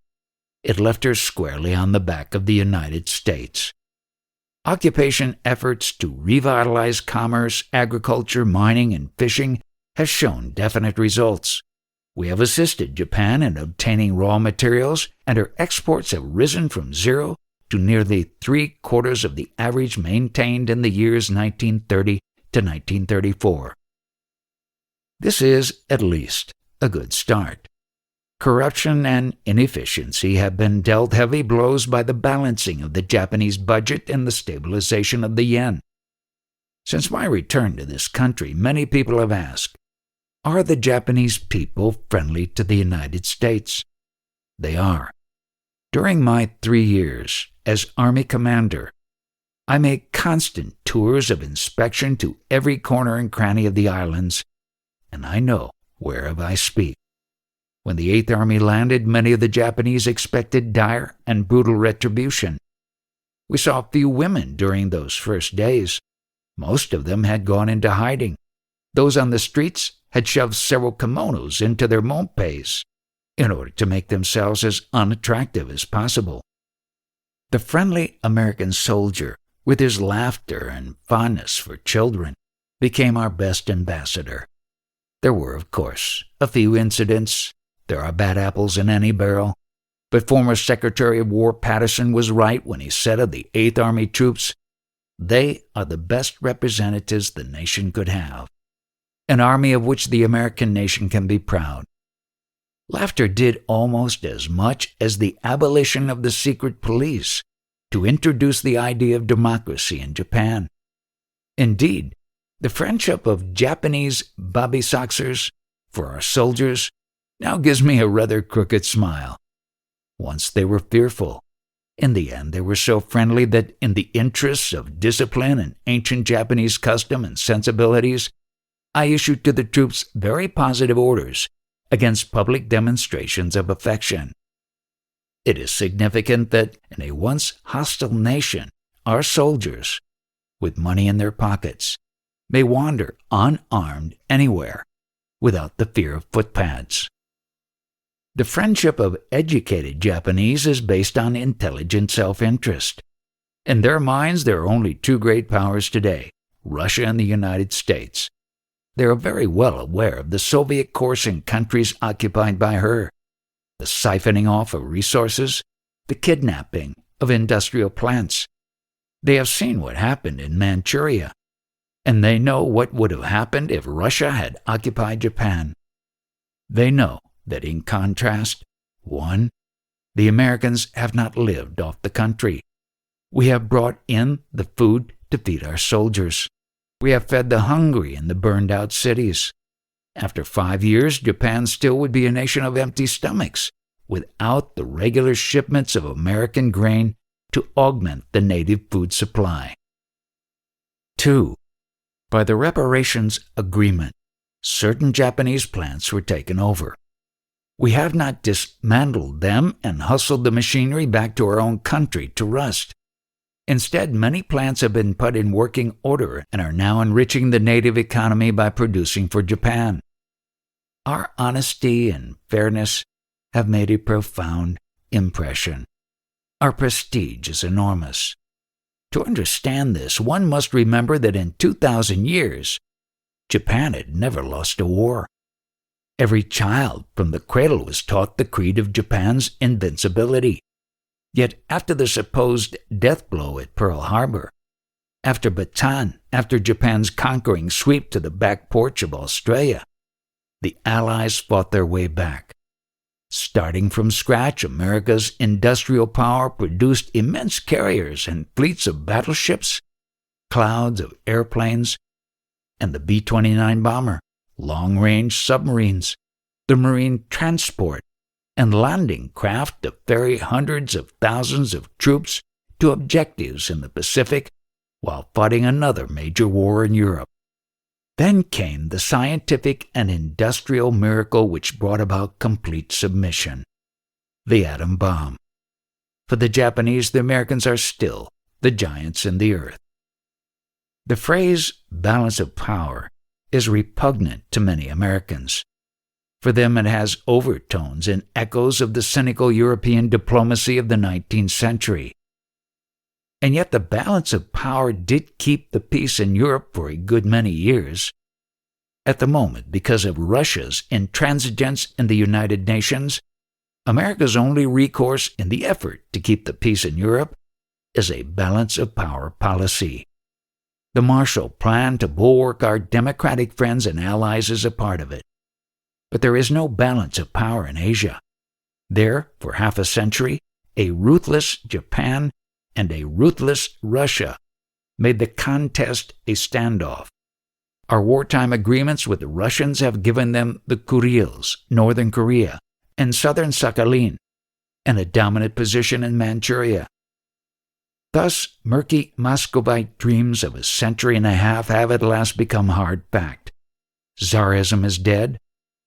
it left her squarely on the back of the United States. Occupation efforts to revitalize commerce, agriculture, mining, and fishing have shown definite results. We have assisted Japan in obtaining raw materials, and her exports have risen from 0 to nearly 3/4 of the average maintained in the years 1930 to 1934. This is, at least, a good start. Corruption and inefficiency have been dealt heavy blows by the balancing of the Japanese budget and the stabilization of the yen. Since my return to this country, many people have asked, are the Japanese people friendly to the United States? They are. During my 3 years as Army commander, I made constant tours of inspection to every corner and cranny of the islands, and I know whereof I speak. When the Eighth Army landed, many of the Japanese expected dire and brutal retribution. We saw few women during those first days. Most of them had gone into hiding. Those on the streets had shoved several kimonos into their mompes in order to make themselves as unattractive as possible. The friendly American soldier, with his laughter and fondness for children, became our best ambassador. There were, of course, a few incidents. There are bad apples in any barrel. But former Secretary of War Patterson was right when he said of the Eighth Army troops, they are the best representatives the nation could have, an army of which the American nation can be proud. Laughter did almost as much as the abolition of the secret police to introduce the idea of democracy in Japan. Indeed, the friendship of Japanese babisaksers for our soldiers now gives me a rather crooked smile. Once they were fearful, In the end, they were so friendly that in the interests of discipline and ancient Japanese custom and sensibilities, I issued to the troops very positive orders against public demonstrations of affection. It is significant that in a once hostile nation, our soldiers, with money in their pockets, may wander unarmed anywhere without the fear of footpads. The friendship of educated Japanese is based on intelligent self-interest. In their minds, there are only two great powers today, Russia and the United States. They are very well aware of the Soviet course in countries occupied by her, the siphoning off of resources, the kidnapping of industrial plants. They have seen what happened in Manchuria, and they know what would have happened if Russia had occupied Japan. They know that in contrast, 1. The Americans have not lived off the country. We have brought in the food to feed our soldiers. We have fed the hungry in the burned-out cities. After 5 years, Japan still would be a nation of empty stomachs, without the regular shipments of American grain to augment the native food supply. 2. By the reparations agreement, certain Japanese plants were taken over. We have not dismantled them and hustled the machinery back to our own country to rust. Instead, many plants have been put in working order and are now enriching the native economy by producing for Japan. Our honesty and fairness have made a profound impression. Our prestige is enormous. To understand this, one must remember that in 2,000 years, Japan had never lost a war. Every child from the cradle was taught the creed of Japan's invincibility. Yet after the supposed death blow at Pearl Harbor, after Bataan, after Japan's conquering sweep to the back porch of Australia, the Allies fought their way back. Starting from scratch, America's industrial power produced immense carriers and fleets of battleships, clouds of airplanes, and the B-29 bomber, long-range submarines, the marine transport, and landing craft to ferry hundreds of thousands of troops to objectives in the Pacific while fighting another major war in Europe. Then came the scientific and industrial miracle which brought about complete submission, the atom bomb. For the Japanese, the Americans are still the giants in the earth. The phrase balance of power is repugnant to many Americans. For them it has overtones and echoes of the cynical European diplomacy of the 19th century. And yet the balance of power did keep the peace in Europe for a good many years. At the moment, because of Russia's intransigence in the United Nations, America's only recourse in the effort to keep the peace in Europe is a balance of power policy. The Marshall Plan to bulwark our democratic friends and allies is a part of it. But there is no balance of power in Asia. There, for half a century, a ruthless Japan and a ruthless Russia made the contest a standoff. Our wartime agreements with the Russians have given them the Kurils, northern Korea, and southern Sakhalin, and a dominant position in Manchuria. Thus, murky Muscovite dreams of a century and a half have at last become hard fact. Tsarism is dead,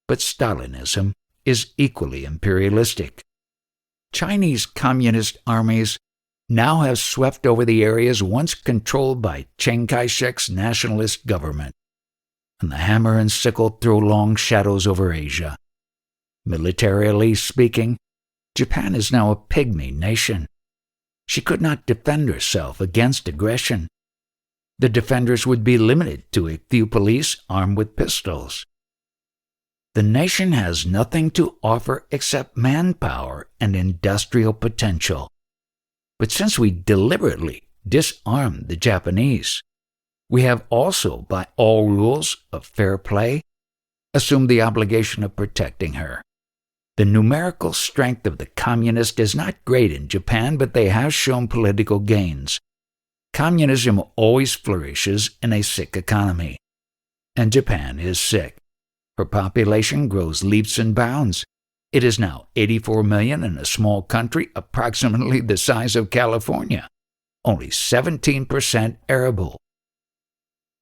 but Stalinism is equally imperialistic. Chinese communist armies now have swept over the areas once controlled by Chiang Kai-shek's nationalist government, and the hammer and sickle throw long shadows over Asia. Militarily speaking, Japan is now a pygmy nation. She could not defend herself against aggression. The defenders would be limited to a few police armed with pistols. The nation has nothing to offer except manpower and industrial potential. But since we deliberately disarmed the Japanese, we have also, by all rules of fair play, assumed the obligation of protecting her. The numerical strength of the communists is not great in Japan, but they have shown political gains. Communism always flourishes in a sick economy, and Japan is sick. Her population grows leaps and bounds. It is now 84 million in a small country approximately the size of California, only 17% arable.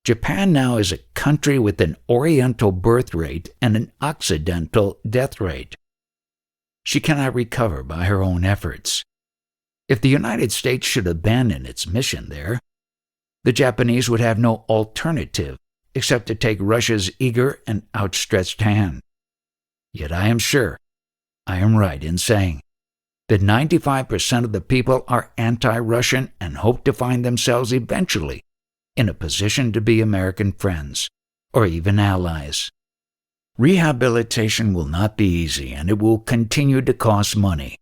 Japan now is a country with an Oriental birth rate and an Occidental death rate. She cannot recover by her own efforts. If the United States should abandon its mission there, the Japanese would have no alternative except to take Russia's eager and outstretched hand. Yet I am sure I am right in saying that 95% of the people are anti-Russian and hope to find themselves eventually in a position to be American friends or even allies. Rehabilitation will not be easy, and it will continue to cost money.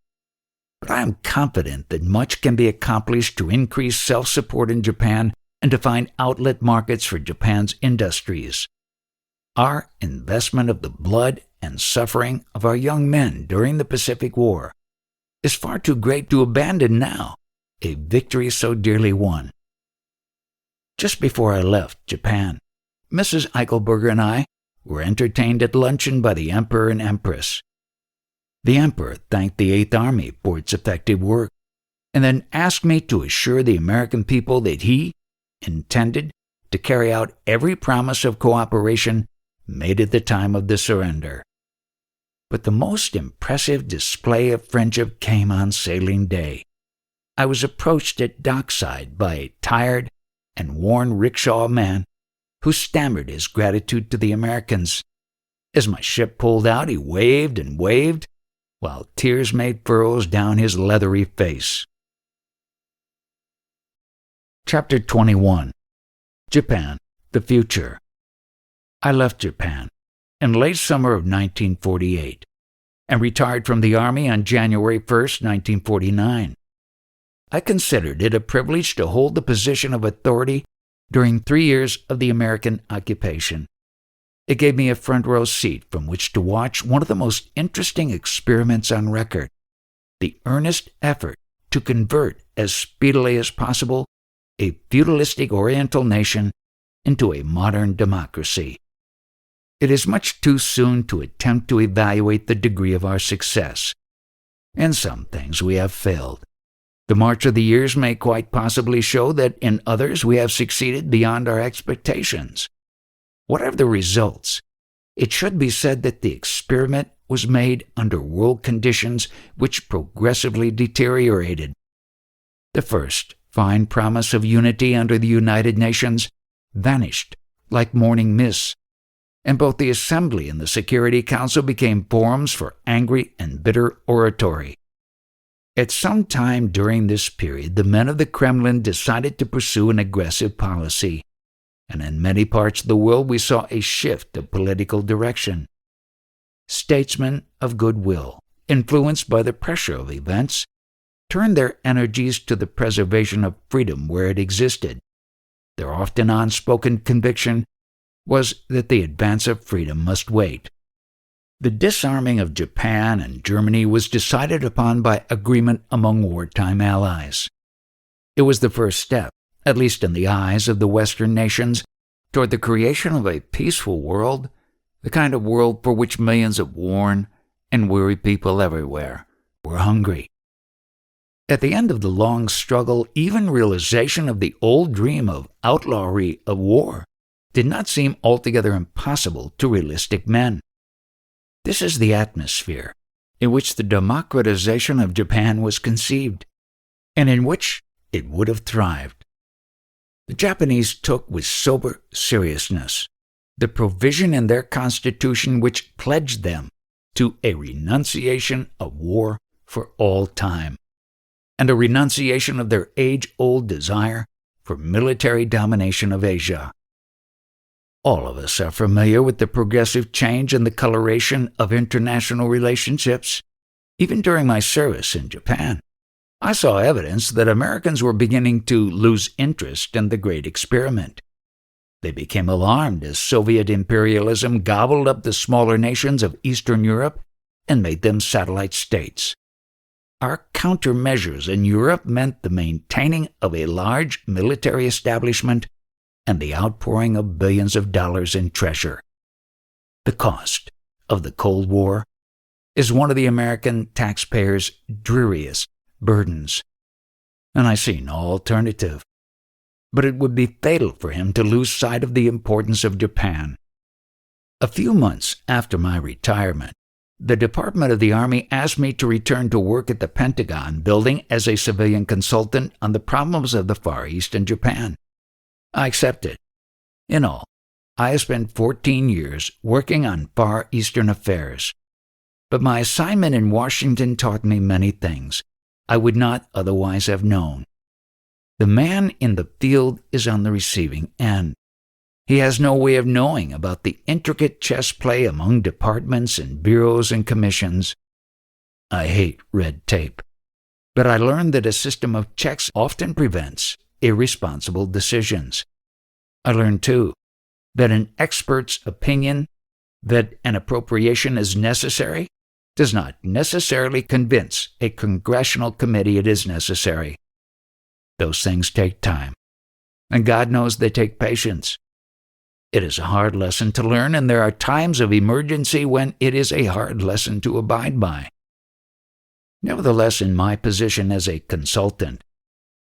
But I am confident that much can be accomplished to increase self-support in Japan and to find outlet markets for Japan's industries. Our investment of the blood and suffering of our young men during the Pacific War is far too great to abandon now, a victory so dearly won. Just before I left Japan, Mrs. Eichelberger and I were entertained at luncheon by the Emperor and Empress. The Emperor thanked the Eighth Army for its effective work, and then asked me to assure the American people that he intended to carry out every promise of cooperation made at the time of the surrender. But the most impressive display of friendship came on sailing day. I was approached at dockside by a tired and worn rickshaw man who stammered his gratitude to the Americans. As my ship pulled out, he waved and waved, while tears made furrows down his leathery face. Chapter 21. Japan, the Future. I left Japan in late summer of 1948 and retired from the Army on January 1, 1949. I considered it a privilege to hold the position of authority during 3 years of the American occupation. It gave me a front-row seat from which to watch one of the most interesting experiments on record, the earnest effort to convert as speedily as possible a feudalistic Oriental nation into a modern democracy. It is much too soon to attempt to evaluate the degree of our success. In some things we have failed. The march of the years may quite possibly show that in others we have succeeded beyond our expectations. Whatever the results, it should be said that the experiment was made under world conditions which progressively deteriorated. The first fine promise of unity under the United Nations vanished like morning mists, and both the Assembly and the Security Council became forums for angry and bitter oratory. At some time during this period, the men of the Kremlin decided to pursue an aggressive policy, and in many parts of the world we saw a shift of political direction. Statesmen of goodwill, influenced by the pressure of events, turned their energies to the preservation of freedom where it existed. Their often unspoken conviction was that the advance of freedom must wait. The disarming of Japan and Germany was decided upon by agreement among wartime allies. It was the first step, at least in the eyes of the Western nations, toward the creation of a peaceful world, the kind of world for which millions of worn and weary people everywhere were hungry. At the end of the long struggle, even realization of the old dream of outlawry of war did not seem altogether impossible to realistic men. This is the atmosphere in which the democratization of Japan was conceived, and in which it would have thrived. The Japanese took with sober seriousness the provision in their constitution which pledged them to a renunciation of war for all time, and a renunciation of their age-old desire for military domination of Asia. All of us are familiar with the progressive change in the coloration of international relationships. Even during my service in Japan, I saw evidence that Americans were beginning to lose interest in the great experiment. They became alarmed as Soviet imperialism gobbled up the smaller nations of Eastern Europe and made them satellite states. Our countermeasures in Europe meant the maintaining of a large military establishment and the outpouring of billions of dollars in treasure. The cost of the Cold War is one of the American taxpayer's dreariest burdens, and I see no alternative. But it would be fatal for him to lose sight of the importance of Japan. A few months after my retirement, the Department of the Army asked me to return to work at the Pentagon building as a civilian consultant on the problems of the Far East and Japan. I accepted. In all, I have spent 14 years working on Far Eastern affairs. But my assignment in Washington taught me many things I would not otherwise have known. The man in the field is on the receiving end. He has no way of knowing about the intricate chess play among departments and bureaus and commissions. I hate red tape, but I learned that a system of checks often prevents irresponsible decisions. I learned, too, that an expert's opinion that an appropriation is necessary does not necessarily convince a congressional committee it is necessary. Those things take time, and God knows they take patience. It is a hard lesson to learn, and there are times of emergency when it is a hard lesson to abide by. Nevertheless, in my position as a consultant,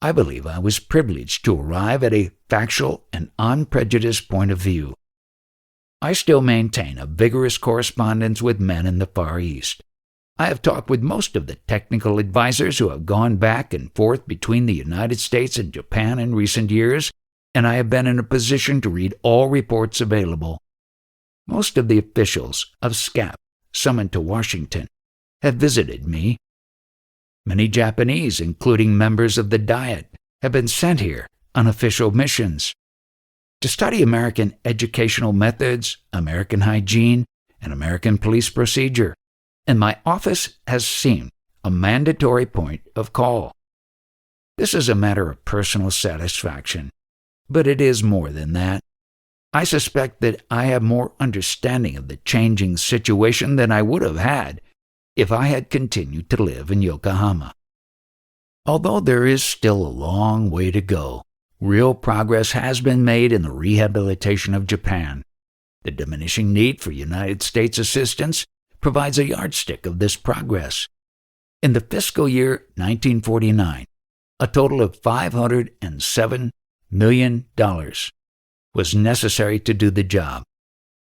I believe I was privileged to arrive at a factual and unprejudiced point of view. I still maintain a vigorous correspondence with men in the Far East. I have talked with most of the technical advisors who have gone back and forth between the United States and Japan in recent years, and I have been in a position to read all reports available. Most of the officials of SCAP summoned to Washington have visited me. Many Japanese, including members of the Diet, have been sent here on official missions to study American educational methods, American hygiene, and American police procedure, and my office has seemed a mandatory point of call. This is a matter of personal satisfaction, but it is more than that. I suspect that I have more understanding of the changing situation than I would have had if I had continued to live in Yokohama. Although there is still a long way to go, real progress has been made in the rehabilitation of Japan. The diminishing need for United States assistance provides a yardstick of this progress. In the fiscal year 1949, a total of $507 million was necessary to do the job.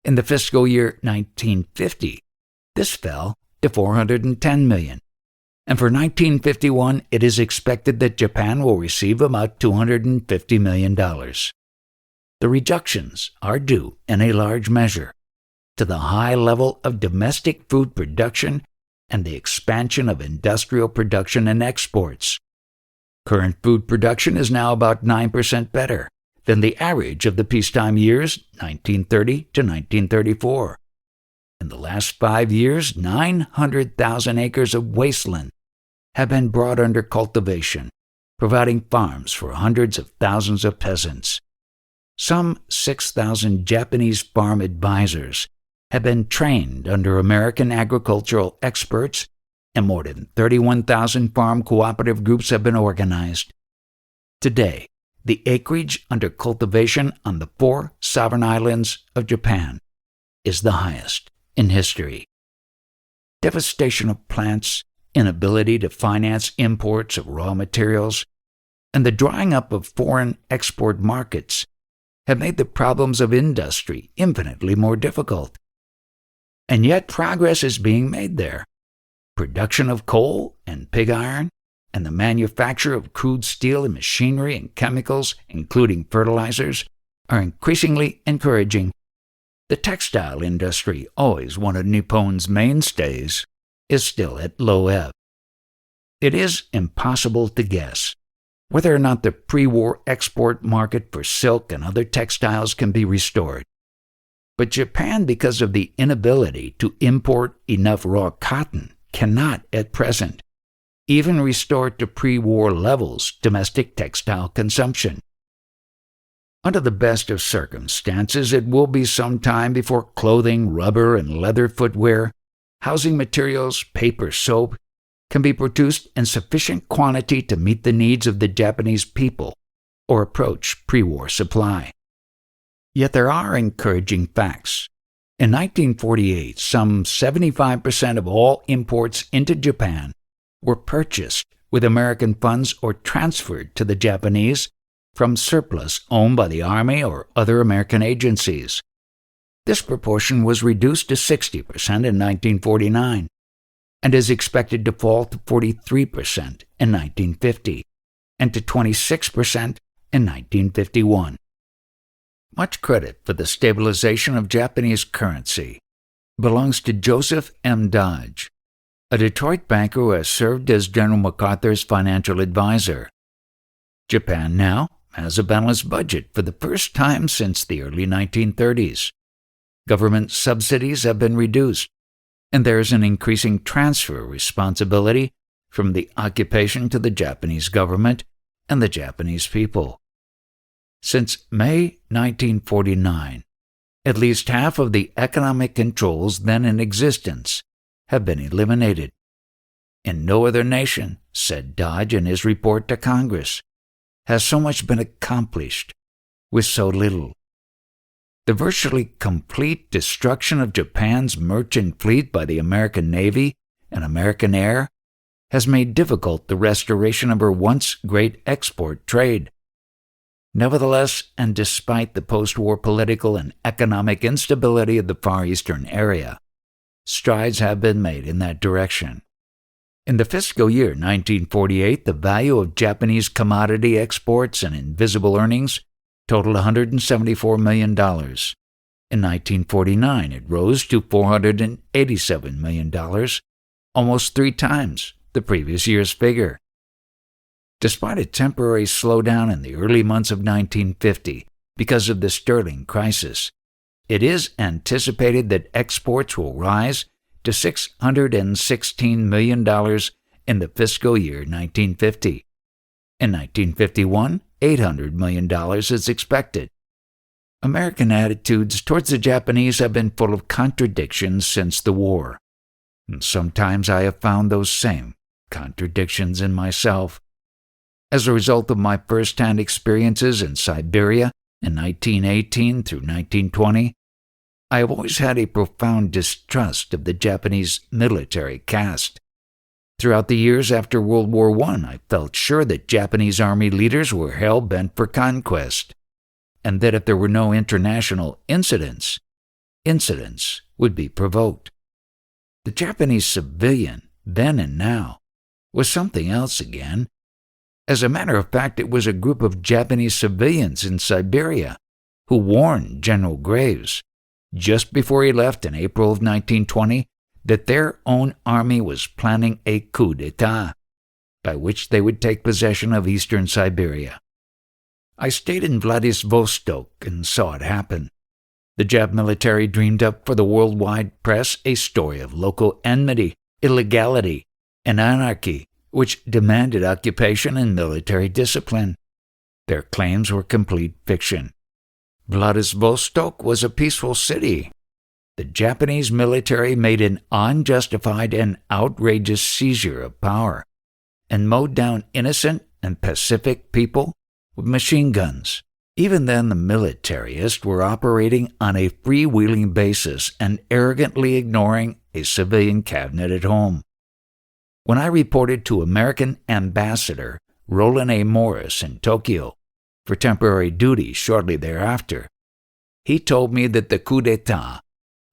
In the fiscal year 1950, this fell to $410 million. And for 1951, it is expected that Japan will receive about $250 million. The reductions are due, in a large measure, to the high level of domestic food production and the expansion of industrial production and exports. Current food production is now about 9% better than the average of the peacetime years 1930 to 1934. In the last 5 years, 900,000 acres of wasteland have been brought under cultivation, providing farms for hundreds of thousands of peasants. Some 6,000 Japanese farm advisors have been trained under American agricultural experts, and more than 31,000 farm cooperative groups have been organized. Today, the acreage under cultivation on the 4 sovereign islands of Japan is the highest in history. Devastation of plants, inability to finance imports of raw materials, and the drying up of foreign export markets have made the problems of industry infinitely more difficult. And yet progress is being made there. Production of coal and pig iron, and the manufacture of crude steel and machinery and chemicals, including fertilizers, are increasingly encouraging. The textile industry, always one of Nippon's mainstays, is still at low ebb. It is impossible to guess whether or not the pre-war export market for silk and other textiles can be restored. But Japan, because of the inability to import enough raw cotton, cannot at present even restore to pre-war levels domestic textile consumption. Under the best of circumstances, it will be some time before clothing, rubber, and leather footwear, housing materials, paper, soap, can be produced in sufficient quantity to meet the needs of the Japanese people or approach pre-war supply. Yet there are encouraging facts. In 1948, some 75% of all imports into Japan were purchased with American funds or transferred to the Japanese from surplus owned by the Army or other American agencies. This proportion was reduced to 60% in 1949 and is expected to fall to 43% in 1950 and to 26% in 1951. Much credit for the stabilization of Japanese currency belongs to Joseph M. Dodge, a Detroit banker who has served as General MacArthur's financial advisor. Japan now has a balanced budget for the first time since the early 1930s. Government subsidies have been reduced, and there is an increasing transfer of responsibility from the occupation to the Japanese government and the Japanese people. Since May 1949, at least half of the economic controls then in existence have been eliminated. In no other nation, said Dodge in his report to Congress, has so much been accomplished with so little. The virtually complete destruction of Japan's merchant fleet by the American Navy and American Air has made difficult the restoration of her once great export trade. Nevertheless, and despite the post-war political and economic instability of the Far Eastern area, strides have been made in that direction. In the fiscal year 1948, the value of Japanese commodity exports and invisible earnings totaled $174 million. In 1949, it rose to $487 million, almost 3 times the previous year's figure. Despite a temporary slowdown in the early months of 1950 because of the sterling crisis, it is anticipated that exports will rise to $616 million in the fiscal year 1950. In 1951, $800 million is expected. American attitudes towards the Japanese have been full of contradictions since the war, and sometimes I have found those same contradictions in myself. As a result of my first-hand experiences in Siberia in 1918 through 1920, I have always had a profound distrust of the Japanese military caste. Throughout the years after World War I felt sure that Japanese army leaders were hell-bent for conquest, and that if there were no international incidents would be provoked. The Japanese civilian, then and now, was something else again. As a matter of fact, it was a group of Japanese civilians in Siberia who warned General Graves, just before he left in April of 1920, that their own army was planning a coup d'etat, by which they would take possession of eastern Siberia. I stayed in Vladivostok and saw it happen. The Jap military dreamed up for the worldwide press a story of local enmity, illegality, and anarchy, which demanded occupation and military discipline. Their claims were complete fiction. Vladivostok was a peaceful city. The Japanese military made an unjustified and outrageous seizure of power and mowed down innocent and pacific people with machine guns. Even then, the militarists were operating on a freewheeling basis and arrogantly ignoring a civilian cabinet at home. When I reported to American Ambassador Roland A. Morris in Tokyo for temporary duty shortly thereafter, he told me that the coup d'etat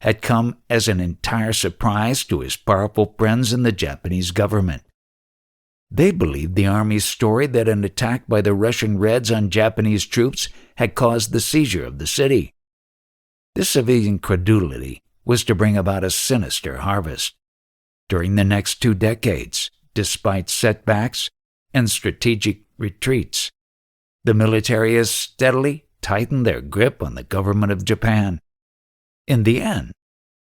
had come as an entire surprise to his powerful friends in the Japanese government. They believed the Army's story that an attack by the Russian Reds on Japanese troops had caused the seizure of the city. This civilian credulity was to bring about a sinister harvest. During the next 2 decades, despite setbacks and strategic retreats, the military has steadily tightened their grip on the government of Japan. In the end,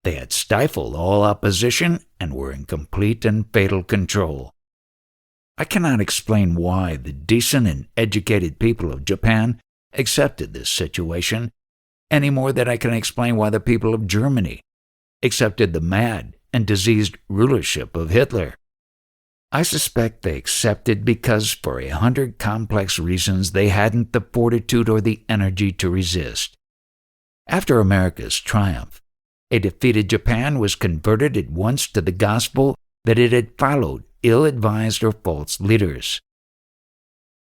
they had stifled all opposition and were in complete and fatal control. I cannot explain why the decent and educated people of Japan accepted this situation, any more than I can explain why the people of Germany accepted the mad and diseased rulership of Hitler. I suspect they accepted because for 100 complex reasons they hadn't the fortitude or the energy to resist. After America's triumph, A defeated Japan was converted at once to the gospel that it had followed ill-advised or false leaders.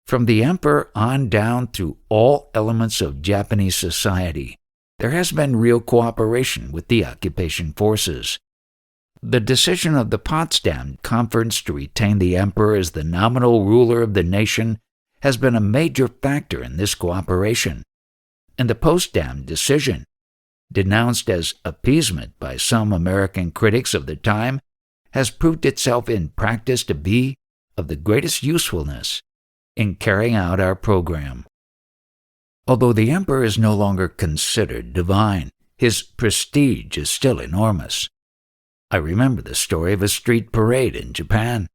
From the emperor on down through all elements of Japanese society, there has been real cooperation with the occupation forces. The decision of the Potsdam Conference to retain the emperor as the nominal ruler of the nation has been a major factor in this cooperation, and the Potsdam decision, denounced as appeasement by some American critics of the time, has proved itself in practice to be of the greatest usefulness in carrying out our program. Although the emperor is no longer considered divine, his prestige is still enormous. I remember the story of a street parade in Japan.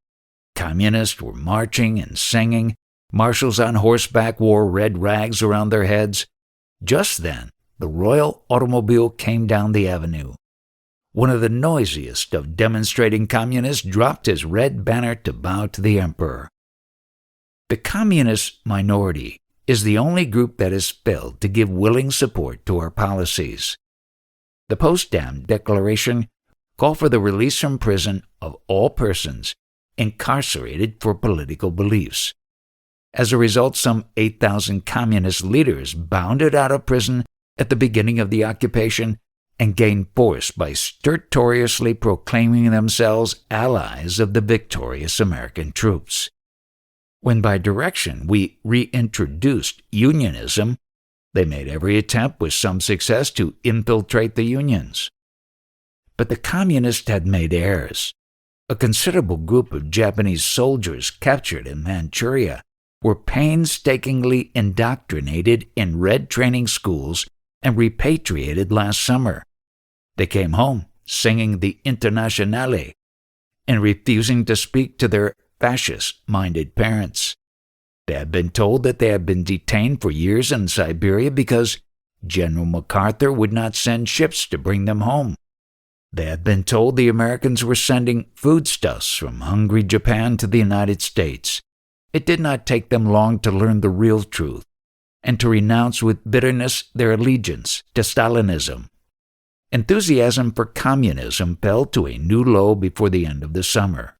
Communists were marching and singing. Marshals on horseback wore red rags around their heads. Just then, the royal automobile came down the avenue. One of the noisiest of demonstrating communists dropped his red banner to bow to the emperor. The communist minority is the only group that has failed to give willing support to our policies. The Potsdam Declaration called for the release from prison of all persons incarcerated for political beliefs. As a result, some 8,000 communist leaders bounded out of prison at the beginning of the occupation and gained force by stertorously proclaiming themselves allies of the victorious American troops. When by direction we reintroduced unionism, they made every attempt with some success to infiltrate the unions. But the communists had made errors. A considerable group of Japanese soldiers captured in Manchuria were painstakingly indoctrinated in Red training schools and repatriated last summer. They came home singing the Internationale and refusing to speak to their fascist-minded parents. They had been told that they had been detained for years in Siberia because General MacArthur would not send ships to bring them home. They had been told the Americans were sending foodstuffs from hungry Japan to the United States. It did not take them long to learn the real truth and to renounce with bitterness their allegiance to Stalinism. Enthusiasm for communism fell to a new low before the end of the summer.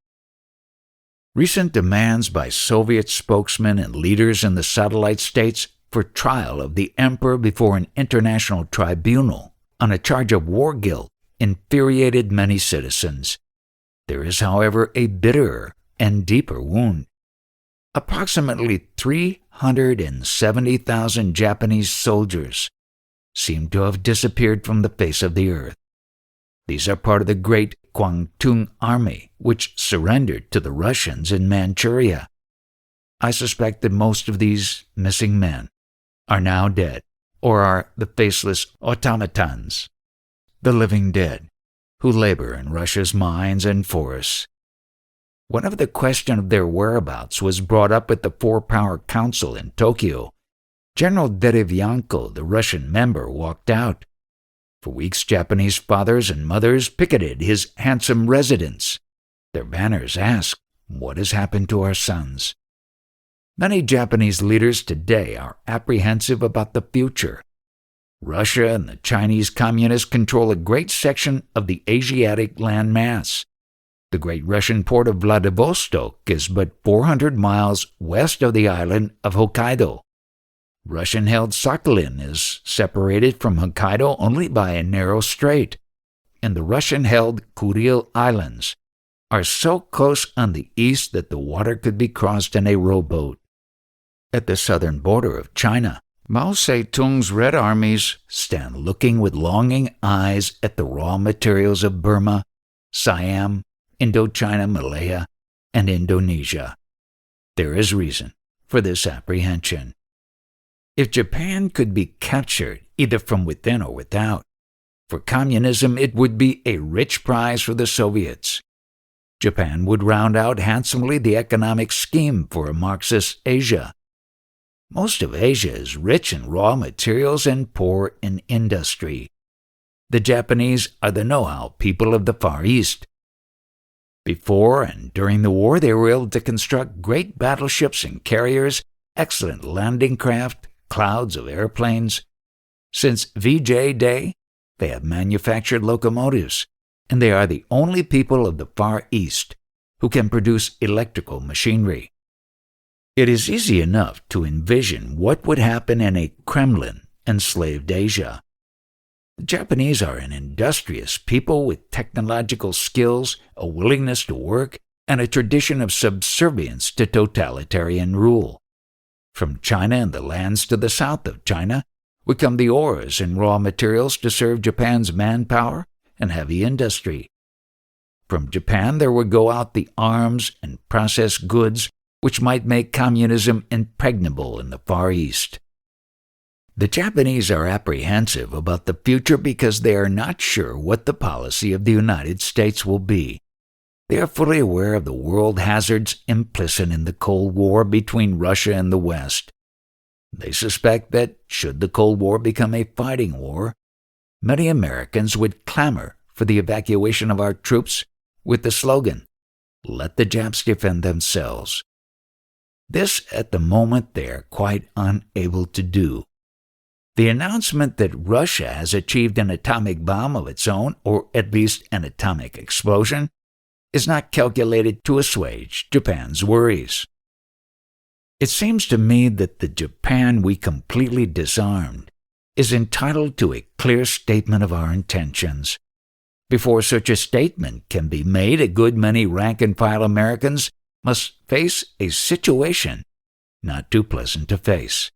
Recent demands by Soviet spokesmen and leaders in the satellite states for trial of the emperor before an international tribunal on a charge of war guilt infuriated many citizens. There is, however, a bitterer and deeper wound. Approximately 370,000 Japanese soldiers seem to have disappeared from the face of the earth. These are part of the great Kwangtung army, which surrendered to the Russians in Manchuria. I suspect that most of these missing men are now dead, or are the faceless automatons, the living dead, who labor in Russia's mines and forests. Whenever the question of their whereabouts was brought up at the Four-Power Council in Tokyo, General Derevyanko, the Russian member, walked out. For weeks, Japanese fathers and mothers picketed his handsome residence. Their banners asked, "What has happened to our sons?" Many Japanese leaders today are apprehensive about the future. Russia and the Chinese communists control a great section of the Asiatic land mass. The great Russian port of Vladivostok is but 400 miles west of the island of Hokkaido. Russian-held Sakhalin is separated from Hokkaido only by a narrow strait, and the Russian-held Kuril Islands are so close on the east that the water could be crossed in a rowboat. At the southern border of China, Mao Zedong's Red armies stand looking with longing eyes at the raw materials of Burma, Siam, Indochina, Malaya, and Indonesia. There is reason for this apprehension. If Japan could be captured, either from within or without, for communism it would be a rich prize for the Soviets. Japan would round out handsomely the economic scheme for a Marxist Asia. Most of Asia is rich in raw materials and poor in industry. The Japanese are the know-how people of the Far East. Before and during the war, they were able to construct great battleships and carriers, excellent landing craft, clouds of airplanes. Since VJ Day, They have manufactured locomotives, and they are the only people of the Far East who can produce electrical machinery. It is easy enough to envision what would happen in a Kremlin-enslaved Asia. The Japanese are an industrious people with technological skills, a willingness to work, and a tradition of subservience to totalitarian rule. From China and the lands to the south of China would come the ores and raw materials to serve Japan's manpower and heavy industry. From Japan there would go out the arms and processed goods which might make communism impregnable in the Far East. The Japanese are apprehensive about the future because they are not sure what the policy of the United States will be. They are fully aware of the world hazards implicit in the Cold War between Russia and the West. They suspect that, should the Cold War become a fighting war, many Americans would clamor for the evacuation of our troops with the slogan, "Let the Japs defend themselves." This, at the moment, they are quite unable to do. The announcement that Russia has achieved an atomic bomb of its own, or at least an atomic explosion, is not calculated to assuage Japan's worries. It seems to me that the Japan we completely disarmed is entitled to a clear statement of our intentions. Before such a statement can be made, a good many rank-and-file Americans must face a situation not too pleasant to face.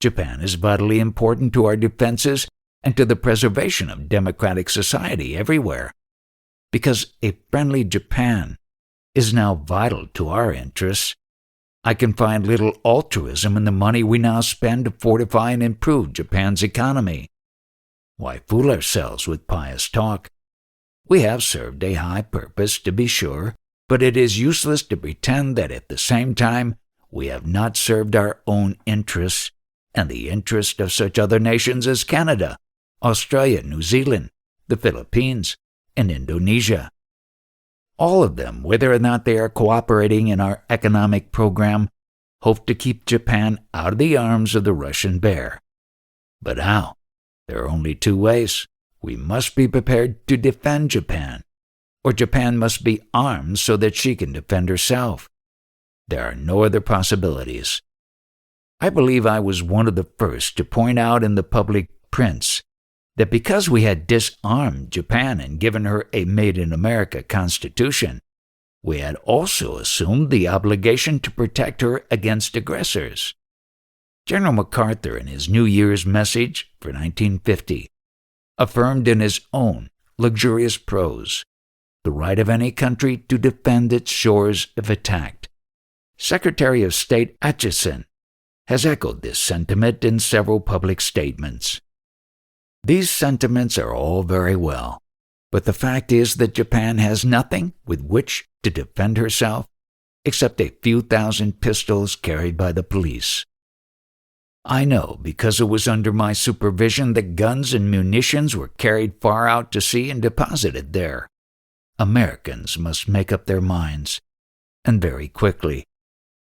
Japan is vitally important to our defenses and to the preservation of democratic society everywhere. Because a friendly Japan is now vital to our interests, I can find little altruism in the money we now spend to fortify and improve Japan's economy. Why fool ourselves with pious talk? We have served a high purpose, to be sure, but it is useless to pretend that at the same time we have not served our own interests and the interest of such other nations as Canada, Australia, New Zealand, the Philippines, and Indonesia. All of them, whether or not they are cooperating in our economic program, hope to keep Japan out of the arms of the Russian bear. But how? There are only two ways. We must be prepared to defend Japan, or Japan must be armed so that she can defend herself. There are no other possibilities. I believe I was one of the first to point out in the public prints that because we had disarmed Japan and given her a made-in-America constitution, we had also assumed the obligation to protect her against aggressors. General MacArthur, in his New Year's message for 1950, affirmed in his own luxurious prose the right of any country to defend its shores if attacked. Secretary of State Aitchison has echoed this sentiment in several public statements. These sentiments are all very well, but the fact is that Japan has nothing with which to defend herself except a few thousand pistols carried by the police. I know because it was under my supervision that guns and munitions were carried far out to sea and deposited there. Americans must make up their minds, and very quickly,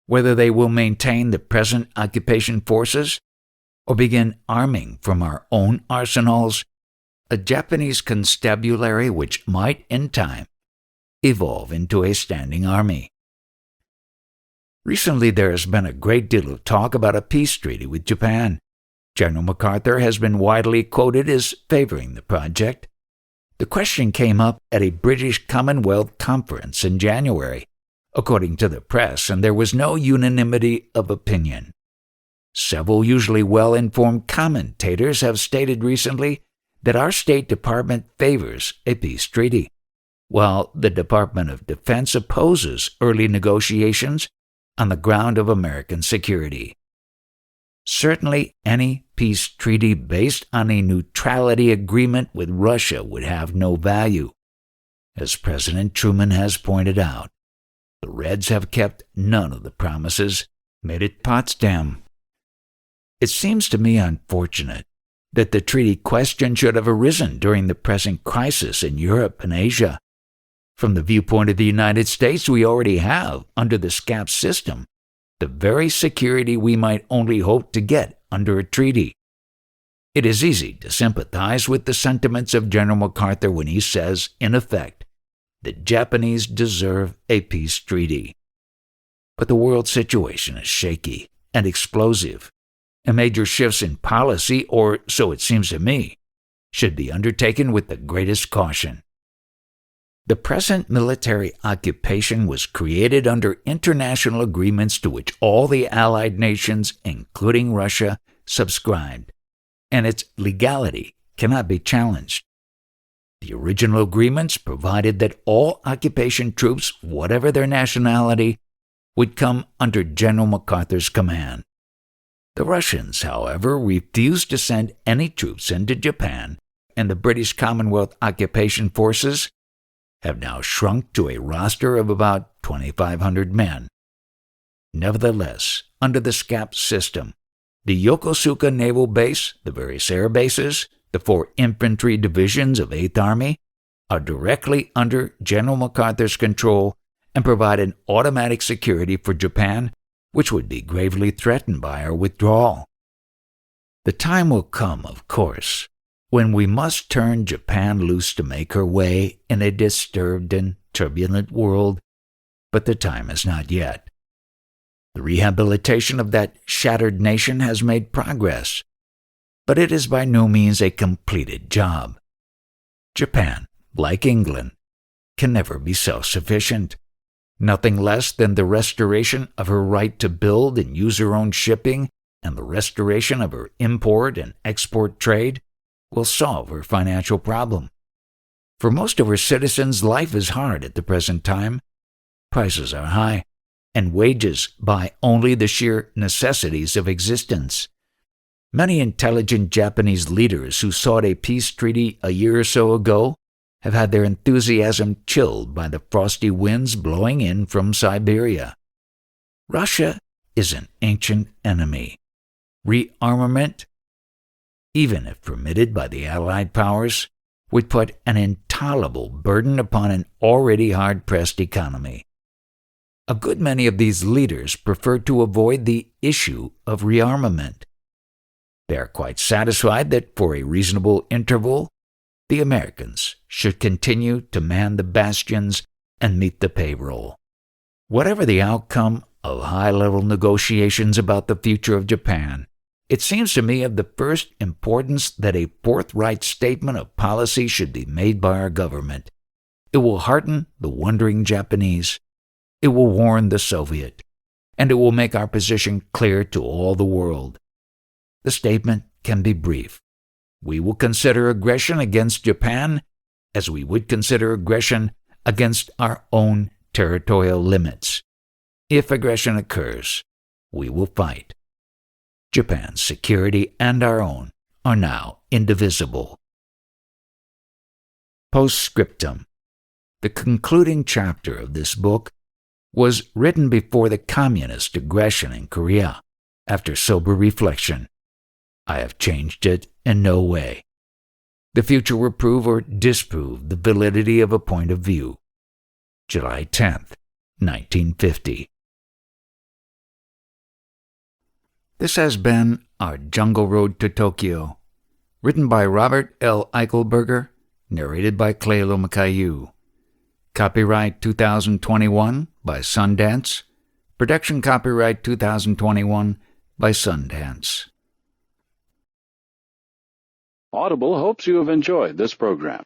whether they will maintain the present occupation forces or begin arming from our own arsenals a Japanese constabulary which might, in time, evolve into a standing army. Recently there has been a great deal of talk about a peace treaty with Japan. General MacArthur has been widely quoted as favoring the project. The question came up at a British Commonwealth conference in January, according to the press, and there was no unanimity of opinion. Several usually well-informed commentators have stated recently that our State Department favors a peace treaty, while the Department of Defense opposes early negotiations on the ground of American security. Certainly, any peace treaty based on a neutrality agreement with Russia would have no value. As President Truman has pointed out, the Reds have kept none of the promises made at Potsdam. It seems to me unfortunate that the treaty question should have arisen during the present crisis in Europe and Asia. From the viewpoint of the United States, we already have, under the SCAP system, the very security we might only hope to get under a treaty. It is easy to sympathize with the sentiments of General MacArthur when he says, in effect, the Japanese deserve a peace treaty. But the world situation is shaky and explosive, and major shifts in policy, or so it seems to me, should be undertaken with the greatest caution. The present military occupation was created under international agreements to which all the Allied nations, including Russia, subscribed, and its legality cannot be challenged. The original agreements provided that all occupation troops, whatever their nationality, would come under General MacArthur's command. The Russians, however, refused to send any troops into Japan, and the British Commonwealth occupation forces have now shrunk to a roster of about 2,500 men. Nevertheless, under the SCAP system, the Yokosuka Naval Base, the various air bases, the 4 infantry divisions of 8th Army, are directly under General MacArthur's control and provide an automatic security for Japan, which would be gravely threatened by our withdrawal. The time will come, of course, when we must turn Japan loose to make her way in a disturbed and turbulent world, but the time is not yet. The rehabilitation of that shattered nation has made progress, but it is by no means a completed job. Japan, like England, can never be self-sufficient. Nothing less than the restoration of her right to build and use her own shipping and the restoration of her import and export trade will solve her financial problem. For most of her citizens, life is hard at the present time. Prices are high, and wages buy only the sheer necessities of existence. Many intelligent Japanese leaders who sought a peace treaty a year or so ago have had their enthusiasm chilled by the frosty winds blowing in from Siberia. Russia is an ancient enemy. Rearmament, even if permitted by the Allied powers, would put an intolerable burden upon an already hard-pressed economy. A good many of these leaders prefer to avoid the issue of rearmament. They are quite satisfied that for a reasonable interval, the Americans should continue to man the bastions and meet the payroll. Whatever the outcome of high-level negotiations about the future of Japan, it seems to me of the first importance that a forthright statement of policy should be made by our government. It will hearten the wondering Japanese, it will warn the Soviet, and it will make our position clear to all the world. The statement can be brief. We will consider aggression against Japan as we would consider aggression against our own territorial limits. If aggression occurs, we will fight. Japan's security and our own are now indivisible. Postscriptum. The concluding chapter of this book was written before the communist aggression in Korea. After sober reflection, I have changed it in no way. The future will prove or disprove the validity of a point of view. July 10th, 1950. This has been Our Jungle Road to Tokyo, written by Robert L. Eichelberger, narrated by Clelo Makayu. Copyright 2021 by Sundance. Production copyright 2021 by Sundance. Audible hopes you have enjoyed this program.